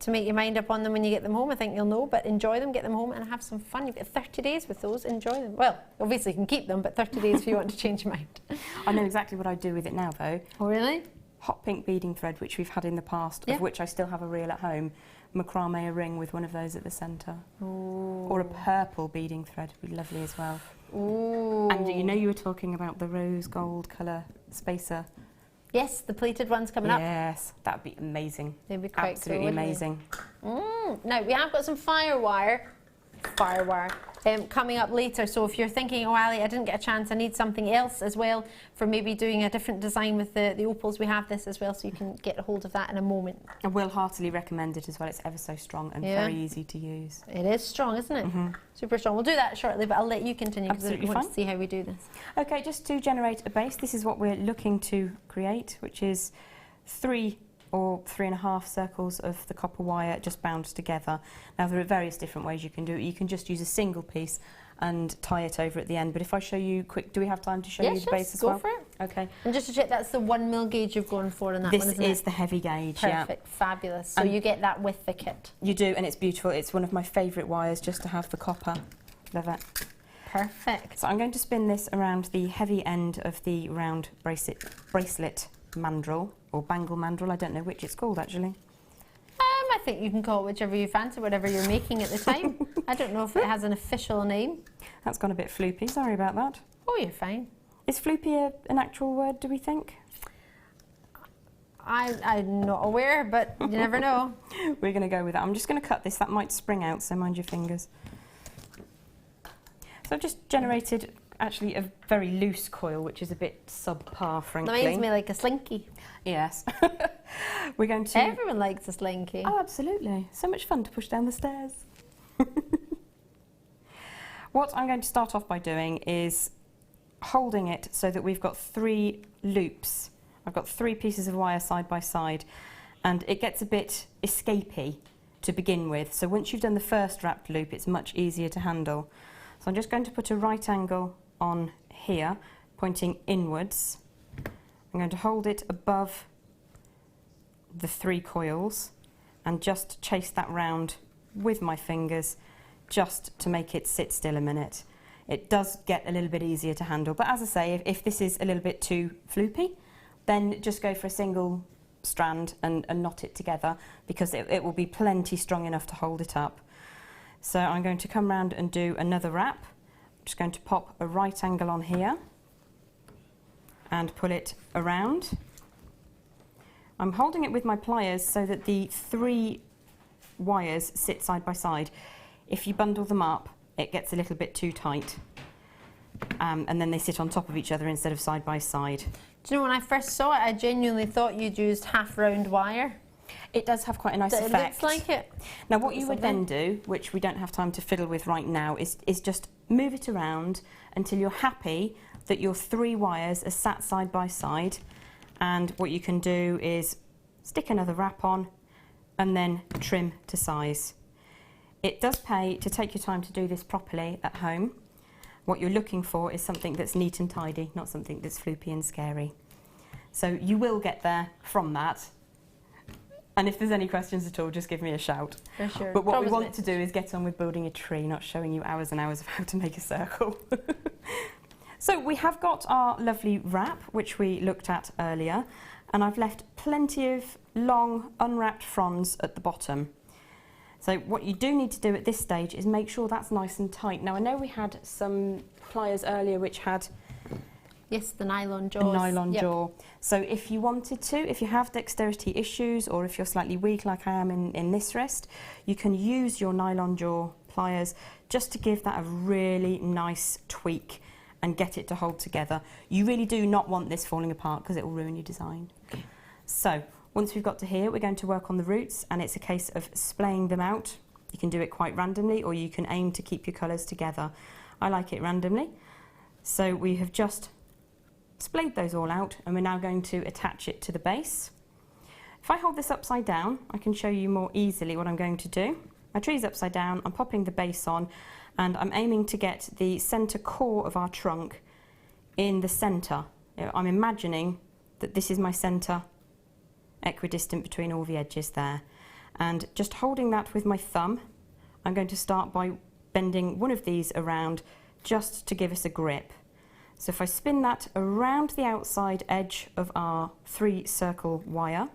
Speaker 8: make your mind up on them when you get them home. I think you'll know, but enjoy them, get them home and have some fun. You've got 30 days with those, enjoy them. Well, obviously you can keep them, but 30 days if you want to change your mind.
Speaker 7: I know exactly what I'd do with it now though.
Speaker 8: Oh really?
Speaker 7: Hot pink beading thread, which we've had in the past, of which I still have a reel at home. Macrame a ring with one of those at the centre. Or a purple beading thread would be lovely as well.
Speaker 8: Ooh.
Speaker 7: And you know you were talking about the rose gold colour spacer.
Speaker 8: Yes, the pleated one's coming up.
Speaker 7: Yes, that'd be amazing.
Speaker 8: They'd be quite
Speaker 7: absolutely
Speaker 8: cool,
Speaker 7: amazing.
Speaker 8: Now we have got some firewire coming up later, so if you're thinking, oh Ali, I didn't get a chance, I need something else as well for maybe doing a different design with the opals, we have this as well, so you can get a hold of that in a moment.
Speaker 7: I will heartily recommend it as well. It's ever so strong and very easy to use.
Speaker 8: It is strong, isn't it? Super strong. We'll do that shortly, but I'll let you continue because I want to see how we do this.
Speaker 7: Okay, just to generate a base, this is what we're looking to create, which is 3 or 3.5 circles of the copper wire just bound together. Now there are various different ways you can do it. You can just use a single piece and tie it over at the end, but if I show you quick, do we have time to show you the base as well?
Speaker 8: Go for it.
Speaker 7: Okay.
Speaker 8: And just to check, that's the 1 mil gauge you've gone for in that one, isn't it?
Speaker 7: This is the heavy gauge,
Speaker 8: Perfect, fabulous. So you get that with the kit.
Speaker 7: You do, and it's beautiful. It's one of my favourite wires just to have the copper. Love it.
Speaker 8: Perfect.
Speaker 7: So I'm going to spin this around the heavy end of the round bracelet mandrel, or bangle mandrel, I don't know which it's called actually.
Speaker 8: I think you can call it whichever you fancy, whatever you're making at the time. I don't know if it has an official name.
Speaker 7: That's gone a bit floopy, sorry about that.
Speaker 8: Oh, you're fine.
Speaker 7: Is floopy an actual word, do we think?
Speaker 8: I'm not aware, but you never know.
Speaker 7: We're going to go with that. I'm just going to cut this, that might spring out, so mind your fingers. So I've just generated actually a very loose coil, which is a bit subpar, frankly.
Speaker 8: Reminds me like a slinky.
Speaker 7: Yes. We're going to...
Speaker 8: Everyone likes a slinky.
Speaker 7: Oh, absolutely. So much fun to push down the stairs. What I'm going to start off by doing is holding it so that we've got 3 loops. I've got 3 pieces of wire side by side, and it gets a bit escapey to begin with. So once you've done the first wrapped loop, it's much easier to handle. So I'm just going to put a right angle on here, pointing inwards. I'm going to hold it above the 3 coils and just chase that round with my fingers just to make it sit still a minute. It does get a little bit easier to handle, but as I say, if this is a little bit too floopy, then just go for a single strand and knot it together, because it will be plenty strong enough to hold it up. So I'm going to come round and do another wrap. I'm just going to pop a right angle on here and pull it around. I'm holding it with my pliers so that the 3 wires sit side by side. If you bundle them up, it gets a little bit too tight, and then they sit on top of each other instead of side by side.
Speaker 8: Do you know, when I first saw it, I genuinely thought you'd used half round wire.
Speaker 7: It does have quite a nice effect.
Speaker 8: It looks like it.
Speaker 7: Now what you would then do, which we don't have time to fiddle with right now, is just move it around until you're happy that your 3 wires are sat side by side, and what you can do is stick another wrap on and then trim to size. It does pay to take your time to do this properly at home. What you're looking for is something that's neat and tidy, not something that's floopy and scary. So you will get there from that. And if there's any questions at all, just give me a shout.
Speaker 8: For sure.
Speaker 7: But what we want to do is get on with building a tree, not showing you hours and hours of how to make a circle. So we have got our lovely wrap, which we looked at earlier, and I've left plenty of long unwrapped fronds at the bottom. So what you do need to do at this stage is make sure that's nice and tight. Now I know we had some pliers earlier which had
Speaker 8: the nylon jaws.
Speaker 7: Nylon jaw. So if you wanted to, if you have dexterity issues, or if you're slightly weak like I am in this wrist, you can use your nylon jaw pliers just to give that a really nice tweak and get it to hold together. You really do not want this falling apart because it will ruin your design. Okay. So once we've got to here, we're going to work on the roots, and it's a case of splaying them out. You can do it quite randomly, or you can aim to keep your colours together. I like it randomly. So we have just splayed those all out, and we're now going to attach it to the base. If I hold this upside down, I can show you more easily what I'm going to do. My tree's upside down, I'm popping the base on, and I'm aiming to get the centre core of our trunk in the centre. I'm imagining that this is my centre, equidistant between all the edges there. And just holding that with my thumb, I'm going to start by bending one of these around just to give us a grip. So if I spin that around the outside edge of our 3-circle wire,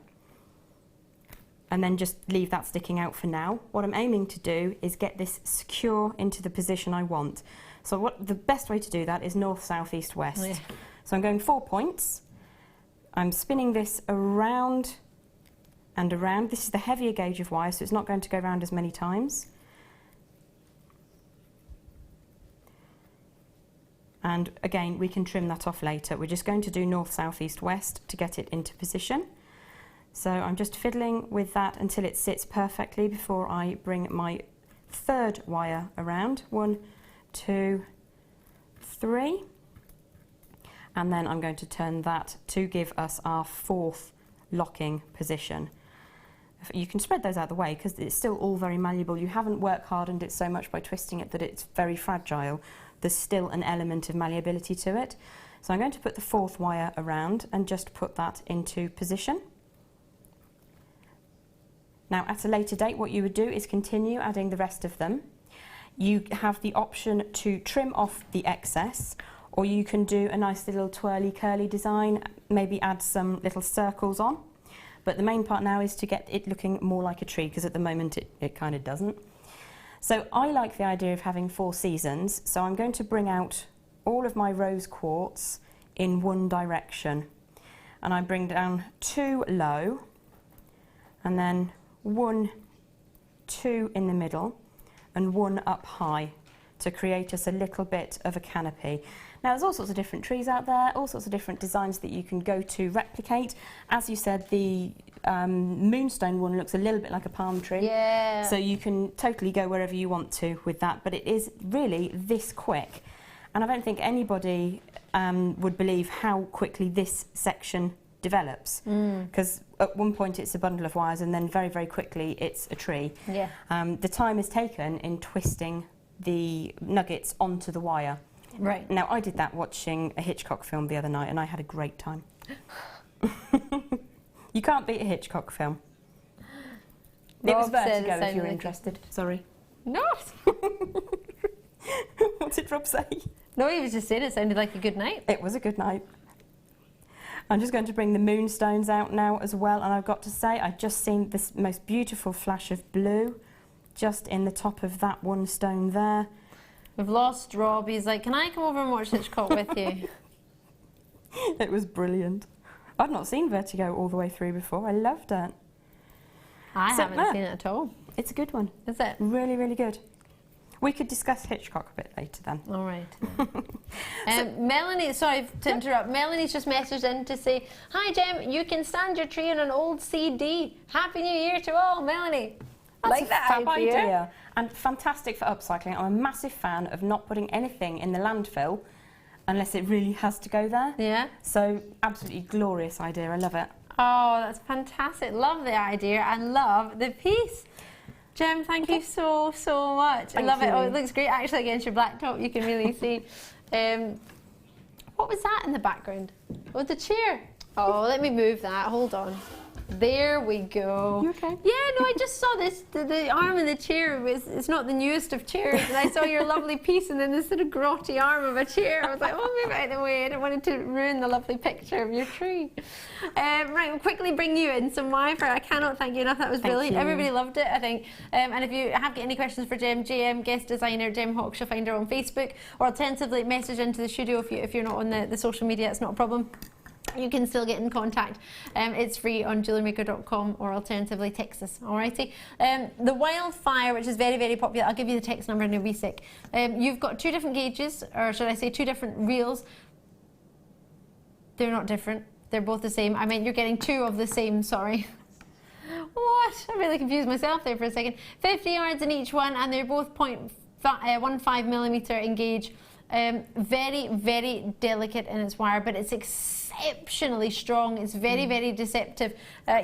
Speaker 7: and then just leave that sticking out for now, what I'm aiming to do is get this secure into the position I want. So the best way to do that is north, south, east, west. Yeah. So I'm going 4 points. I'm spinning this around and around. This is the heavier gauge of wire, so it's not going to go around as many times. And again, we can trim that off later. We're just going to do north, south, east, west to get it into position. So I'm just fiddling with that until it sits perfectly before I bring my 3rd wire around. 1, 2, 3. And then I'm going to turn that to give us our 4th locking position. You can spread those out the way because it's still all very malleable. You haven't work hardened it so much by twisting it that it's very fragile. There's still an element of malleability to it. So I'm going to put the 4th wire around and just put that into position. Now at a later date what you would do is continue adding the rest of them. You have the option to trim off the excess, or you can do a nice little twirly curly design, maybe add some little circles on. But the main part now is to get it looking more like a tree, because at the moment it kind of doesn't. So I like the idea of having 4 seasons, so I'm going to bring out all of my rose quartz in one direction. And I bring down 2 low, and then 1, 2 in the middle, and 1 up high to create us a little bit of a canopy. Now there's all sorts of different trees out there, all sorts of different designs that you can go to replicate. As you said, the moonstone one looks a little bit like a palm tree.
Speaker 8: Yeah.
Speaker 7: So you can totally go wherever you want to with that, but it is really this quick. And I don't think anybody would believe how quickly this section develops, because at one point it's a bundle of wires and then very, very quickly it's a tree.
Speaker 8: Yeah.
Speaker 7: The time is taken in twisting the nuggets onto the wire.
Speaker 8: Right.
Speaker 7: Now I did that watching a Hitchcock film the other night and I had a great time. You can't beat a Hitchcock film. It was Vertigo if you're interested. Sorry.
Speaker 8: Not.
Speaker 7: What did Rob say?
Speaker 8: No, he was just saying it sounded like a good night.
Speaker 7: It was a good night. I'm just going to bring the moonstones out now as well, and I've got to say I've just seen this most beautiful flash of blue just in the top of that one stone there.
Speaker 8: We've lost Rob. He's like, can I come over and watch Hitchcock with you?
Speaker 7: It was brilliant. I've not seen Vertigo all the way through before. I loved it.
Speaker 8: I haven't seen it at all.
Speaker 7: It's a good one.
Speaker 8: Is it?
Speaker 7: Really, really good. We could discuss Hitchcock a bit later then.
Speaker 8: All right. Melanie, sorry to interrupt. Melanie's just messaged in to say, hi Jem, you can stand your tree on an old CD. Happy New Year to all, Melanie.
Speaker 7: That's a fab idea. And fantastic for upcycling. I'm a massive fan of not putting anything in the landfill unless it really has to go there.
Speaker 8: Yeah.
Speaker 7: So absolutely glorious idea. I love it.
Speaker 8: Oh, that's fantastic. Love the idea and love the piece. Jem, thank you so, so much. I love it. Oh, it looks great actually against your black top. You can really see. What was that in the background? Oh, the chair. Oh, let me move that. Hold on. There we go.
Speaker 7: You okay?
Speaker 8: Yeah, no, I just saw this, the arm of the chair, it's not the newest of chairs, and I saw your lovely piece and then this sort of grotty arm of a chair. I was like, oh, move it out of the way. I didn't want it to ruin the lovely picture of your tree. Right, we'll quickly bring you in. So I cannot thank you enough. That was brilliant. Everybody loved it, I think. And if you have got any questions for Jem, JM, guest designer, Jem Hawks, you'll find her on Facebook, or alternatively message into the studio if you're not on the social media, it's not a problem. You can still get in contact. It's free on JewelleryMaker.com, or alternatively text us. Alrighty. The Wildfire, which is very, very popular. I'll give you the text number in a wee sec. You've got 2 different gauges, or should I say 2 different reels. They're not different. They're both the same. I meant you're getting 2 of the same. Sorry. What? I really confused myself there for a second. 50 yards in each one, and they're both 0.15 millimeter in gauge. Very, very delicate in its wire, but it's exceptionally strong. It's very, very deceptive.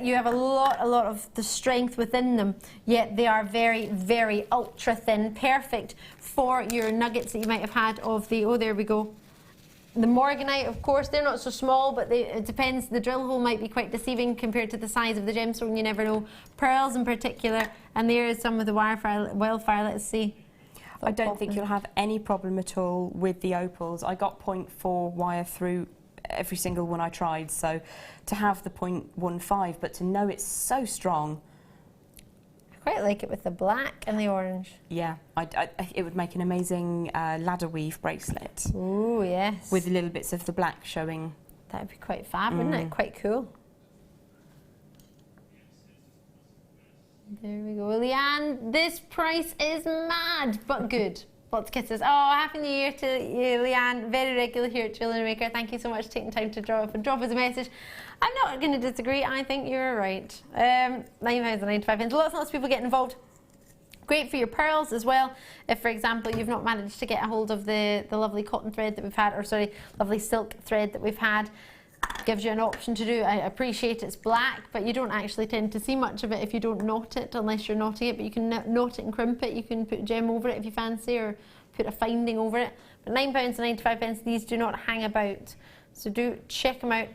Speaker 8: You have a lot of the strength within them, yet they are very, very ultra thin, perfect for your nuggets that you might have had of the, oh, there we go, The morganite, of course, they're not so small, but it depends. The drill hole might be quite deceiving compared to the size of the gemstone. You never know. Pearls in particular, and there is some with the wildfire. Let's see.
Speaker 7: I don't think you'll have any problem at all with the opals. I got 0.4 wire through every single one I tried, so to have the 0.15, but to know it's so strong.
Speaker 8: I quite like it with the black and the orange.
Speaker 7: Yeah, it would make an amazing ladder weave bracelet.
Speaker 8: Ooh, yes.
Speaker 7: With little bits of the black showing.
Speaker 8: That would be quite fab, wouldn't it? Quite cool. There we go. Leanne, this price is mad, but good. Lots of kisses. Oh, Happy New Year to you, Leanne. Very regular here at Jewellery Maker. Thank you so much for taking time to drop us a message. I'm not going to disagree. I think you're right. £9.95. Lots and lots of people get involved. Great for your pearls as well. If, for example, you've not managed to get a hold of the lovely cotton thread that we've had, or sorry, lovely silk thread that we've had, gives you an option to do. I appreciate it's black, but you don't actually tend to see much of it if you don't knot it, unless you're knotting it. But you can knot it and crimp it. You can put a gem over it if you fancy, or put a finding over it. But £9.95, these do not hang about. So do check them out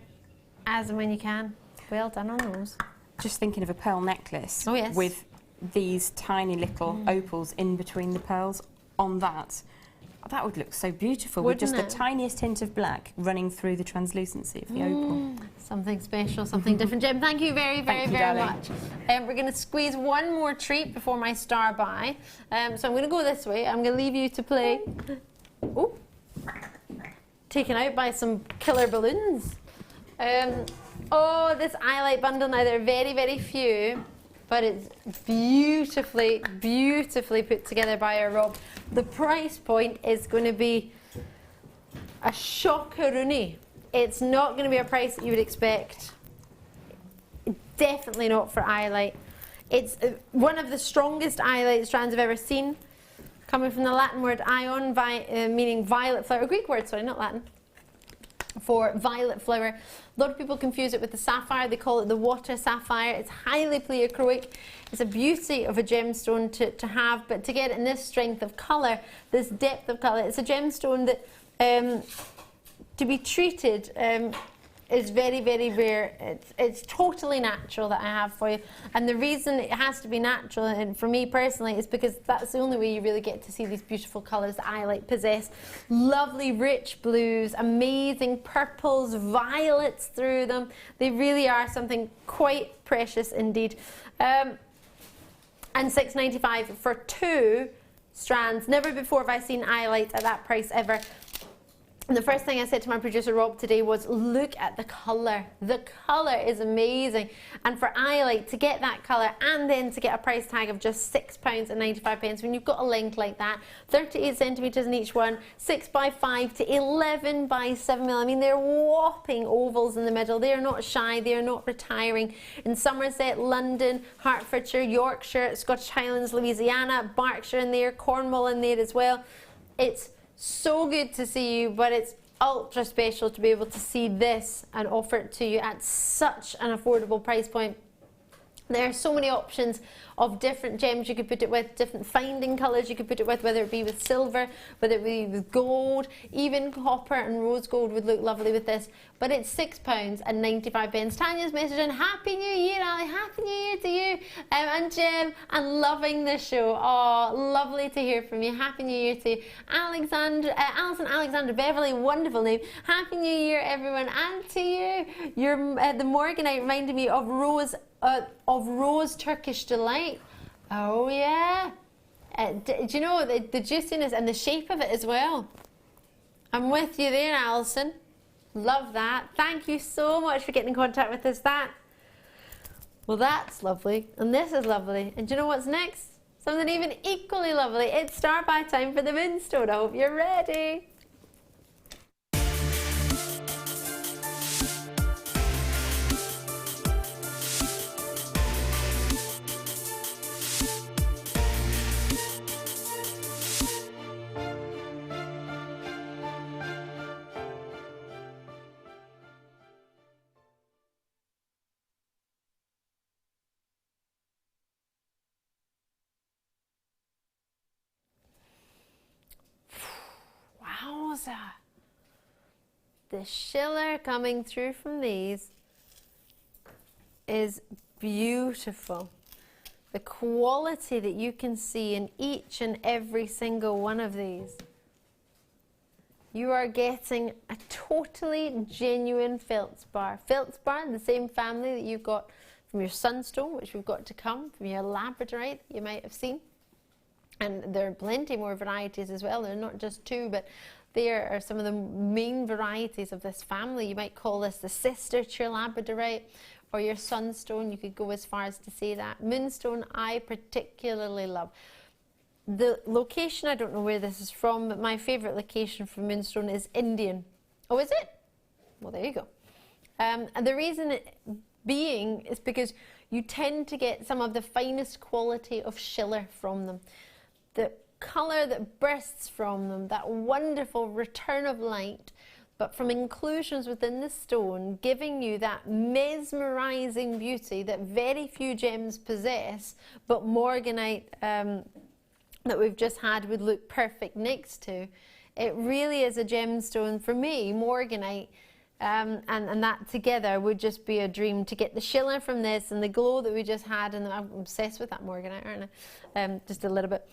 Speaker 8: as and when you can. Well done on those.
Speaker 7: Just thinking of a pearl necklace.
Speaker 8: Oh, yes.
Speaker 7: With these tiny little opals in between the pearls on that. That would look so beautiful.
Speaker 8: Wouldn't
Speaker 7: with just
Speaker 8: it?
Speaker 7: the tiniest hint of black running through the translucency of the opal.
Speaker 8: Something special, something different. Jem, thank you very much. We're going to squeeze one more treat before my star buy. So I'm going to go this way. I'm going to leave you to play. Oh, taken out by some killer balloons. Oh, this eyelight bundle. Now, there are very, very few, but it's beautifully, beautifully put together by our Rob. The price point is going to be a shockeroonie. It's not going to be a price that you would expect. Definitely not for eyelight. It's one of the strongest eyelight strands I've ever seen. Coming from the Latin word ion, meaning violet flower. Greek word, sorry, not Latin. For violet flower. A lot of people confuse it with the sapphire. They call it the water sapphire. It's highly pleochroic. It's a beauty of a gemstone to have, but to get it in this strength of colour, this depth of colour, it's a gemstone that to be treated is very, very rare. It's totally natural that I have for you. And the reason it has to be natural, and for me personally, is because that's the only way you really get to see these beautiful colours that I possess. Lovely, rich blues, amazing purples, violets through them. They really are something quite precious indeed. And $6.95 for 2 strands. Never before have I seen eyelight at that price ever. And the first thing I said to my producer Rob today was, look at the colour. The colour is amazing. And for eyelight, to get that colour and then to get a price tag of just £6.95, when you've got a length like that, 38 centimetres in each one, 6 by 5 to 11 by 7 mil. I mean, they're whopping ovals in the middle. They're not shy. They're not retiring. In Somerset, London, Hertfordshire, Yorkshire, Scottish Highlands, Louisiana, Berkshire in there, Cornwall in there as well. It's so good to see you, but it's ultra special to be able to see this and offer it to you at such an affordable price point. There are so many options of different gems you could put it with, different finding colours you could put it with, whether it be with silver, whether it be with gold, even copper and rose gold would look lovely with this. But it's £6.95. Tanya's messaging, Happy New Year, Ali, Happy New Year to you. And Jem, I'm loving this show. Oh, lovely to hear from you. Happy New Year to you. Alison Alexander Beverly, wonderful name. Happy New Year, everyone, and to you. The Morganite reminded me of Rose Turkish Delight. Oh yeah. Do you know the juiciness and the shape of it as well? I'm with you there, Alison. Love that. Thank you so much for getting in contact with us. Well, that's lovely, and this is lovely. And do you know what's next? Something even equally lovely. It's star buy time for the Moonstone. I hope you're ready. Wowza. the schiller coming through from these is beautiful. The quality that you can see in each and every single one of these. You are getting a totally genuine feldspar. Feldspar in the same family that you've got from your sunstone, which we've got to come, from your labradorite that you might have seen. And there are plenty more varieties as well. They're not just two, but there are some of the main varieties of this family. You might call this the sister to your labradorite or your sunstone. You could go as far as to say that. Moonstone I particularly love. The location, I don't know where this is from, but my favourite location for moonstone is Indian. Oh, is it? Well, there you go. And the reason being is because you tend to get some of the finest quality of schiller from them. The colour that bursts from them, that wonderful return of light, but from inclusions within the stone, giving you that mesmerising beauty that very few gems possess, but morganite that we've just had would look perfect next to. It really is a gemstone for me, morganite, and that together would just be a dream. To get the schiller from this and the glow that we just had, and I'm obsessed with that morganite, aren't I? Just a little bit.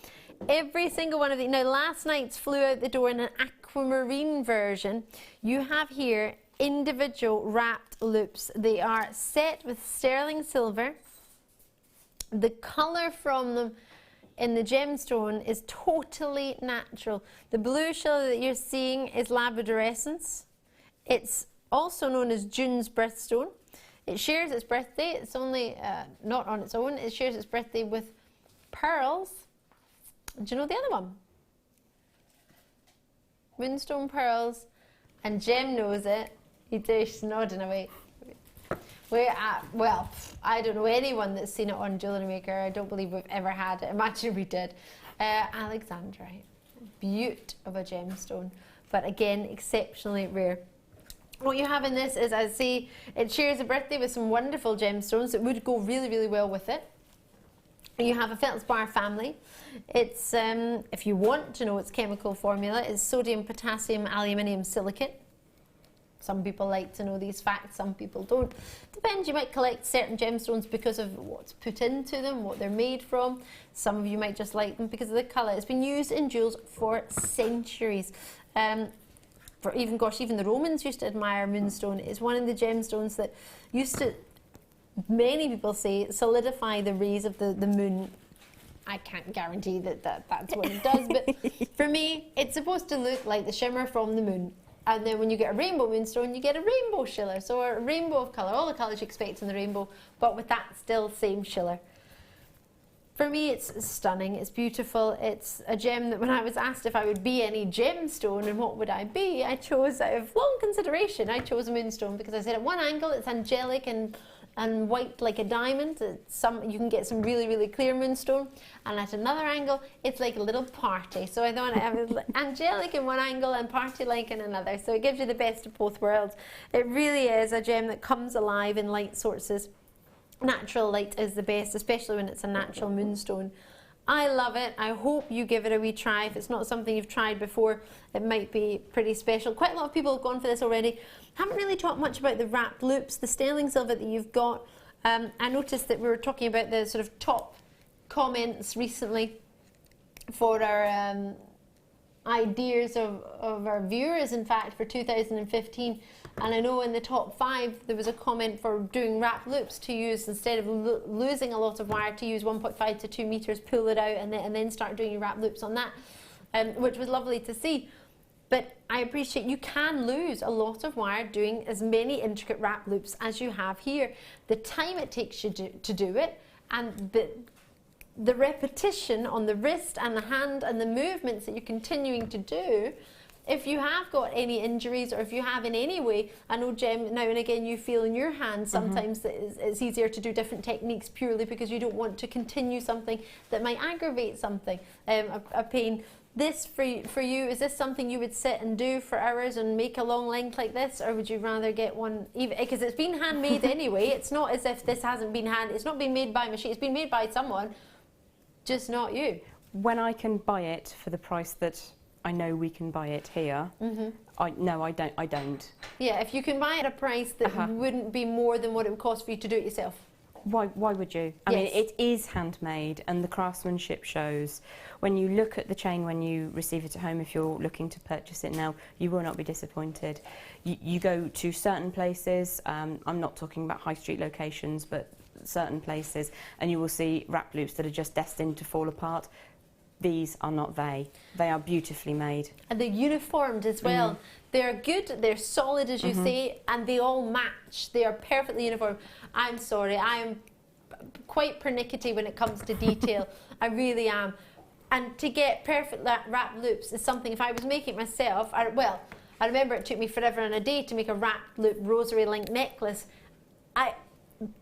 Speaker 8: Every single one of these. Now, last night's flew out the door in an aquamarine version. You have here individual wrapped loops. They are set with sterling silver. The colour from them in the gemstone is totally natural. The blue schiller that you're seeing is labradorescence. It's also known as June's birthstone. It shares its birthday. It's only not on its own. It shares its birthday with pearls. Do you know the other one? Moonstone pearls, and Jem knows it. She's nodding away. Well, I don't know anyone that's seen it on Jewellery Maker. I don't believe we've ever had it. Imagine we did. Alexandrite. Beaut of a gemstone, but again, exceptionally rare. What you have in this is, I see, it shares a birthday with some wonderful gemstones that would go really, really well with it. You have a feldspar family. It's, if you want to know its chemical formula, it's sodium, potassium, aluminium, silicate. Some people like to know these facts, some people don't. Depends, you might collect certain gemstones because of what's put into them, what they're made from. Some of you might just like them because of the colour. It's been used in jewels for centuries. For even the Romans used to admire moonstone. It's one of the gemstones that used to, many people say, solidify the rays of the moon. I can't guarantee that's what it does, but for me, it's supposed to look like the shimmer from the moon. And then when you get a rainbow moonstone, you get a rainbow schiller. So a rainbow of colour, all the colours you expect in the rainbow, but with that still same schiller. For me, it's stunning, it's beautiful. It's a gem that when I was asked if I would be any gemstone and what would I be, I chose, out of long consideration, I chose a moonstone because I said at one angle it's angelic and white like a diamond. You can get some really, really clear moonstone, and at another angle it's like a little party. So I thought I was angelic in one angle and party-like in another, so it gives you the best of both worlds. It really is a gem that comes alive in light sources. Natural light is the best, especially when it's a natural moonstone. I love it. I hope you give it a wee try. If it's not something you've tried before, it might be pretty special. Quite a lot of people have gone for this already. Haven't really talked much about the wrapped loops, the sterling silver that you've got. I noticed that we were talking about the sort of top comments recently for our ideas of our viewers, in fact, for 2015. And I know in the top 5 there was a comment for doing wrapped loops to use, instead of losing a lot of wire, to use 1.5 to 2 meters, pull it out and then start doing your wrapped loops on that, which was lovely to see. But I appreciate you can lose a lot of wire doing as many intricate wrap loops as you have here. The time it takes you to do it, and the repetition on the wrist and the hand and the movements that you're continuing to do. If you have got any injuries, or if you have in any way, I know, Jem, now and again you feel in your hands sometimes that it's easier to do different techniques purely because you don't want to continue something that might aggravate something, a pain. This for you, is this something you would sit and do for hours and make a long length like this, or would you rather get one, even because it's been handmade anyway? It's not as if this hasn't been it's not been made by a machine, it's been made by someone, just not you.
Speaker 7: When I can buy it for the price that I know we can buy it here. No, I don't.
Speaker 8: Yeah, if you can buy it at a price that wouldn't be more than what it would cost for you to do it yourself.
Speaker 7: Why would you? I mean, it is handmade and the craftsmanship shows. When you look at the chain when you receive it at home, if you're looking to purchase it now, you will not be disappointed. You go to certain places, I'm not talking about high street locations, but certain places, and you will see wrap loops that are just destined to fall apart. These are not they. They are beautifully made. And
Speaker 8: they're uniformed as well. They're good, they're solid as you say, and they all match. They are perfectly uniform. I'm sorry, I'm quite pernickety when it comes to detail. I really am. And to get perfect wrap loops is something, if I was making it myself, I remember it took me forever and a day to make a wrap loop rosary link necklace.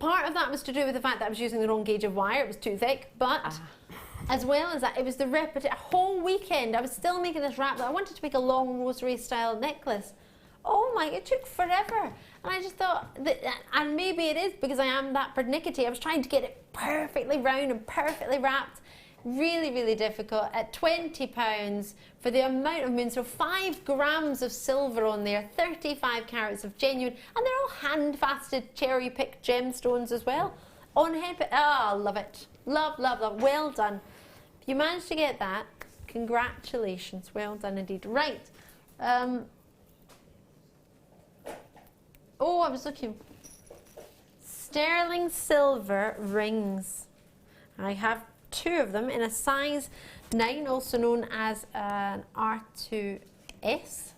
Speaker 8: Part of that was to do with the fact that I was using the wrong gauge of wire, it was too thick, but as well as that, it was the a whole weekend I was still making this wrap. I wanted to make a long rosary style necklace. Oh my, it took forever. And I just thought, and maybe it is because I am that pernickety, I was trying to get it perfectly round and perfectly wrapped. Really, really difficult. At £20 for the amount of moon, so 5 grams of silver on there, 35 carats of genuine, and they're all hand-faceted, cherry-picked gemstones as well. On head, I love it. Love, love, love. Well done. If you managed to get that, congratulations. Well done indeed. Right. Oh, I was looking. Sterling silver rings. I have 2 of them in a size 9, also known as an R2S.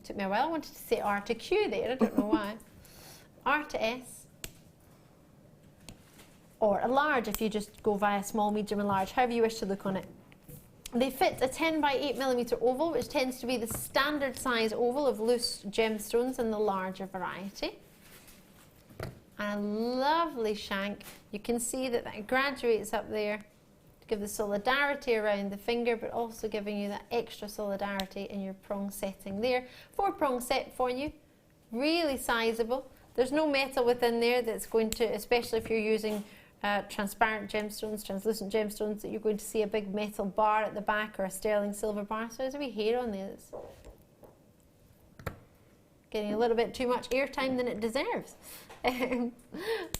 Speaker 8: Took me a while. I wanted to say R to Q there. I don't know why. R to S. Or a large if you just go via small, medium and large, however you wish to look on it. They fit a 10 by 8mm oval, which tends to be the standard size oval of loose gemstones in the larger variety. And a lovely shank. You can see that that graduates up there to give the solidarity around the finger, but also giving you that extra solidarity in your prong setting there. 4-prong set for you, really sizable. There's no metal within there that's going to, especially if you're using transparent gemstones, translucent gemstones, that you're going to see a big metal bar at the back or a sterling silver bar. So there's a wee hair on there that's getting a little bit too much airtime than it deserves.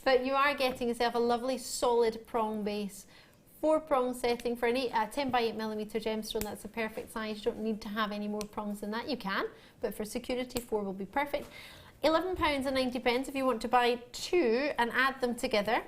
Speaker 8: But you are getting yourself a lovely solid prong base. 4-prong setting for a 10 by 8mm gemstone, that's the perfect size. You don't need to have any more prongs than that. You can, but for security 4 will be perfect. £11.90 if you want to buy 2 and add them together.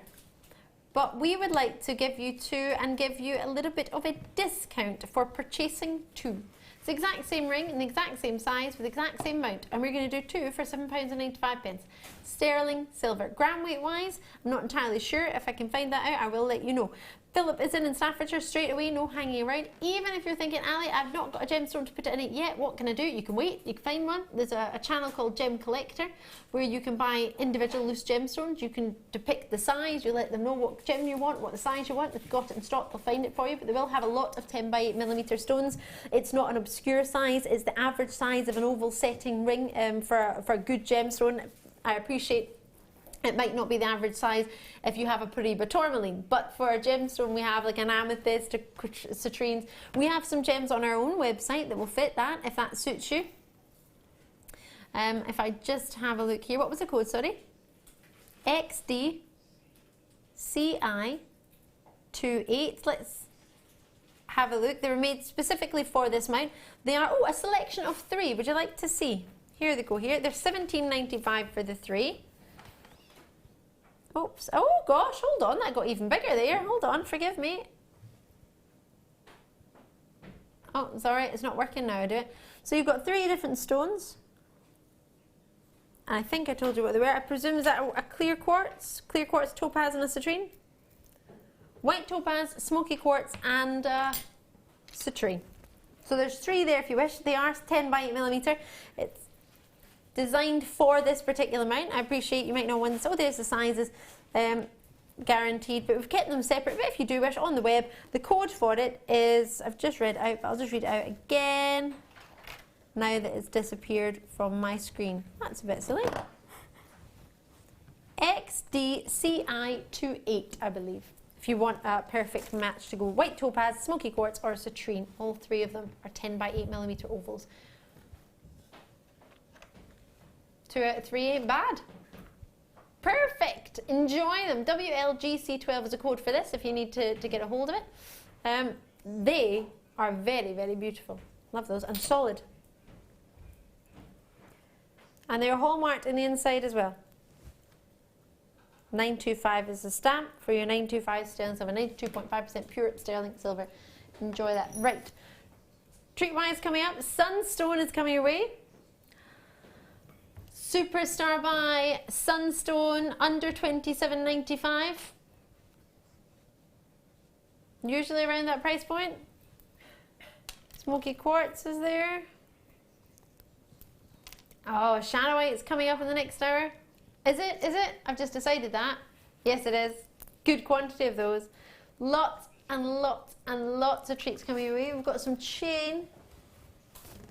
Speaker 8: But we would like to give you 2 and give you a little bit of a discount for purchasing 2. It's the exact same ring and the exact same size with the exact same amount, and we're going to do 2 for £7.95. Sterling silver. Gram weight wise, I'm not entirely sure. If I can find that out, I will let you know. Philip is in Staffordshire straight away, no hanging around. Even if you're thinking, Ali, I've not got a gemstone to put it in it yet, what can I do? You can wait, you can find one. There's a channel called Gem Collector where you can buy individual loose gemstones. You can depict the size, you let them know what gem you want, what the size you want. If you've got it in stock, they'll find it for you, but they will have a lot of 10 by 8mm stones. It's not an obscure size, it's the average size of an oval setting ring for a good gemstone. I appreciate it might not be the average size if you have a Paraiba tourmaline, but for a gemstone we have like an amethyst, a citrines. We have some gems on our own website that will fit that, if that suits you. If I just have a look here, what was the code, sorry? XDCI28. Let's have a look. They were made specifically for this mount. They are, a selection of 3. Would you like to see? Here they go here. They're £17.95 for the 3. Oops. Oh gosh, hold on, that got even bigger there. Hold on, forgive me. Oh, sorry, it's not working now, do it? So you've got 3 different stones. And I think I told you what they were. I presume is that a clear quartz, topaz and a citrine? White topaz, smoky quartz and citrine. So there's 3 there if you wish. They are 10 by 8mm. It's designed for this particular mount. I appreciate you might know when, so there's the sizes guaranteed, but we've kept them separate. But if you do wish, on the web, the code for it is, I've just read out, but I'll just read it out again now that it's disappeared from my screen. That's a bit silly. XDCI28, I believe. If you want a perfect match to go white topaz, smoky quartz or citrine, all three of them are 10 by 8mm ovals. 2 out of 3 ain't bad. Perfect, enjoy them. WLGC12 is a code for this if you need to get a hold of it. They are very, very beautiful. Love those, and solid. And they're hallmarked in the inside as well. 925 is the stamp for your 925 sterling silver, 92.5% pure sterling silver. Enjoy that. Right. Treat-wise coming up, Sunstone is coming your way. Superstar buy, Sunstone, under $27.95. Usually around that price point. Smoky quartz is there. Oh, shadow white is coming up in the next hour. Is it? Is it? I've just decided that. Yes, it is. Good quantity of those. Lots and lots and lots of treats coming your way. We've got some chain.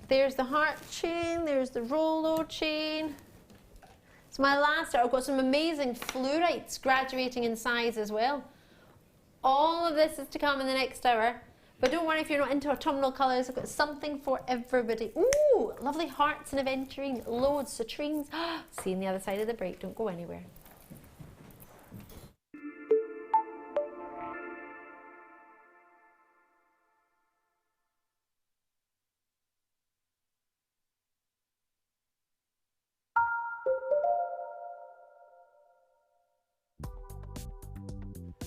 Speaker 8: There's the heart chain. There's the Rollo chain. So my last hour, I've got some amazing fluorites graduating in size as well. All of this is to come in the next hour. But don't worry if you're not into autumnal colours, I've got something for everybody. Ooh, lovely hearts and aventurine, loads, citrines. See you on the other side of the break, don't go anywhere.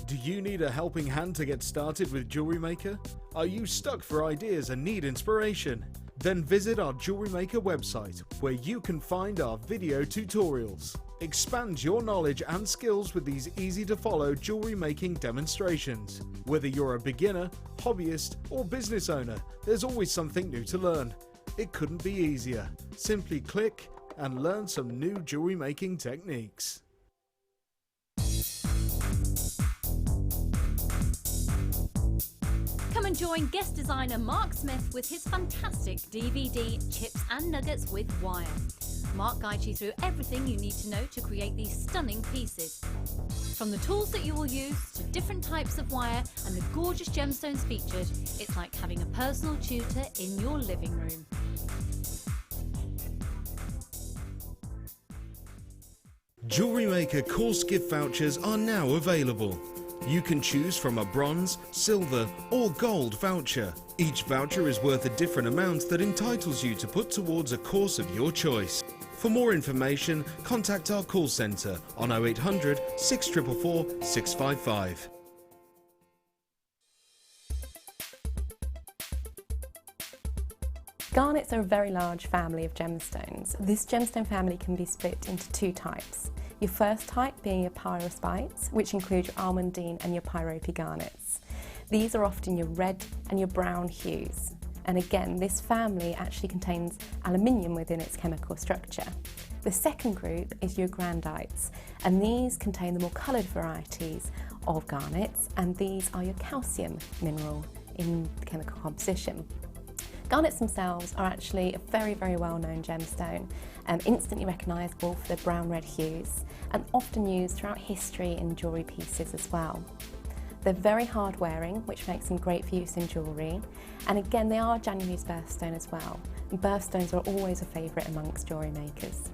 Speaker 1: Do you need a helping hand to get started with Jewellery Maker? Are you stuck for ideas and need inspiration? Then visit our Jewellery Maker website, where you can find our video tutorials. Expand your knowledge and skills with these easy-to-follow jewellery making demonstrations. Whether you're a beginner, hobbyist, or business owner, there's always something new to learn. It couldn't be easier. Simply click and learn some new jewellery making techniques.
Speaker 6: Come and join guest designer Mark Smith with his fantastic DVD, Chips and Nuggets with Wire. Mark guides you through everything you need to know to create these stunning pieces. From the tools that you will use to different types of wire and the gorgeous gemstones featured, it's like having a personal tutor in your living room.
Speaker 1: Jewellery Maker course gift vouchers are now available. You can choose from a bronze, silver or gold voucher. Each voucher is worth a different amount that entitles you to put towards a course of your choice. For more information, contact our call centre on 0800 644 655.
Speaker 2: Garnets are a very large family of gemstones. This gemstone family can be split into 2 types. Your first type being your pyrospites, which include your almandine and your pyrope garnets. These are often your red and your brown hues. And again, this family actually contains aluminium within its chemical structure. The second group is your grandites, and these contain the more coloured varieties of garnets, and these are your calcium mineral in the chemical composition. Garnets themselves are actually a very, very well-known gemstone, instantly recognisable for their brown-red hues, and often used throughout history in jewellery pieces as well. They're very hard wearing, which makes them great for use in jewellery, and again they are January's birthstone as well, and birthstones are always a favourite amongst jewellery makers.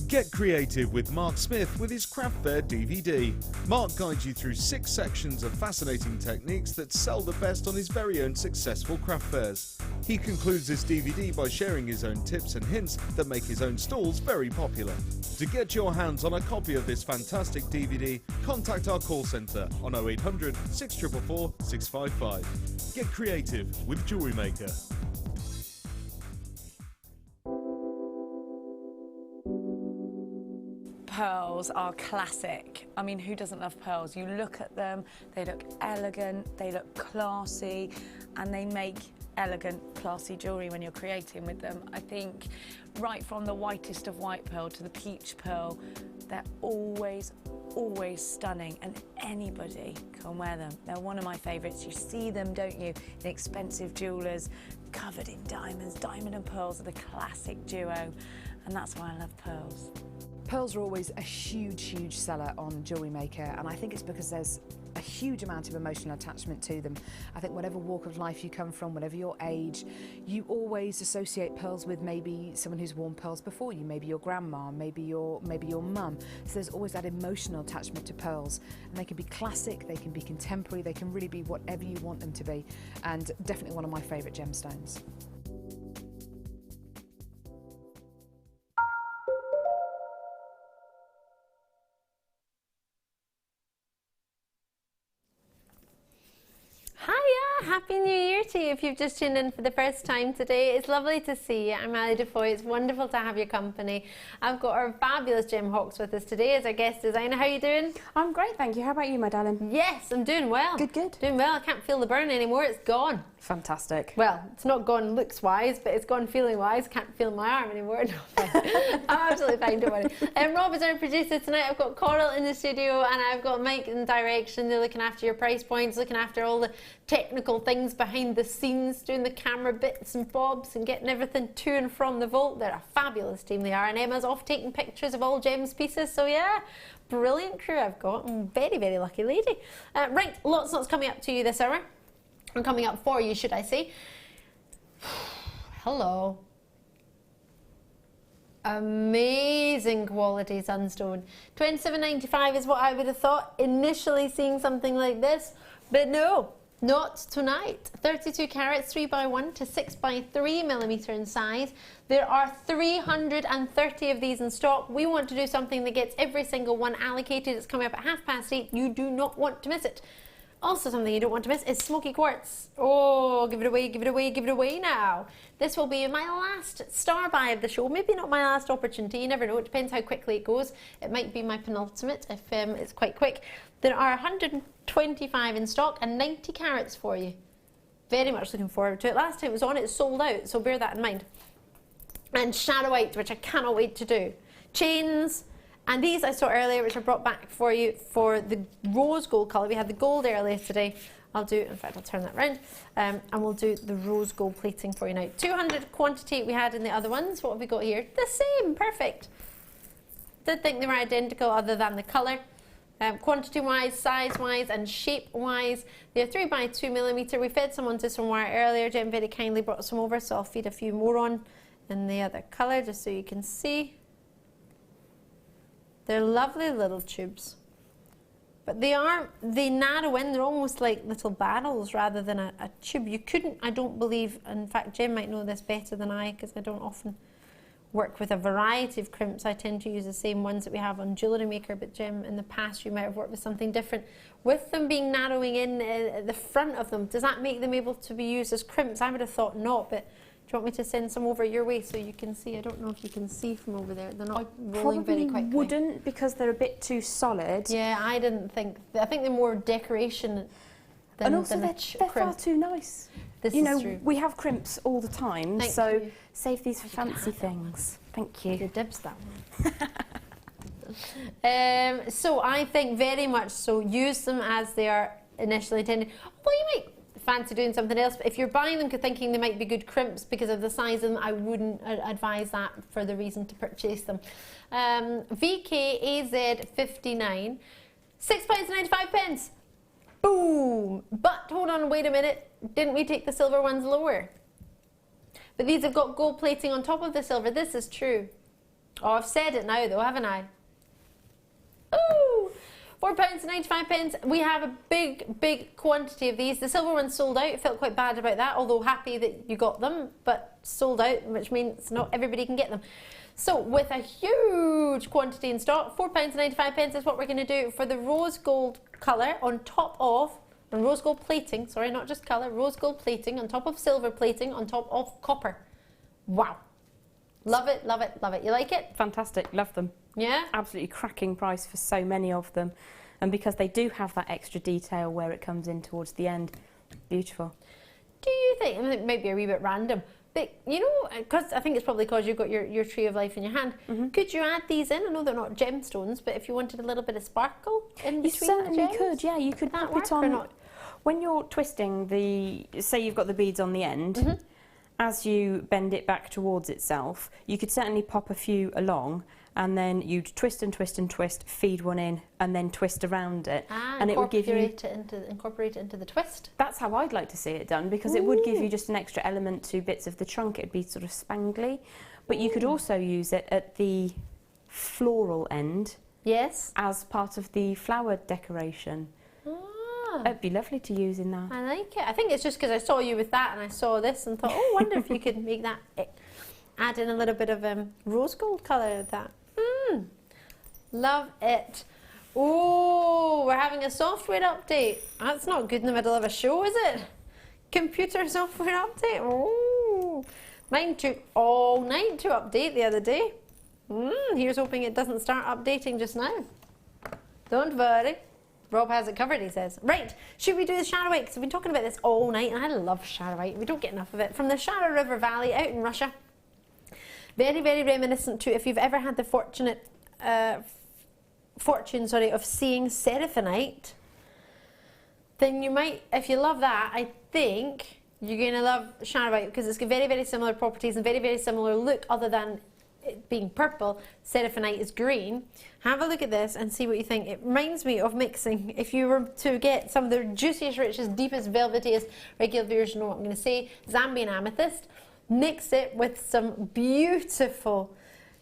Speaker 1: Get creative with Mark Smith with his Craft Fair DVD. Mark guides you through 6 sections of fascinating techniques that sell the best on his very own successful craft fairs. He concludes this DVD by sharing his own tips and hints that make his own stalls very popular. To get your hands on a copy of this fantastic DVD, contact our call centre on 0800 644 655. Get creative with Jewellery Maker.
Speaker 10: Pearls are classic. I mean, who doesn't love pearls? You look at them, they look elegant, they look classy, and they make elegant, classy jewellery when you're creating with them. I think right from the whitest of white pearl to the peach pearl, they're always always stunning, and anybody can wear them. They're one of my favourites. You see them, don't you, in expensive jewellers, covered in diamonds. Diamond and pearls are the classic duo, and that's why I love pearls.
Speaker 3: Pearls are always a huge seller on Jewellery Maker, and I think it's because there's a huge amount of emotional attachment to them. I think whatever walk of life you come from, whatever your age, you always associate pearls with maybe someone who's worn pearls before you, maybe your grandma, maybe your mum. So there's always that emotional attachment to pearls, and they can be classic, they can be contemporary, they can really be whatever you want them to be, and definitely one of my favourite gemstones.
Speaker 8: Happy New Year to you if you've just tuned in for the first time today. It's lovely to see you. I'm Ali Defoy. It's wonderful to have your company. I've got our fabulous Gem Hawks with us today as our guest designer. How are you doing?
Speaker 7: I'm great, thank you. How about you, my darling?
Speaker 8: Yes, I'm doing well.
Speaker 7: Good.
Speaker 8: Doing well. I can't feel the burn anymore. It's gone.
Speaker 7: Fantastic.
Speaker 8: Well, it's not gone looks-wise, but it's gone feeling-wise. Can't feel my arm anymore. No, I'm absolutely fine, don't worry. Rob is our producer tonight. I've got Coral in the studio, and I've got Mike in direction. They're looking after your price points, looking after all the technical things behind the scenes, doing the camera bits and bobs and getting everything to and from the vault. They're a fabulous team, they are. And Emma's off taking pictures of all Gem's pieces. So yeah, brilliant crew I've got. I'm very lucky lady. Right, lots coming up to you this hour. Or coming up for you, should I say. Hello. Amazing quality sunstone. £27.95 is what I would have thought initially seeing something like this, but no, not tonight. 32 carats, 3x1 to 6x3mm in size. There are 330 of these in stock. We want to do something that gets every single one allocated. It's coming up at 8:30. You do not want to miss it. Also, something you don't want to miss is smoky quartz. Oh, give it away now. This will be my last star buy of the show. Maybe not my last opportunity, you never know. It depends how quickly it goes. It might be my penultimate if it's quite quick. There are 125 in stock and 90 carats for you. Very much looking forward to it. Last time it was on, it sold out, so bear that in mind. And shadow white, which I cannot wait to do. Chains. And these I saw earlier, which I brought back for you for the rose gold colour. We had the gold earlier today. I'll turn that round. And we'll do the rose gold plating for you now. 200 quantity we had in the other ones. What have we got here? The same, perfect. Did think they were identical other than the colour. Quantity-wise, size-wise and shape-wise, they're 3x2mm. We fed some onto some wire earlier. Jem very kindly brought some over, so I'll feed a few more on in the other colour just so you can see. They're lovely little tubes, but they narrow in, they're almost like little barrels rather than a tube. You couldn't, I don't believe, in fact Jem might know this better than I because I don't often work with a variety of crimps. I tend to use the same ones that we have on Jewellery Maker, but Jem, in the past you might have worked with something different. With them being narrowing in at the front of them, does that make them able to be used as crimps? I would have thought not, but do you want me to send some over your way so you can see? I don't know if you can see from over there. They're not rolling very quickly.
Speaker 7: I wouldn't because they're a bit too solid.
Speaker 8: Yeah, I didn't think. I think they're more decoration than
Speaker 7: and also they're far too nice.
Speaker 8: This is true.
Speaker 7: We have crimps all the time,
Speaker 8: Thank
Speaker 7: so
Speaker 8: you.
Speaker 7: save these for fancy things. Thank you.
Speaker 8: Your dibs that one. So I think very much so. Use them as they are initially intended. Although you might fancy doing something else, but if you're buying them thinking they might be good crimps because of the size of them, I wouldn't advise that for the reason to purchase them. VKAZ 59, £6.95. Boom! But hold on, wait a minute. Didn't we take the silver ones lower? But these have got gold plating on top of the silver. This is true. Oh, I've said it now though, haven't I? Ooh! £4.95. We have a big quantity of these. The silver ones sold out. Felt quite bad about that, although happy that you got them, but sold out, which means not everybody can get them. So with a huge quantity in stock, £4.95 is what we're going to do for the rose gold colour on top of, and rose gold plating, sorry, not just colour, rose gold plating on top of silver plating on top of copper. Wow. Love it, love it, love it. You like it?
Speaker 7: Fantastic, love them.
Speaker 8: Yeah?
Speaker 7: Absolutely cracking price for so many of them. And because they do have that extra detail where it comes in towards the end, beautiful.
Speaker 8: Do you think, it might be a wee bit random, But, you know, because I think it's probably because you've got your tree of life in your hand. Could you add these in? I know they're not gemstones, but if you wanted a little bit of sparkle in between
Speaker 7: you certainly
Speaker 8: the gems,
Speaker 7: could, yeah. You could pop it on. When you're twisting say you've got the beads on the end, as you bend it back towards itself, you could certainly pop a few along, and then you'd twist and twist and twist, feed one in, and then twist around it, and it would give you
Speaker 8: incorporate it into the twist.
Speaker 7: That's how I'd like to see it done, because it would give you just an extra element to bits of the trunk. It'd be sort of spangly, but you could also use it at the floral end.
Speaker 8: Yes.
Speaker 7: As part of the flower decoration. It'd be lovely to use in that.
Speaker 8: I like it. I think it's just because I saw you with that and I saw this and thought, oh, I wonder if you could make that, add in a little bit of rose gold colour with that. Love it. Oh, we're having a software update. That's not good in the middle of a show, is it? Computer software update. Oh, mine took all night to update the other day. Here's hoping it doesn't start updating just now. Don't worry. Rob has it covered, he says. Right, should we do the Shadow White? Because we've been talking about this all night, and I love Shadow White. We don't get enough of it. From the Shadow River Valley out in Russia. Very, very reminiscent to if you've ever had the fortune of seeing seraphinite, then you might, if you love that, I think you're going to love Shadow White, because it's got very, very similar properties and very, very similar look, other than it being purple. Seraphinite is green. Have a look at this and see what you think. It reminds me of mixing, if you were to get some of the juiciest, richest, deepest, velvetiest, regular viewers know what I'm going to say, Zambian amethyst, mix it with some beautiful,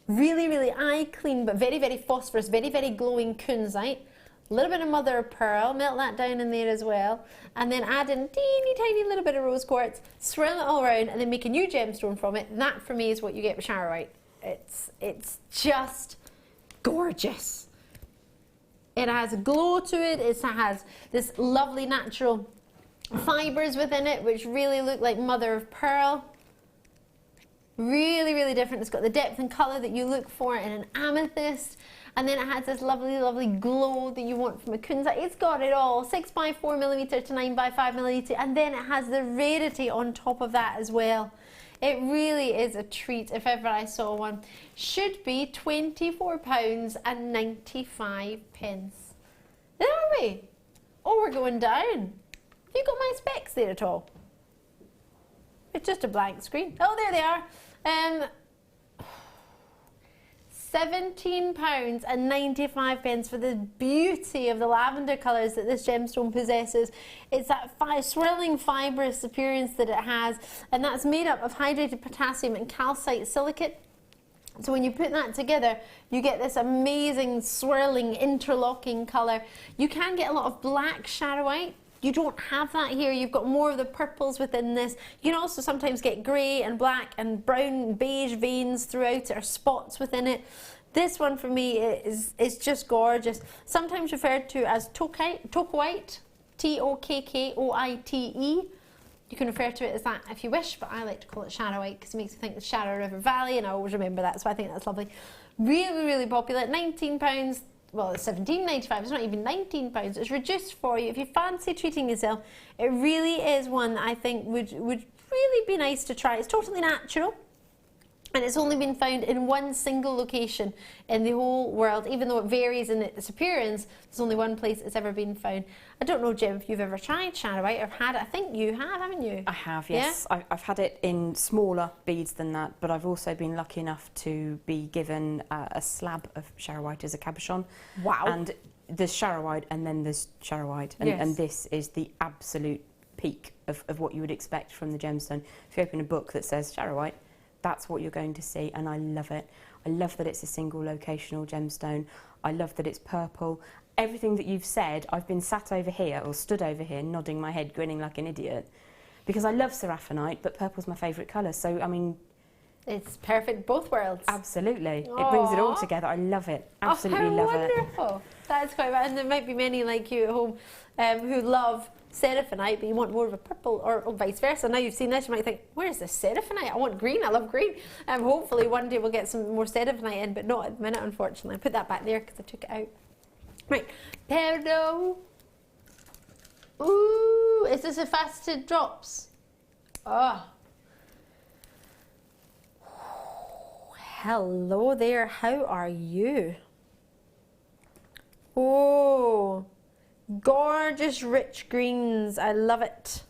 Speaker 8: really, really eye clean, but very, very phosphorus, very, very glowing kunzite, a little bit of mother of pearl, melt that down in there as well, and then add in teeny tiny little bit of rose quartz, swirl it all around, and then make a new gemstone from it. That for me is what you get with Shadow White. It's just gorgeous. It has a glow to it. It has this lovely natural fibres within it, which really look like mother of pearl. Really, really different. It's got the depth and colour that you look for in an amethyst. And then it has this lovely, lovely glow that you want from a kunzite. It's got it all, 6x4mm to 9x5mm. And then it has the rarity on top of that as well. It really is a treat if ever I saw one. Should be £24.95. There are we? Oh, we're going down. Have you got my specs there at all? It's just a blank screen. Oh, there they are. £17.95 for the beauty of the lavender colours that this gemstone possesses. It's that swirling fibrous appearance that it has, and that's made up of hydrated potassium and calcite silicate. So when you put that together, you get this amazing swirling interlocking colour. You can get a lot of black Shadow White. You don't have that here. You've got more of the purples within this. You can also sometimes get grey and black and brown and beige veins throughout it, or spots within it. This one for me is just gorgeous. Sometimes referred to as Tokoite, T-O-K-K-O-I-T-E. You can refer to it as that if you wish, but I like to call it Shadow White because it makes me think of Shadow River Valley, and I always remember that, so I think that's lovely. Really, really popular. £19. Well, it's £17.95, it's not even £19. It's reduced for you. If you fancy treating yourself, it really is one that I think would really be nice to try. It's totally natural, and it's only been found in one single location in the whole world. Even though it varies in its appearance, there's only one place it's ever been found. I don't know, Jim, if you've ever tried Shadow White or had it. I think you have, haven't you?
Speaker 7: I have, yes. Yeah? I've had it in smaller beads than that, but I've also been lucky enough to be given a slab of Shadow White as a cabochon. Wow. And there's Shadow White and then there's Shadow White. And, yes. And this is the absolute peak of what you would expect from the gemstone. If you open a book that says Shadow White, that's what you're going to see, and I love it. I love that it's a single locational gemstone. I love that it's purple. Everything that you've said, I've been sat over here, or stood over here, nodding my head, grinning like an idiot, because I love seraphinite, but purple's my favourite colour, so, I mean...
Speaker 8: It's perfect, both worlds.
Speaker 7: Absolutely. Aww. It brings it all together. I love it. Absolutely love it.
Speaker 8: Oh, how wonderful. That's quite right. And there might be many like you at home who love seraphinite, but you want more of a purple, or vice versa. Now you've seen this, you might think, where's the seraphinite? I want green, I love green. Hopefully one day we'll get some more seraphinite in, but not at the minute, unfortunately. I put that back there because I took it out. Right, Perdo. Ooh, is this a faceted drops? Oh. Hello there, how are you? Oh, gorgeous rich greens, I love it.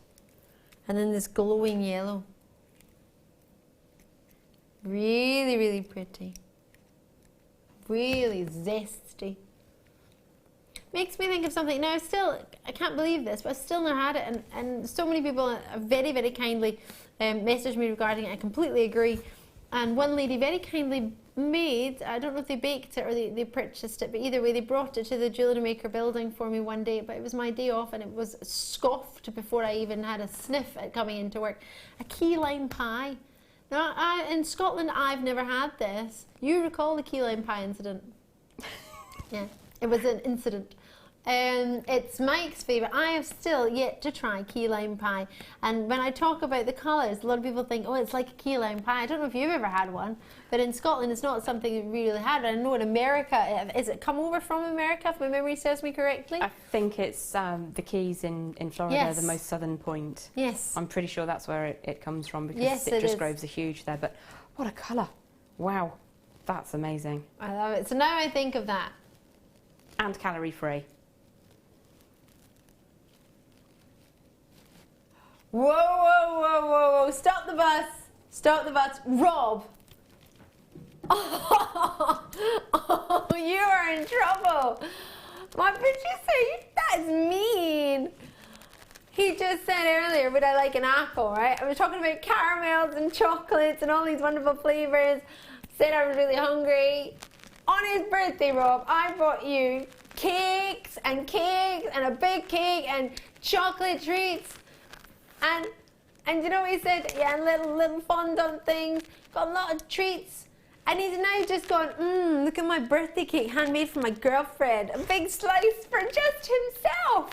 Speaker 8: And then this glowing yellow. Really, really pretty. Really zesty. Makes me think of something. Now, I can't believe this, but I still never had it. And so many people have very, very kindly messaged me regarding it. I completely agree. And one lady very kindly made, I don't know if they baked it or they purchased it, but either way, they brought it to the Jewellery Maker building for me one day. But it was my day off and it was scoffed before I even had a sniff at coming into work. A key lime pie. Now, in Scotland, I've never had this. You recall the key lime pie incident? Yeah, it was an incident. It's Mike's favourite. I have still yet to try key lime pie. And when I talk about the colours, a lot of people think, oh, it's like a key lime pie. I don't know if you've ever had one, but in Scotland, it's not something we really had. I know in America, is it come over from America, if my memory serves me correctly?
Speaker 7: I think it's the Keys in Florida,
Speaker 8: Yes.
Speaker 7: the most southern point.
Speaker 8: Yes.
Speaker 7: I'm pretty sure that's where it comes from because
Speaker 8: Yes, it
Speaker 7: citrus
Speaker 8: is.
Speaker 7: groves are huge there. But what a colour. Wow, that's amazing.
Speaker 8: I love it. So now I think of that.
Speaker 7: And calorie free.
Speaker 8: Whoa, whoa, whoa, whoa, whoa. Stop the bus. Stop the bus. Rob. Oh, you are in trouble. What did you say? That's mean. He just said earlier, would I like an apple, right? I was talking about caramels and chocolates and all these wonderful flavours. Said I was really hungry. On his birthday, Rob, I bought you cakes and a big cake and chocolate treats. And you know what he said? Yeah, and little fondant things. Got a lot of treats. And he's now just gone, look at my birthday cake handmade for my girlfriend. A big slice for just himself.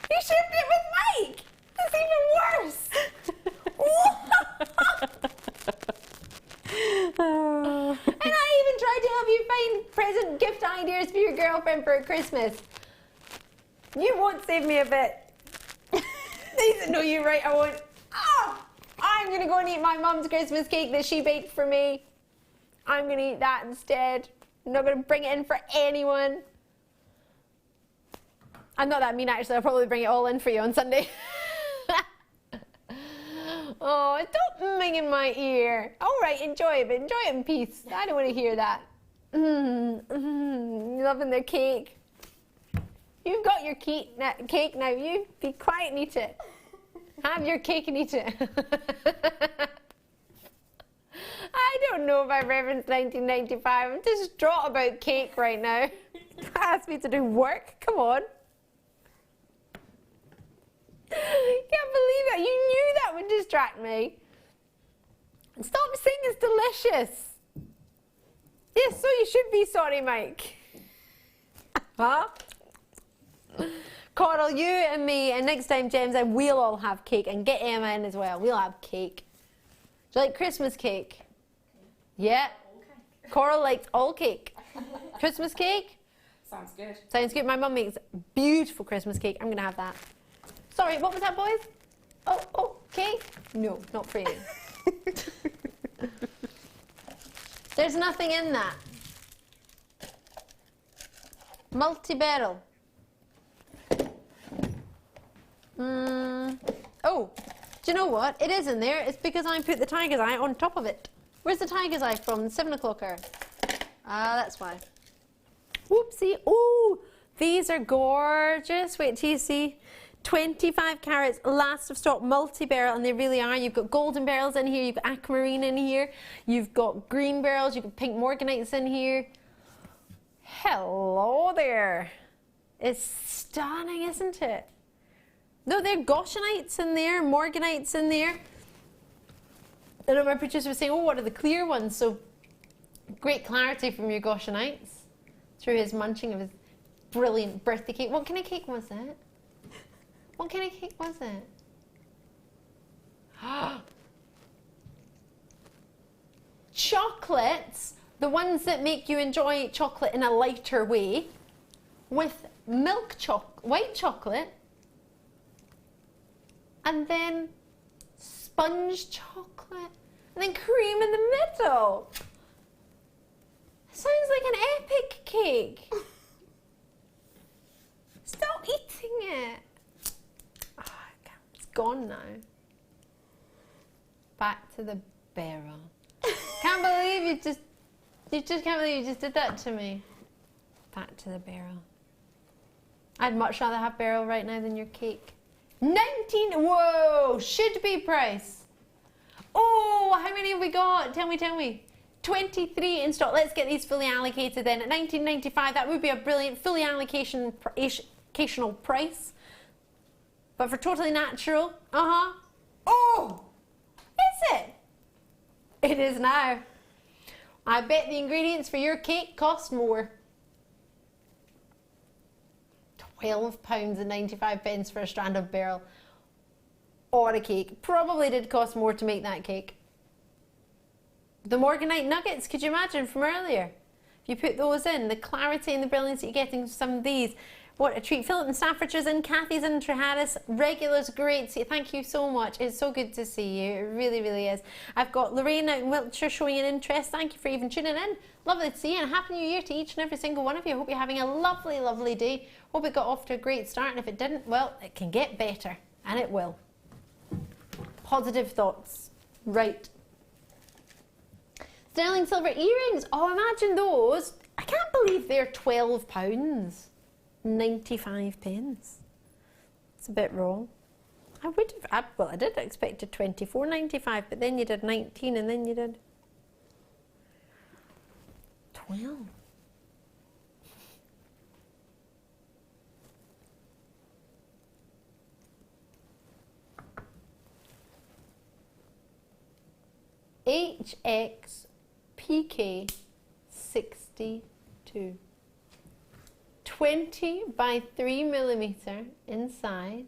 Speaker 8: You shared it with Mike. That's even worse. And I even tried to help you find present gift ideas for your girlfriend for Christmas. You won't save me a bit. He said, no, you're right, I won't. Oh, I'm going to go and eat my mum's Christmas cake that she baked for me. I'm going to eat that instead. I'm not going to bring it in for anyone. I'm not that mean, actually. I'll probably bring it all in for you on Sunday. Oh, don't ming in my ear. All right, enjoy it, but enjoy it in peace. I don't want to hear that. Loving their cake. You've got your cake now. You be quiet and eat it. Have your cake and eat it. I don't know if I referenced 1995. I'm distraught about cake right now. Ask me to do work. Come on. Can't believe it. You knew that would distract me. Stop saying it's delicious. Yes, so you should be sorry, Mike. Huh? Coral, you and me, and next time, James, and we'll all have cake, and get Emma in as well. We'll have cake. Do you like Christmas cake? Yeah. Coral likes all cake. Christmas cake?
Speaker 7: Sounds good.
Speaker 8: Sounds good. My mum makes beautiful Christmas cake. I'm going to have that. Sorry, what was that, boys? Oh, cake? No, not for you. There's nothing in that. Multi-barrel. Oh, do you know what? It is in there. It's because I put the tiger's eye on top of it. Where's the tiger's eye from? The 7 o'clocker. Ah, that's why. Whoopsie. Oh, these are gorgeous. Wait till you see. 25 carats, last of stock, multi-barrel, and they really are. You've got golden barrels in here, you've got aquamarine in here, you've got green barrels, you've got pink morganites in here. Hello there. It's stunning, isn't it? No, there are goshynites in there, morganites in there. I know my producer was saying, oh, what are the clear ones? So great clarity from your goshynites through his munching of his brilliant birthday cake. What kind of cake was it? What kind of cake was it? Chocolates, the ones that make you enjoy chocolate in a lighter way, with white chocolate, and then sponge chocolate, and then cream in the middle. Sounds like an epic cake. Stop eating it. Oh, it's gone now. Back to the barrel. Can't believe you just can't believe you just did that to me. Back to the barrel. I'd much rather have barrel right now than your cake. 19, whoa, should be price. Oh, how many have we got? Tell me. 23 in stock. Let's get these fully allocated then. At $19.95, that would be a brilliant fully allocational price. But for totally natural, oh, is it? It is now. I bet the ingredients for your cake cost more. £12.95 for a strand of beryl or a cake. Probably did cost more to make that cake. The Morganite nuggets, could you imagine from earlier? If you put those in, the clarity and the brilliance that you're getting from some of these. What a treat. Philip and Staffordshires in, Kathy's in, Treharris, regulars, great. Thank you so much. It's so good to see you. It really, really is. I've got Lorraine out in Wiltshire showing an interest. Thank you for even tuning in. Lovely to see you, and Happy New Year to each and every single one of you. I hope you're having a lovely, lovely day. Hope it got off to a great start, and if it didn't, well, it can get better, and it will. Positive thoughts. Right. Sterling silver earrings. Oh, imagine those. I can't believe they're £12.95. It's a bit wrong. I would have, well, I did expect a £24.95, but then you did 19 and then you did 12. HX PK 62. 20 by 3mm in size,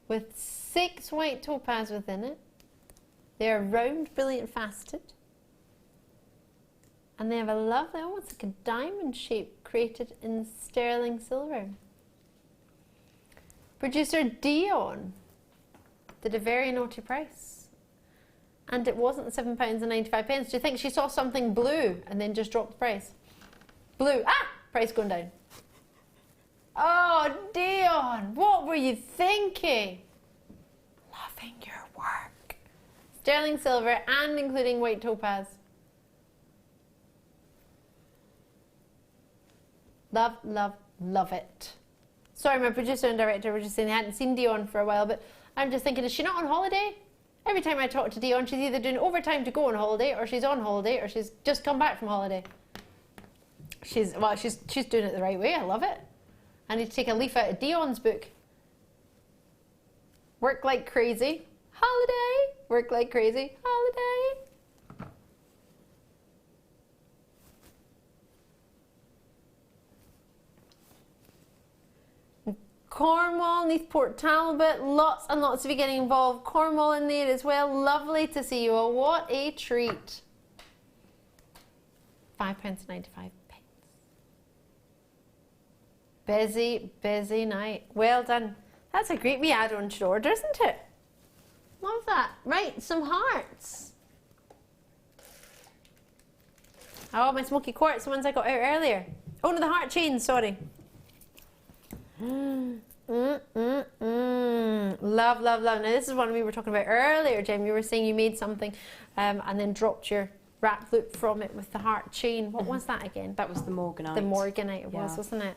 Speaker 8: with 6 white topaz within it. They are round, brilliant faceted, and they have a lovely, almost like a diamond shape created in sterling silver. Producer Dion did a very naughty price, and it wasn't £7.95. Do you think she saw something blue and then just dropped the price? Blue, price going down. Oh, Dion, what were you thinking? Loving your work. Sterling silver and including white topaz. Love, love, love it. Sorry, my producer and director were just saying they hadn't seen Dion for a while, but I'm just thinking, is she not on holiday? Every time I talk to Dion, she's either doing overtime to go on holiday, or she's on holiday, or she's just come back from holiday. She's doing it the right way. I love it. I need to take a leaf out of Dion's book. Work like crazy. Holiday. Work like crazy. Holiday. Cornwall, Neath Port Talbot, lots and lots of you getting involved. Cornwall in there as well. Lovely to see you all. What a treat. £5.95. Busy, busy night. Well done. That's a great wee add-on to your order, isn't it? Love that. Right, some hearts. Oh, my smoky quartz, the ones I got out earlier. Oh no, the heart chains, sorry. Love, love, love. Now this is one we were talking about earlier, Jem. You were saying you made something and then dropped your wrap loop from it with the heart chain. What was that again?
Speaker 7: That was the Morganite.
Speaker 8: The Morganite it was, wasn't it?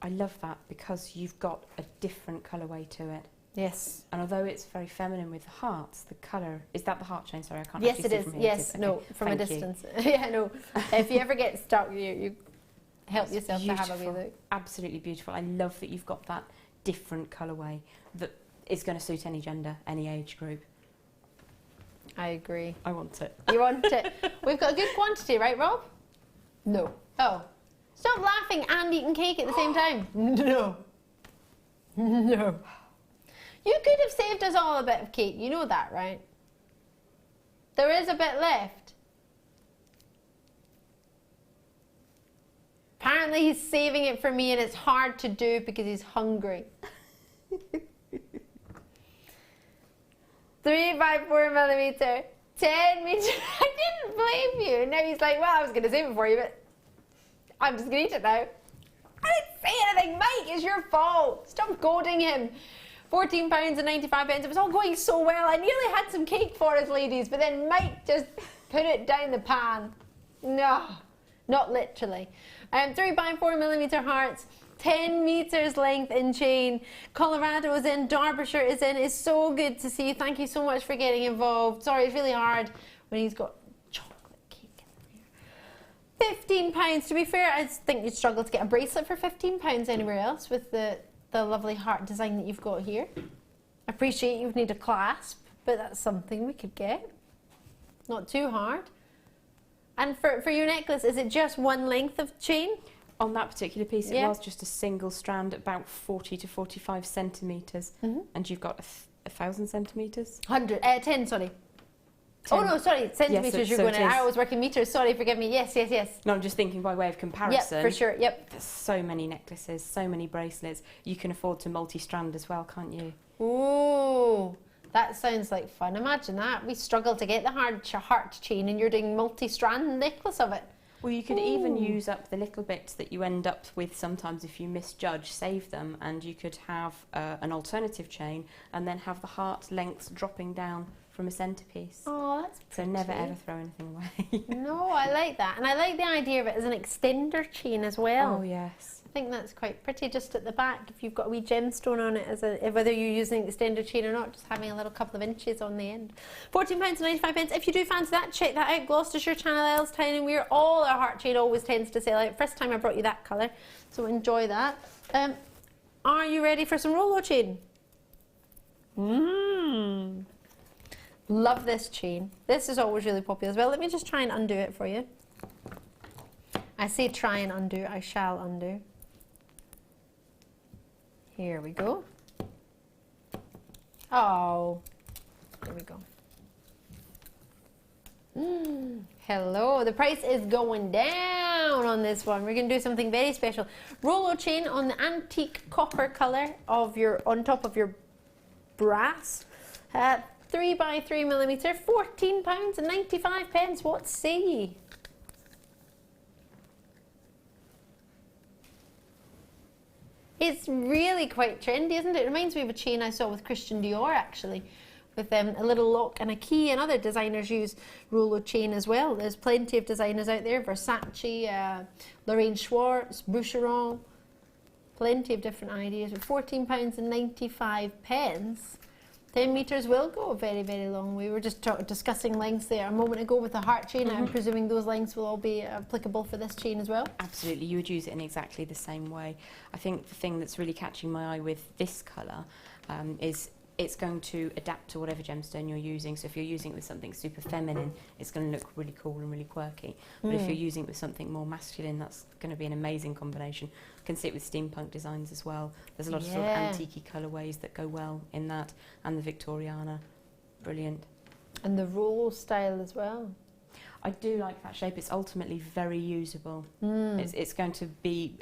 Speaker 7: I love that because you've got a different colourway to it.
Speaker 8: Yes.
Speaker 7: And although it's very feminine with the hearts, the colour... Is that the heart chain? Sorry, I can't
Speaker 8: yes,
Speaker 7: actually
Speaker 8: it
Speaker 7: see
Speaker 8: is.
Speaker 7: from here.
Speaker 8: Yes,
Speaker 7: Okay.
Speaker 8: no, from
Speaker 7: Thank
Speaker 8: a distance. Yeah, no. If you ever get stuck, you help yourself to have a wee look.
Speaker 7: Absolutely beautiful. I love that you've got that different colourway that is going to suit any gender, any age group.
Speaker 8: I agree.
Speaker 7: I want it.
Speaker 8: You want it. We've got a good quantity, right, Rob? No. Oh. Stop laughing and eating cake at the same time. No. No. You could have saved us all a bit of cake. You know that, right? There is a bit left. Apparently he's saving it for me and it's hard to do because he's hungry. 3 by 4mm, 10 meters. I didn't blame you. And now he's like, well, I was going to save it for you, but I'm just going to eat it now. I didn't say anything, Mike. It's your fault. Stop goading him. £14.95. It was all going so well. I nearly had some cake for us, ladies, but then Mike just put it down the pan. No, not literally. 3x4mm hearts. 10 meters length in chain. Colorado is in, Derbyshire is in. It's so good to see you. Thank you so much for getting involved. Sorry, it's really hard when he's got chocolate cake in there. £15. To be fair, I think you'd struggle to get a bracelet for £15 anywhere else with the lovely heart design that you've got here. I appreciate you'd need a clasp, but that's something we could get. Not too hard. And for your necklace, is it just one length of chain?
Speaker 7: On that particular piece, it was just a single strand, about 40 to 45 centimetres, and you've got 1,000 centimetres?
Speaker 8: 10, sorry. 10. Oh no, sorry, centimetres
Speaker 7: yes,
Speaker 8: you're going in. I was working meters, sorry, forgive me. Yes.
Speaker 7: No, I'm just thinking by way of comparison.
Speaker 8: Yep, for sure, yep.
Speaker 7: There's so many necklaces, so many bracelets. You can afford to multi-strand as well, can't you?
Speaker 8: Ooh, that sounds like fun. Imagine that. We struggle to get the heart chain and you're doing multi-strand necklace of it.
Speaker 7: Well, you could even use up the little bits that you end up with sometimes if you misjudge, save them, and you could have an alternative chain and then have the heart lengths dropping down from a centrepiece.
Speaker 8: Oh, that's pretty.
Speaker 7: So never ever throw anything away.
Speaker 8: No, I like that. And I like the idea of it as an extender chain as well.
Speaker 7: Oh, yes.
Speaker 8: I think that's quite pretty just at the back. If you've got a wee gemstone on it, whether you're using extender chain or not, just having a little couple of inches on the end. £14.95. If you do fancy that, check that out. Gloucestershire, Channel Isles, Tyne and Wear. All our heart chain always tends to sell out. First time I brought you that colour, so enjoy that. Are you ready for some Rolo chain? Love this chain. This is always really popular as well. Let me just try and undo it for you. I say try and undo, I shall undo. Here we go. Oh, there we go. Hello, the price is going down on this one. We're going to do something very special. Rolo chain on the antique copper colour of on top of your brass. 3x3mm, £14.95. What say ye? It's really quite trendy, isn't it? It reminds me of a chain I saw with Christian Dior, actually, with a little lock and a key, and other designers use Rolo chain as well. There's plenty of designers out there, Versace, Lorraine Schwartz, Boucheron, plenty of different ideas. With £14.95, 10 metres will go a very, very long way. We were just discussing lengths there a moment ago with the heart chain. I'm presuming those lengths will all be applicable for this chain as well?
Speaker 7: Absolutely, you would use it in exactly the same way. I think the thing that's really catching my eye with this colour is it's going to adapt to whatever gemstone you're using. So if you're using it with something super feminine, it's going to look really cool and really quirky. But if you're using it with something more masculine, that's going to be an amazing combination. You can see it with steampunk designs as well. There's a lot of sort of antique-y colourways that go well in that, and the Victoriana, brilliant.
Speaker 8: And the Rolo style as well.
Speaker 7: I do like that shape. It's ultimately very usable. It's going to be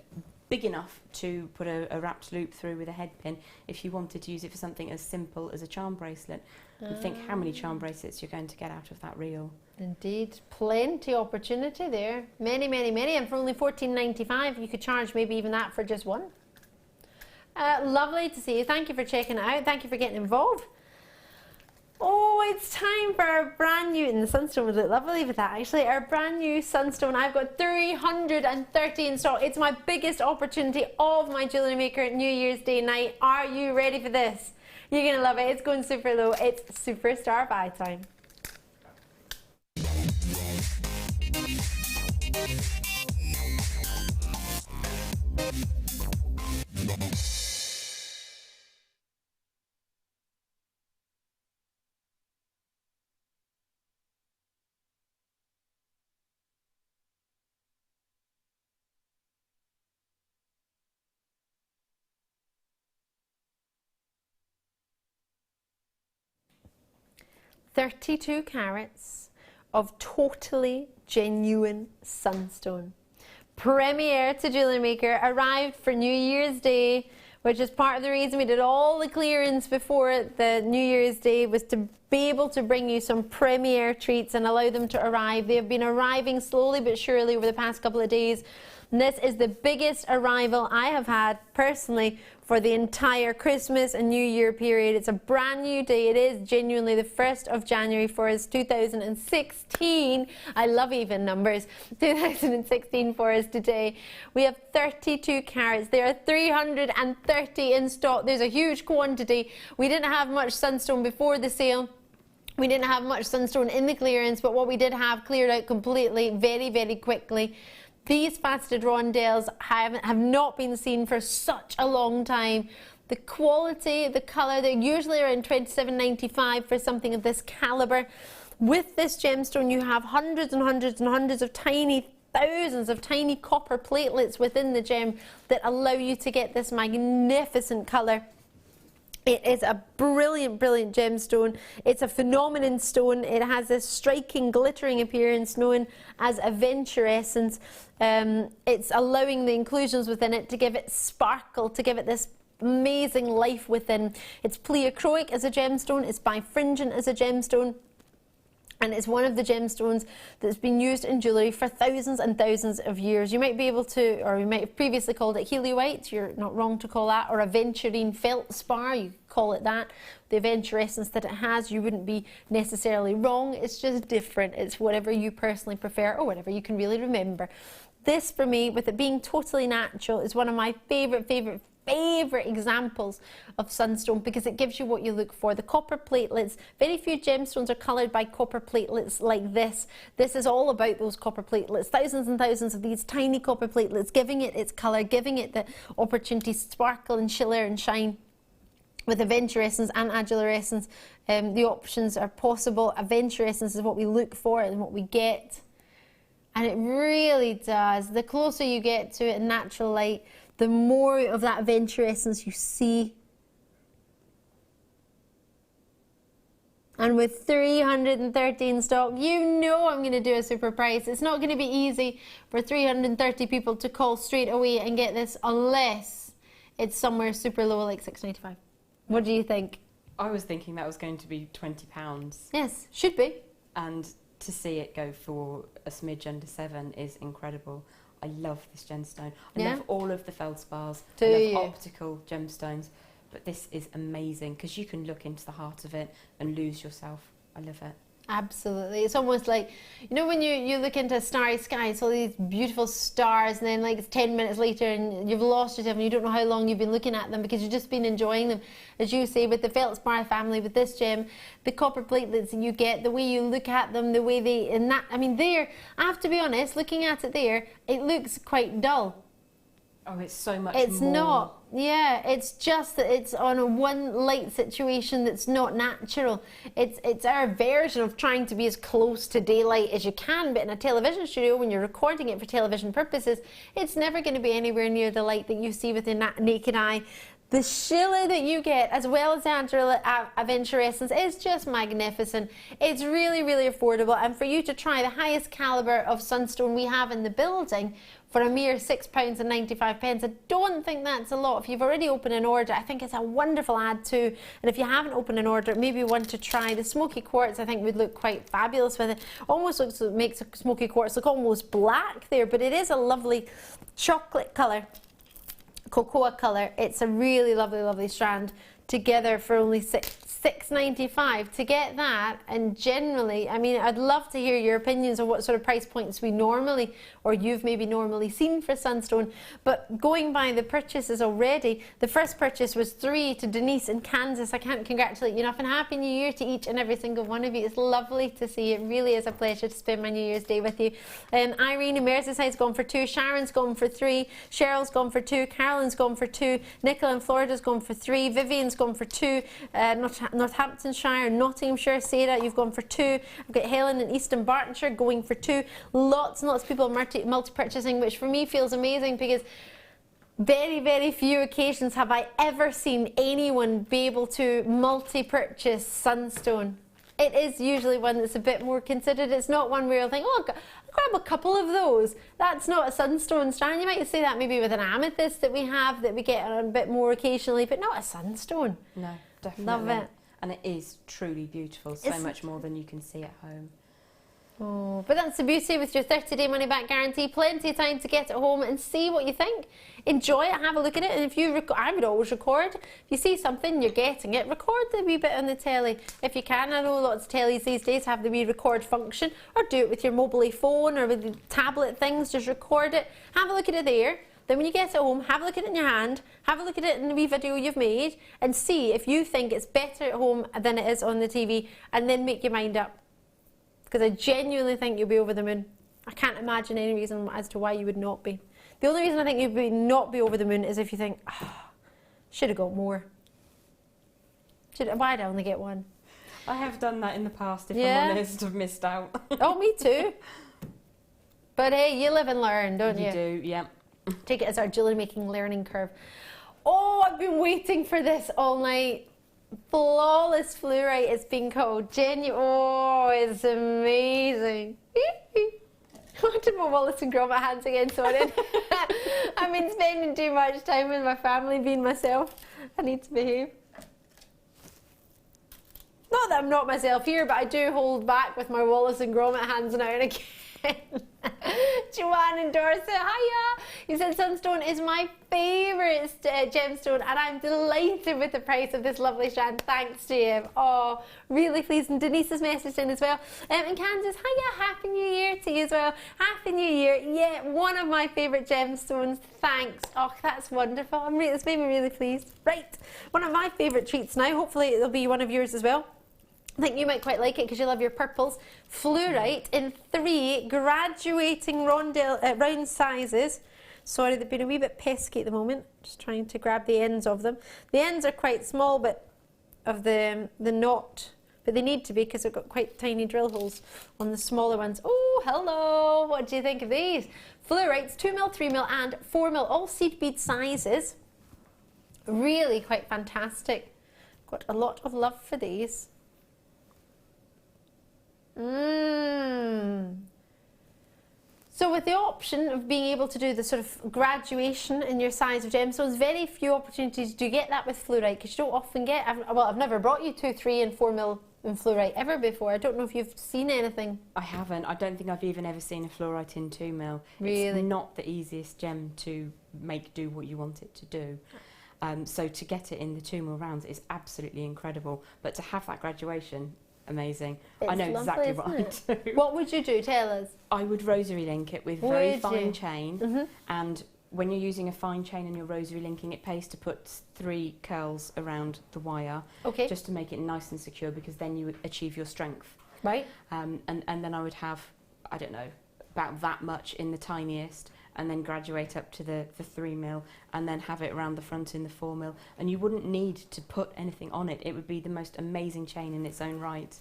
Speaker 7: big enough to put a wrapped loop through with a head pin if you wanted to use it for something as simple as a charm bracelet. And think how many charm bracelets you're going to get out of that reel.
Speaker 8: Indeed, plenty opportunity there. Many, many, many. And for only £14.95, you could charge maybe even that for just one. Lovely to see you. Thank you for checking it out. Thank you for getting involved. Oh, it's time for our brand new, and the sunstone would look lovely with that actually, our brand new sunstone. I've got 330 in stock. It's my biggest opportunity of my Jewellery Maker New Year's Day night. Are you ready for this? You're going to love it. It's going super low. It's superstar buy time. $32 carats of totally genuine sunstone. Premiere to Jewellery Maker, arrived for New Year's Day which is part of the reason we did all the clearance before the New Year's Day, was to be able to bring you some premier treats and allow them to arrive. They have been arriving slowly but surely over the past couple of days. And this is the biggest arrival I have had personally for the entire Christmas and New Year period. It's a brand new day. It is genuinely the 1st of January for us, 2016. I love even numbers. 2016 for us today. We have 32 carats. There are 330 in stock. There's a huge quantity. We didn't have much sunstone before the sale. We didn't have much sunstone in the clearance, but what we did have cleared out completely very, very quickly. These faceted rondelles have not been seen for such a long time. The quality, the colour, they're usually around $27.95 for something of this calibre. With this gemstone, you have hundreds and hundreds and hundreds of tiny, thousands of tiny copper platelets within the gem that allow you to get this magnificent colour. It is a brilliant, brilliant gemstone. It's a phenomenon stone. It has this striking, glittering appearance known as aventurescence. It's allowing the inclusions within it to give it sparkle, to give it this amazing life within. It's pleochroic as a gemstone. It's bifringent as a gemstone. And it's one of the gemstones that's been used in jewellery for thousands and thousands of years. You might be able to, or you might have previously called it helioite, you're not wrong to call that, or aventurine feldspar, you call it that. The aventurescence that it has, you wouldn't be necessarily wrong, it's just different. It's whatever you personally prefer, or whatever you can really remember. This, for me, with it being totally natural, is one of my favourite examples of sunstone, because it gives you what you look for. The copper platelets, very few gemstones are coloured by copper platelets like this. This is all about those copper platelets, thousands and thousands of these tiny copper platelets, giving it its colour, giving it the opportunity to sparkle and shimmer and shine. With aventurescence and adularescence, the options are possible. Aventurescence is what we look for and what we get. And it really does. The closer you get to it in natural light, the more of that aventurescence you see. And with 330 in stock, you know I'm going to do a super price. It's not going to be easy for 330 people to call straight away and get this unless it's somewhere super low like $6.95. What do you think?
Speaker 7: I was thinking that was going to be £20.
Speaker 8: Yes, should be.
Speaker 7: And to see it go for a smidge under £7 is incredible. I love this gemstone. I love all of the feldspars. I love optical gemstones. But this is amazing because you can look into the heart of it and lose yourself. I love it.
Speaker 8: Absolutely. It's almost like, you know, when you look into a starry sky, it's all these beautiful stars, and then like it's 10 minutes later and you've lost yourself and you don't know how long you've been looking at them because you've just been enjoying them. As you say, with the feldspar family, with this gem, the copper platelets that you get, the way you look at them, the way they, and that, I mean, there, I have to be honest, looking at it there, it looks quite dull.
Speaker 7: Oh, it's so much
Speaker 8: It's
Speaker 7: more.
Speaker 8: not. Yeah, it's just that it's on a one light situation that's not natural. It's our version of trying to be as close to daylight as you can, but in a television studio, when you're recording it for television purposes, it's never going to be anywhere near the light that you see with the naked eye. The shimmer that you get, as well as the aventurescence, is just magnificent. It's really, really affordable, and for you to try the highest calibre of sunstone we have in the building for a mere £6.95, I don't think that's a lot. If you've already opened an order, I think it's a wonderful add too. And if you haven't opened an order, maybe you want to try the smoky quartz. I think would look quite fabulous with it. Almost looks, makes a smoky quartz look almost black there, but it is a lovely chocolate colour, cocoa colour. It's a really lovely, lovely strand together for only $6.95. To get that, and generally, I mean, I'd love to hear your opinions on what sort of price points we normally, or you've maybe normally seen for sunstone. But going by the purchases already, the first purchase was 3 to Denise in Kansas. I can't congratulate you enough, and Happy New Year to each and every single one of you. It's lovely to see you. It really is a pleasure to spend my New Year's Day with you. Irene in Merseyside's gone for 2, Sharon's gone for 3, Cheryl's gone for 2, Carolyn's gone for 2, Nicola in Florida's gone for 3, Vivian's gone for 2, Northamptonshire, Nottinghamshire, Sarah, you've gone for 2. I've got Helen in Easton Bartonshire going for 2. Lots and lots of people multi-purchasing, which for me feels amazing because very, very few occasions have I ever seen anyone be able to multi-purchase sunstone. It is usually one that's a bit more considered. It's not one where you'll think, oh, I've got grab a couple of those. That's not a sunstone strand. You might say that maybe with an amethyst that we have that we get a bit more occasionally, but not a sunstone.
Speaker 7: No, definitely.
Speaker 8: Love it.
Speaker 7: And it is truly beautiful, so much more than you can see at home.
Speaker 8: Oh, but that's the beauty with your 30-day money-back guarantee. Plenty of time to get it home and see what you think. Enjoy it, have a look at it, and if you I would always record. If you see something, you're getting it, record the wee bit on the telly if you can. I know lots of tellies these days have the wee record function, or do it with your mobile phone or with the tablet things, just record it. Have a look at it there. Then when you get it home, have a look at it in your hand, have a look at it in the wee video you've made, and see if you think it's better at home than it is on the TV, and then make your mind up. Because I genuinely think you'll be over the moon. I can't imagine any reason as to why you would not be. The only reason I think you'd not be over the moon is if you think, should have got more. Why'd I only get one?
Speaker 7: I have done that in the past, if I'm honest. I've missed out.
Speaker 8: Oh, me too. But hey, you live and learn, don't you?
Speaker 7: You do, yeah.
Speaker 8: Take it as our jewellery making learning curve. Oh, I've been waiting for this all night. Flawless fluorite, it's been called. Oh, it's amazing. I did my Wallace and Gromit hands again, sorry. I've been spending too much time with my family, being myself. I need to behave. Not that I'm not myself here, but I do hold back with my Wallace and Gromit hands now and again. Joanne and Dorset, hiya! You said sunstone is my favourite gemstone, and I'm delighted with the price of this lovely strand. Thanks to you. Oh, really pleased. And Denise has messaged in as well. And Candace, hiya! Happy New Year to you as well. Happy New Year. Yeah, one of my favourite gemstones. Thanks. Oh, that's wonderful. It's made me really pleased. Right, one of my favourite treats now. Hopefully it'll be one of yours as well. I think you might quite like it because you love your purples. Fluorite in 3 graduating round sizes. Sorry, they've been a wee bit pesky at the moment. Just trying to grab the ends of them. The ends are quite small, but of the knot, but they need to be because they've got quite tiny drill holes on the smaller ones. Oh, hello! What do you think of these? Fluorites, 2mm, 3mm, and 4mm, all seed bead sizes. Really quite fantastic. Got a lot of love for these. So with the option of being able to do the sort of graduation in your size of gemstones, very few opportunities do you get that with fluorite, because you don't often get, I've never brought you 2, 3 and 4mm in fluorite ever before. I don't know if you've seen anything.
Speaker 7: I haven't. I don't think I've even ever seen a fluorite in 2mm.
Speaker 8: Really?
Speaker 7: It's not the easiest gem to make do what you want it to do. So to get it in the 2mm rounds is absolutely incredible. But to have that graduation, amazing.
Speaker 8: It's
Speaker 7: I know
Speaker 8: lovely,
Speaker 7: exactly what I do.
Speaker 8: What would you do? Tell us.
Speaker 7: I would rosary link it with very fine chain. And when you're using a fine chain and you're rosary linking, it pays to put 3 curls around the wire, just to make it nice and secure, because then you would achieve your strength.
Speaker 8: Right.
Speaker 7: And then I would have, I don't know, about that much in the tiniest, and then graduate up to the 3mm, and then have it around the front in the 4mm. And you wouldn't need to put anything on it. It would be the most amazing chain in its own right.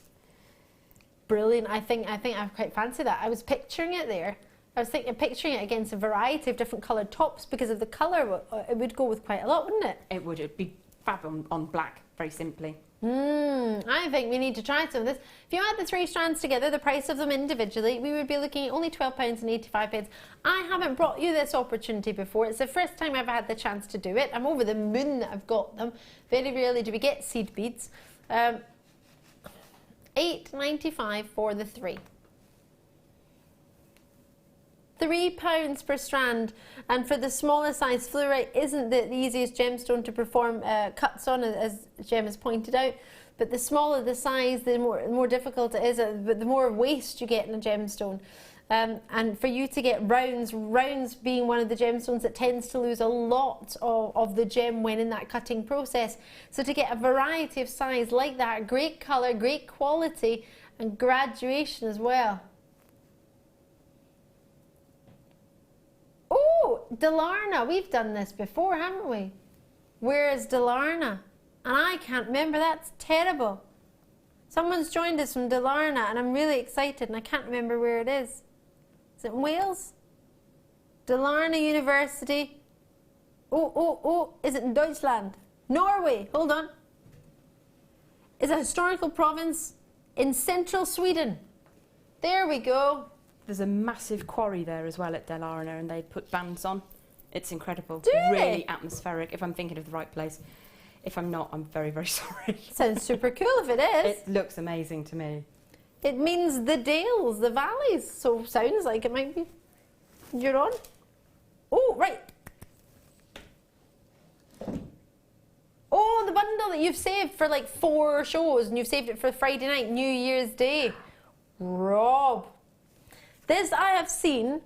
Speaker 8: Brilliant. I think I quite fancy that. I was picturing it there. I was picturing it against a variety of different coloured tops, because of the colour. It would go with quite a lot, wouldn't it?
Speaker 7: It would. It'd be fab on black, very simply.
Speaker 8: I think we need to try some of this. If you add the 3 strands together, the price of them individually, we would be looking at only £12.85. I haven't brought you this opportunity before. It's the first time I've had the chance to do it. I'm over the moon that I've got them. Very rarely do we get seed beads. £8.95 for the 3. £3 per strand, and for the smaller size, fluorite isn't the easiest gemstone to perform cuts on, as Jem has pointed out. But the smaller the size, the more difficult it is, but the more waste you get in a gemstone. And for you to get rounds being one of the gemstones that tends to lose a lot of the gem when in that cutting process. So to get a variety of size like that, great colour, great quality, and graduation as well. Oh, Delarna, we've done this before, haven't we? Where is Delarna? And I can't remember, that's terrible. Someone's joined us from Delarna and I'm really excited and I can't remember where it is. Is it in Wales? Delarna University. Oh, is it in Deutschland? Norway, hold on. It's a historical province in central Sweden. There we go.
Speaker 7: there's a massive quarry there as well at Delarna, and they put bands on. It's incredible.
Speaker 8: Do
Speaker 7: really
Speaker 8: they?
Speaker 7: atmospheric, if I'm thinking of the right place. If I'm not, I'm very, very sorry.
Speaker 8: Sounds super cool if it is.
Speaker 7: It looks amazing to me.
Speaker 8: It means the dales, the valleys, so sounds like it might be. You're on. Oh, right. Oh, the bundle that you've saved for like 4 shows, and you've saved it for Friday night, New Year's Day. Rob. This I have seen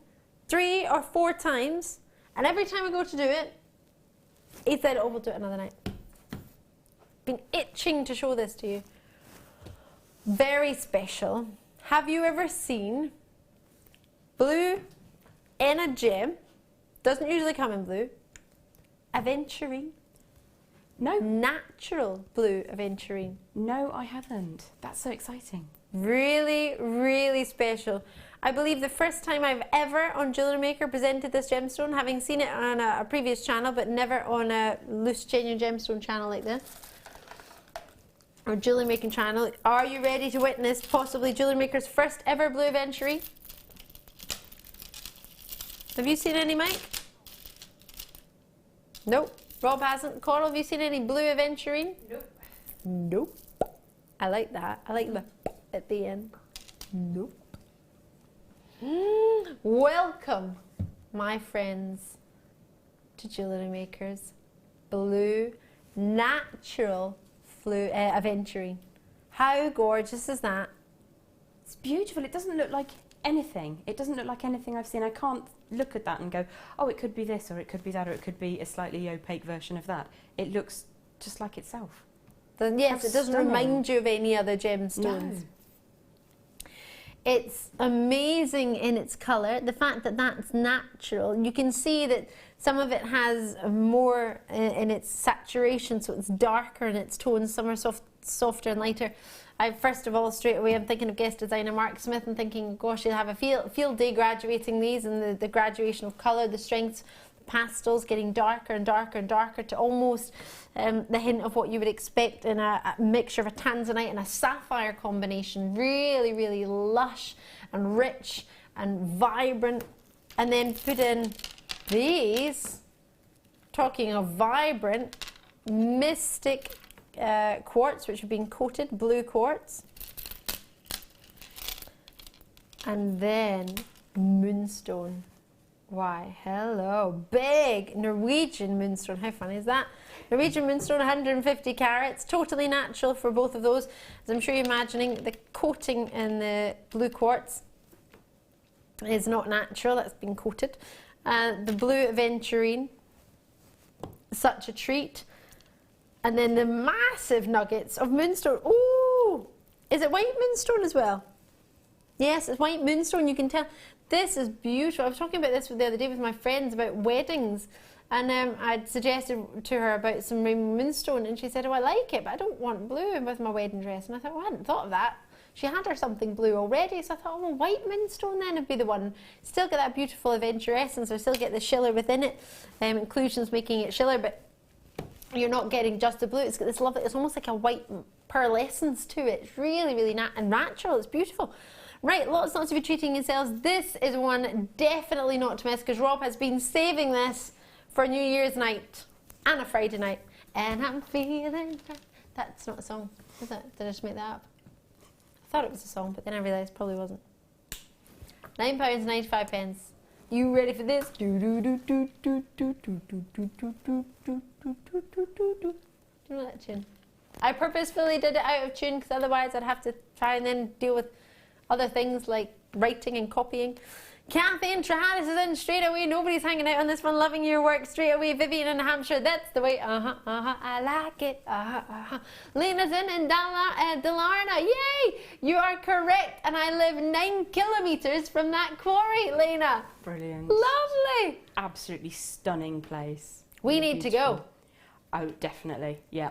Speaker 8: 3 or 4 times, and every time I go to do it, he said, oh, we'll do it another night. Been itching to show this to you. Very special. Have you ever seen blue in a gem? Doesn't usually come in blue. Aventurine.
Speaker 7: No.
Speaker 8: Natural blue aventurine.
Speaker 7: No, I haven't. That's so exciting.
Speaker 8: Really, really special. I believe the first time I've ever on Jewellery Maker presented this gemstone, having seen it on a previous channel, but never on a loose genuine gemstone channel like this. Or jewellery making channel. Are you ready to witness possibly Jewellery Maker's first ever blue aventurine? Have you seen any, Mike? Nope. Rob hasn't. Coral, have you seen any blue aventurine? Nope. Nope. I like that. I like the at the end. Nope. Welcome, my friends, to Jewellery Maker's blue natural aventurine. How gorgeous is that?
Speaker 7: It's beautiful. It doesn't look like anything. It doesn't look like anything I've seen. I can't look at that and go, oh, it could be this, or it could be that, or it could be a slightly opaque version of that. It looks just like itself.
Speaker 8: Then yes, it doesn't
Speaker 7: stunning.
Speaker 8: remind you of any other gemstones.
Speaker 7: No.
Speaker 8: It's amazing in its colour. The fact that that's natural, you can see that some of it has more in its saturation, so it's darker in its tones. Some are softer and lighter. First of all, straight away, I'm thinking of guest designer Mark Smith and thinking, gosh, you'll have a field day graduating these, and the graduation of colour, the strengths, the pastels getting darker and darker and darker to almost the hint of what you would expect in a mixture of a tanzanite and a sapphire combination. Really, really lush and rich and vibrant. And then put in these, talking of vibrant, mystic quartz, which have been coated, blue quartz. And then moonstone. Why, hello, big Norwegian moonstone. How funny is that? Norwegian moonstone, 150 carats, totally natural for both of those. As I'm sure you're imagining, the coating in the blue quartz is not natural, that's been coated. The blue aventurine, such a treat. And then the massive nuggets of moonstone. Ooh, is it white moonstone as well? Yes, it's white moonstone, you can tell. This is beautiful. I was talking about this the other day with my friends about weddings, and I'd suggested to her about some moonstone, and she said, oh, I like it, but I don't want blue with my wedding dress. And I thought, well, I hadn't thought of that. She had her something blue already, so I thought, oh, well, white moonstone then would be the one. Still get that beautiful aventurescence, or still get the shiller within it, inclusions making it shiller, but you're not getting just the blue. It's got this lovely, it's almost like a white pearlescence to it. It's really, really natural. It's beautiful. Right, lots not to be treating yourselves. This is one definitely not to miss, because Rob has been saving this for New Year's night and a Friday night. And I'm feeling... That's not a song, is it? Did I just make that up? I thought it was a song, but then I realised it probably wasn't. £9.95. You ready for this? Do you know that tune? I purposefully did it out of tune, because otherwise I'd have to try and then deal with other things like writing and copying. Kathy and Travis is in straight away. Nobody's hanging out on this one. Loving your work straight away. Vivian in Hampshire. That's the way. I like it. Lena's in Delarna. Yay! You are correct. And I live 9 kilometres from that quarry, Lena.
Speaker 7: Brilliant.
Speaker 8: Lovely.
Speaker 7: Absolutely stunning place.
Speaker 8: We need to go.
Speaker 7: Oh, definitely. Yeah.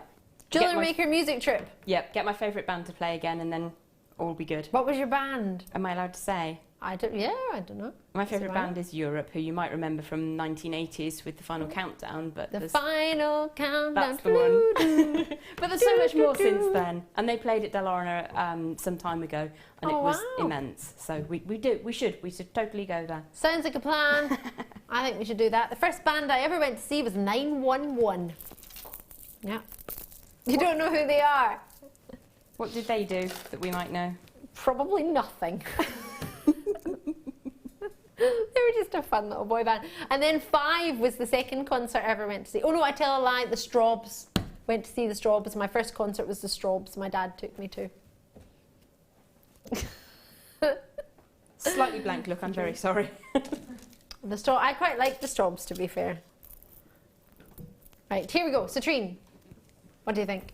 Speaker 8: Jewellery Maker music trip.
Speaker 7: Yep. Get my favourite band to play again, and then all will be good.
Speaker 8: What was your band?
Speaker 7: Am I allowed to say?
Speaker 8: I don't know.
Speaker 7: My favourite band is Europe, who you might remember from 1980s with the Final Countdown, but
Speaker 8: the Final Countdown.
Speaker 7: That's the one. But there's so much more since then, and they played at Del Orna some time ago, and it was immense. So we should totally go there.
Speaker 8: Sounds like a plan. I think we should do that. The first band I ever went to see was 911. Yeah. You don't know who they are?
Speaker 7: What did they do that we might know?
Speaker 8: Probably nothing. They were just a fun little boy band. And then 5 was the second concert I ever went to see. Oh no, I tell a lie, the Straubs. Went to see the Straubs. My first concert was the Straubs. My dad took me to.
Speaker 7: Slightly blank look, I'm very sorry.
Speaker 8: I quite like the Straubs, to be fair. Right, here we go. Citrine, what do you think?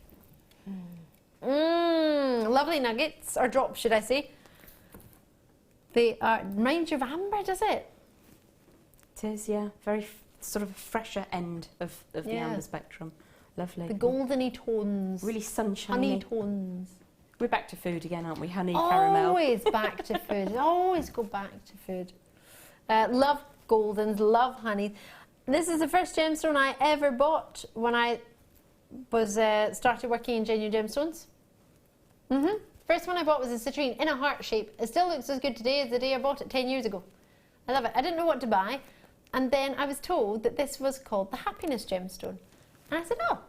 Speaker 8: Lovely nuggets, or drops, should I say. They remind you of amber, does it?
Speaker 7: It is, yeah. Very sort of fresher end of the amber spectrum. Lovely.
Speaker 8: The goldeny tones.
Speaker 7: Really sunshiny.
Speaker 8: Honey tones.
Speaker 7: We're back to food again, aren't we? Honey, caramel.
Speaker 8: Always back to food. Always go back to food. Love goldens, love honey. This is the first gemstone I ever bought when I was started working in Genuine Gemstones. First one I bought was a citrine in a heart shape. It still looks as good today as the day I bought it 10 years ago. I love it. I didn't know what to buy, and then I was told that this was called the happiness gemstone. And I said, oh,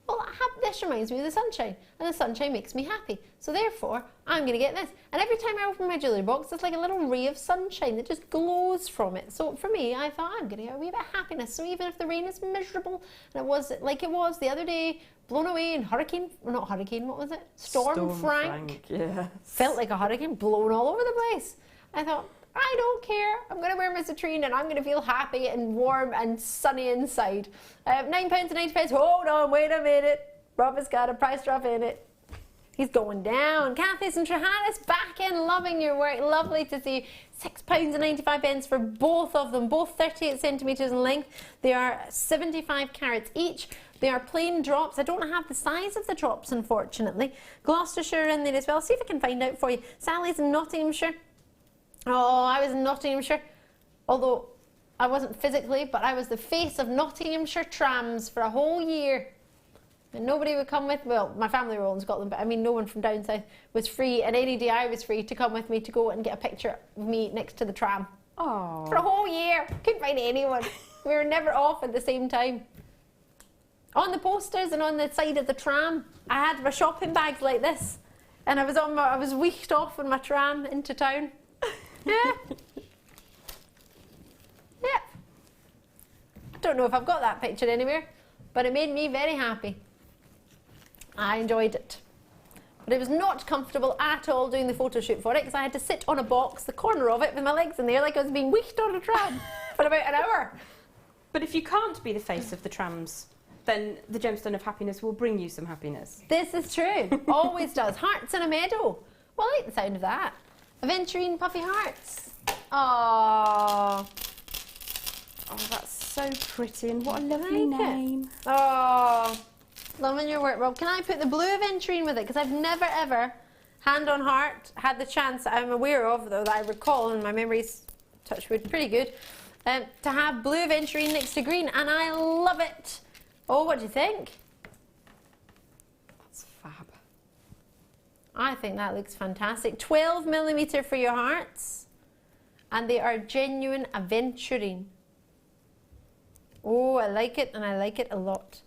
Speaker 8: well, this reminds me of the sunshine, and the sunshine makes me happy. So therefore, I'm going to get this. And every time I open my jewellery box, there's like a little ray of sunshine that just glows from it. So for me, I thought, I'm going to get a wee bit of happiness. So even if the rain is miserable, and it was like it was the other day, blown away in not hurricane, what was it? Storm Frank.
Speaker 7: Yeah.
Speaker 8: Felt like a hurricane, blown all over the place. I thought, I don't care. I'm going to wear my citrine and I'm going to feel happy and warm and sunny inside. £9.90. Hold on, wait a minute. Rob has got a price drop in it. He's going down. Kathy's and Trahanis back in, loving your work. Lovely to see. £6.95 for both of them, both 38 centimetres in length. They are 75 carats each. They are plain drops. I don't have the size of the drops, unfortunately. Gloucestershire in there as well. See if I can find out for you. Sally's in Nottinghamshire. Oh, I was in Nottinghamshire. Although I wasn't physically, but I was the face of Nottinghamshire trams for a whole year. And nobody would come with, well, my family were all in Scotland, but I mean no one from down south was free, and any day I was free to come with me to go and get a picture of me next to the tram.
Speaker 7: Oh.
Speaker 8: For a whole year. Couldn't find anyone. We were never off at the same time. On the posters and on the side of the tram, I had my shopping bags like this, and I was weeked off on my tram into town. Yeah. Yeah. I don't know if I've got that picture anywhere, but it made me very happy. I enjoyed it. But it was not comfortable at all doing the photo shoot for it, because I had to sit on a box, the corner of it, with my legs in there like I was being weeked on a tram for about an hour.
Speaker 7: But if you can't be the face of the trams, then the gemstone of happiness will bring you some happiness.
Speaker 8: This is true. Always does. Hearts in a meadow. Well, I like the sound of that. Aventurine puffy hearts. Aww.
Speaker 7: Oh, that's so pretty, and what a lovely name.
Speaker 8: Oh, loving your work, Rob. Can I put the blue aventurine with it? Because I've never ever, hand on heart, had the chance that I'm aware of, though, that I recall, and my memory's, touch wood, pretty good, to have blue aventurine next to green, and I love it. Oh, what do you think?
Speaker 7: That's fab.
Speaker 8: I think that looks fantastic. 12mm for your hearts, and they are genuine aventurine. Oh, I like it, and I like it a lot.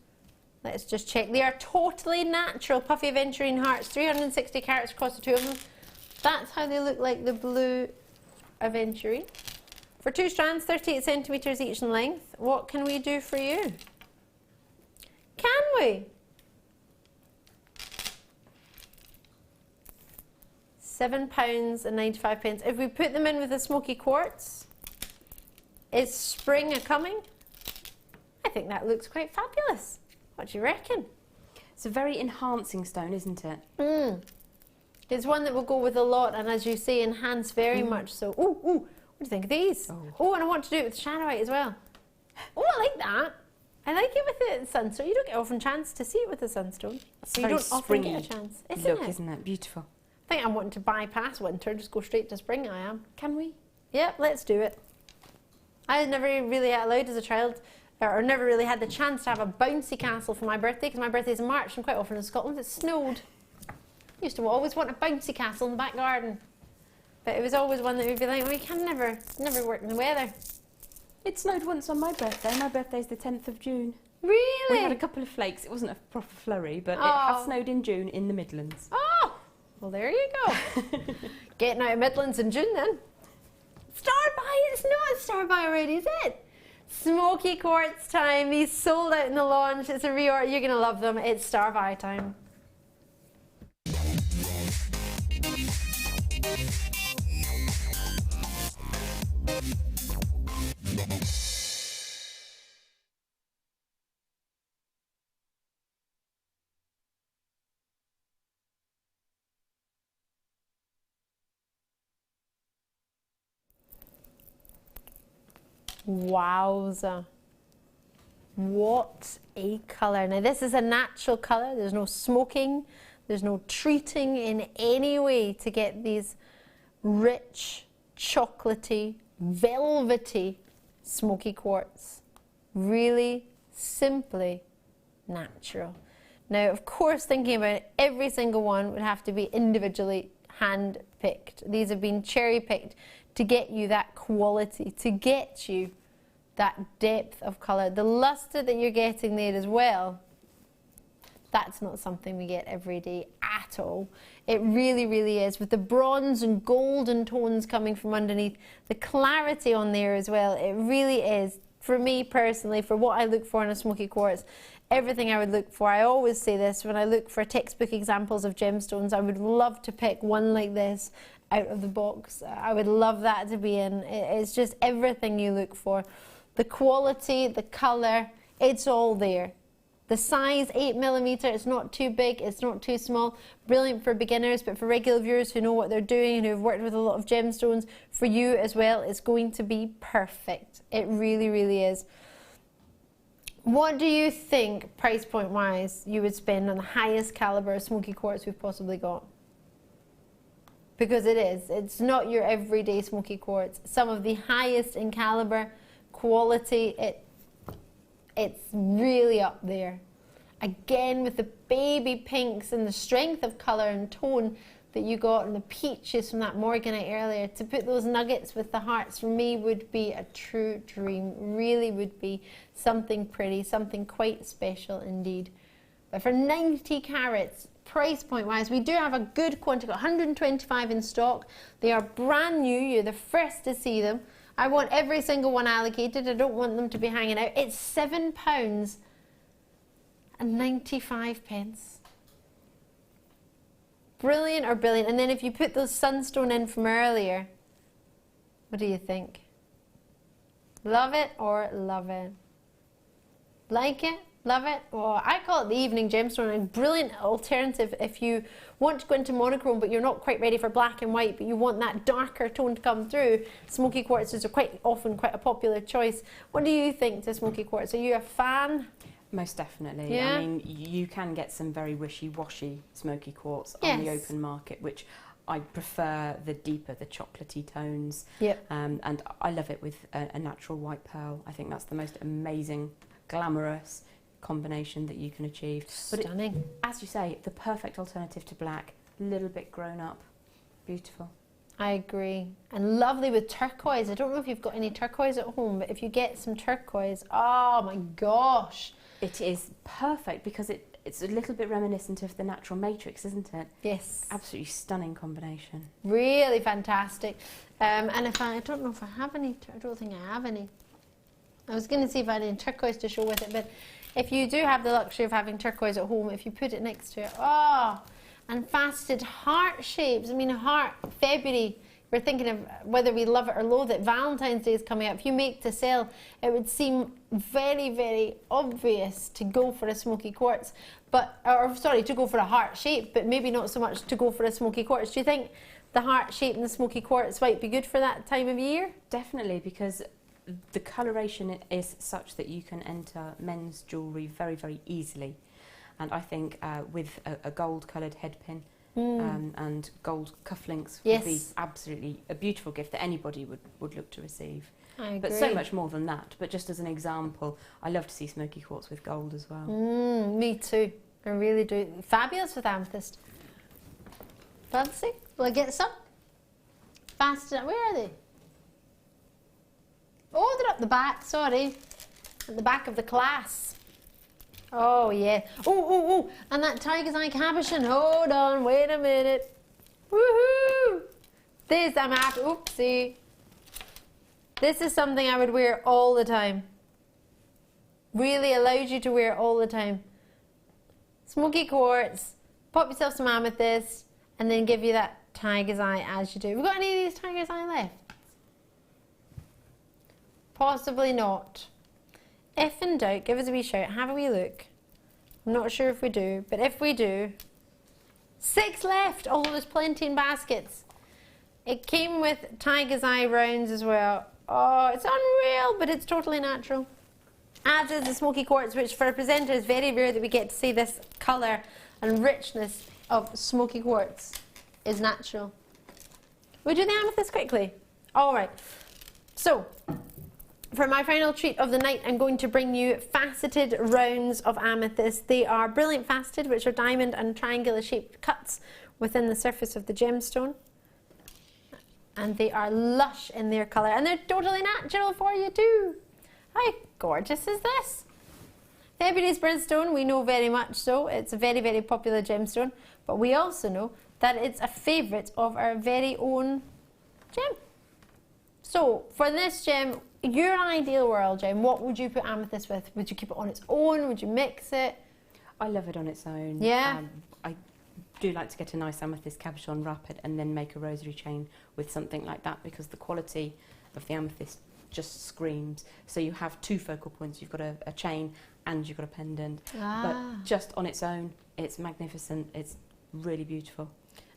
Speaker 8: Let's just check. They are totally natural puffy aventurine hearts, 360 carats across the two of them. That's how they look like, the blue aventurine. For 2 strands, 38 centimetres each in length. What can we do for you? Can we? £7.95. If we put them in with a smoky quartz, is spring a-coming? I think that looks quite fabulous. What do you reckon?
Speaker 7: It's a very enhancing stone, isn't it?
Speaker 8: It's one that will go with a lot, and as you say, enhance very much so. Ooh, ooh, what do you think of these? Oh, and I want to do it with shadowite as well. Oh, I like that. I like it with the sunstone. You don't get often chance to see it with the sunstone.
Speaker 7: It's
Speaker 8: you don't often get a chance.
Speaker 7: Isn't it? Beautiful.
Speaker 8: I think I'm wanting to bypass winter, just go straight to spring, I am.
Speaker 7: Can we?
Speaker 8: Yep, let's do it. I never really allowed as a child, or never really had the chance to have a bouncy castle for my birthday, because my birthday's in March and quite often in Scotland it snowed. I used to always want a bouncy castle in the back garden. But it was always one that would be like, well, you can never work in the weather.
Speaker 7: It snowed once on my birthday. My birthday's the 10th of June.
Speaker 8: Really?
Speaker 7: We had a couple of flakes. It wasn't a proper flurry, but it has snowed in June in the Midlands.
Speaker 8: Oh, well there you go. Getting out of Midlands in June then. Starby, it's not Starby already, is it? Smoky quartz time. These sold out in the launch. It's a reorder. You're going to love them. It's Starby time. Wowza. What a colour. Now this is a natural colour. There's no smoking. There's no treating in any way to get these rich, chocolatey, velvety smoky quartz. Really, simply natural. Now, of course, thinking about it, every single one would have to be individually hand-picked. These have been cherry-picked to get you that quality, to get you that depth of colour. The lustre that you're getting there as well, that's not something we get every day at all. It really, really is. With the bronze and golden tones coming from underneath, the clarity on there as well, it really is. For me personally, for what I look for in a smoky quartz, everything I would look for, I always say this, when I look for textbook examples of gemstones, I would love to pick one like this out of the box. I would love that to be in. It's just everything you look for. The quality, the colour, it's all there. The size, 8mm, it's not too big, it's not too small. Brilliant for beginners, but for regular viewers who know what they're doing and who've worked with a lot of gemstones, for you as well, it's going to be perfect. It really, really is. What do you think, price point wise, you would spend on the highest calibre of smoky quartz we've possibly got? Because it is. It's not your everyday smoky quartz. Some of the highest in calibre, quality, it's really up there. Again, with the baby pinks and the strength of colour and tone that you got and the peaches from that morganite earlier, to put those nuggets with the hearts for me would be a true dream. Really would be something pretty, something quite special indeed. But for 90 carats, price point wise, we do have a good quantity, 125 in stock. They are brand new, you're the first to see them. I want every single one allocated, I don't want them to be hanging out. It's £7.95. Brilliant or brilliant. And then if you put those sunstone in from earlier, what do you think? Love it or love it? Like it? Love it? Well, I call it the evening gemstone, a brilliant alternative if you want to go into monochrome but you're not quite ready for black and white, but you want that darker tone to come through. Smoky quartzes are quite often quite a popular choice. What do you think to smoky quartz? Are you a fan?
Speaker 7: Most definitely.
Speaker 8: Yeah.
Speaker 7: I mean, you can get some very wishy-washy smoky quartz
Speaker 8: Yes.
Speaker 7: on the open market, which I prefer the deeper, the chocolatey tones.
Speaker 8: Yep.
Speaker 7: And I love it with a natural white pearl. I think that's the most amazing, glamorous combination that you can achieve.
Speaker 8: Stunning.
Speaker 7: But as you say, the perfect alternative to black, a little bit grown up. Beautiful.
Speaker 8: I agree. And lovely with turquoise. I don't know if you've got any turquoise at home, but if you get some turquoise, oh my gosh.
Speaker 7: It is perfect because it's a little bit reminiscent of the natural matrix, isn't it?
Speaker 8: Yes.
Speaker 7: Absolutely stunning combination.
Speaker 8: Really fantastic. And if I don't know if I have any, I don't think I have any. I was going to see if I had any turquoise to show with it, but if you do have the luxury of having turquoise at home, if you put it next to it, oh, and faceted heart shapes. I mean, heart, February, we're thinking of whether we love it or loathe it. Valentine's Day is coming up. If you make to sell, it would seem very, very obvious to go for a smoky quartz, but, or sorry, to go for a heart shape, but maybe not so much to go for a smoky quartz. Do you think the heart shape and the smoky quartz might be good for that time of year?
Speaker 7: Definitely, because the coloration is such that you can enter men's jewellery very, very easily. And I think with a gold coloured head pin and gold cufflinks would be absolutely a beautiful gift that anybody would look to receive.
Speaker 8: I agree.
Speaker 7: But so much more than that. But just as an example, I love to see smoky quartz with gold as well.
Speaker 8: Me too. I really do. Fabulous with amethyst. Fancy? Will I get some? Fast enough. Where are they? Oh, they're up the back. Sorry. At the back of the class. Oh, yeah. Oh. And that tiger's eye cabochon. Hold on. Wait a minute. Woohoo! This, I'm happy. Oopsie. This is something I would wear all the time. Really allows you to wear it all the time. Smoky quartz, pop yourself some amethyst, and then give you that tiger's eye as you do. Have we got any of these tiger's eye left? Possibly not. If in doubt, give us a wee shout, have a wee look. I'm not sure if we do, but if we do, 6 left, although there's plenty in baskets. It came with tiger's eye rounds as well. Oh, it's unreal, but it's totally natural. As is the smoky quartz, which for a presenter is very rare that we get to see this colour and richness of smoky quartz is natural. We'll do the amethyst quickly. All right. So, for my final treat of the night, I'm going to bring you faceted rounds of amethyst. They are brilliant faceted, which are diamond and triangular shaped cuts within the surface of the gemstone. And they are lush in their colour, and they're totally natural for you too. How gorgeous is this? February's birthstone, we know very much so. It's a very, very popular gemstone, but we also know that it's a favourite of our very own gem. So, for this gem, your ideal world gem, what would you put amethyst with? Would you keep it on its own? Would you mix it?
Speaker 7: I love it on its own.
Speaker 8: Yeah.
Speaker 7: I do like to get a nice amethyst cabochon, wrap it, and then make a rosary chain with something like that, because the quality of the amethyst just screams. So you have 2 focal points. You've got a chain and you've got a pendant. But just on its own, it's magnificent. It's really beautiful.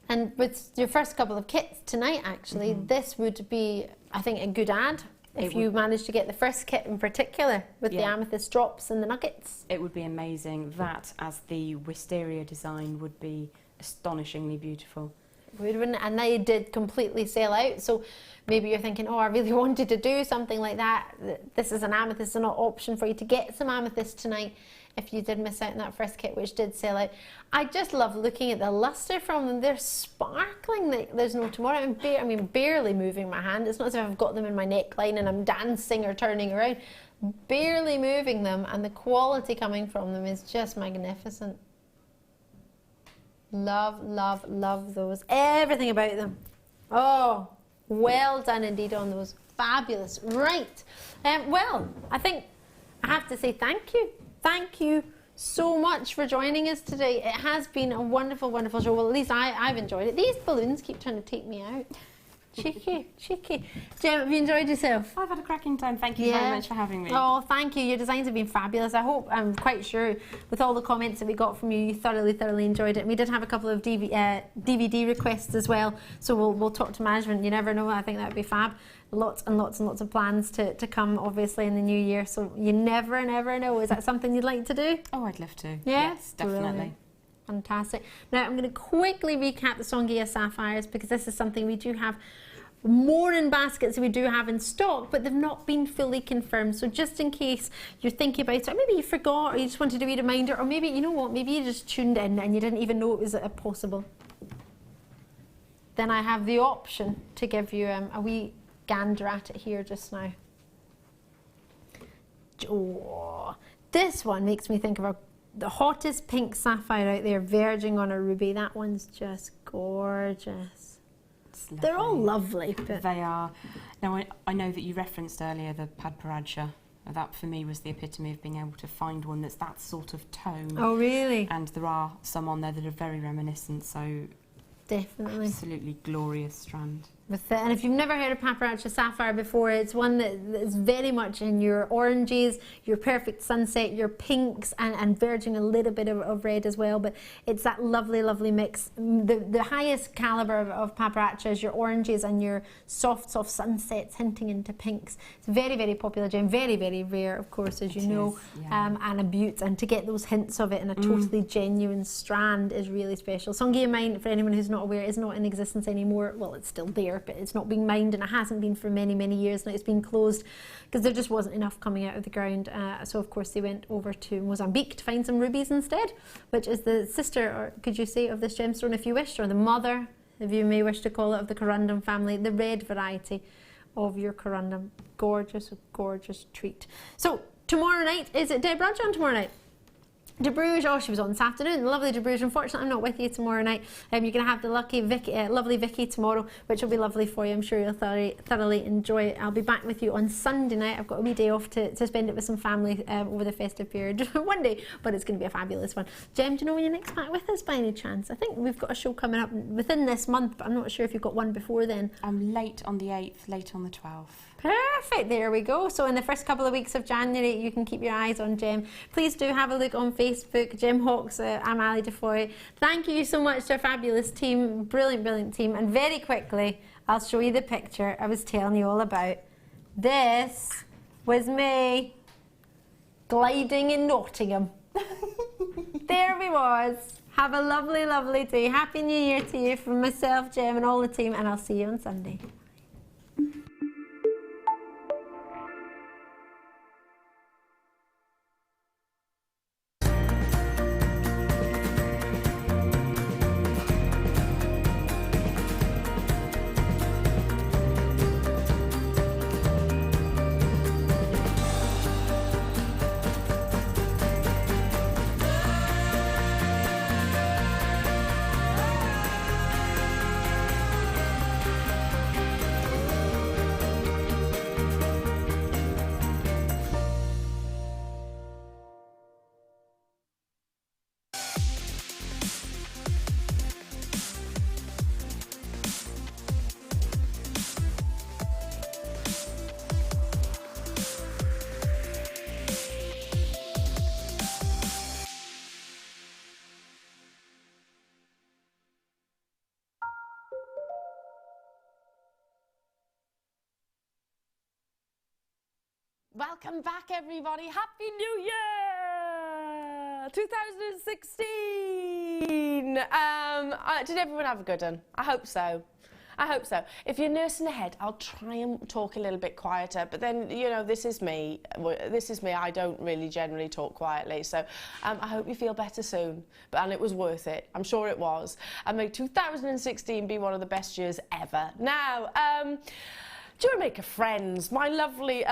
Speaker 8: And with your first couple of kits tonight, actually, this would be, I think, a good ad. If you managed to get the first kit in particular with the amethyst drops and the nuggets.
Speaker 7: It would be amazing. That, as the wisteria design, would be astonishingly beautiful.
Speaker 8: Wouldn't it? And they did completely sell out. So maybe you're thinking, oh, I really wanted to do something like that. This is an amethyst, an option for you to get some amethyst tonight if you did miss out on that first kit, which did sell out. I just love looking at the luster from them. They're sparkling. There's no tomorrow. I mean, barely moving my hand. It's not as if I've got them in my neckline and I'm dancing or turning around. Barely moving them, and the quality coming from them is just magnificent. Love, love, love those. Everything about them. Oh, well done indeed on those. Fabulous. Right. Well, I think I have to say thank you. Thank you so much for joining us today. It has been a wonderful, wonderful show. Well, at least I've enjoyed it. These balloons keep trying to take me out. Cheeky, cheeky. Jem, have you enjoyed yourself?
Speaker 7: I've had a cracking time. Thank you very much for having me.
Speaker 8: Oh, thank you. Your designs have been fabulous. I'm quite sure with all the comments that we got from you, you thoroughly enjoyed it. And we did have a couple of DVD requests as well, so we'll talk to management. You never know. I think that would be fab. Lots and lots and lots of plans to come, obviously, in the new year. So you never know. Is that something you'd like to do?
Speaker 7: Oh, I'd love to.
Speaker 8: Yeah?
Speaker 7: Yes, definitely.
Speaker 8: Brilliant. Fantastic. Now, I'm going to quickly recap the Songhia sapphires, because this is something we do have more in baskets than we do have in stock, but they've not been fully confirmed. So just in case you're thinking about it, or maybe you forgot, or you just wanted a wee reminder, or maybe, you know what, maybe you just tuned in and you didn't even know it was possible, then I have the option to give you a wee gander at it here just now. Oh, this one makes me think of the hottest pink sapphire out there, verging on a ruby. That one's just gorgeous. They're all lovely. But
Speaker 7: they are. Now, I know that you referenced earlier the Padparadsha. That for me was the epitome of being able to find one that's that sort of tone.
Speaker 8: Oh, really?
Speaker 7: And there are some on there that are very reminiscent, so
Speaker 8: definitely.
Speaker 7: Absolutely glorious strand.
Speaker 8: with it. And if you've never heard of Paparazzi Sapphire before, it's one that is very much in your oranges, your perfect sunset, your pinks, and verging a little bit of red as well. But it's that lovely, lovely mix. The highest caliber of Paparazzi is your oranges and your soft sunsets hinting into pinks. It's very, very popular gem, very, very rare, of course, as you know, and a beaut. And to get those hints of it in a totally genuine strand is really special. Songia mine, for anyone who's not aware, is not in existence anymore. Well, it's still there, but it's not being mined, and it hasn't been for many, many years now. It's been closed because there just wasn't enough coming out of the ground. So of course they went over to Mozambique to find some rubies instead, which is the sister, or could you say, of this gemstone if you wish, or the mother, if you may wish to call it, of the corundum family, the red variety of your corundum. Gorgeous, gorgeous treat. So tomorrow night, is it Deb Rudge on tomorrow night? De Bruges, oh, she was on this afternoon. Lovely De Bruges. Unfortunately, I'm not with you tomorrow night. You're going to have the lovely Vicky tomorrow, which will be lovely for you. I'm sure you'll thoroughly enjoy it. I'll be back with you on Sunday night. I've got a wee day off to spend it with some family over the festive period one day, but it's going to be a fabulous one. Jem, do you know when you're next back with us by any chance? I think we've got a show coming up within this month, but I'm not sure if you've got one before then.
Speaker 7: I'm late on the 8th, late on the 12th.
Speaker 8: Perfect, there we go. So in the first couple of weeks of January, you can keep your eyes on Jem. Please do have a look on Facebook, Jem Hawkes. I'm Ali Defoy. Thank you so much to our fabulous team, brilliant, brilliant team. And very quickly, I'll show you the picture I was telling you all about. This was me gliding in Nottingham. There we was. Have a lovely, lovely day. Happy New Year to you from myself, Jem, and all the team, and I'll see you on Sunday.
Speaker 11: Welcome back, everybody. Happy New Year 2016. Did everyone have a good one? I hope so. I hope so. If you're nursing ahead, I'll try and talk a little bit quieter, but then, you know, this is me. I don't really generally talk quietly, so I hope you feel better soon. And it was worth it. I'm sure it was. And may 2016 be one of the best years ever. Now, Jewellery Maker friends, my lovely,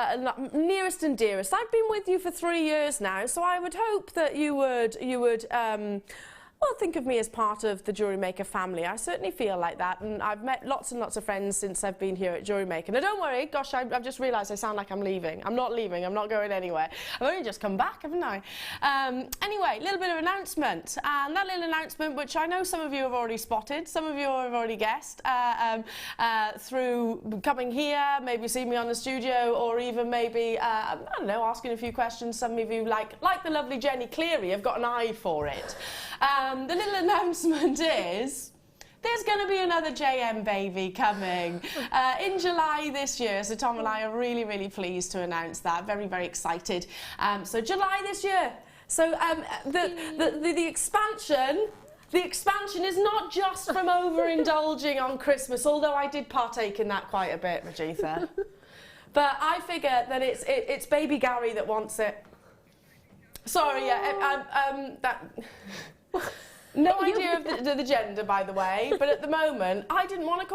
Speaker 11: nearest and dearest, I've been with you for 3 years now, so I would hope that you would well, think of me as part of the Jewellery Maker family. I certainly feel like that, and I've met lots and lots of friends since I've been here at Jewellery Maker. Now, don't worry, gosh, I've just realised I sound like I'm leaving. I'm not leaving, I'm not going anywhere. I've only just come back, haven't I? Anyway, a little bit of announcement, and that little announcement, which I know some of you have already spotted, some of you have already guessed, through coming here, maybe seeing me on the studio, or even maybe, I don't know, asking a few questions. Some of you, like the lovely Jenny Cleary, have got an eye for it. The little announcement is there's going to be another JM baby coming in July this year. So Tom and I are really, really pleased to announce that. Very, very excited. So July this year. So the expansion is not just from overindulging on Christmas, although I did partake in that quite a bit, Majitha. But I figure that it's baby Gary that wants it. Sorry, no idea of the gender, by the way, but at the moment, I didn't want to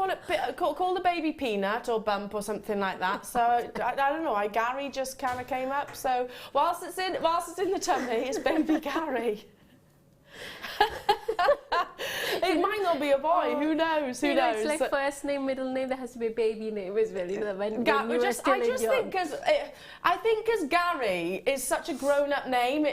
Speaker 11: call the baby Peanut or Bump or something like that. So I don't know. Gary just kind of came up. So whilst it's in the tummy, it's baby Gary. It might not be a boy. Who knows? Who knows?
Speaker 12: It's like first name, middle name. There has to be a baby name as well. You know,
Speaker 11: I think because Gary is such a grown-up name,